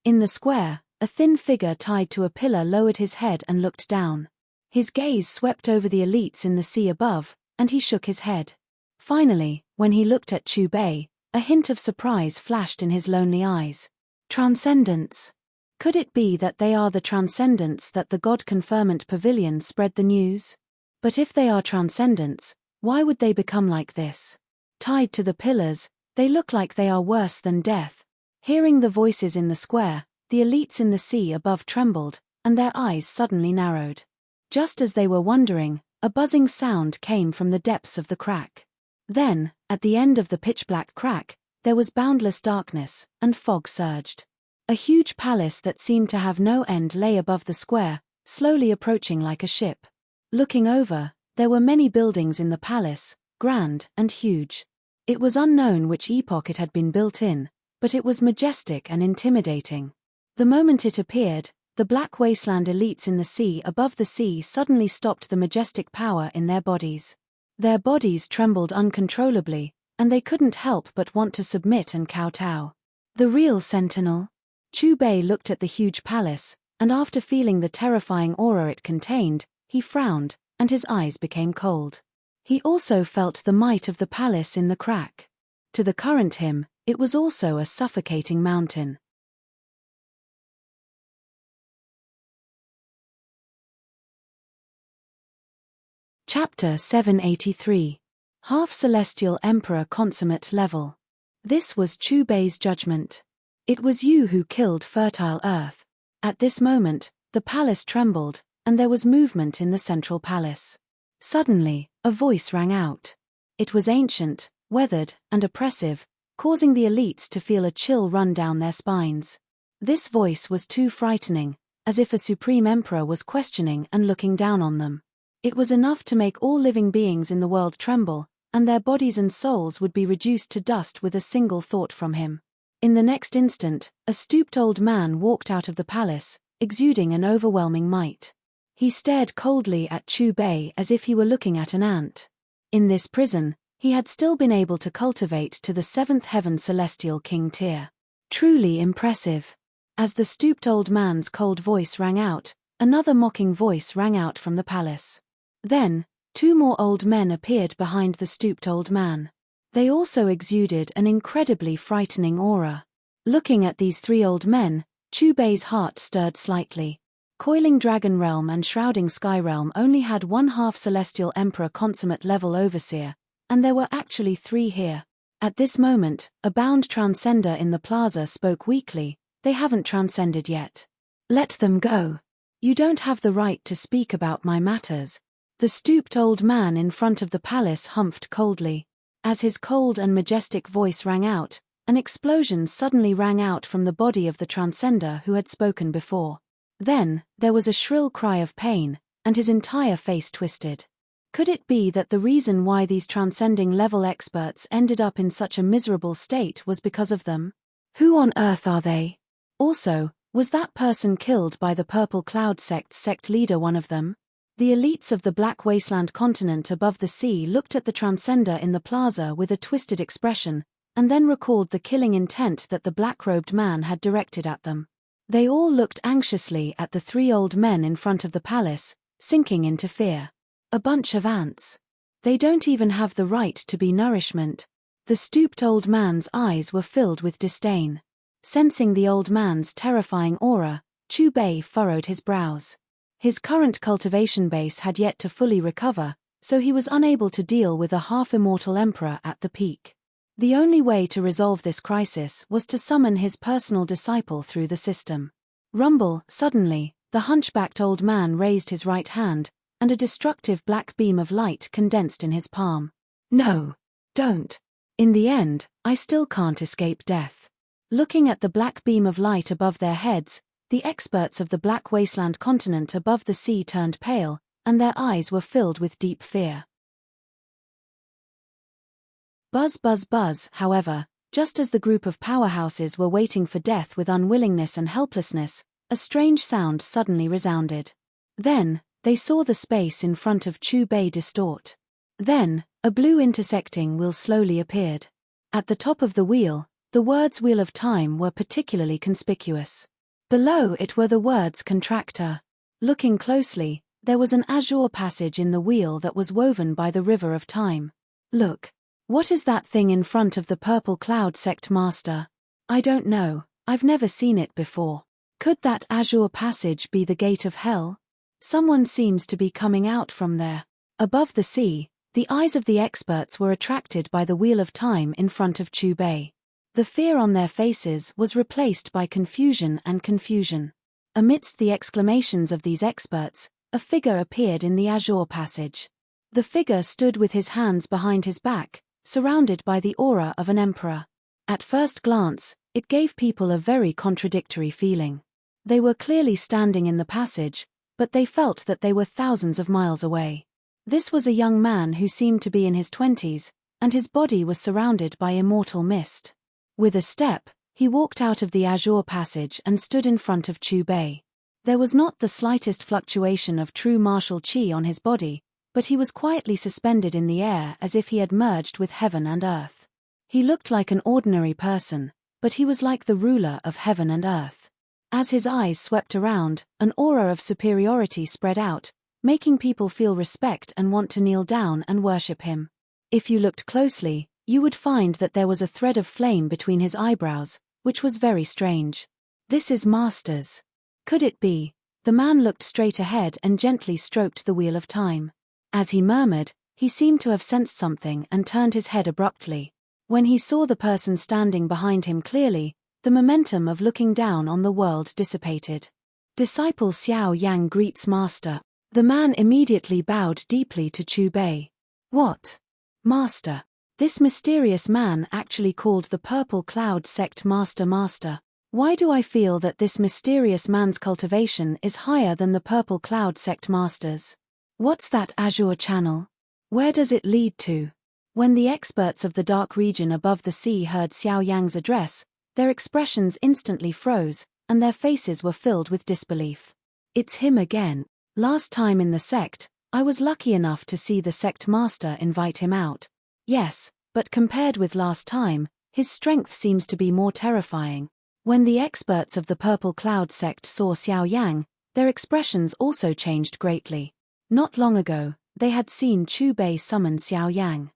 In the square, a thin figure tied to a pillar lowered his head and looked down. His gaze swept over the elites in the sea above, and he shook his head. Finally, when he looked at Chubei, a hint of surprise flashed in his lonely eyes. Transcendence. Could it be that they are the transcendents that the God Conferment Pavilion spread the news? But if they are transcendents, why would they become like this? Tied to the pillars, they look like they are worse than death. Hearing the voices in the square, the elites in the sea above trembled, and their eyes suddenly narrowed. Just as they were wondering, a buzzing sound came from the depths of the crack. Then, at the end of the pitch-black crack, there was boundless darkness, and fog surged. A huge palace that seemed to have no end lay above the square, slowly approaching like a ship. Looking over, there were many buildings in the palace, grand and huge. It was unknown which epoch it had been built in, but it was majestic and intimidating. The moment it appeared, the Black Wasteland elites in the sea above the sea suddenly stopped the majestic power in their bodies. Their bodies trembled uncontrollably, and they couldn't help but want to submit and kowtow. The real Sentinel? Chubei looked at the huge palace, and after feeling the terrifying aura it contained, he frowned, and his eyes became cold. He also felt the might of the palace in the crack. To the current him, it was also a suffocating mountain. Chapter 783. Half-celestial emperor consummate level. This was Chu Bei's judgment. It was you who killed fertile earth. At this moment, the palace trembled, and there was movement in the central palace. Suddenly, a voice rang out. It was ancient, weathered, and oppressive, causing the elites to feel a chill run down their spines. This voice was too frightening, as if a supreme emperor was questioning and looking down on them. It was enough to make all living beings in the world tremble, and their bodies and souls would be reduced to dust with a single thought from him. In the next instant, a stooped old man walked out of the palace, exuding an overwhelming might. He stared coldly at Chu Bei as if he were looking at an ant. In this prison, he had still been able to cultivate to the seventh heaven celestial king tier. Truly impressive. As the stooped old man's cold voice rang out, another mocking voice rang out from the palace. Then, two more old men appeared behind the stooped old man. They also exuded an incredibly frightening aura. Looking at these three old men, Chu Bei's heart stirred slightly. Coiling Dragon Realm and Shrouding Sky Realm only had one half Celestial Emperor consummate level overseer, and there were actually three here. At this moment, a bound transcender in the plaza spoke weakly. They haven't transcended yet. Let them go. You don't have the right to speak about my matters. The stooped old man in front of the palace humphed coldly. As his cold and majestic voice rang out, an explosion suddenly rang out from the body of the transcender who had spoken before. Then, there was a shrill cry of pain, and his entire face twisted. Could it be that the reason why these transcending level experts ended up in such a miserable state was because of them? Who on earth are they? Also, was that person killed by the Purple Cloud sect's sect leader one of them? The elites of the Black Wasteland continent above the sea looked at the transcender in the plaza with a twisted expression, and then recalled the killing intent that the black-robed man had directed at them. They all looked anxiously at the three old men in front of the palace, sinking into fear. A bunch of ants. They don't even have the right to be nourishment. The stooped old man's eyes were filled with disdain. Sensing the old man's terrifying aura, Chu Bei furrowed his brows. His current cultivation base had yet to fully recover, so he was unable to deal with a half-immortal emperor at the peak. The only way to resolve this crisis was to summon his personal disciple through the system. Rumble, suddenly, the hunchbacked old man raised his right hand, and a destructive black beam of light condensed in his palm. No, don't. In the end, I still can't escape death. Looking at the black beam of light above their heads, the experts of the Black Wasteland continent above the sea turned pale, and their eyes were filled with deep fear. Buzz buzz buzz, however, just as the group of powerhouses were waiting for death with unwillingness and helplessness, a strange sound suddenly resounded. Then, they saw the space in front of Chu Bei distort. Then, a blue intersecting wheel slowly appeared. At the top of the wheel, the words Wheel of Time were particularly conspicuous. Below it were the words Contractor. Looking closely, there was an azure passage in the wheel that was woven by the river of time. Look. What is that thing in front of the Purple Cloud sect master? I don't know, I've never seen it before. Could that azure passage be the gate of hell? Someone seems to be coming out from there. Above the sea, the eyes of the experts were attracted by the Wheel of Time in front of Chu Bei. The fear on their faces was replaced by confusion and confusion. Amidst the exclamations of these experts, a figure appeared in the azure passage. The figure stood with his hands behind his back, surrounded by the aura of an emperor. At first glance, it gave people a very contradictory feeling. They were clearly standing in the passage, but they felt that they were thousands of miles away. This was a young man who seemed to be in his 20s, and his body was surrounded by immortal mist. With a step, he walked out of the azure passage and stood in front of Chu Bei. There was not the slightest fluctuation of true martial qi on his body, but he was quietly suspended in the air as if he had merged with heaven and earth. He looked like an ordinary person, but he was like the ruler of heaven and earth. As his eyes swept around, an aura of superiority spread out, making people feel respect and want to kneel down and worship him. If you looked closely, you would find that there was a thread of flame between his eyebrows, which was very strange. This is Masters. Could it be? The man looked straight ahead and gently stroked the Wheel of Time. As he murmured, he seemed to have sensed something and turned his head abruptly. When he saw the person standing behind him clearly, the momentum of looking down on the world dissipated. Disciple Xiao Yang greets Master. The man immediately bowed deeply to Chu Bei. What? Master. This mysterious man actually called the Purple Cloud Sect Master. Why do I feel that this mysterious man's cultivation is higher than the Purple Cloud Sect Master's? What's that azure channel? Where does it lead to? When the experts of the dark region above the sea heard Xiao Yang's address, their expressions instantly froze, and their faces were filled with disbelief. It's him again. Last time in the sect, I was lucky enough to see the sect master invite him out. Yes, but compared with last time, his strength seems to be more terrifying. When the experts of the Purple Cloud sect saw Xiao Yang, their expressions also changed greatly. Not long ago, they had seen Chu Bei summon Xiao Yang.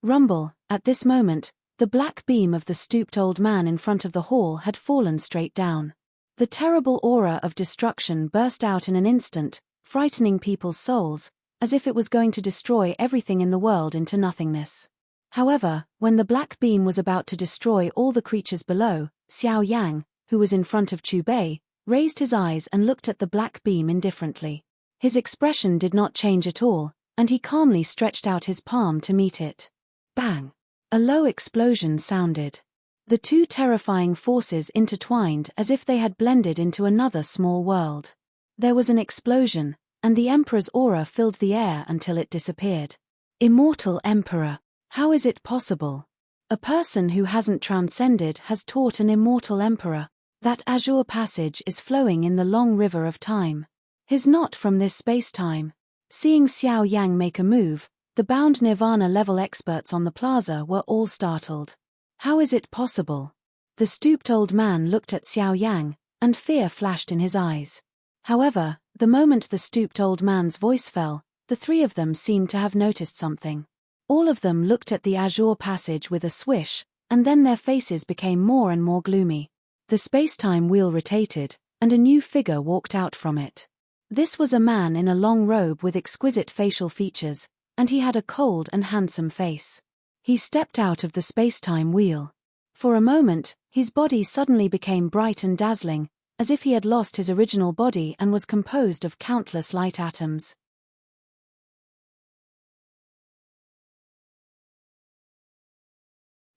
Rumble. At this moment, the black beam of the stooped old man in front of the hall had fallen straight down. The terrible aura of destruction burst out in an instant, frightening people's souls, as if it was going to destroy everything in the world into nothingness. However, when the black beam was about to destroy all the creatures below, Xiao Yang, who was in front of Chu Bei, raised his eyes and looked at the black beam indifferently. His expression did not change at all, and he calmly stretched out his palm to meet it. Bang! A low explosion sounded. The two terrifying forces intertwined as if they had blended into another small world. There was an explosion, and the Emperor's aura filled the air until it disappeared. Immortal Emperor. How is it possible? A person who hasn't transcended has taught an immortal emperor. That azure passage is flowing in the long river of time. Is not from this space-time. Seeing Xiao Yang make a move, the bound Nirvana-level experts on the plaza were all startled. How is it possible? The stooped old man looked at Xiao Yang, and fear flashed in his eyes. However, the moment the stooped old man's voice fell, the three of them seemed to have noticed something. All of them looked at the azure passage with a swish, and then their faces became more and more gloomy. The space-time wheel rotated, and a new figure walked out from it. This was a man in a long robe with exquisite facial features, and he had a cold and handsome face. He stepped out of the space-time wheel. For a moment, his body suddenly became bright and dazzling, as if he had lost his original body and was composed of countless light atoms.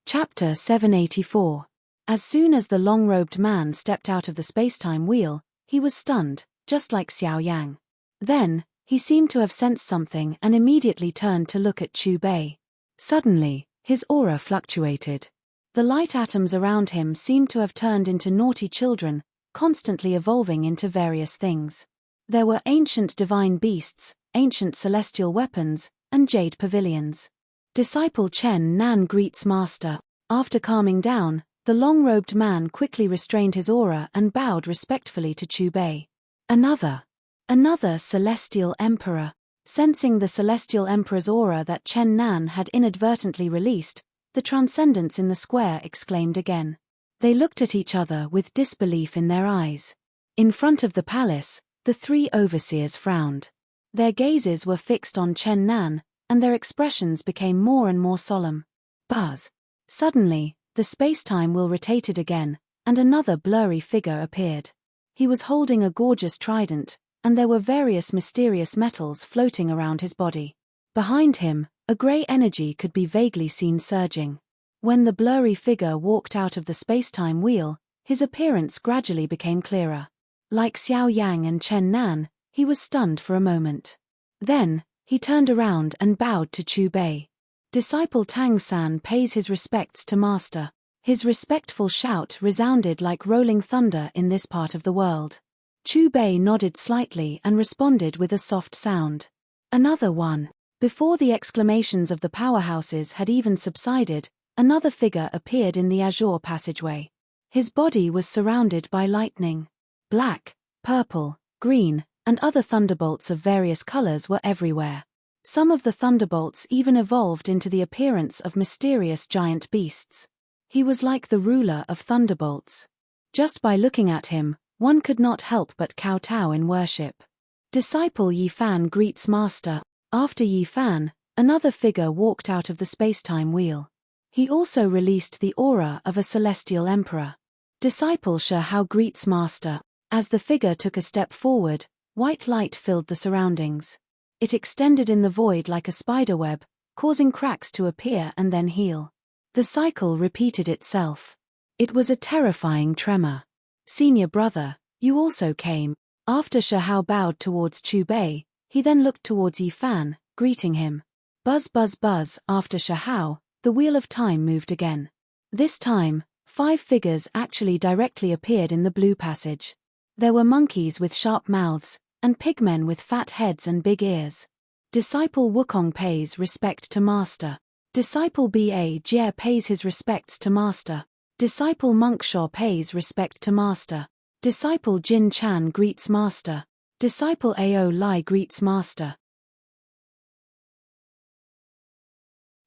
Chapter 784. As soon as the long-robed man stepped out of the space-time wheel, he was stunned, just like Xiao Yang. Then, he seemed to have sensed something and immediately turned to look at Chu Bei. Suddenly, his aura fluctuated. The light atoms around him seemed to have turned into naughty children, constantly evolving into various things. There were ancient divine beasts, ancient celestial weapons, and jade pavilions. Disciple Chen Nan greets Master. After calming down, the long-robed man quickly restrained his aura and bowed respectfully to Chu Bei. Another celestial emperor. Sensing the celestial emperor's aura that Chen Nan had inadvertently released, the transcendents in the square exclaimed again. They looked at each other with disbelief in their eyes. In front of the palace, the three overseers frowned. Their gazes were fixed on Chen Nan, and their expressions became more and more solemn. Buzz. Suddenly, the space-time wheel rotated again, and another blurry figure appeared. He was holding a gorgeous trident, and there were various mysterious metals floating around his body. Behind him, a grey energy could be vaguely seen surging. When the blurry figure walked out of the space-time wheel, his appearance gradually became clearer. Like Xiao Yang and Chen Nan, he was stunned for a moment. Then, he turned around and bowed to Chu Bei. Disciple Tang San pays his respects to Master. His respectful shout resounded like rolling thunder in this part of the world. Chu Bei nodded slightly and responded with a soft sound. Another one. Before the exclamations of the powerhouses had even subsided, another figure appeared in the azure passageway. His body was surrounded by lightning. Black, purple, green, and other thunderbolts of various colors were everywhere. Some of the thunderbolts even evolved into the appearance of mysterious giant beasts. He was like the ruler of thunderbolts. Just by looking at him, one could not help but kowtow in worship. Disciple Yi Fan greets master. After Yi Fan, another figure walked out of the spacetime wheel. He also released the aura of a celestial emperor. Disciple Shi Hao greets master. As the figure took a step forward, white light filled the surroundings. It extended in the void like a spiderweb, causing cracks to appear and then heal. The cycle repeated itself. It was a terrifying tremor. Senior brother, you also came. After Shi Hao bowed towards Chu Bei, he then looked towards Yi Fan, greeting him. Buzz buzz buzz. After Shi Hao, the wheel of time moved again. This time, 5 figures actually directly appeared in the blue passage. There were monkeys with sharp mouths, and pigmen with fat heads and big ears. Disciple Wukong pays respect to master. Disciple Ba Jie pays his respects to master. Disciple Monk Shaw pays respect to master. Disciple Jin Chan greets master. Disciple Ao Lai greets master.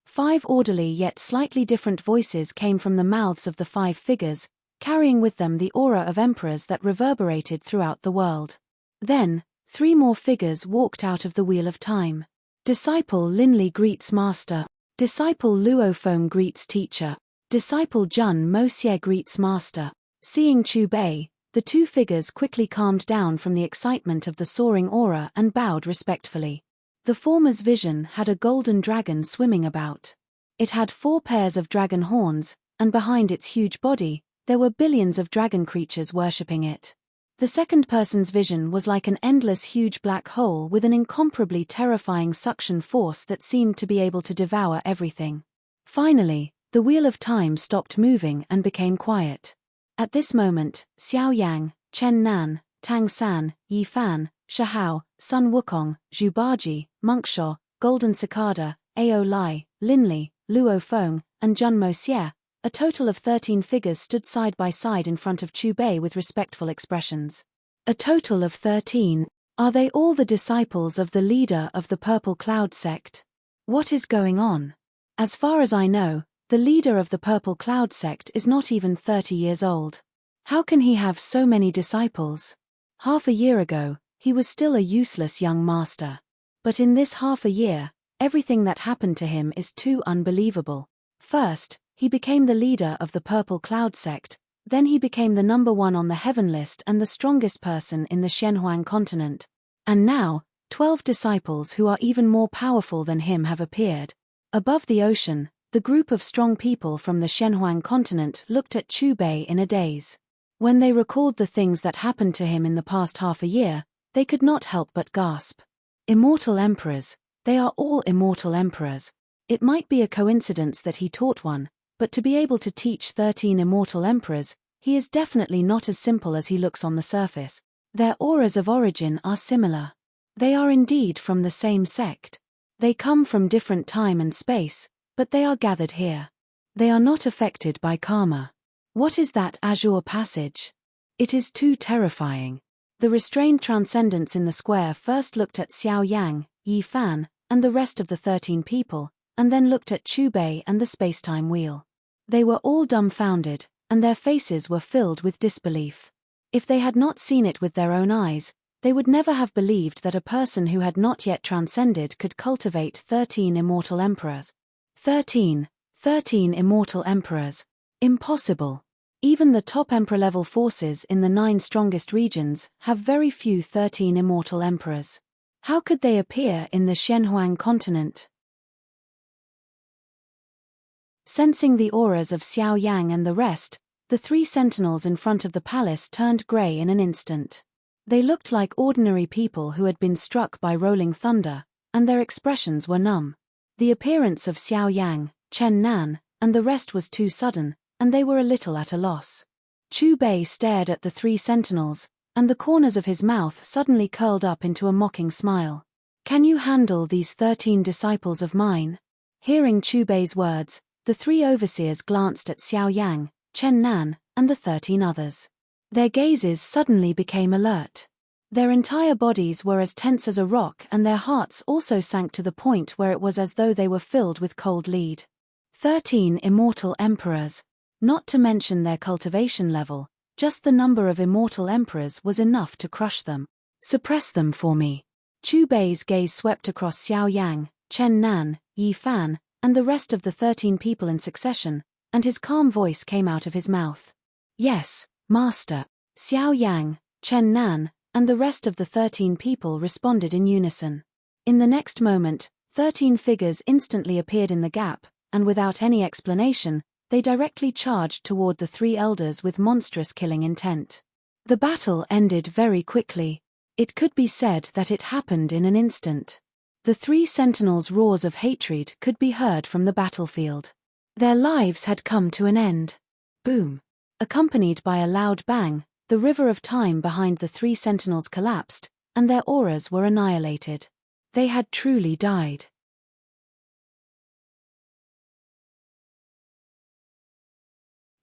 5 orderly yet slightly different voices came from the mouths of the 5 figures, carrying with them the aura of emperors that reverberated throughout the world. Then, 3 more figures walked out of the Wheel of Time. Disciple Lin Li greets master. Disciple Luo Feng greets teacher. Disciple Jun Mo Xie greets master. Seeing Chu Bei, the 2 figures quickly calmed down from the excitement of the soaring aura and bowed respectfully. The former's vision had a golden dragon swimming about. It had 4 pairs of dragon horns, and behind its huge body, there were billions of dragon creatures worshipping it. The second person's vision was like an endless huge black hole with an incomparably terrifying suction force that seemed to be able to devour everything. Finally, the Wheel of Time stopped moving and became quiet. At this moment, Xiao Yang, Chen Nan, Tang San, Yi Fan, Shi Hao, Sun Wukong, Zhu Baji, Monkshaw, Golden Cicada, Ao Lai, Lin Li, Luo Feng, and Jun Mo Xie, a total of 13 figures stood side by side in front of Chu Bei with respectful expressions. A total of 13. Are they all the disciples of the leader of the Purple Cloud sect? What is going on? As far as I know, the leader of the Purple Cloud sect is not even 30 years old. How can he have so many disciples? Half a year ago, he was still a useless young master. But in this half a year, everything that happened to him is too unbelievable. First, he became the leader of the Purple Cloud sect, then he became the #1 on the heaven list and the strongest person in the Shenhuang continent. And now, 12 disciples who are even more powerful than him have appeared. Above the ocean, the group of strong people from the Shenhuang continent looked at Chu Bei in a daze. When they recalled the things that happened to him in the past half a year, they could not help but gasp. Immortal emperors, they are all immortal emperors. It might be a coincidence that he taught one, but to be able to teach 13 immortal emperors, he is definitely not as simple as he looks on the surface. Their auras of origin are similar. They are indeed from the same sect. They come from different time and space, but they are gathered here. They are not affected by karma. What is that azure passage? It is too terrifying. The restrained transcendents in the square first looked at Xiao Yang, Yi Fan, and the rest of the 13 people, and then looked at Chu Bei and the spacetime wheel. They were all dumbfounded, and their faces were filled with disbelief. If they had not seen it with their own eyes, they would never have believed that a person who had not yet transcended could cultivate 13 immortal emperors. 13 immortal emperors. Impossible. Even the top emperor-level forces in the 9 strongest regions have very few 13 immortal emperors. How could they appear in the Shenhuang continent? Sensing the auras of Xiao Yang and the rest, the 3 sentinels in front of the palace turned grey in an instant. They looked like ordinary people who had been struck by rolling thunder, and their expressions were numb. The appearance of Xiao Yang, Chen Nan, and the rest was too sudden, and they were a little at a loss. Chu Bei stared at the 3 sentinels, and the corners of his mouth suddenly curled up into a mocking smile. Can you handle these 13 disciples of mine? Hearing Chu Bei's words, the 3 overseers glanced at Xiao Yang, Chen Nan, and the 13 others. Their gazes suddenly became alert. Their entire bodies were as tense as a rock, and their hearts also sank to the point where it was as though they were filled with cold lead. 13 immortal emperors. Not to mention their cultivation level, just the number of immortal emperors was enough to crush them. Suppress them for me. Chu Bei's gaze swept across Xiao Yang, Chen Nan, Yi Fan, and the rest of the 13 people in succession, and his calm voice came out of his mouth. Yes, Master. Xiao Yang, Chen Nan, and the rest of the 13 people responded in unison. In the next moment, 13 figures instantly appeared in the gap, and without any explanation, they directly charged toward the 3 elders with monstrous killing intent. The battle ended very quickly. It could be said that it happened in an instant. The 3 sentinels' roars of hatred could be heard from the battlefield. Their lives had come to an end. Boom! Accompanied by a loud bang, the river of time behind the 3 sentinels collapsed, and their auras were annihilated. They had truly died.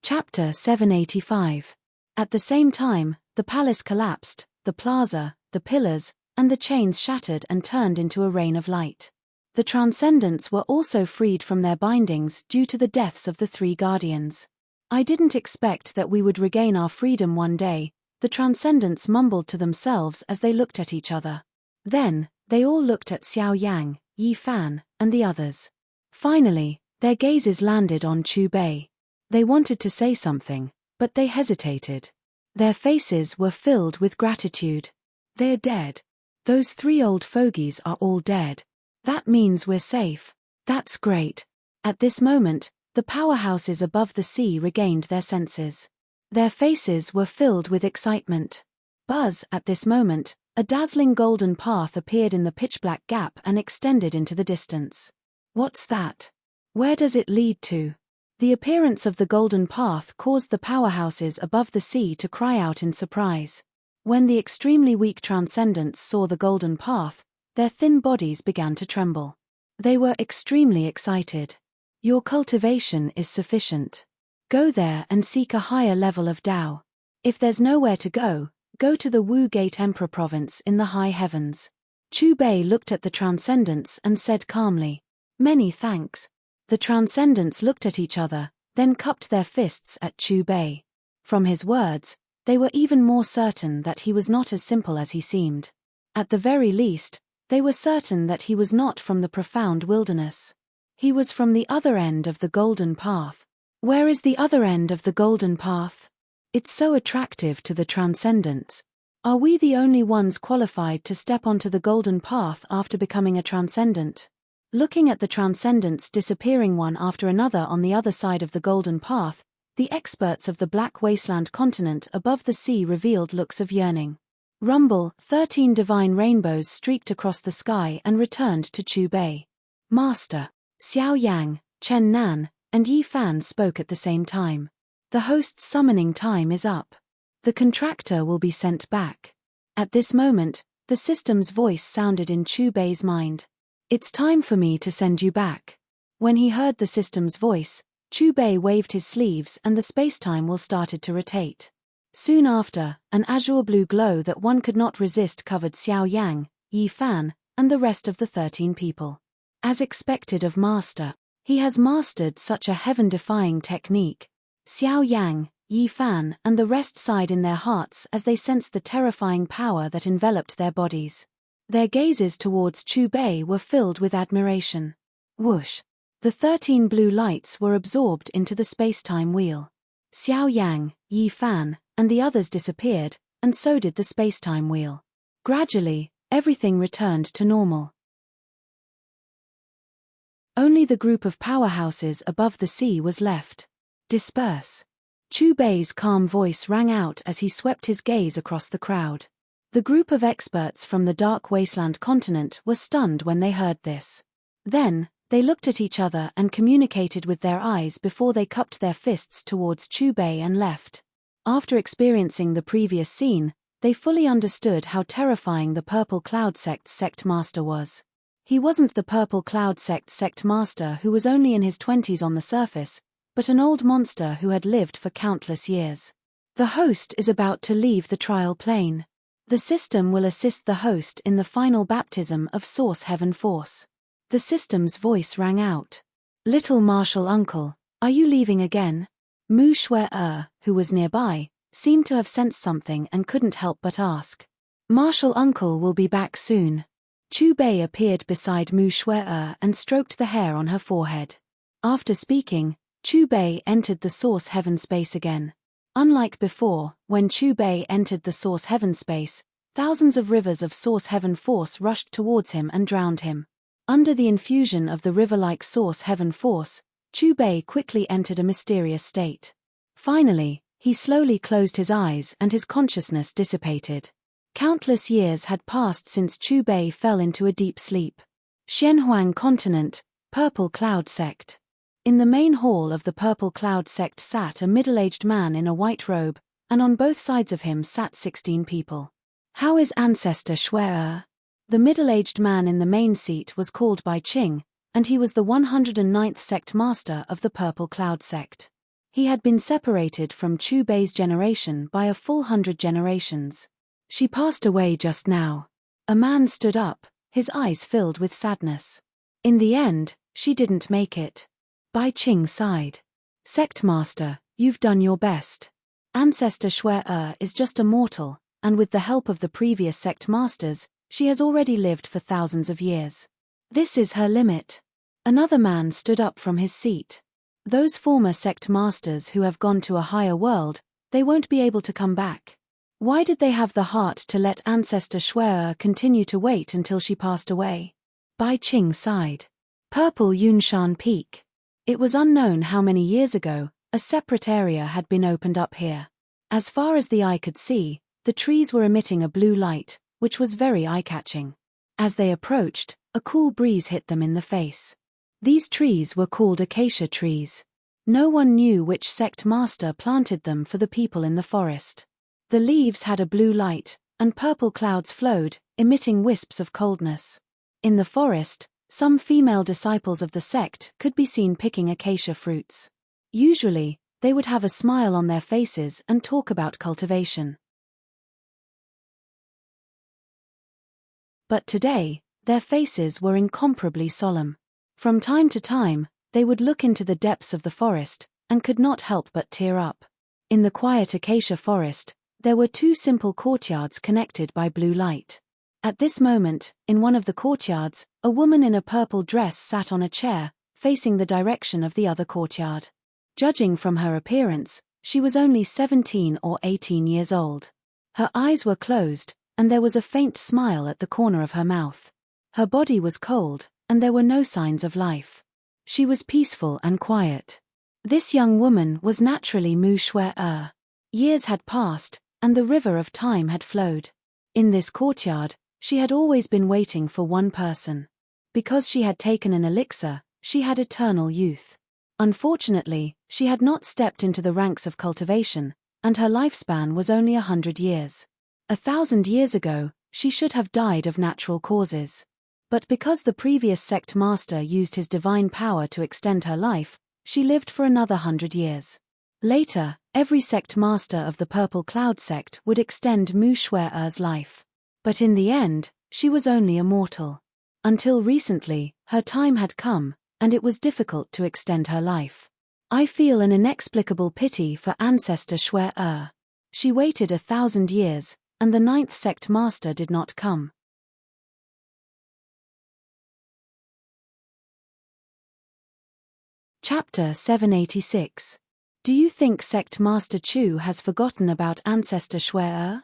Chapter 785. At the same time, the palace collapsed, the plaza, the pillars, and the chains shattered and turned into a rain of light. The Transcendents were also freed from their bindings due to the deaths of the 3 guardians. I didn't expect that we would regain our freedom one day, the Transcendents mumbled to themselves as they looked at each other. Then, they all looked at Xiao Yang, Yi Fan, and the others. Finally, their gazes landed on Chu Bei. They wanted to say something, but they hesitated. Their faces were filled with gratitude. They're dead. Those 3 old fogies are all dead. That means we're safe. That's great. At this moment, the powerhouses above the sea regained their senses. Their faces were filled with excitement. Buzz, at this moment, a dazzling golden path appeared in the pitch-black gap and extended into the distance. What's that? Where does it lead to? The appearance of the golden path caused the powerhouses above the sea to cry out in surprise. When the extremely weak Transcendents saw the golden path, their thin bodies began to tremble. They were extremely excited. Your cultivation is sufficient. Go there and seek a higher level of Tao. If there's nowhere to go, go to the Wu Gate Emperor province in the high heavens. Chu Bei looked at the Transcendents and said calmly, "Many thanks." The Transcendents looked at each other, then cupped their fists at Chu Bei. From his words, they were even more certain that he was not as simple as he seemed. At the very least, they were certain that he was not from the profound wilderness. He was from the other end of the golden path. Where is the other end of the golden path? It's so attractive to the Transcendents. Are we the only ones qualified to step onto the golden path after becoming a Transcendent? Looking at the Transcendents disappearing one after another on the other side of the golden path, the experts of the Black Wasteland continent above the sea revealed looks of yearning. Rumble, 13 divine rainbows streaked across the sky and returned to Chu Bei. Master. Xiao Yang, Chen Nan, and Yi Fan spoke at the same time. The host's summoning time is up. The contractor will be sent back. At this moment, the system's voice sounded in Chu Bei's mind. It's time for me to send you back. When he heard the system's voice, Chu Bei waved his sleeves and the space-time wheel started to rotate. Soon after, an azure blue glow that one could not resist covered Xiao Yang, Yi Fan, and the rest of the 13 people. As expected of Master, he has mastered such a heaven-defying technique. Xiao Yang, Yi Fan, and the rest sighed in their hearts as they sensed the terrifying power that enveloped their bodies. Their gazes towards Chu Bei were filled with admiration. Whoosh! The 13 blue lights were absorbed into the space-time wheel. Xiao Yang, Yi Fan, and the others disappeared, and so did the space-time wheel. Gradually, everything returned to normal. Only the group of powerhouses above the sea was left. Disperse. Chu Bei's calm voice rang out as he swept his gaze across the crowd. The group of experts from the Dark Wasteland continent were stunned when they heard this. Then, they looked at each other and communicated with their eyes before they cupped their fists towards Chu Bei and left. After experiencing the previous scene, they fully understood how terrifying the Purple Cloud Sect's sect master was. He wasn't the Purple Cloud Sect's sect master who was only in his 20s on the surface, but an old monster who had lived for countless years. The host is about to leave the trial plane. The system will assist the host in the final baptism of Source Heaven Force. The system's voice rang out. Little Marshal Uncle, are you leaving again? Mu Shui, who was nearby, seemed to have sensed something and couldn't help but ask. Martial uncle will be back soon. Chu Bei appeared beside Mu Shui and stroked the hair on her forehead. After speaking, Chu Bei entered the source heaven space again. Unlike before, when Chu Bei entered the source heaven space, thousands of rivers of source heaven force rushed towards him and drowned him. Under the infusion of the river-like source heaven force, Chu Bei quickly entered a mysterious state. Finally, he slowly closed his eyes and his consciousness dissipated. Countless years had passed since Chu Bei fell into a deep sleep. Xianhuang Continent, Purple Cloud Sect. In the main hall of the Purple Cloud Sect sat a middle-aged man in a white robe, and on both sides of him sat 16 people. How is Ancestor Shui? The middle-aged man in the main seat was called Bai Qing, and he was the 109th sect master of the Purple Cloud Sect. He had been separated from Chu Bei's generation by a full 100 generations. She passed away just now. A man stood up, his eyes filled with sadness. In the end, she didn't make it. Bai Qing sighed. Sect master, you've done your best. Ancestor Shui is just a mortal, and with the help of the previous sect masters, she has already lived for thousands of years. This is her limit. Another man stood up from his seat. Those former sect masters who have gone to a higher world, they won't be able to come back. Why did they have the heart to let Ancestor Shui continue to wait until she passed away? Bai Qing sighed. Purple Yunshan Peak. It was unknown how many years ago, a separate area had been opened up here. As far as the eye could see, the trees were emitting a blue light, which was very eye-catching. As they approached, a cool breeze hit them in the face. These trees were called acacia trees. No one knew which sect master planted them for the people in the forest. The leaves had a blue light, and purple clouds flowed, emitting wisps of coldness. In the forest, some female disciples of the sect could be seen picking acacia fruits. Usually, they would have a smile on their faces and talk about cultivation. But today, their faces were incomparably solemn. From time to time, they would look into the depths of the forest, and could not help but tear up. In the quiet acacia forest, there were two simple courtyards connected by blue light. At this moment, in one of the courtyards, a woman in a purple dress sat on a chair, facing the direction of the other courtyard. Judging from her appearance, she was only 17 or 18 years old. Her eyes were closed, and there was a faint smile at the corner of her mouth. Her body was cold, and there were no signs of life. She was peaceful and quiet. This young woman was naturally Mu Shui. Years had passed, and the river of time had flowed. In this courtyard, she had always been waiting for one person. Because she had taken an elixir, she had eternal youth. Unfortunately, she had not stepped into the ranks of cultivation, and her lifespan was only 100 years. 1,000 years ago, she should have died of natural causes. But because the previous sect master used his divine power to extend her life, she lived for another 100 years. Later, every sect master of the Purple Cloud sect would extend Mu Shui's life. But in the end, she was only a mortal. Until recently, her time had come, and it was difficult to extend her life. I feel an inexplicable pity for Ancestor Shui. She waited 1,000 years, and the 9th sect master did not come. Chapter 786. Do you think Sect Master Chu has forgotten about Ancestor Shui?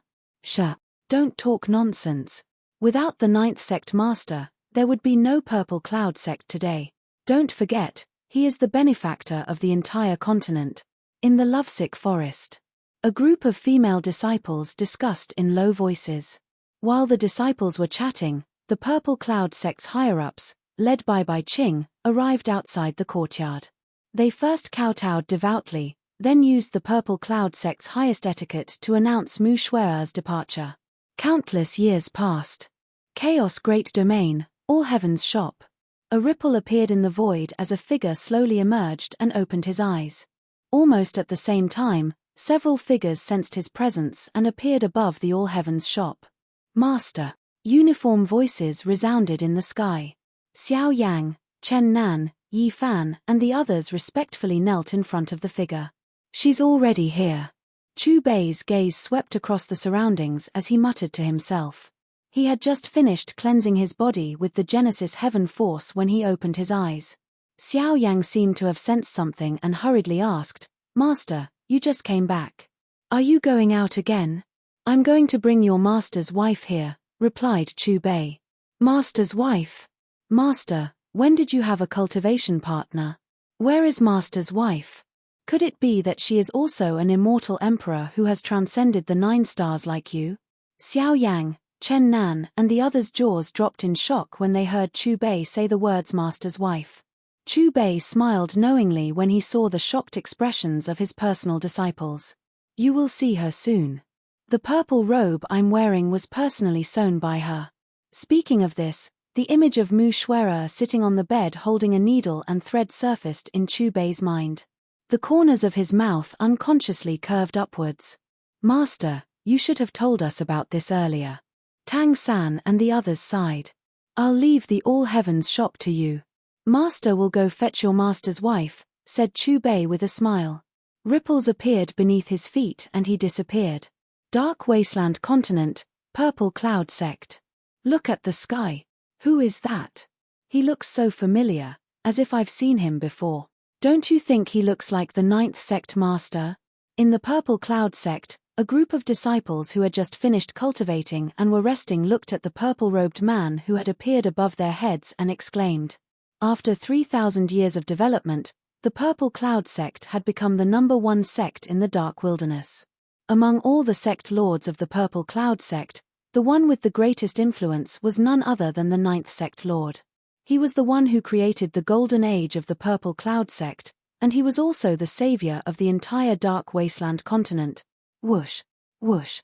Don't talk nonsense. Without the 9th sect master, there would be no Purple Cloud sect today. Don't forget, he is the benefactor of the entire continent. In the lovesick forest, a group of female disciples discussed in low voices. While the disciples were chatting, the Purple Cloud sect's higher-ups, led by Bai Qing, arrived outside the courtyard. They first kowtowed devoutly, then used the Purple Cloud sect's highest etiquette to announce Mu Shui's departure. Countless years passed. Chaos Great Domain, All Heaven's Shop. A ripple appeared in the void as a figure slowly emerged and opened his eyes. Almost at the same time, several figures sensed his presence and appeared above the All Heaven's Shop. Master. Uniform voices resounded in the sky. Xiao Yang, Chen Nan, Yi Fan, and the others respectfully knelt in front of the figure. She's already here. Chu Bei's gaze swept across the surroundings as he muttered to himself. He had just finished cleansing his body with the Genesis Heaven Force when he opened his eyes. Xiao Yang seemed to have sensed something and hurriedly asked, "Master, you just came back. Are you going out again?" "I'm going to bring your master's wife here," replied Chu Bei. "Master's wife? Master, when did you have a cultivation partner? Where is master's wife? Could it be that she is also an immortal emperor who has transcended the 9 stars like you?" Xiao Yang, Chen Nan, and the others' jaws dropped in shock when they heard Chu Bei say the words master's wife. Chu Bei smiled knowingly when he saw the shocked expressions of his personal disciples. "You will see her soon. The purple robe I'm wearing was personally sewn by her." Speaking of this, the image of Mu Xuer'er sitting on the bed holding a needle and thread surfaced in Chu Bei's mind. The corners of his mouth unconsciously curved upwards. "Master, you should have told us about this earlier." Tang San and the others sighed. "I'll leave the All Heavens shop to you. Master will go fetch your master's wife," said Chu Bei with a smile. Ripples appeared beneath his feet and he disappeared. Dark Wasteland Continent, Purple Cloud Sect. "Look at the sky. Who is that? He looks so familiar, as if I've seen him before. Don't you think he looks like the 9th sect master?" In the Purple Cloud Sect, a group of disciples who had just finished cultivating and were resting looked at the purple-robed man who had appeared above their heads and exclaimed. After 3,000 years of development, the Purple Cloud Sect had become the #1 sect in the Dark Wilderness. Among all the sect lords of the Purple Cloud Sect, the one with the greatest influence was none other than the 9th sect lord. He was the one who created the golden age of the Purple Cloud Sect, and he was also the savior of the entire Dark Wasteland continent. Whoosh, whoosh.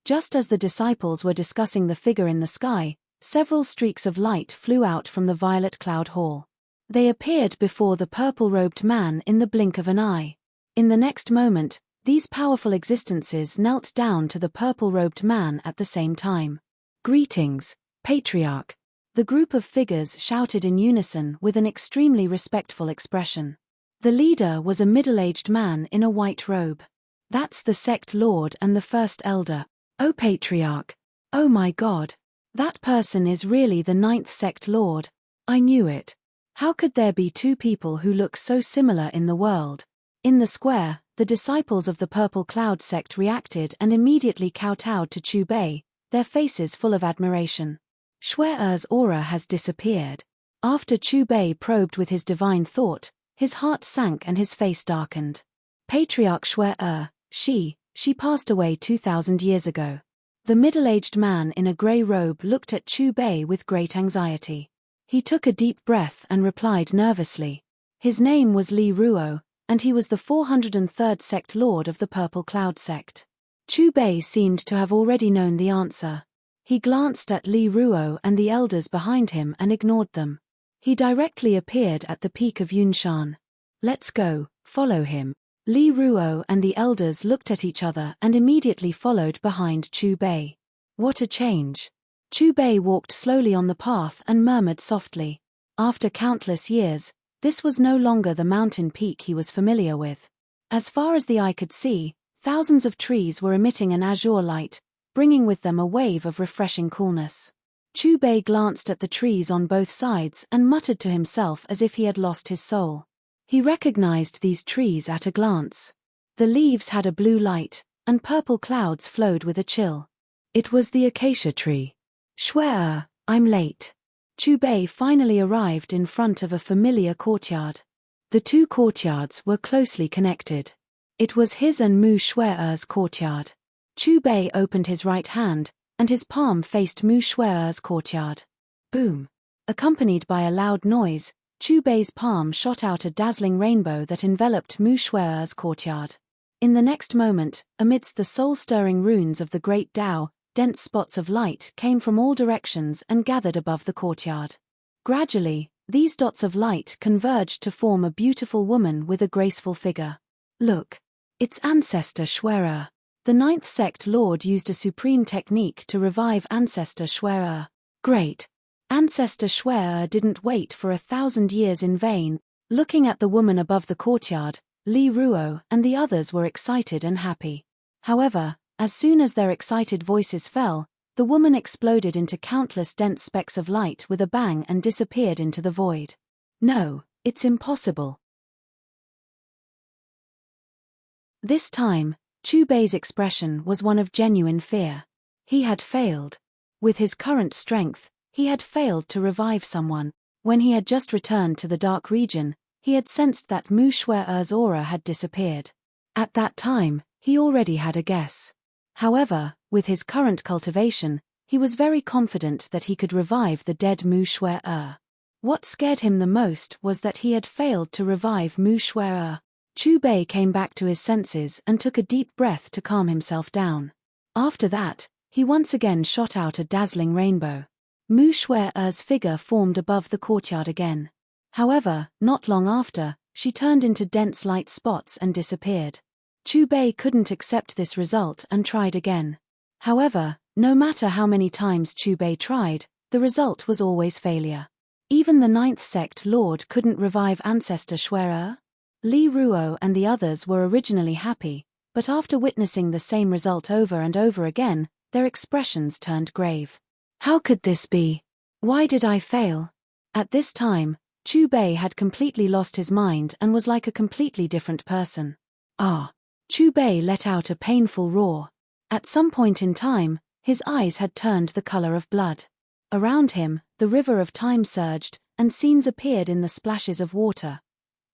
Just as the disciples were discussing the figure in the sky, several streaks of light flew out from the violet cloud hall. They appeared before the purple-robed man in the blink of an eye. In the next moment, these powerful existences knelt down to the purple-robed man at the same time. "Greetings, Patriarch," the group of figures shouted in unison with an extremely respectful expression. The leader was a middle-aged man in a white robe. "That's the sect lord and the first elder. Oh Patriarch! Oh my God! That person is really the 9th sect lord. I knew it. How could there be 2 people who look so similar in the world?" In the square, the disciples of the Purple Cloud Sect reacted and immediately kowtowed to Chu Bei, their faces full of admiration. Xuer'er's aura has disappeared. After Chu Bei probed with his divine thought, his heart sank and his face darkened. Patriarch Xuer'er, she passed away 2,000 years ago. The middle-aged man in a grey robe looked at Chu Bei with great anxiety. He took a deep breath and replied nervously. His name was Li Ruo, and he was the 403rd sect lord of the Purple Cloud Sect. Chu Bei seemed to have already known the answer. He glanced at Li Ruo and the elders behind him and ignored them. He directly appeared at the peak of Yunshan. "Let's go, follow him." Li Ruo and the elders looked at each other and immediately followed behind Chu Bei. What a change! Chu Bei walked slowly on the path and murmured softly. After countless years, this was no longer the mountain peak he was familiar with. As far as the eye could see, thousands of trees were emitting an azure light, bringing with them a wave of refreshing coolness. Chu Bei glanced at the trees on both sides and muttered to himself as if he had lost his soul. He recognized these trees at a glance. The leaves had a blue light, and purple clouds flowed with a chill. It was the acacia tree. "Xuer'er, I'm late." Chu Bei finally arrived in front of a familiar courtyard. The 2 courtyards were closely connected. It was his and Mu Xuer'er's courtyard. Chu Bei opened his right hand, and his palm faced Mu Xuer'er's courtyard. Boom! Accompanied by a loud noise, Chu Bei's palm shot out a dazzling rainbow that enveloped Mu Xuer'er's courtyard. In the next moment, amidst the soul-stirring runes of the Great Tao, dense spots of light came from all directions and gathered above the courtyard. Gradually, these dots of light converged to form a beautiful woman with a graceful figure. Look! It's Ancestor Xuer'er. The 9th sect lord used a supreme technique to revive Ancestor Xuer'er. Great! Ancestor Xuer'er didn't wait for 1,000 years in vain. Looking at the woman above the courtyard, Li Ruo and the others were excited and happy. However, as soon as their excited voices fell, the woman exploded into countless dense specks of light with a bang and disappeared into the void. No, it's impossible. This time, Chu Bei's expression was one of genuine fear. He had failed. With his current strength, he had failed to revive someone. When he had just returned to the dark region, he had sensed that Mu Shue'er's aura had disappeared. At that time, he already had a guess. However, with his current cultivation, he was very confident that he could revive the dead Mu Shue'er. What scared him the most was that he had failed to revive Mu Shue'er. Chu Bei came back to his senses and took a deep breath to calm himself down. After that, he once again shot out a dazzling rainbow. Mu Shue'er's figure formed above the courtyard again. However, not long after, she turned into dense light spots and disappeared. Chu Bei couldn't accept this result and tried again. However, no matter how many times Chu Bei tried, the result was always failure. Even the 9th sect lord couldn't revive ancestor Shue'er. Li Ruo and the others were originally happy, but after witnessing the same result over and over again, their expressions turned grave. How could this be? Why did I fail? At this time, Chu Bei had completely lost his mind and was like a completely different person. Ah! Chu Bei let out a painful roar. At some point in time, his eyes had turned the color of blood. Around him, the river of time surged, and scenes appeared in the splashes of water.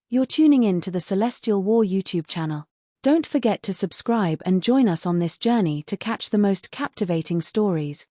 You're tuning in to the Celestial War YouTube channel. Don't forget to subscribe and join us on this journey to catch the most captivating stories.